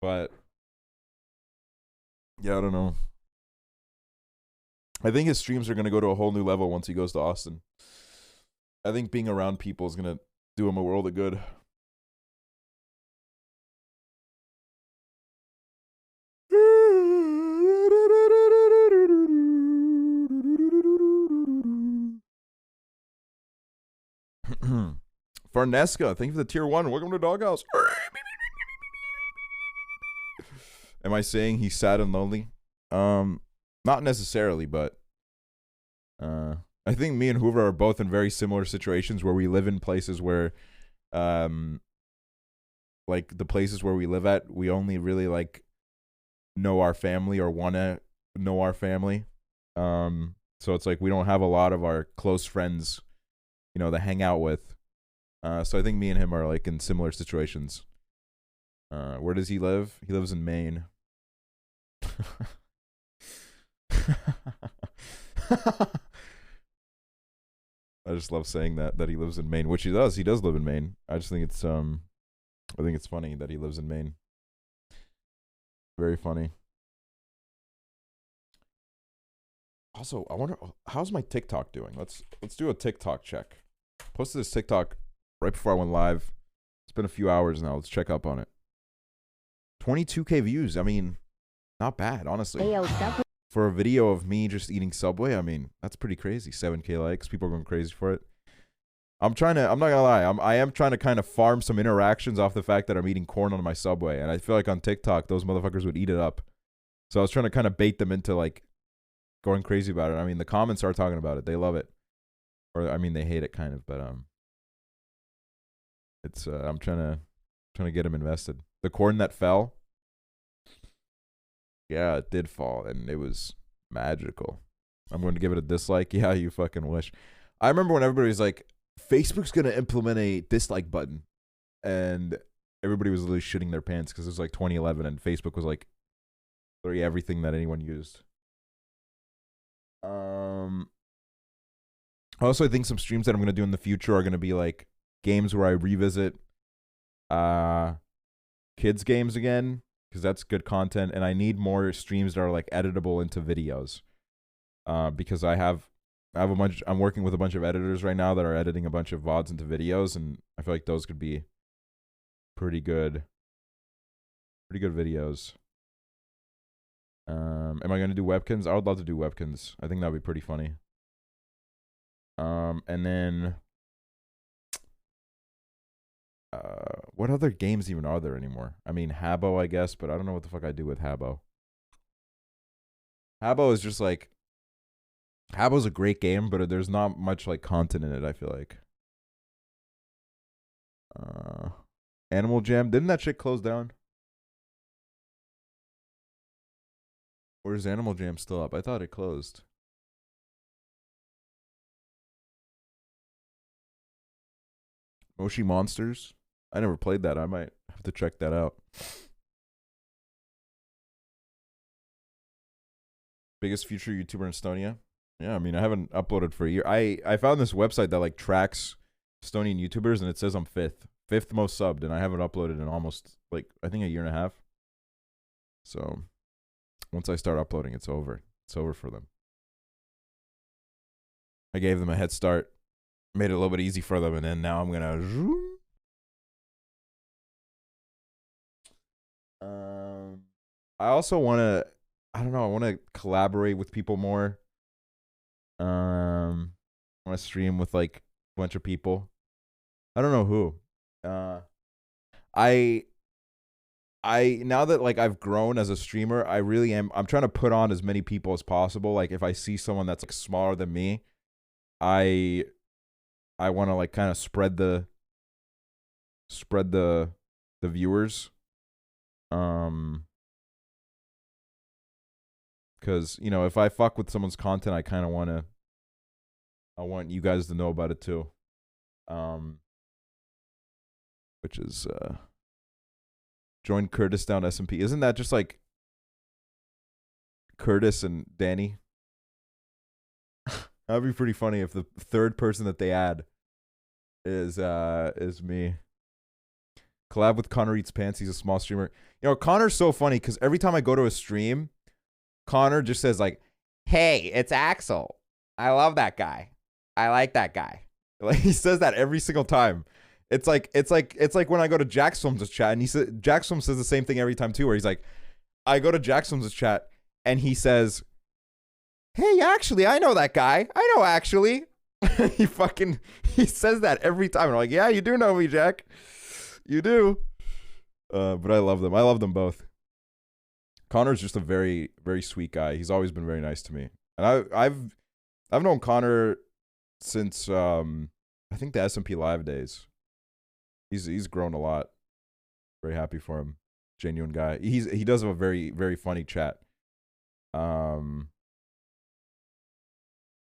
But yeah, I don't know. I think his streams are gonna go to a whole new level once he goes to Austin. I think being around people is gonna do him a world of good. Farnesca, thank you for the tier 1. Welcome to Doghouse. Am I saying he's sad and lonely? Not necessarily, but I think me and Hoover are both in very similar situations where we live in places where like the places where we live at, we only really like know our family or want to know our family. So it's like we don't have a lot of our close friends, you know, to hang out with. So I think me and him are like in similar situations. Where does he live? He lives in Maine. I just love saying that he lives in Maine, which he does. He does live in Maine. I just think it's I think it's funny that he lives in Maine. Very funny. Also, I wonder how's my TikTok doing? Let's do a TikTok check. Posted this TikTok right before I went live. It's been a few hours now. Let's check up on it. 22K views. I mean, not bad, honestly. For a video of me just eating Subway, I mean, that's pretty crazy. 7K likes. People are going crazy for it. I'm not gonna lie. I am trying to kind of farm some interactions off the fact that I'm eating corn on my Subway. And I feel like on TikTok, those motherfuckers would eat it up. So I was trying to kind of bait them into like going crazy about it. I mean, the comments are talking about it. They love it. Or, I mean, they hate it kind of, but it's I'm trying to get them invested. The corn that fell, yeah, it did fall, and it was magical. I'm going to give it a dislike. Yeah, you fucking wish. I remember when everybody was like, Facebook's going to implement a dislike button, and everybody was literally shitting their pants because it was like 2011, and Facebook was like literally everything that anyone used. Also, I think some streams that I'm going to do in the future are going to be like games where I revisit kids games again, because that's good content, and I need more streams that are like editable into videos. Because I have a bunch. I'm working with a bunch of editors right now that are editing a bunch of VODs into videos, and I feel like those could be pretty good videos. Am I gonna do webkins? I would love to do webkins. I think that'd be pretty funny. And then what other games even are there anymore? I mean, Habbo, I guess, but I don't know what the fuck I do with Habbo. Habbo is just like, Habbo's a great game, but there's not much like content in it, I feel like. Animal Jam, didn't that shit close down? Or is Animal Jam still up? I thought it closed. Moshi Monsters? I never played that. I might have to check that out. Biggest future YouTuber in Estonia? Yeah, I mean, I haven't uploaded for a year. I found this website that like tracks Estonian YouTubers, and it says I'm fifth most subbed, and I haven't uploaded in almost like I think a year and a half. So once I start uploading, it's over. It's over for them. I gave them a head start, made it a little bit easy for them, and then now I'm gonna. I also want to. I don't know. I want to collaborate with people more. I want to stream with like a bunch of people. I don't know who. I now that like I've grown as a streamer, I really am. I'm trying to put on as many people as possible. Like if I see someone that's like smaller than me, I want to like kind of spread the viewers. Because, you know, if I fuck with someone's content, I kind of I want you guys to know about it too. Which is, join Curtis down SMP. Isn't that just like Curtis and Danny? That'd be pretty funny if the third person that they add is me. Collab with Connor Eats Pants. He's a small streamer. You know, Connor's so funny because every time I go to a stream, Connor just says like, "Hey, it's Axel. I love that guy. I like that guy." Like he says that every single time. It's like when I go to Jax Films' chat and Jax Films says the same thing every time too, where he's like, I go to Jax Films' chat and he says, "Hey, actually, I know that guy. I know actually." he says that every time. And I'm like, yeah, you do know me, Jack. You do. But I love them. I love them both. Connor's just a very, very sweet guy. He's always been very nice to me. And I've known Connor since I think the SMP Live days. He's grown a lot. Very happy for him. Genuine guy. He does have a very, very funny chat.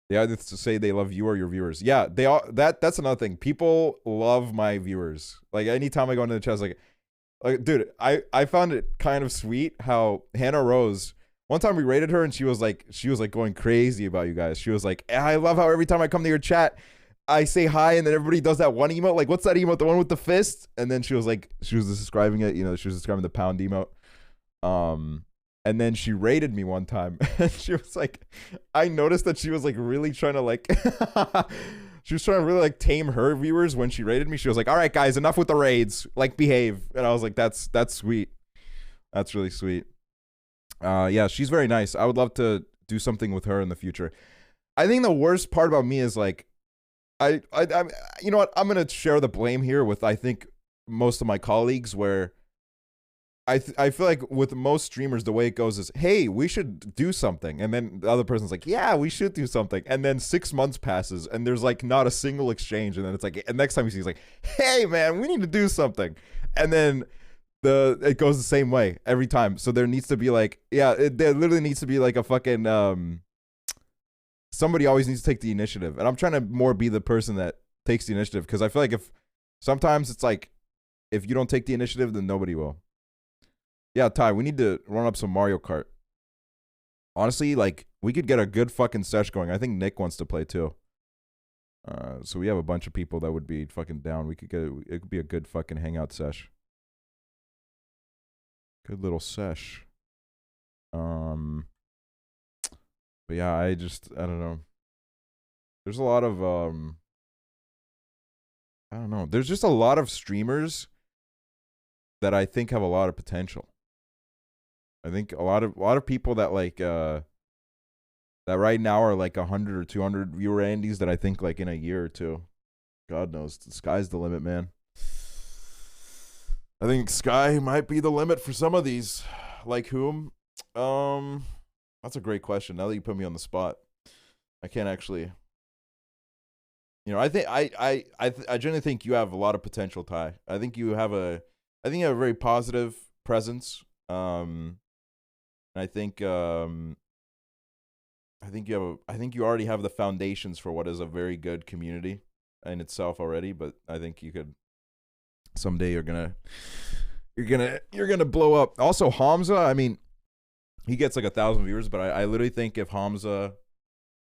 They either say they love you or your viewers. Yeah, they all that's another thing. People love my viewers. Like anytime I go into the chat, it's like dude, I found it kind of sweet how Hannah Rose, one time we rated her and she was like going crazy about you guys. She was like, I love how every time I come to your chat, I say hi and then everybody does that one emote. Like, what's that emote? The one with the fist? And then she was describing it, you know, she was describing the pound emote. And then she rated me one time and she was like, I noticed that she was like really trying to like, she was trying to really like tame her viewers when she rated me. She was like, all right, guys, enough with the raids, like behave. And I was like, that's sweet. That's really sweet. Yeah, she's very nice. I would love to do something with her in the future. I think the worst part about me is like, I you know what? I'm going to share the blame here with, I think, most of my colleagues where I feel like with most streamers, the way it goes is, hey, we should do something. And then the other person's like, yeah, we should do something. And then 6 months passes and there's like not a single exchange. And then it's like, and next time you see, he's like, hey, man, we need to do something. And then it goes the same way every time. So there needs to be like, yeah, there literally needs to be like a fucking, somebody always needs to take the initiative. And I'm trying to more be the person that takes the initiative. Because I feel like sometimes it's like, if you don't take the initiative, then nobody will. Yeah, Ty, we need to run up some Mario Kart. Honestly, like, we could get a good fucking sesh going. I think Nick wants to play too. So we have a bunch of people that would be fucking down. It could be a good fucking hangout sesh. Good little sesh. But yeah, I don't know. There's a lot of, I don't know. There's just a lot of streamers that I think have a lot of potential. I think a lot of people that like that right now are like 100 or 200 viewer Andes that I think like in a year or two, God knows, the sky's the limit, man. I think sky might be the limit for some of these. Like whom? That's a great question. Now that you put me on the spot, I can't actually. You know, I think I genuinely think you have a lot of potential, Ty. I think you have a very positive presence. And I think you already have the foundations for what is a very good community in itself already, but I think you could someday you're gonna blow up. Also Hamza, I mean, he gets like 1,000 viewers, but I literally think if Hamza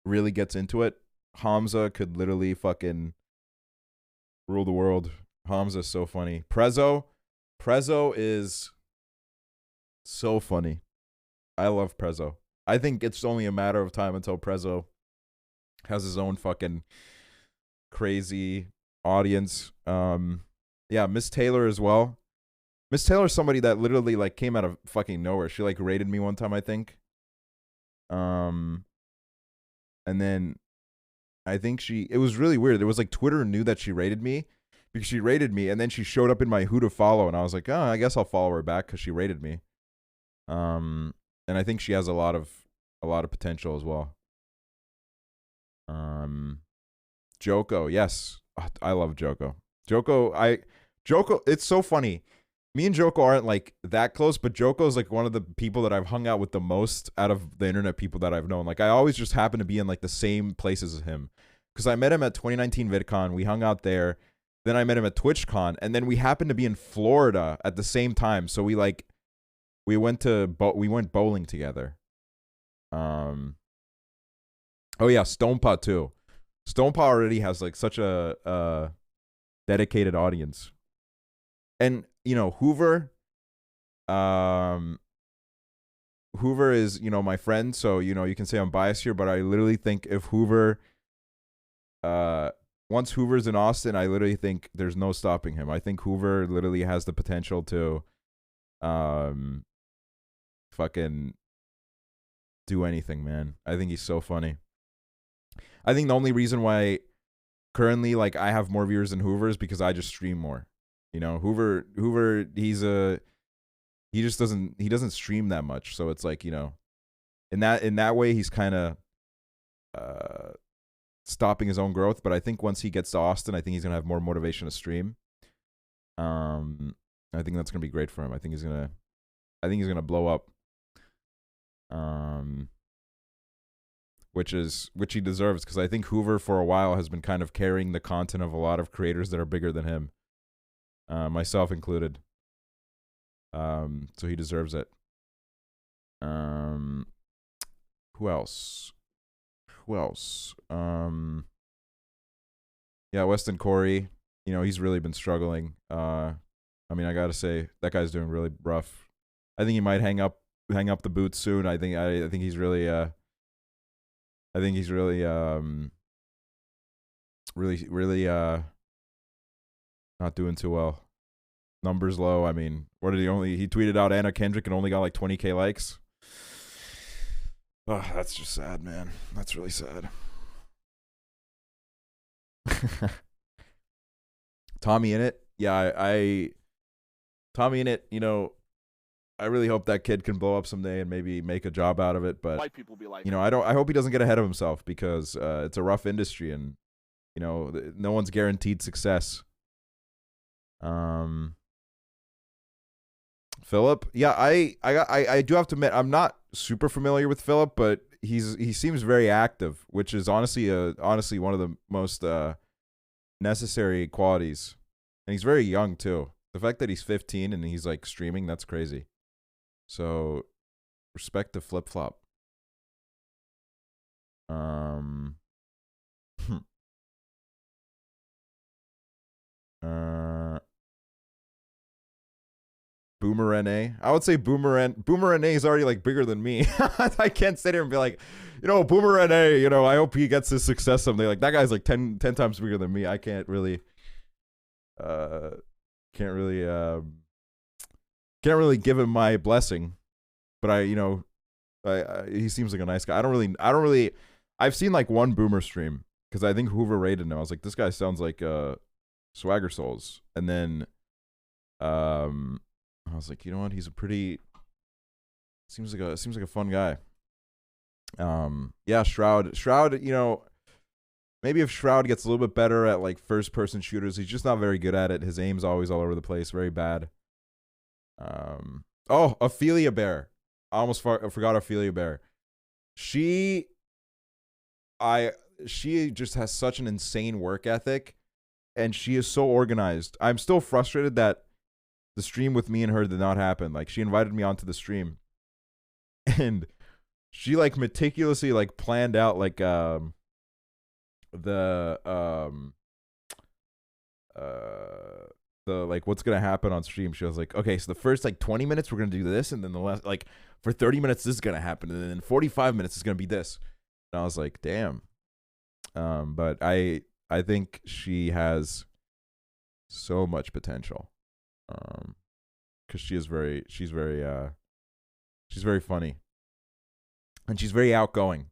really gets into it, Hamza could literally fucking rule the world. Hamza's so funny. Prezzo is so funny. I love Prezzo. I think it's only a matter of time until Prezzo has his own fucking crazy audience. Yeah, Miss Taylor as well. Miss Taylor's somebody that literally like came out of fucking nowhere. She like rated me one time, I think. And then I think it was really weird. It was like Twitter knew that she rated me because she rated me, and then she showed up in my who to follow, and I was like, oh, I guess I'll follow her back because she rated me. And I think she has a lot of potential as well. Joko, yes. I love Joko. Joko, it's so funny. Me and Joko aren't like that close, but Joko is like one of the people that I've hung out with the most out of the internet people that I've known. Like I always just happen to be in like the same places as him. Because I met him at 2019 VidCon. We hung out there. Then I met him at TwitchCon. And then we happened to be in Florida at the same time. So we went bowling together. Oh yeah, Stonepaw too. Stonepaw already has like such a dedicated audience. And you know, Hoover Hoover is, you know, my friend, so you know, you can say I'm biased here, but I literally think if Hoover once Hoover's in Austin, I literally think there's no stopping him. I think Hoover literally has the potential to fucking do anything, man. I think he's so funny. I think the only reason why currently like I have more viewers than Hoover is because I just stream more. You know, Hoover he doesn't stream that much, so it's like, you know, in that way he's kind of stopping his own growth. But I think once he gets to Austin, I think he's gonna have more motivation to stream. I think that's gonna be great for him. I think he's gonna blow up. Which he deserves, because I think Hoover for a while has been kind of carrying the content of a lot of creators that are bigger than him, myself included. So he deserves it. Who else? Yeah, Weston Corey. You know, he's really been struggling. I mean, I gotta say that guy's doing really rough. I think he might hang up the boots soon. I think he's really really not doing too well. Numbers low. I mean, he tweeted out Anna Kendrick and only got like 20K likes. Oh, that's just sad, man. That's really sad. Tommy Innit. Yeah, Tommy Innit, you know, I really hope that kid can blow up someday and maybe make a job out of it. But White people be like, you know, I hope he doesn't get ahead of himself, because it's a rough industry, and you know, no one's guaranteed success. Philip, yeah, I do have to admit I'm not super familiar with Philip, but he seems very active, which is honestly one of the most necessary qualities. And he's very young too. The fact that he's 15 and he's like streaming, that's crazy. So respect to Flip Flop. Boomer NA. I would say Boomer NA is already like bigger than me. I can't sit here and be like, you know, Boomer NA, you know, I hope he gets his success someday. Like, that guy's like 10 times bigger than me. I can't really give him my blessing. But he seems like a nice guy. I don't really I've seen like one Boomer stream, because I think Hoover rated him. I was like, this guy sounds like Swagger Souls. And then I was like, you know what? He's seems like a fun guy. Yeah, Shroud, you know, maybe if Shroud gets a little bit better at like first person shooters, he's just not very good at it. His aim's always all over the place, very bad. Oh, Ophelia Bear. I almost forgot Ophelia Bear. She just has such an insane work ethic, and she is so organized. I'm still frustrated that the stream with me and her did not happen. Like, she invited me onto the stream, and she like meticulously like planned out like the like what's gonna happen on stream. She was like, okay, so the first like 20 minutes we're gonna do this, and then the last like for 30 minutes this is gonna happen, and then 45 minutes is gonna be this. And I was like, damn. But I think she has so much potential. Because she's very funny, and she's very outgoing.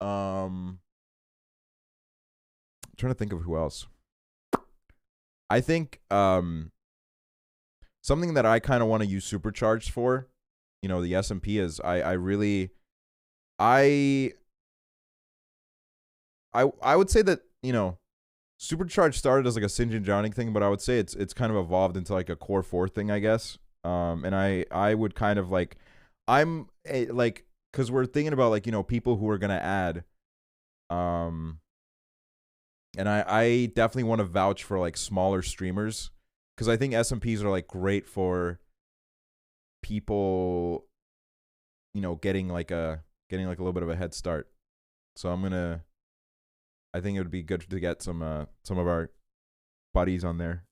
I'm trying to think of who else. I think something that I kind of want to use Supercharged for, you know, the SMP, is I would say that, you know, Supercharged started as like a Sinjin Drowning thing, but I would say it's kind of evolved into like a Core 4 thing, I guess. And I would kind of like, like, because we're thinking about like, you know, people who are gonna add, and I definitely want to vouch for like smaller streamers, because I think SMPs are like great for people, you know, getting like a little bit of a head start. So I think it would be good to get some of our buddies on there.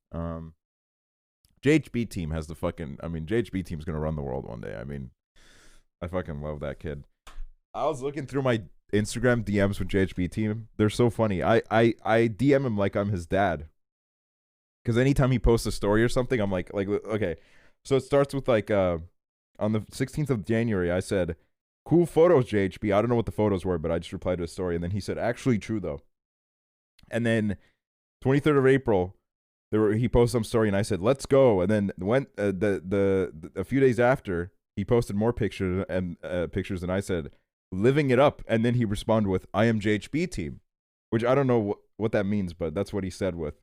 JHB team has the fucking. I mean, JHB team's gonna run the world one day. I mean, I fucking love that kid. I was looking through my Instagram DMs with JHB team. They're so funny. I DM him like I'm his dad. Because anytime he posts a story or something, I'm like, okay. So it starts with like, on the 16th of January, I said, cool photos, JHB. I don't know what the photos were, but I just replied to a story. And then he said, actually true though. And then 23rd of April, he posted some story and I said, let's go. And then a few days after, he posted more pictures and I said, living it up. And then he responded with, I am JHB team, which I don't know what that means, but that's what he said with.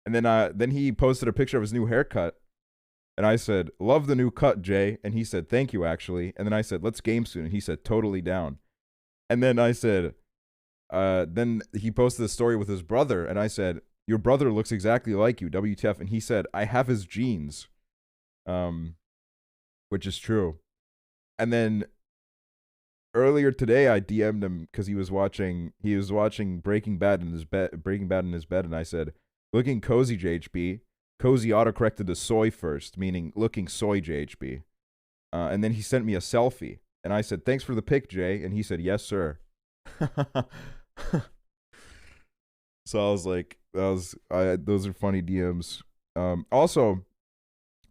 And then he posted a picture of his new haircut. And I said, love the new cut, Jay. And he said, thank you, actually. And then I said, let's game soon. And he said, totally down. And then I said, then he posted a story with his brother. And I said, your brother looks exactly like you, WTF. And he said, I have his genes. Which is true. And then earlier today, I DM'd him because he was watching Breaking Bad in his bed. And I said, looking cozy, JHB. Cozy autocorrected to soy first, meaning looking soy, JHB. And then he sent me a selfie. And I said, thanks for the pic, Jay. And he said, yes, sir. So I was like, those are funny DMs. Also,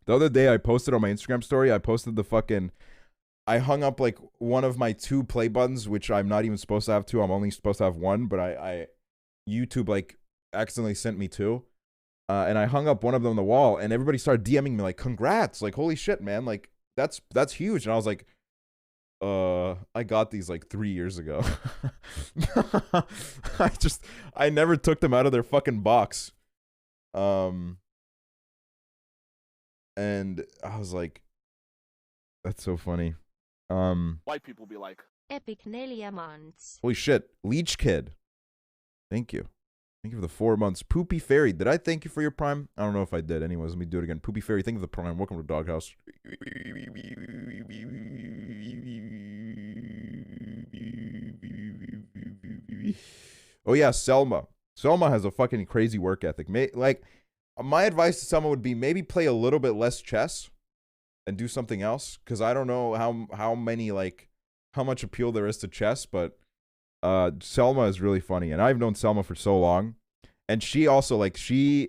the other day I posted on my Instagram story, I hung up like one of my 2 play buttons, which I'm not even supposed to have 2. I'm only supposed to have 1, but YouTube like accidentally sent me 2. And I hung up one of them on the wall, and everybody started DMing me like, congrats, like, holy shit, man, like, that's huge. And I was like, I got these like 3 years ago. I never took them out of their fucking box. And I was like, that's so funny. White people be like, Epic 4 months. Holy shit, Leech Kid. Thank you. Thank you for the 4 months. Poopy Fairy, did I thank you for your Prime? I don't know if I did. Anyways, let me do it again. Poopy Fairy, thank you for the Prime. Welcome to Doghouse. Oh yeah, Selma. Selma has a fucking crazy work ethic. My advice to Selma would be maybe play a little bit less chess and do something else. Because I don't know how much appeal there is to chess, but Selma is really funny, and I've known Selma for so long, and she also she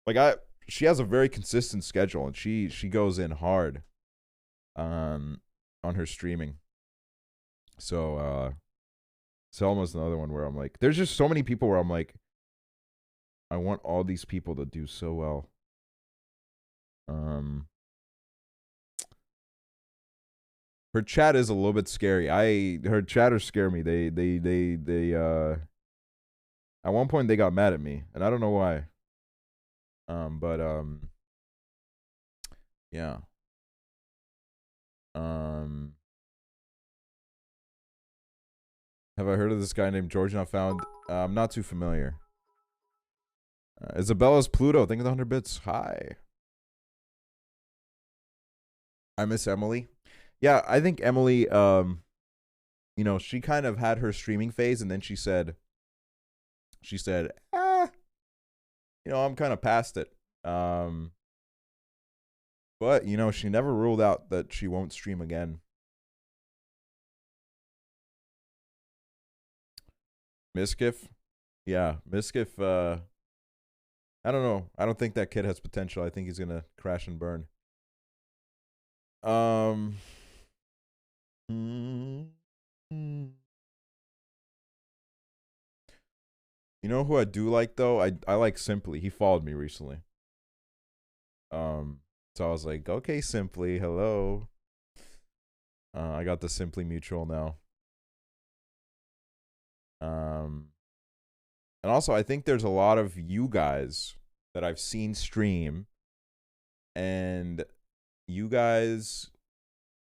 has a very consistent schedule, and she goes in hard on her streaming. So Selma's another one where I'm like, there's just so many people where I'm like, I want all these people to do so well. Her chat is a little bit scary. Her chatters scare me. They at one point they got mad at me, and I don't know why. Yeah. Have I heard of this guy named George Not Found? I'm not too familiar. Isabella's Pluto, thank you for the 100 bits. Hi. I miss Emily. Yeah, I think Emily, she kind of had her streaming phase, and then she said, I'm kind of past it. But, she never ruled out that she won't stream again. Miskiff? Yeah, Miskiff, I don't know. I don't think that kid has potential. I think he's going to crash and burn. You know who I do like though? I like Simply. He followed me recently. So I was like, okay, Simply, hello. I got the Simply Mutual now. And also I think there's a lot of you guys that I've seen stream, and you guys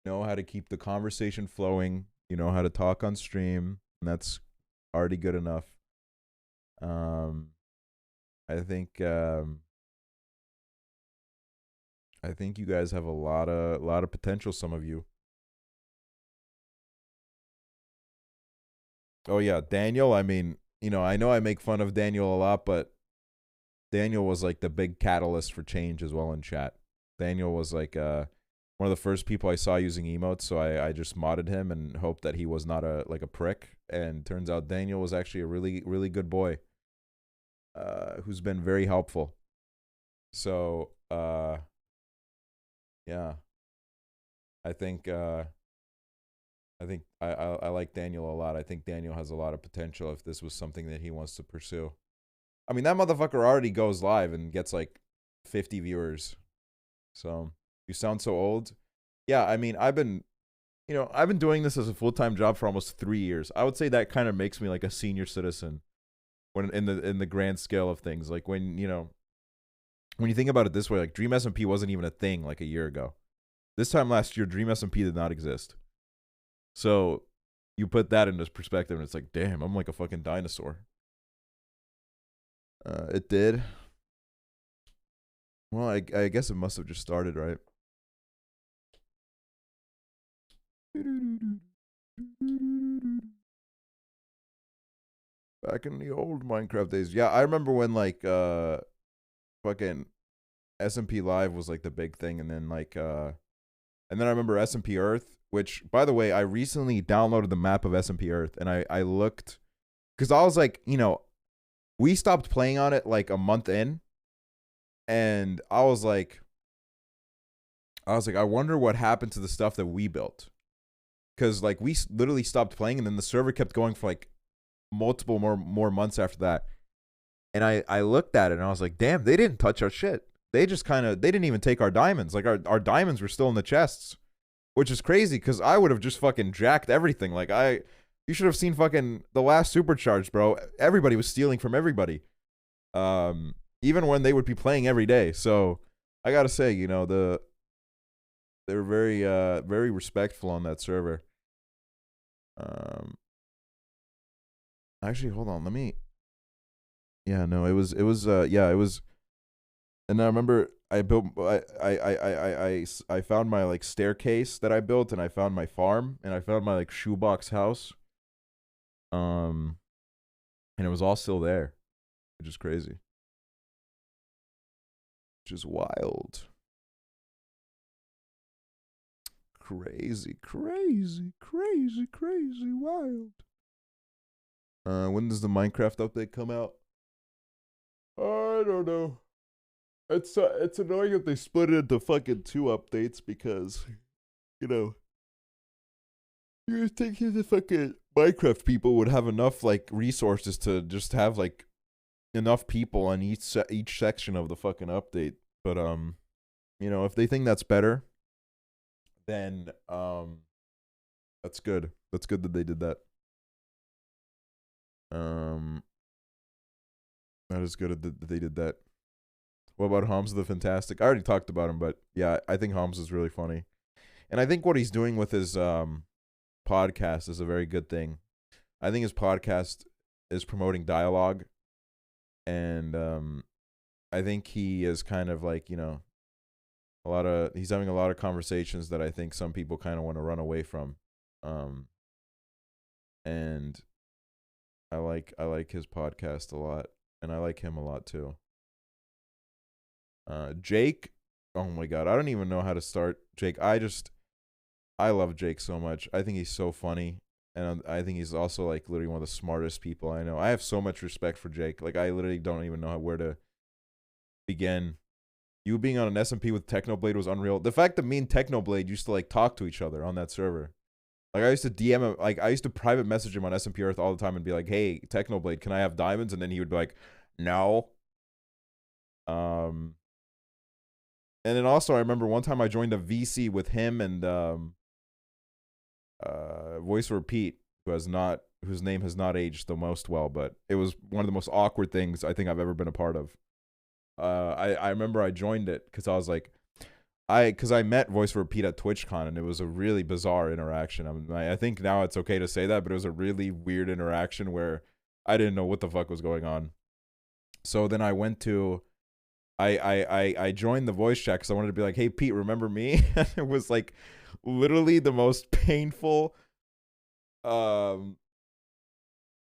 know how to keep the conversation flowing. You know how to talk on stream, and that's already good enough. I think you guys have a lot of potential, some of you. Oh yeah, Daniel. I mean, you know I make fun of Daniel a lot, but Daniel was like the big catalyst for change as well in chat. Daniel was like one of the first people I saw using emotes, so I just modded him and hoped that he was not a prick. And turns out Daniel was actually a really good boy, who's been very helpful. So yeah, I think I like Daniel a lot. I think Daniel has a lot of potential if this was something that he wants to pursue. I mean, that motherfucker already goes live and gets like 50 viewers. So, you sound so old. Yeah, I mean, I've been doing this as a full-time job for almost 3 years. I would say that kind of makes me like a senior citizen when in the grand scale of things. Like when you think about it this way, like Dream SMP wasn't even a thing like a year ago. This time last year, Dream SMP did not exist. So, you put that into perspective and it's like, damn, I'm like a fucking dinosaur. It did. Well, I guess it must have just started, right? Back in the old Minecraft days. Yeah, I remember when like fucking SMP Live was like the big thing, and then like and then I remember SMP Earth, which by the way, I recently downloaded the map of SMP Earth and I looked cuz I was like, we stopped playing on it like a month in, and I was like, I wonder what happened to the stuff that we built. Because like we literally stopped playing, and then the server kept going for like multiple more months after that. And I looked at it and I was like, damn, they didn't touch our shit. They just they didn't even take our diamonds. Like our diamonds were still in the chests, which is crazy because I would have just fucking jacked everything. Like you should have seen fucking the last supercharged, bro. Everybody was stealing from everybody. Even when they would be playing every day. So I gotta say, they're very respectful on that server. Actually, hold on, let me. Yeah, no, it was. And I remember I built. I found my like staircase that I built, and I found my farm, and I found my like shoebox house. And it was all still there, which is crazy. Which is wild. Crazy wild. When does the Minecraft update come out? I don't know. It's annoying if they split it into fucking 2 updates because, you think the fucking Minecraft people would have enough like resources to just have like enough people on each section of the fucking update. But if they think that's better, then that's good. That's good that they did that. That is good that they did that. What about Hamza the Fantastic? I already talked about him, but yeah, I think Hamza is really funny. And I think what he's doing with his podcast is a very good thing. I think his podcast is promoting dialogue, and I think he is kind of like, he's having a lot of conversations that I think some people kind of want to run away from. And I like his podcast a lot, and I like him a lot too. Jake, oh my god, I don't even know how to start Jake. I love Jake so much. I think he's so funny, and I think he's also like literally one of the smartest people I know. I have so much respect for Jake. Like I literally don't even know where to begin. You being on an SMP with Technoblade was unreal. The fact that me and Technoblade used to like talk to each other on that server. Like I used to DM him, like I used to private message him on SMP Earth all the time and be like, "Hey, Technoblade, can I have diamonds?" And then he would be like, "No." And then also I remember one time I joined a VC with him and Voice for Pete, whose name has not aged the most well, but it was one of the most awkward things I think I've ever been a part of. I remember I joined it because I was like, because I met Voice for Pete at TwitchCon, and it was a really bizarre interaction. I think now it's okay to say that, but it was a really weird interaction where I didn't know what the fuck was going on. So then I went to, I joined the voice chat because I wanted to be like, "Hey Pete, remember me?" And it was like literally the most painful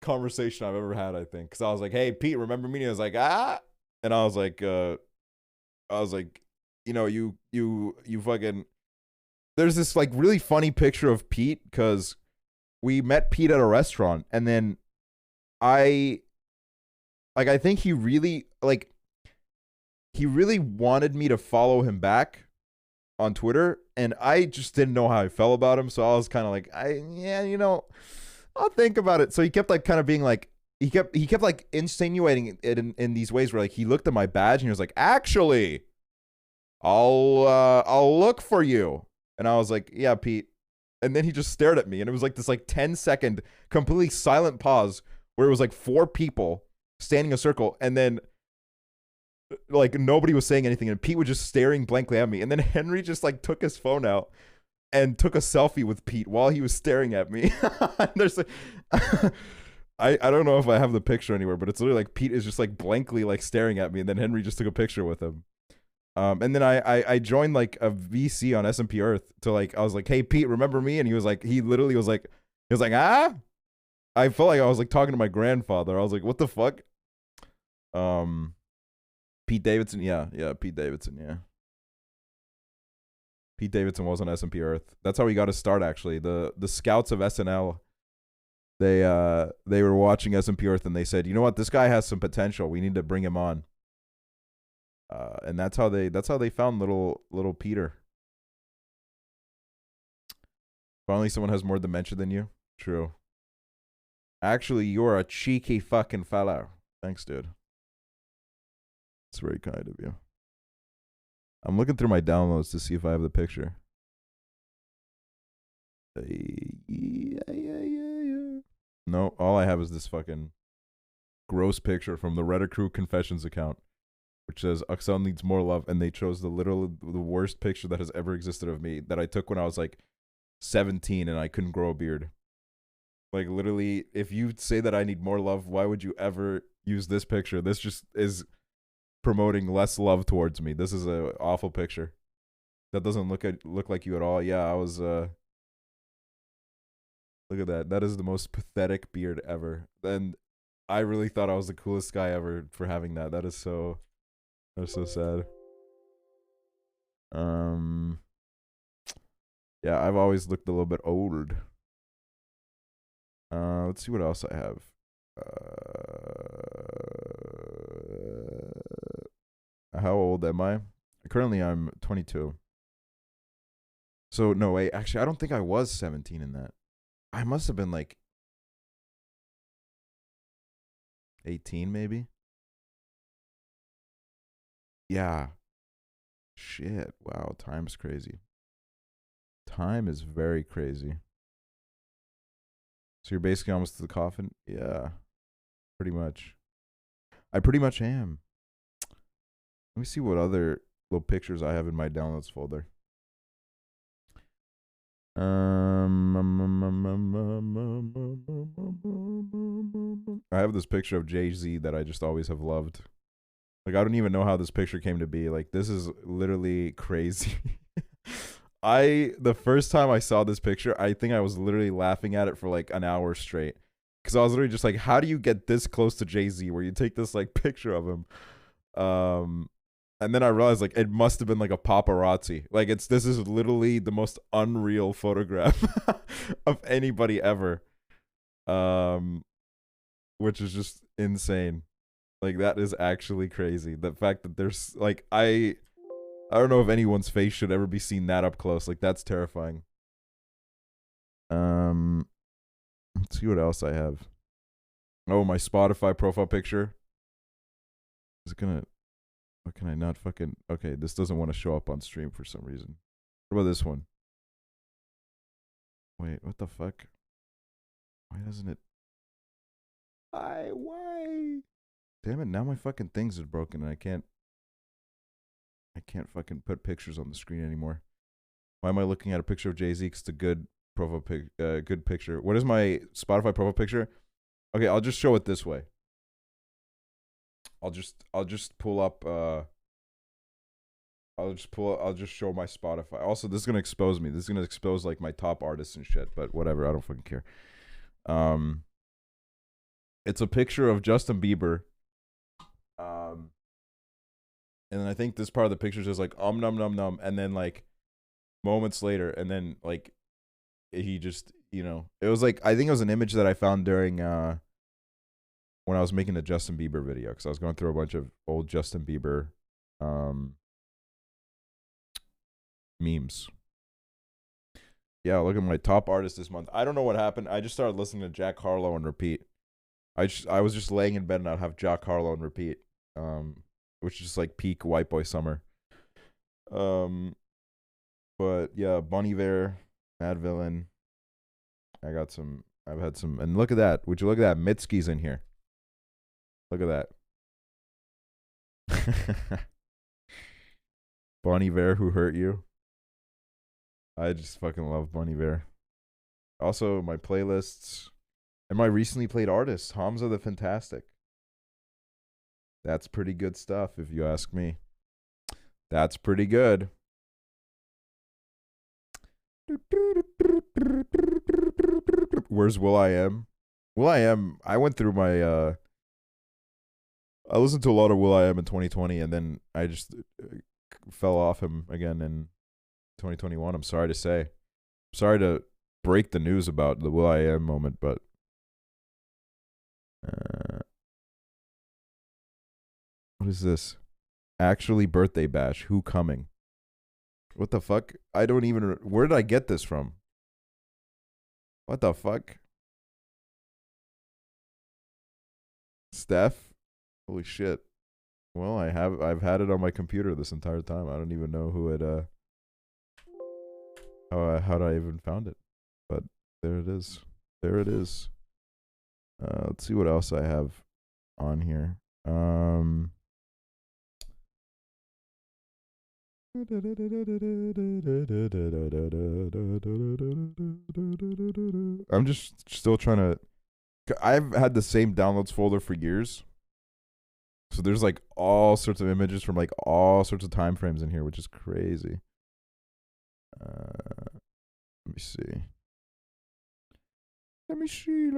conversation I've ever had, I think. Because I was like, hey, Pete, remember me? And he was like, ah. And I was like, you know, you fucking... There's this, like, really funny picture of Pete, because we met Pete at a restaurant, and then I think he really wanted me to follow him back on Twitter, and I just didn't know how I felt about him, so I was kind of like, you know, I'll think about it. So he kept like kind of being like, he kept like insinuating it in these ways where like he looked at my badge and he was like, actually, I'll look for you. And I was like, yeah, Pete. And then he just stared at me, and it was like this like 10-second completely silent pause where it was like 4 people standing in a circle, and then like nobody was saying anything, and Pete was just staring blankly at me. And then Henry just like took his phone out and took a selfie with Pete while he was staring at me. There's like, I don't know if I have the picture anywhere, but it's literally like Pete is just like blankly like staring at me, and then Henry just took a picture with him. And then I joined like a VC on SMP Earth to like, I was like, hey Pete, remember me? And he literally was like, ah. I felt like I was like talking to my grandfather. I was like, what the fuck? Pete Davidson, yeah, Pete Davidson, yeah. Pete Davidson was on SMP Earth. That's how he got his start, actually. The scouts of SNL, they were watching SMP Earth, and they said, you know what, this guy has some potential. We need to bring him on. And that's how they found little Peter. Finally, someone has more dementia than you. True. Actually, you're a cheeky fucking fellow. Thanks, dude. It's very kind of you. I'm looking through my downloads to see if I have the picture. Yeah. No, all I have is this fucking gross picture from the Reddit Crew Confessions account, which says Aksel needs more love, and they chose the worst picture that has ever existed of me that I took when I was like 17 and I couldn't grow a beard. Like literally, if you say that I need more love, why would you ever use this picture? This just is promoting less love towards me. This is an awful picture. That doesn't look like you at all. Yeah, I was look at that. That is the most pathetic beard ever. And I really thought I was the coolest guy ever for having that. That is so sad. Yeah, I've always looked a little bit old. Let's see what else I have. How old am I? Currently, I'm 22. So, no, wait. Actually, I don't think I was 17 in that. I must have been like 18, maybe. Yeah. Shit. Wow. Time's crazy. Time is very crazy. So you're basically almost to the coffin? Yeah. Pretty much. I pretty much am. Let me see what other little pictures I have in my downloads folder. I have this picture of Jay-Z that I just always have loved. Like, I don't even know how this picture came to be. Like, this is literally crazy. The first time I saw this picture, I think I was literally laughing at it for like an hour straight. Because I was literally just like, how do you get this close to Jay-Z where you take this like picture of him? And then I realized like it must have been like a paparazzi. Like this is literally the most unreal photograph of anybody ever. Which is just insane. Like that is actually crazy. The fact that there's like I don't know if anyone's face should ever be seen that up close. Like that's terrifying. Let's see what else I have. Oh, my Spotify profile picture. Is it gonna... Why can I not fucking... Okay, this doesn't want to show up on stream for some reason. What about this one? Wait, what the fuck? Why doesn't it... Why? Damn it, now my fucking things are broken and I can't fucking put pictures on the screen anymore. Why am I looking at a picture of Jay-Z? It's a good profile good picture. What is my Spotify profile picture? Okay, I'll just show it this way. I'll just pull up I'll just show my Spotify. Also, this is gonna expose me. This is gonna expose like my top artists and shit, but whatever, I don't fucking care. It's a picture of Justin Bieber. And then I think this part of the picture is just like num num num, and then like moments later, and then like he just, you know, it was like, I think it was an image that I found during when I was making the Justin Bieber video, because I was going through a bunch of old Justin Bieber memes. Yeah, look at my top artist this month. I don't know what happened. I just started listening to Jack Harlow on repeat. I was just laying in bed and I'd have Jack Harlow on repeat, which is just like peak white boy summer. But yeah, Bon Iver, Mad Villain. I've had some, and look at that. Would you look at that? Mitski's in here. Look at that. Bon Iver, Who Hurt You? I just fucking love Bon Iver. Also, my playlists and my recently played artists, Hamza the Fantastic. That's pretty good stuff, if you ask me. That's pretty good. Where's Will.i.am? Will.i.am, I went through my I listened to a lot of Will.i.am in 2020, and then I just fell off him again in 2021. I'm sorry to say. I'm sorry to break the news about the Will.i.am moment, but what is this? Actually, birthday bash. Who coming? What the fuck? I don't even... Where did I get this from? What the fuck? Steph? Holy shit. Well, I've had it on my computer this entire time. I don't even know who it how I even found it. But there it is. There it is. Let's see what else I have on here. I'm just still trying to... I've had the same downloads folder for years. So there's like all sorts of images from like all sorts of time frames in here, which is crazy. Let me see. Let me see.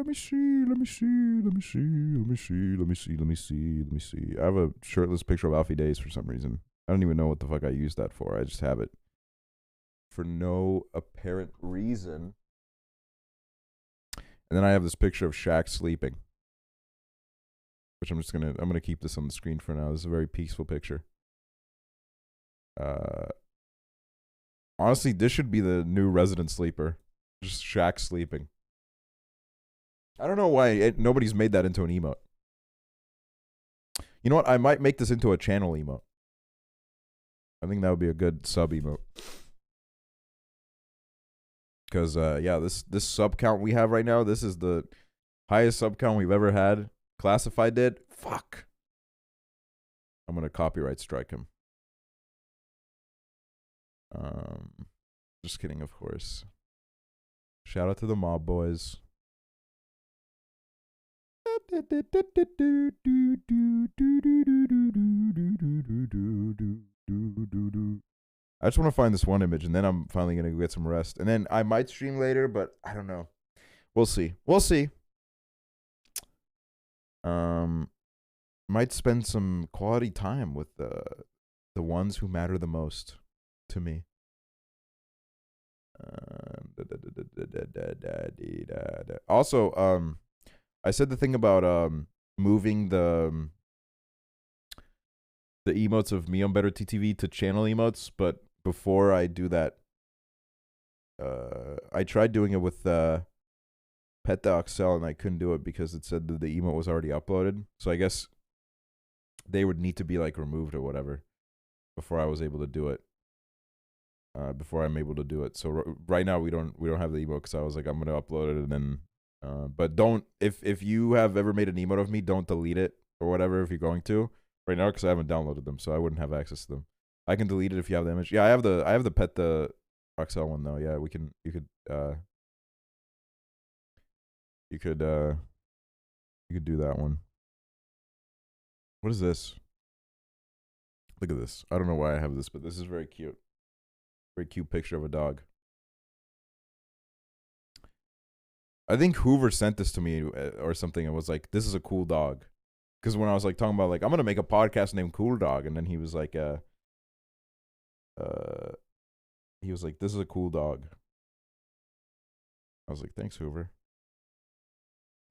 I have a shirtless picture of Alfie Days for some reason. I don't even know what the fuck I used that for. I just have it for no apparent reason. And then I have this picture of Shaq sleeping, which I'm gonna keep this on the screen for now. This is a very peaceful picture. Honestly, this should be the new resident sleeper. Just Shaq sleeping. I don't know why nobody's made that into an emote. You know what? I might make this into a channel emote. I think that would be a good sub emote. Because, yeah, this sub count we have right now, this is the highest sub count we've ever had. Classified did? Fuck. I'm going to copyright strike him. Just kidding, of course. Shout out to the mob boys. I just want to find this one image, and then I'm finally going to go get some rest. And then I might stream later, but I don't know. We'll see. We'll see. Might spend some quality time with the ones who matter the most to me. Also, I said the thing about moving the emotes of me on Better TTV to channel emotes, but before I do that, I tried doing it with Pet the Aksel, and I couldn't do it because it said that the emote was already uploaded. So I guess they would need to be like removed or whatever before I was able to do it. Before I'm able to do it. So right now we don't have the emote because I was like, I'm gonna upload it, and then but don't, if you have ever made an emote of me, don't delete it or whatever if you're going to right now, because I haven't downloaded them, so I wouldn't have access to them. I can delete it if you have the image. Yeah, I have the Pet the Aksel one though. Yeah, you could do that one. What is this? Look at this. I don't know why I have this, but this is very cute. Very cute picture of a dog. I think Hoover sent this to me or something and was like, "This is a cool dog." Because when I was like talking about like I'm gonna make a podcast named Cool Dog, and then he was like, "This is a cool dog." I was like, "Thanks, Hoover.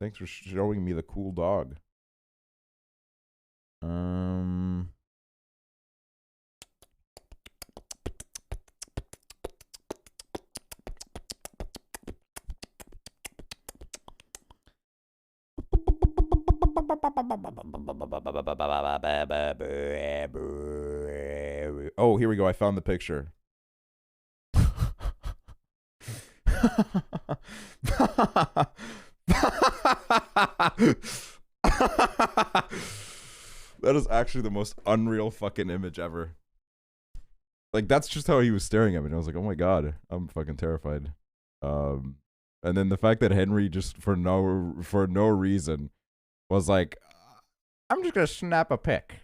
Thanks for showing me the cool dog." Oh, here we go. I found the picture. That is actually the most unreal fucking image ever. Like, that's just how he was staring at me. And I was like, oh my God, I'm fucking terrified. And then the fact that Henry just for no reason was like, I'm just gonna snap a pic.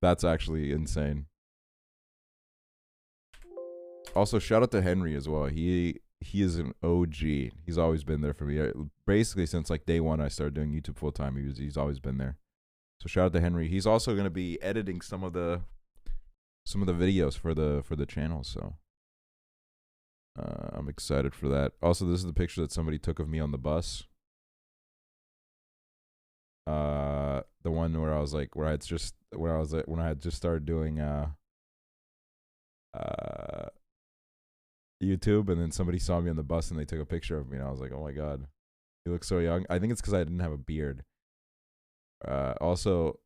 That's actually insane. Also, shout out to Henry as well. He is an OG. He's always been there for me. Basically, since like day one, I started doing YouTube full time. He's always been there. So shout out to Henry. He's also gonna be editing some of the videos for the channel. So I'm excited for that. Also, this is the picture that somebody took of me on the bus. The one where I was like, when I had just started doing YouTube, and then somebody saw me on the bus and they took a picture of me, and I was like, oh my God, you look so young. I think it's because I didn't have a beard. Also,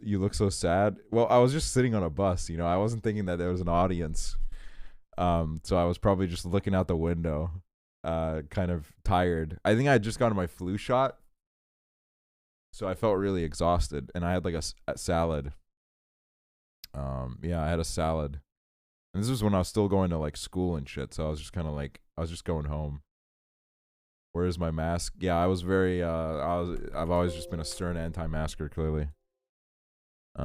you look so sad. Well, I was just sitting on a bus, you know. I wasn't thinking that there was an audience. So I was probably just looking out the window, kind of tired. I think I had just gotten my flu shot, so I felt really exhausted, and I had like a salad. Yeah, I had a salad. And this was when I was still going to like school and shit, so I was just kind of like, I was just going home. Where's my mask? Yeah, I was very I've always just been a stern anti-masker, clearly. Wait,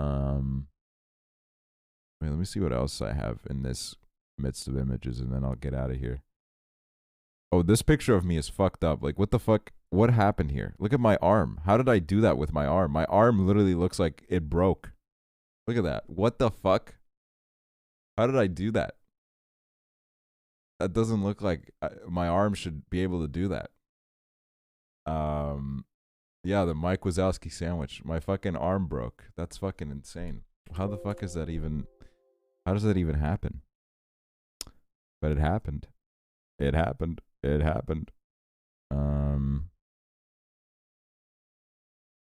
let me see what else I have in this midst of images, and then I'll get out of here. Oh, this picture of me is fucked up. Like, what the fuck? What happened here? Look at my arm. How did I do that with my arm? My arm literally looks like it broke. Look at that. What the fuck? How did I do that? That doesn't look like my arm should be able to do that. Yeah, the Mike Wazowski sandwich. My fucking arm broke. That's fucking insane. How the fuck is that even... How does that even happen? But it happened. It happened. It happened.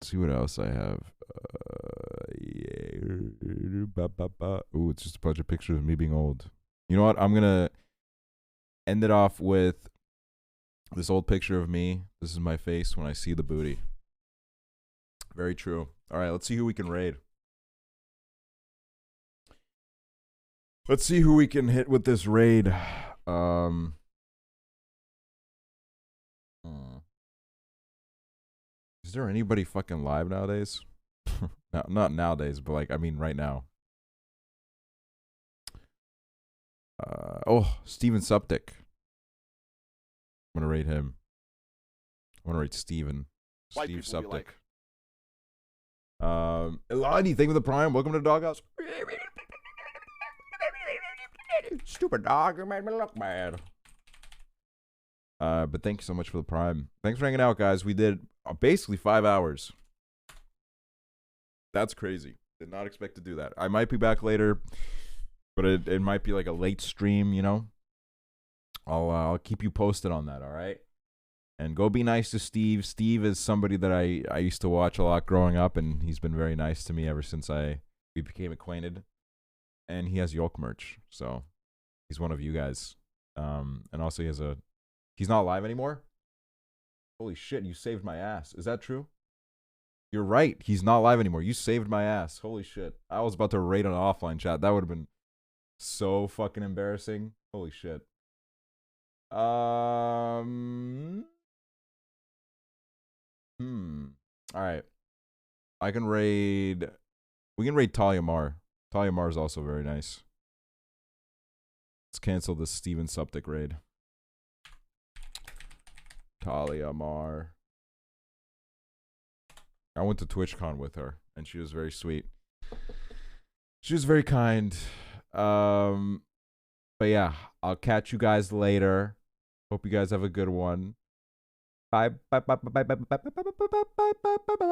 Let's see what else I have. Ooh, it's just a bunch of pictures of me being old. You know what? I'm gonna end it off with this old picture of me. This is my face when I see the booty. Very true. All right, let's see who we can raid. Let's see who we can hit with this raid. Is there anybody fucking live nowadays? No, not nowadays, but like, I mean right now. Oh, Steven Suptic. I'm gonna rate him. I'm gonna rate Steven. Steve Suptic. Elani, thank you for the prime. Welcome to the doghouse. Stupid dog, you made me look bad. But thank you so much for the prime. Thanks for hanging out, guys. We did basically 5 hours. That's crazy. Did not expect to do that. I might be back later, but it might be like a late stream, you know. I'll keep you posted on that, all right? And go be nice to Steve. Steve is somebody that I used to watch a lot growing up, and he's been very nice to me ever since we became acquainted. And he has Yolk merch, so he's one of you guys. And also he's not live anymore? Holy shit, you saved my ass. Is that true? You're right. He's not live anymore. You saved my ass. Holy shit. I was about to raid on an offline chat. That would have been so fucking embarrassing. Holy shit. All right. We can raid Talia Mar. Talia Mar is also very nice. Let's cancel this Steven Suptic raid. Talia Mar. I went to TwitchCon with her, and she was very sweet. She was very kind. But yeah, I'll catch you guys later. Hope you guys have a good one. Bye. Bye. Bye. Bye. Bye. Bye. Bye. Bye. Bye. Bye. Bye. Bye.